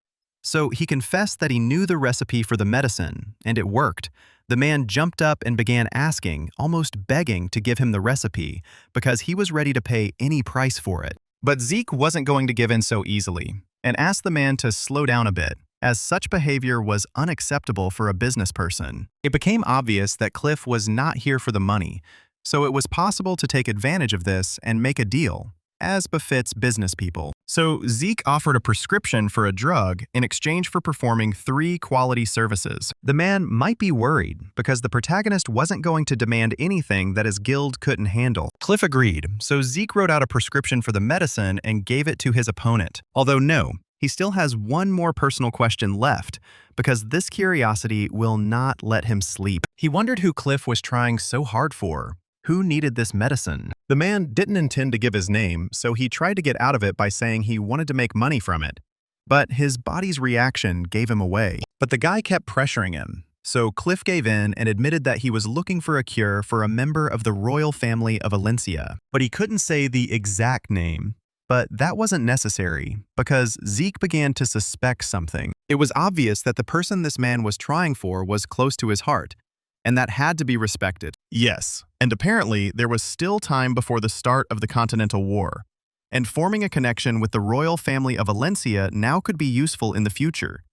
A: So he confessed that he knew the recipe for the medicine, and it worked. The man jumped up and began asking, almost begging, to give him the recipe, because he was ready to pay any price for it. But Zeke wasn't going to give in so easily, and asked the man to slow down a bit, as such behavior was unacceptable for a business person. It became obvious that Cliff was not here for the money, so it was possible to take advantage of this and make a deal, as befits business people. So Zeke offered a prescription for a drug in exchange for performing 3 quality services. The man might be worried because the protagonist wasn't going to demand anything that his guild couldn't handle. Cliff agreed, so Zeke wrote out a prescription for the medicine and gave it to his opponent. Although no, he still has one more personal question left, because this curiosity will not let him sleep. He wondered who Cliff was trying so hard for. Who needed this medicine? The man didn't intend to give his name, so he tried to get out of it by saying he wanted to make money from it. But his body's reaction gave him away. But the guy kept pressuring him, so Cliff gave in and admitted that he was looking for a cure for a member of the royal family of Valencia. But he couldn't say the exact name. But that wasn't necessary, because Zeke began to suspect something. It was obvious that the person this man was trying for was close to his heart, and that had to be respected. Yes, and apparently there was still time before the start of the Continental War, and forming a connection with the royal family of Valencia now could be useful in the future.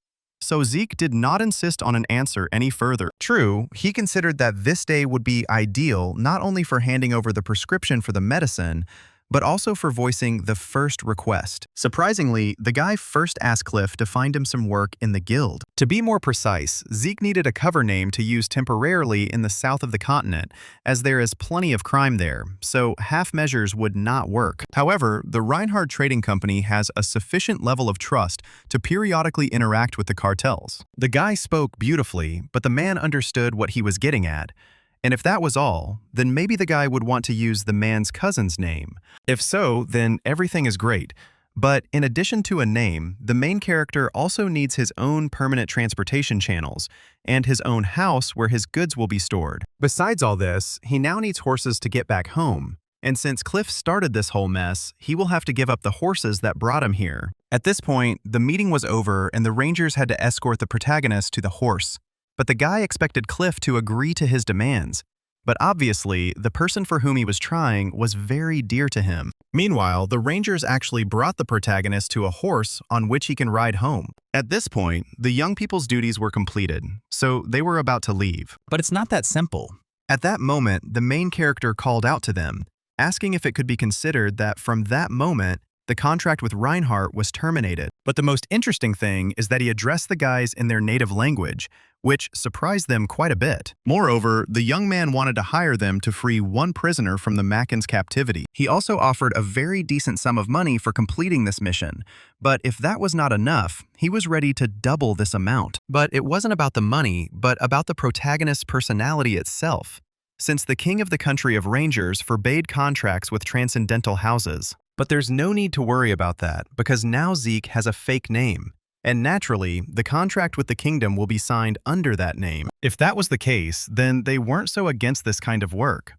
A: So Zeke did not insist on an answer any further. True, he considered that this day would be ideal not only for handing over the prescription for the medicine, but also for voicing the first request. Surprisingly, the guy first asked Cliff to find him some work in the guild. To be more precise, Zeke needed a cover name to use temporarily in the south of the continent, as there is plenty of crime there, so half measures would not work. However, the Reinhardt Trading Company has a sufficient level of trust to periodically interact with the cartels. The guy spoke beautifully, but the man understood what he was getting at. And if that was all, then maybe the guy would want to use the man's cousin's name. If so, then everything is great. But in addition to a name, the main character also needs his own permanent transportation channels and his own house where his goods will be stored. Besides all this, he now needs horses to get back home. And since Cliff started this whole mess, he will have to give up the horses that brought him here. At this point, the meeting was over and the Rangers had to escort the protagonist to the horse. But the guy expected Cliff to agree to his demands. But obviously, the person for whom he was trying was very dear to him. Meanwhile, the Rangers actually brought the protagonist to a horse on which he can ride home. At this point, the young people's duties were completed, so they were about to leave. But it's not that simple. At that moment, the main character called out to them, asking if it could be considered that from that moment, the contract with Reinhardt was terminated. But the most interesting thing is that he addressed the guys in their native language, which surprised them quite a bit. Moreover, the young man wanted to hire them to free one prisoner from the Macken's captivity. He also offered a very decent sum of money for completing this mission, but if that was not enough, he was ready to double this amount. But it wasn't about the money, but about the protagonist's personality itself, since the king of the country of Rangers forbade contracts with transcendental houses. But there's no need to worry about that, because now Zeke has a fake name. And naturally, the contract with the kingdom will be signed under that name. If that was the case, then they weren't so against this kind of work.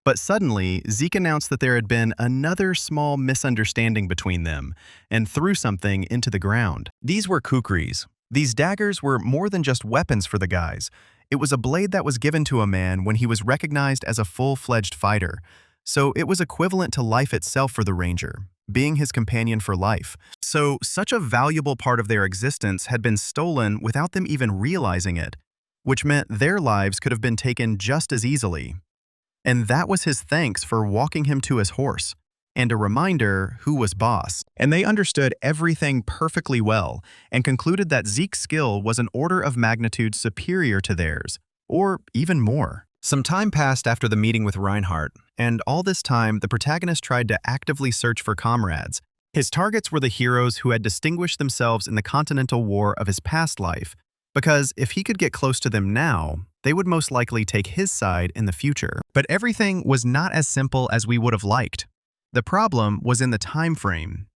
A: But suddenly, Zeke announced that there had been another small misunderstanding between them, and threw something into the ground. These were kukris. These daggers were more than just weapons for the guys. It was a blade that was given to a man when he was recognized as a full-fledged fighter. So it was equivalent to life itself for the ranger, being his companion for life. So such a valuable part of their existence had been stolen without them even realizing it, which meant their lives could have been taken just as easily. And that was his thanks for walking him to his horse, and a reminder who was boss. And they understood everything perfectly well, and concluded that Zeke's skill was an order of magnitude superior to theirs, or even more. Some time passed after the meeting with Reinhardt, and all this time the protagonist tried to actively search for comrades. His targets were the heroes who had distinguished themselves in the Continental War of his past life, because if he could get close to them now, they would most likely take his side in the future. But everything was not as simple as we would have liked. The problem was in the time frame.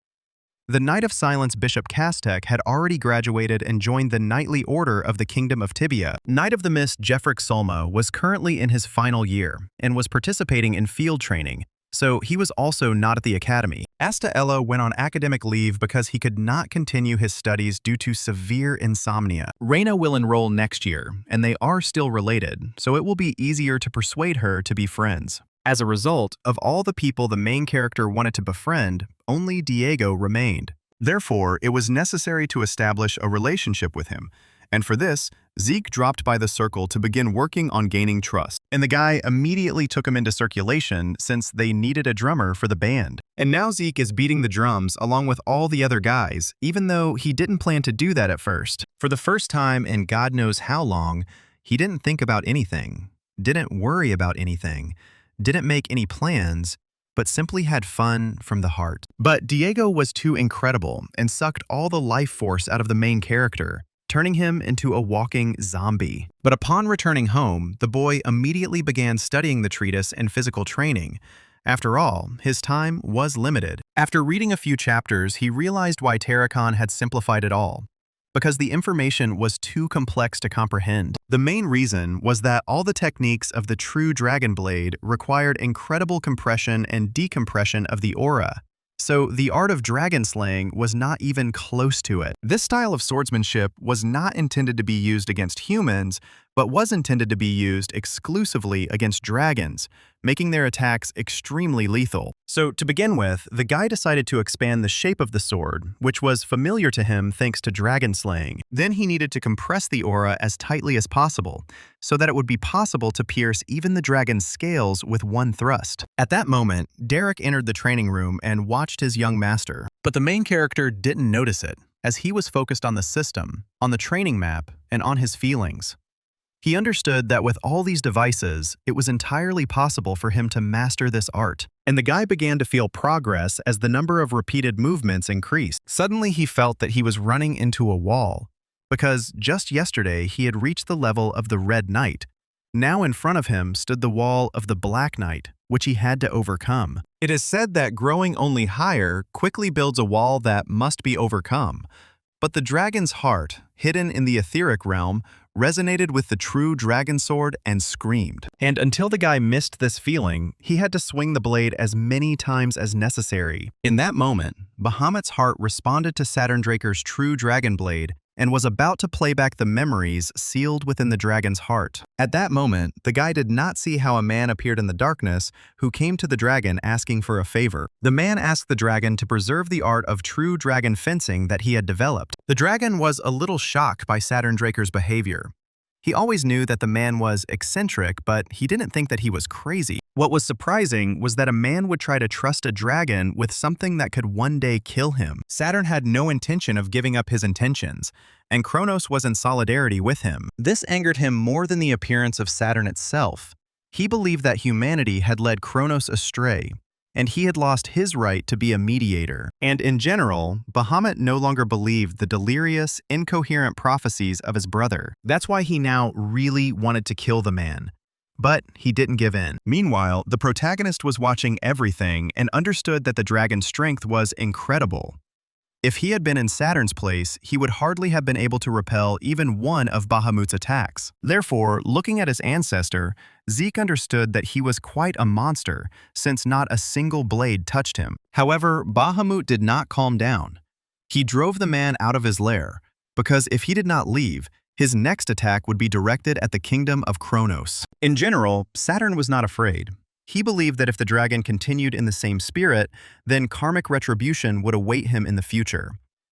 A: The Knight of Silence Bishop Castek had already graduated and joined the Knightly Order of the Kingdom of Tibia. Knight of the Mist Jeffrick Solmo was currently in his final year and was participating in field training, so he was also not at the academy. Asta Ella went on academic leave because he could not continue his studies due to severe insomnia. Reina will enroll next year, and they are still related, so it will be easier to persuade her to be friends. As a result, of all the people the main character wanted to befriend, only Diego remained. Therefore, it was necessary to establish a relationship with him, and for this, Zeke dropped by the circle to begin working on gaining trust. And the guy immediately took him into circulation since they needed a drummer for the band. And now Zeke is beating the drums along with all the other guys, even though he didn't plan to do that at first. For the first time in God knows how long, he didn't think about anything, didn't worry about anything, didn't make any plans, but simply had fun from the heart. But Diego was too incredible and sucked all the life force out of the main character, turning him into a walking zombie. But upon returning home, the boy immediately began studying the treatise and physical training. After all, his time was limited. After reading a few chapters, he realized why Terracon had simplified it all. Because the information was too complex to comprehend. The main reason was that all the techniques of the true Dragon Blade required incredible compression and decompression of the aura. So the art of dragon slaying was not even close to it. This style of swordsmanship was not intended to be used against humans, but was intended to be used exclusively against dragons, making their attacks extremely lethal. So to begin with, the guy decided to expand the shape of the sword, which was familiar to him thanks to dragon slaying. Then he needed to compress the aura as tightly as possible, so that it would be possible to pierce even the dragon's scales with one thrust. At that moment, Derek entered the training room and watched his young master. But the main character didn't notice it, as he was focused on the system, on the training map, and on his feelings. He understood that with all these devices, it was entirely possible for him to master this art. And the guy began to feel progress as the number of repeated movements increased. Suddenly he felt that he was running into a wall, because just yesterday he had reached the level of the Red Knight. Now in front of him stood the wall of the Black Knight, which he had to overcome. It is said that growing only higher quickly builds a wall that must be overcome. But the dragon's heart, hidden in the etheric realm, resonated with the true dragon sword and screamed. And until the guy missed this feeling, he had to swing the blade as many times as necessary. In that moment, Bahamut's heart responded to Saturn Draker's true dragon blade and was about to play back the memories sealed within the dragon's heart. At that moment, the guy did not see how a man appeared in the darkness who came to the dragon asking for a favor. The man asked the dragon to preserve the art of true dragon fencing that he had developed. The dragon was a little shocked by Saturn Draker's behavior. He always knew that the man was eccentric, but he didn't think that he was crazy. What was surprising was that a man would try to trust a dragon with something that could one day kill him. Saturn had no intention of giving up his intentions, and Kronos was in solidarity with him. This angered him more than the appearance of Saturn itself. He believed that humanity had led Kronos astray, and he had lost his right to be a mediator. And in general, Bahamut no longer believed the delirious, incoherent prophecies of his brother. That's why he now really wanted to kill the man. But he didn't give in. Meanwhile, the protagonist was watching everything and understood that the dragon's strength was incredible. If he had been in Saturn's place, he would hardly have been able to repel even one of Bahamut's attacks. Therefore, looking at his ancestor, Zeke understood that he was quite a monster, since not a single blade touched him. However, Bahamut did not calm down. He drove the man out of his lair, because if he did not leave, his next attack would be directed at the kingdom of Kronos. In general, Saturn was not afraid. He believed that if the dragon continued in the same spirit, then karmic retribution would await him in the future.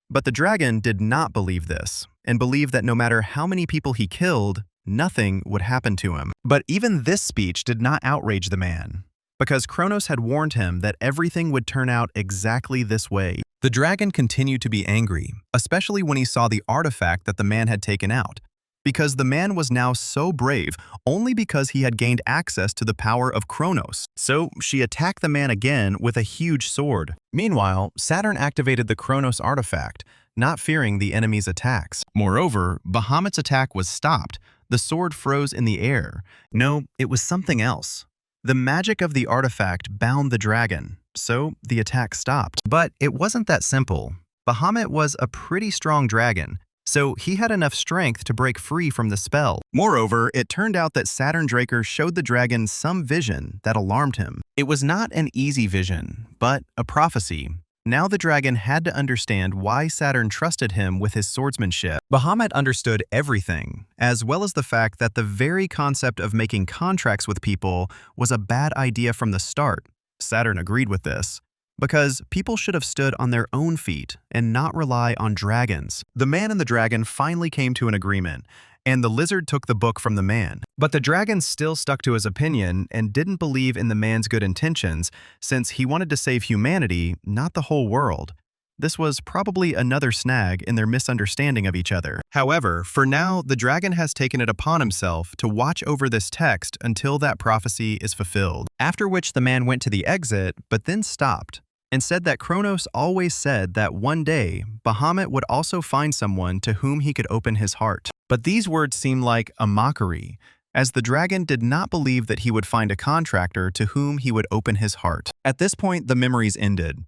A: But the dragon did not believe this, and believed that no matter how many people he killed, nothing would happen to him. But even this speech did not outrage the man, because Kronos had warned him that everything would turn out exactly this way. The dragon continued to be angry, especially when he saw the artifact that the man had taken out, because the man was now so brave only because he had gained access to the power of Kronos. So she attacked the man again with a huge sword. Meanwhile, Saturn activated the Kronos artifact, not fearing the enemy's attacks. Moreover, Bahamut's attack was stopped. The sword froze in the air. No, it was something else. The magic of the artifact bound the dragon, so the attack stopped. But it wasn't that simple. Bahamut was a pretty strong dragon, so he had enough strength to break free from the spell. Moreover, it turned out that Saturn Draker showed the dragon some vision that alarmed him. It was not an easy vision, but a prophecy. Now the dragon had to understand why Saturn trusted him with his swordsmanship. Bahamut understood everything, as well as the fact that the very concept of making contracts with people was a bad idea from the start. Saturn agreed with this, because people should have stood on their own feet and not rely on dragons. The man and the dragon finally came to an agreement, and the lizard took the book from the man. But the dragon still stuck to his opinion and didn't believe in the man's good intentions, since he wanted to save humanity, not the whole world. This was probably another snag in their misunderstanding of each other. However, for now, the dragon has taken it upon himself to watch over this text until that prophecy is fulfilled. After which the man went to the exit, but then stopped, and said that Kronos always said that one day, Bahamut would also find someone to whom he could open his heart. But these words seem like a mockery, as the dragon did not believe that he would find a contractor to whom he would open his heart. At this point, the memories ended.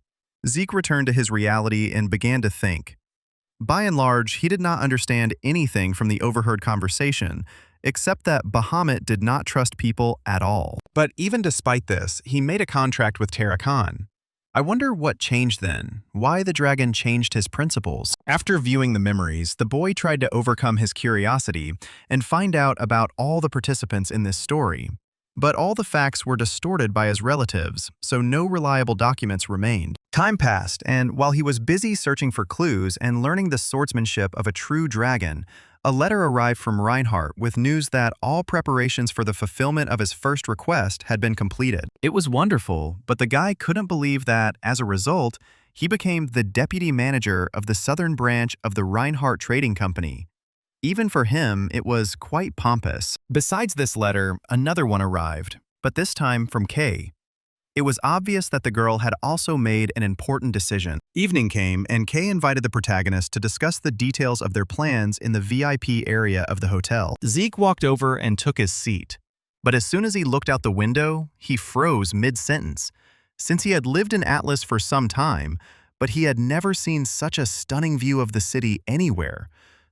A: Zeke returned to his reality and began to think. By and large, he did not understand anything from the overheard conversation, except that Bahamut did not trust people at all. But even despite this, he made a contract with Terra Khan. I wonder what changed then, why the dragon changed his principles. After viewing the memories, the boy tried to overcome his curiosity and find out about all the participants in this story. But all the facts were distorted by his relatives, so no reliable documents remained. Time passed, and while he was busy searching for clues and learning the swordsmanship of a true dragon, a letter arrived from Reinhardt with news that all preparations for the fulfillment of his first request had been completed. It was wonderful, but the guy couldn't believe that, as a result, he became the deputy manager of the southern branch of the Reinhardt Trading Company. Even for him, it was quite pompous. Besides this letter, another one arrived, but this time from Kay. It was obvious that the girl had also made an important decision. Evening came, and Kay invited the protagonist to discuss the details of their plans in the VIP area of the hotel. Zeke walked over and took his seat. But as soon as he looked out the window, he froze mid-sentence. Since he had lived in Atlas for some time, but he had never seen such a stunning view of the city anywhere.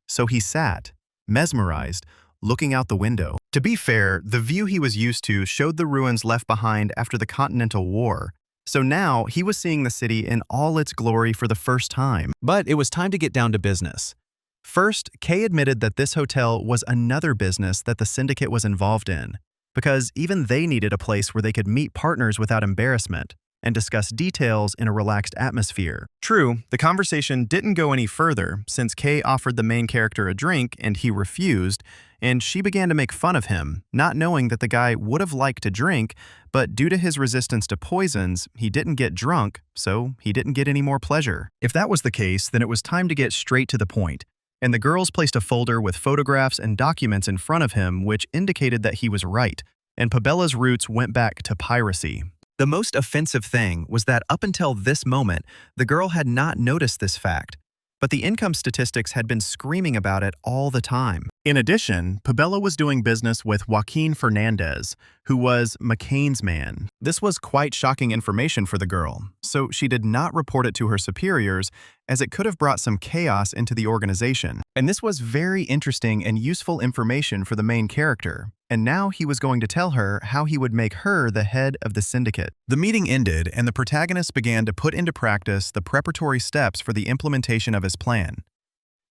A: So he sat, mesmerized, looking out the window. To be fair, the view he was used to showed the ruins left behind after the Continental War, so now he was seeing the city in all its glory for the first time. But it was time to get down to business. First, Kay admitted that this hotel was another business that the syndicate was involved in, because even they needed a place where they could meet partners without embarrassment and discuss details in a relaxed atmosphere. True, the conversation didn't go any further since Kay offered the main character a drink and he refused, and she began to make fun of him, not knowing that the guy would have liked to drink, but due to his resistance to poisons, he didn't get drunk, so he didn't get any more pleasure. If that was the case, then it was time to get straight to the point, and the girls placed a folder with photographs and documents in front of him which indicated that he was right, and Pabella's roots went back to piracy. The most offensive thing was that up until this moment, the girl had not noticed this fact, but the income statistics had been screaming about it all the time. In addition, Pabella was doing business with Joaquin Fernandez, who was McCain's man. This was quite shocking information for the girl, so she did not report it to her superiors, as it could have brought some chaos into the organization. And this was very interesting and useful information for the main character, and now he was going to tell her how he would make her the head of the syndicate. The meeting ended, and the protagonist began to put into practice the preparatory steps for the implementation of his plan.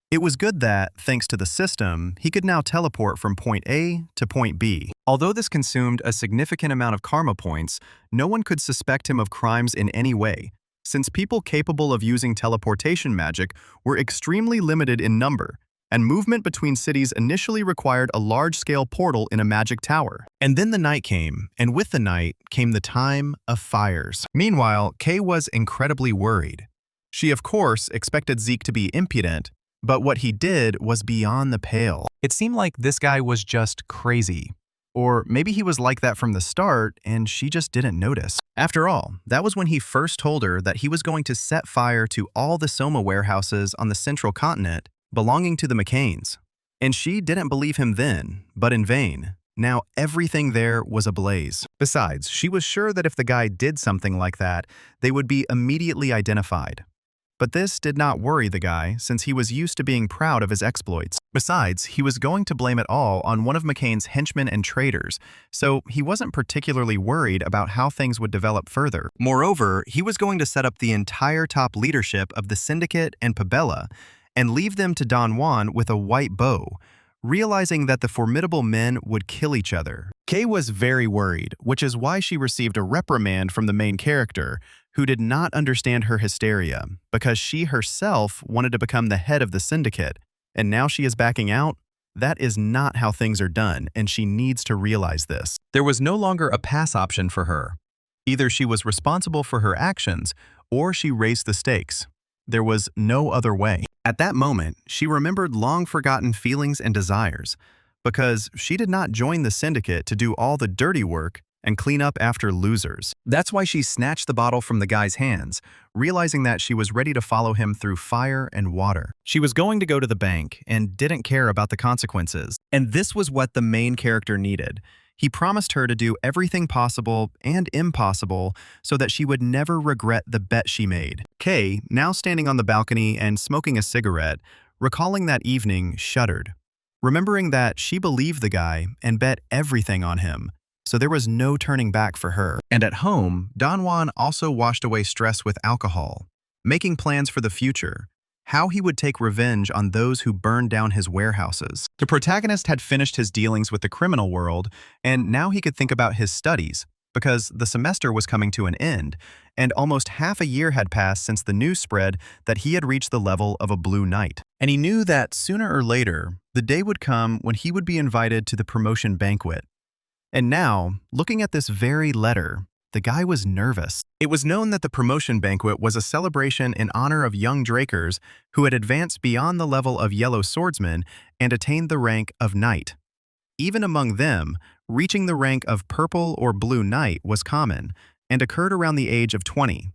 A: It was good that, thanks to the system, he could now teleport from point A to point B. Although this consumed a significant amount of karma points, no one could suspect him of crimes in any way, since people capable of using teleportation magic were extremely limited in number, and movement between cities initially required a large-scale portal in a magic tower. And then the night came, and with the night came the time of fires. Meanwhile, Kay was incredibly worried. She, of course, expected Zeke to be impudent, but what he did was beyond the pale. It seemed like this guy was just crazy. Or maybe he was like that from the start and she just didn't notice. After all, that was when he first told her that he was going to set fire to all the Soma warehouses on the central continent belonging to the McCains. And she didn't believe him then, but in vain. Now everything there was ablaze. Besides, she was sure that if the guy did something like that, they would be immediately identified. But this did not worry the guy, since he was used to being proud of his exploits. Besides, he was going to blame it all on one of McCain's henchmen and traitors, so he wasn't particularly worried about how things would develop further. Moreover, he was going to set up the entire top leadership of the Syndicate and Pabella, and leave them to Don Juan with a white bow, realizing that the formidable men would kill each other. Kay was very worried, which is why she received a reprimand from the main character, who did not understand her hysteria, because she herself wanted to become the head of the syndicate, and now she is backing out? That is not how things are done, and she needs to realize this. There was no longer a pass option for her. Either she was responsible for her actions, or she raised the stakes. There was no other way. At that moment, she remembered long-forgotten feelings and desires, because she did not join the syndicate to do all the dirty work and clean up after losers. That's why she snatched the bottle from the guy's hands, realizing that she was ready to follow him through fire and water. She was going to go to the bank and didn't care about the consequences. And this was what the main character needed. He promised her to do everything possible and impossible so that she would never regret the bet she made. Kay, now standing on the balcony and smoking a cigarette, recalling that evening, shuddered, remembering that she believed the guy and bet everything on him. So there was no turning back for her. And at home, Don Juan also washed away stress with alcohol, making plans for the future, how he would take revenge on those who burned down his warehouses. The protagonist had finished his dealings with the criminal world, and now he could think about his studies, because the semester was coming to an end, and almost half a year had passed since the news spread that he had reached the level of a Blue Knight. And he knew that sooner or later, the day would come when he would be invited to the promotion banquet. And now, looking at this very letter, the guy was nervous. It was known that the promotion banquet was a celebration in honor of young Drakers who had advanced beyond the level of Yellow Swordsman and attained the rank of Knight. Even among them, reaching the rank of Purple or Blue Knight was common and occurred around the age of 20.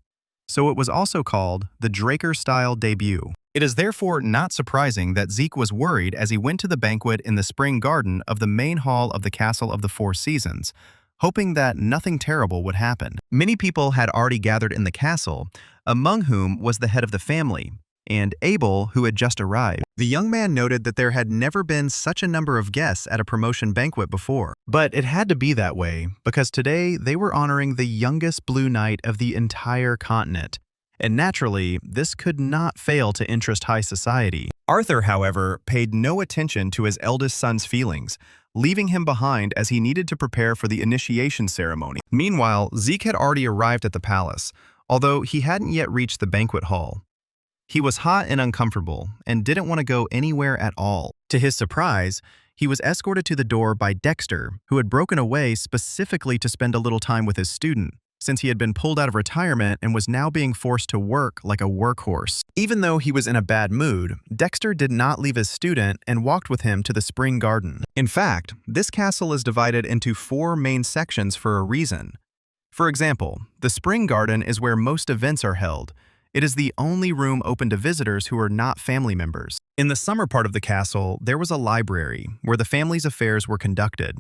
A: So it was also called the Draker-style debut. It is therefore not surprising that Zeke was worried as he went to the banquet in the spring garden of the main hall of the Castle of the Four Seasons, hoping that nothing terrible would happen. Many people had already gathered in the castle, among whom was the head of the family, and Abel, who had just arrived. The young man noted that there had never been such a number of guests at a promotion banquet before. But it had to be that way, because today they were honoring the youngest Blue Knight of the entire continent. And naturally, this could not fail to interest high society. Arthur, however, paid no attention to his eldest son's feelings, leaving him behind as he needed to prepare for the initiation ceremony. Meanwhile, Zeke had already arrived at the palace, although he hadn't yet reached the banquet hall. He was hot and uncomfortable and didn't want to go anywhere at all. To his surprise, he was escorted to the door by Dexter, who had broken away specifically to spend a little time with his student, since he had been pulled out of retirement and was now being forced to work like a workhorse. Even though he was in a bad mood, Dexter did not leave his student and walked with him to the spring garden. In fact, this castle is divided into 4 main sections for a reason. For example, the spring garden is where most events are held. It is the only room open to visitors who are not family members. In the summer part of the castle, there was a library where the family's affairs were conducted.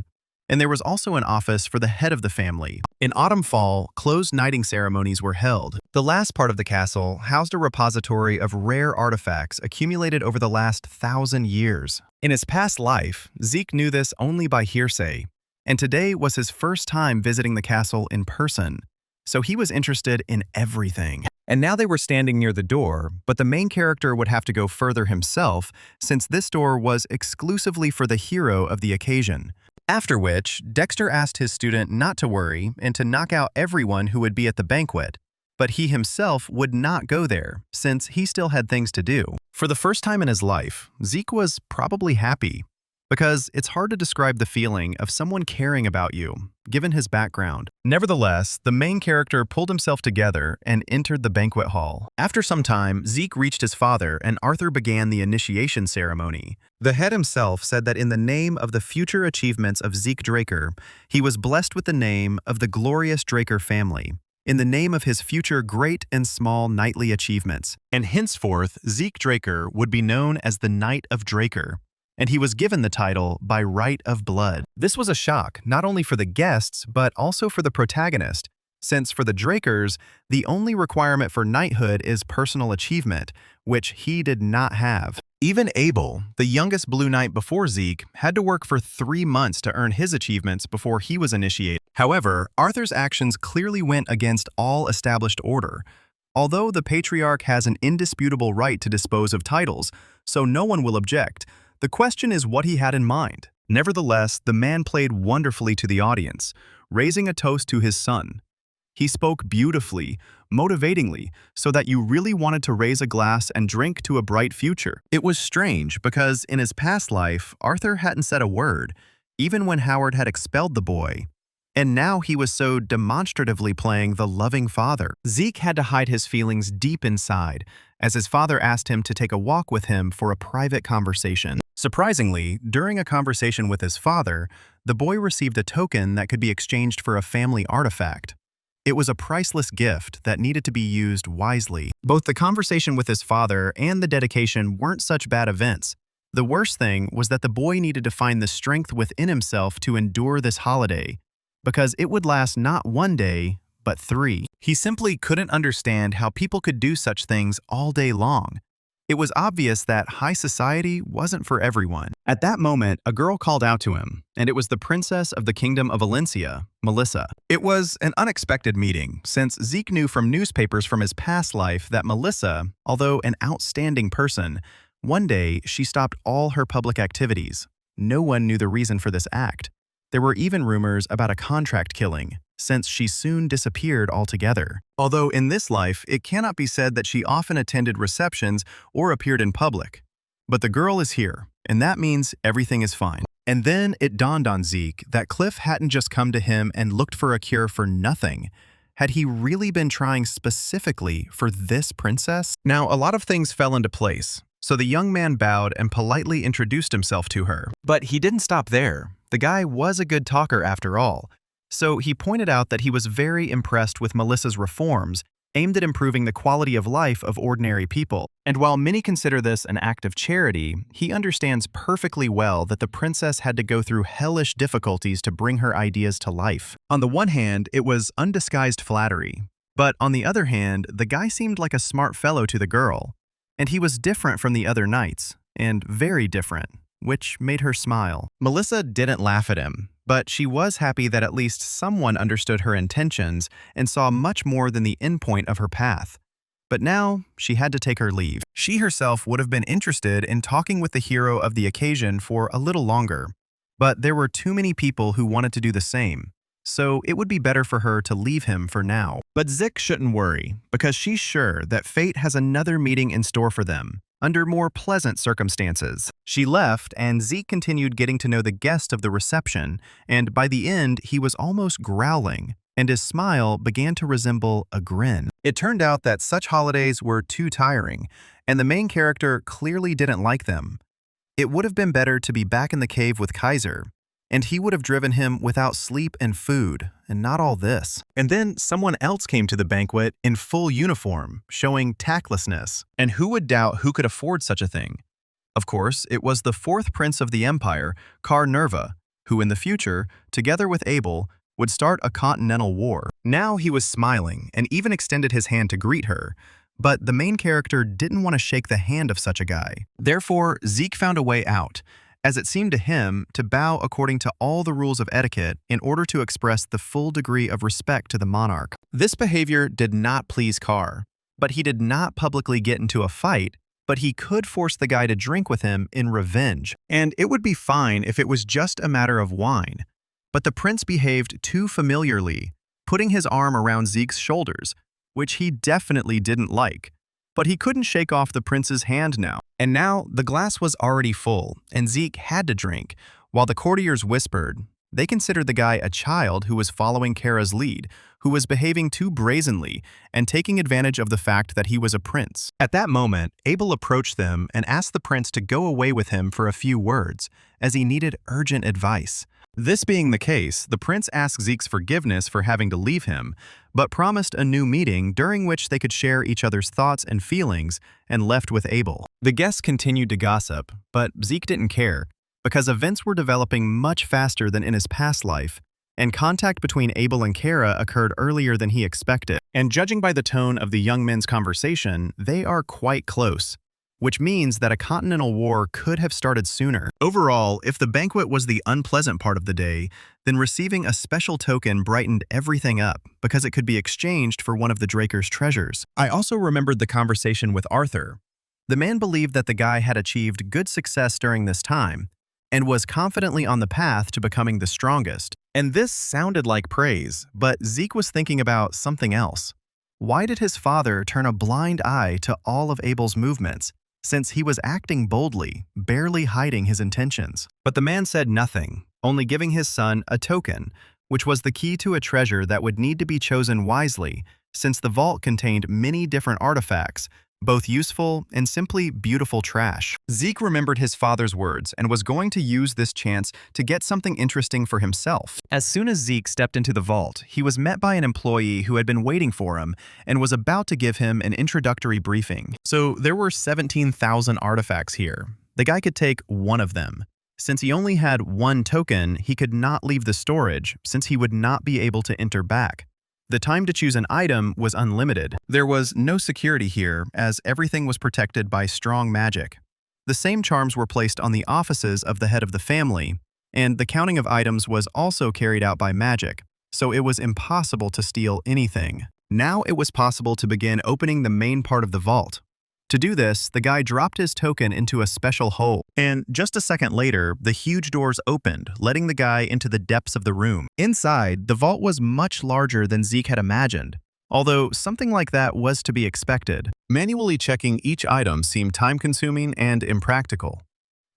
A: And there was also an office for the head of the family. In autumn-fall, closed knighting ceremonies were held. The last part of the castle housed a repository of rare artifacts accumulated over the last 1,000 years. In his past life, Zeke knew this only by hearsay, and today was his first time visiting the castle in person. So he was interested in everything. And now they were standing near the door, but the main character would have to go further himself, since this door was exclusively for the hero of the occasion. After which, Dexter asked his student not to worry and to knock out everyone who would be at the banquet, but he himself would not go there, since he still had things to do. For the first time in his life, Zeke was probably happy, because it's hard to describe the feeling of someone caring about you, given his background. Nevertheless, the main character pulled himself together and entered the banquet hall. After some time, Zeke reached his father and Arthur began the initiation ceremony. The head himself said that in the name of the future achievements of Zeke Draker, he was blessed with the name of the glorious Draker family, in the name of his future great and small knightly achievements. And henceforth, Zeke Draker would be known as the Knight of Draker, and he was given the title by right of blood. This was a shock, not only for the guests, but also for the protagonist, since for the Drakers, the only requirement for knighthood is personal achievement, which he did not have. Even Abel, the youngest Blue Knight before Zeke, had to work for 3 months to earn his achievements before he was initiated. However, Arthur's actions clearly went against all established order. Although the Patriarch has an indisputable right to dispose of titles, so no one will object, the question is what he had in mind. Nevertheless, the man played wonderfully to the audience, raising a toast to his son. He spoke beautifully, motivatingly, so that you really wanted to raise a glass and drink to a bright future. It was strange because in his past life, Arthur hadn't said a word, even when Howard had expelled the boy. And now he was so demonstratively playing the loving father. Zeke had to hide his feelings deep inside, as his father asked him to take a walk with him for a private conversation. Surprisingly, during a conversation with his father, the boy received a token that could be exchanged for a family artifact. It was a priceless gift that needed to be used wisely. Both the conversation with his father and the dedication weren't such bad events. The worst thing was that the boy needed to find the strength within himself to endure this holiday, because it would last not 1 day, but 3. He simply couldn't understand how people could do such things all day long. It was obvious that high society wasn't for everyone. At that moment, a girl called out to him, and it was the princess of the kingdom of Valencia, Melissa. It was an unexpected meeting, since Zeke knew from newspapers from his past life that Melissa, although an outstanding person, one day she stopped all her public activities. No one knew the reason for this act. There were even rumors about a contract killing, since she soon disappeared altogether. Although in this life, it cannot be said that she often attended receptions or appeared in public. But the girl is here, and that means everything is fine. And then it dawned on Zeke that Cliff hadn't just come to him and looked for a cure for nothing. Had he really been trying specifically for this princess? Now, a lot of things fell into place, so the young man bowed and politely introduced himself to her. But he didn't stop there. The guy was a good talker after all. So he pointed out that he was very impressed with Melissa's reforms aimed at improving the quality of life of ordinary people. And while many consider this an act of charity, he understands perfectly well that the princess had to go through hellish difficulties to bring her ideas to life. On the one hand, it was undisguised flattery. But on the other hand, the guy seemed like a smart fellow to the girl. And he was different from the other knights, and very different, which made her smile. Melissa didn't laugh at him, but she was happy that at least someone understood her intentions and saw much more than the endpoint of her path. But now, she had to take her leave. She herself would have been interested in talking with the hero of the occasion for a little longer, but there were too many people who wanted to do the same, so it would be better for her to leave him for now. But Zik shouldn't worry, because she's sure that fate has another meeting in store for them, under more pleasant circumstances. She left, and Zeke continued getting to know the guest of the reception, and by the end, he was almost growling, and his smile began to resemble a grin. It turned out that such holidays were too tiring, and the main character clearly didn't like them. It would have been better to be back in the cave with Kaiser, and he would have driven him without sleep and food, and not all this. And then someone else came to the banquet in full uniform, showing tactlessness. And who would doubt who could afford such a thing? Of course, it was the 4th prince of the empire, Kar Nerva, who in the future, together with Abel, would start a continental war. Now he was smiling and even extended his hand to greet her. But the main character didn't want to shake the hand of such a guy. Therefore, Zeke found a way out, as it seemed to him to bow according to all the rules of etiquette in order to express the full degree of respect to the monarch. This behavior did not please Kar, but he did not publicly get into a fight, but he could force the guy to drink with him in revenge. And it would be fine if it was just a matter of wine. But the prince behaved too familiarly, putting his arm around Zeke's shoulders, which he definitely didn't like. But he couldn't shake off the prince's hand now. And now the glass was already full, and Zeke had to drink, while the courtiers whispered. They considered the guy a child who was following Kara's lead, who was behaving too brazenly and taking advantage of the fact that he was a prince. At that moment, Abel approached them and asked the prince to go away with him for a few words, as he needed urgent advice. This being the case, the prince asked Zeke's forgiveness for having to leave him, but promised a new meeting during which they could share each other's thoughts and feelings, and left with Abel. The guests continued to gossip, but Zeke didn't care, because events were developing much faster than in his past life, and contact between Abel and Kara occurred earlier than he expected. And judging by the tone of the young men's conversation, they are quite close, which means that a continental war could have started sooner. Overall, if the banquet was the unpleasant part of the day, then receiving a special token brightened everything up because it could be exchanged for one of the Draker's treasures. I also remembered the conversation with Arthur. The man believed that the guy had achieved good success during this time and was confidently on the path to becoming the strongest. And this sounded like praise, but Zeke was thinking about something else. Why did his father turn a blind eye to all of Abel's movements, since he was acting boldly, barely hiding his intentions? But the man said nothing, only giving his son a token, which was the key to a treasure that would need to be chosen wisely, since the vault contained many different artifacts, both useful and simply beautiful trash. Zeke remembered his father's words and was going to use this chance to get something interesting for himself. As soon as Zeke stepped into the vault, he was met by an employee who had been waiting for him and was about to give him an introductory briefing. So there were 17,000 artifacts here. The guy could take one of them. Since he only had one token, he could not leave the storage since he would not be able to enter back. The time to choose an item was unlimited. There was no security here, as everything was protected by strong magic. The same charms were placed on the offices of the head of the family, and the counting of items was also carried out by magic, so it was impossible to steal anything. Now it was possible to begin opening the main part of the vault. To do this, the guy dropped his token into a special hole, and just a second later, the huge doors opened, letting the guy into the depths of the room. Inside, the vault was much larger than Zeke had imagined, although something like that was to be expected. Manually checking each item seemed time-consuming and impractical.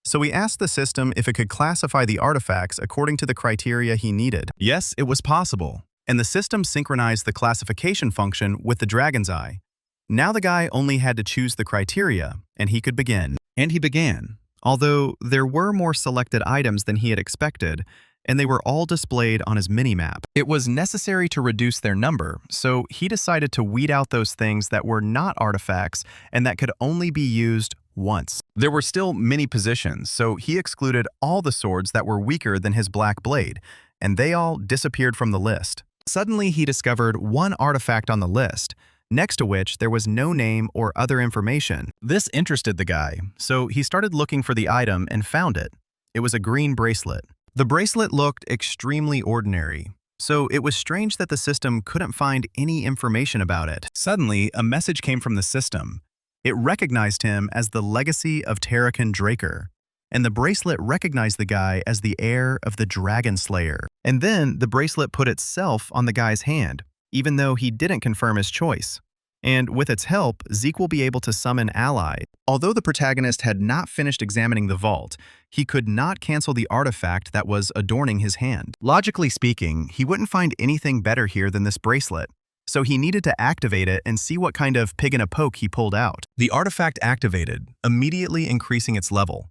A: So he asked the system if it could classify the artifacts according to the criteria he needed. Yes, it was possible, and the system synchronized the classification function with the dragon's eye. Now the guy only had to choose the criteria, and he could begin. And he began, although there were more selected items than he had expected, and they were all displayed on his mini-map. It was necessary to reduce their number, so he decided to weed out those things that were not artifacts and that could only be used once. There were still many positions, so he excluded all the swords that were weaker than his black blade, and they all disappeared from the list. Suddenly he discovered one artifact on the list, next to which there was no name or other information. This interested the guy, so he started looking for the item and found it. It was a green bracelet. The bracelet looked extremely ordinary, so it was strange that the system couldn't find any information about it. Suddenly, a message came from the system. It recognized him as the legacy of Terrakan Draker, and the bracelet recognized the guy as the heir of the Dragonslayer. And then the bracelet put itself on the guy's hand, even though he didn't confirm his choice. And with its help, Zeke will be able to summon allies. Although the protagonist had not finished examining the vault, he could not cancel the artifact that was adorning his hand. Logically speaking, he wouldn't find anything better here than this bracelet, so he needed to activate it and see what kind of pig in a poke he pulled out. The artifact activated, immediately increasing its level.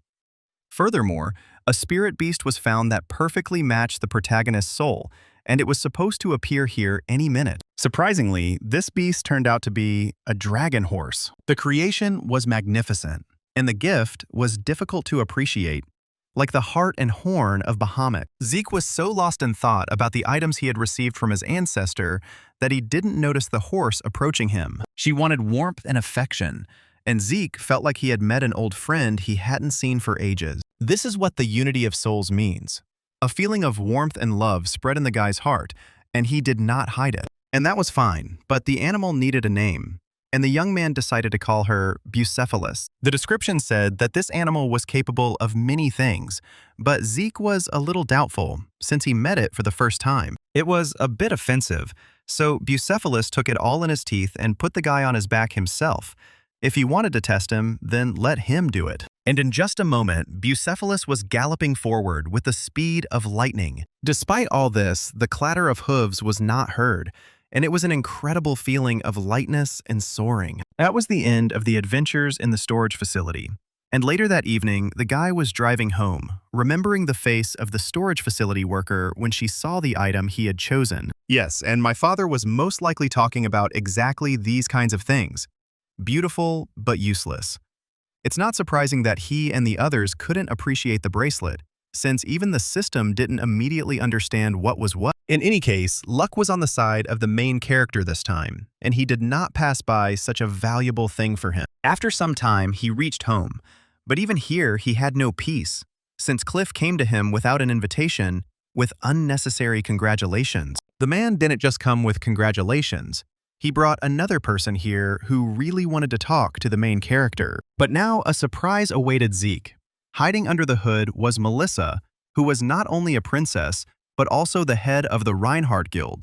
A: Furthermore, a spirit beast was found that perfectly matched the protagonist's soul, and it was supposed to appear here any minute. Surprisingly, this beast turned out to be a dragon horse. The creation was magnificent, and the gift was difficult to appreciate, like the heart and horn of Bahamut. Zeke was so lost in thought about the items he had received from his ancestor that he didn't notice the horse approaching him. She wanted warmth and affection, and Zeke felt like he had met an old friend he hadn't seen for ages. This is what the unity of souls means. A feeling of warmth and love spread in the guy's heart, and he did not hide it. And that was fine, but the animal needed a name, and the young man decided to call her Bucephalus. The description said that this animal was capable of many things, but Zeke was a little doubtful, since he met it for the first time. It was a bit offensive, so Bucephalus took it all in his teeth and put the guy on his back himself. If he wanted to test him, then let him do it. And in just a moment, Bucephalus was galloping forward with the speed of lightning. Despite all this, the clatter of hooves was not heard, and it was an incredible feeling of lightness and soaring. That was the end of the adventures in the storage facility. And later that evening, the guy was driving home, remembering the face of the storage facility worker when she saw the item he had chosen. Yes, and my father was most likely talking about exactly these kinds of things. Beautiful, but useless. It's not surprising that he and the others couldn't appreciate the bracelet, since even the system didn't immediately understand what was what. In any case, luck was on the side of the main character this time, and he did not pass by such a valuable thing for him. After some time, he reached home, but even here he had no peace, since Cliff came to him without an invitation, with unnecessary congratulations. The man didn't just come with congratulations. He brought another person here who really wanted to talk to the main character. But now a surprise awaited Zeke. Hiding under the hood was Melissa, who was not only a princess, but also the head of the Reinhardt Guild.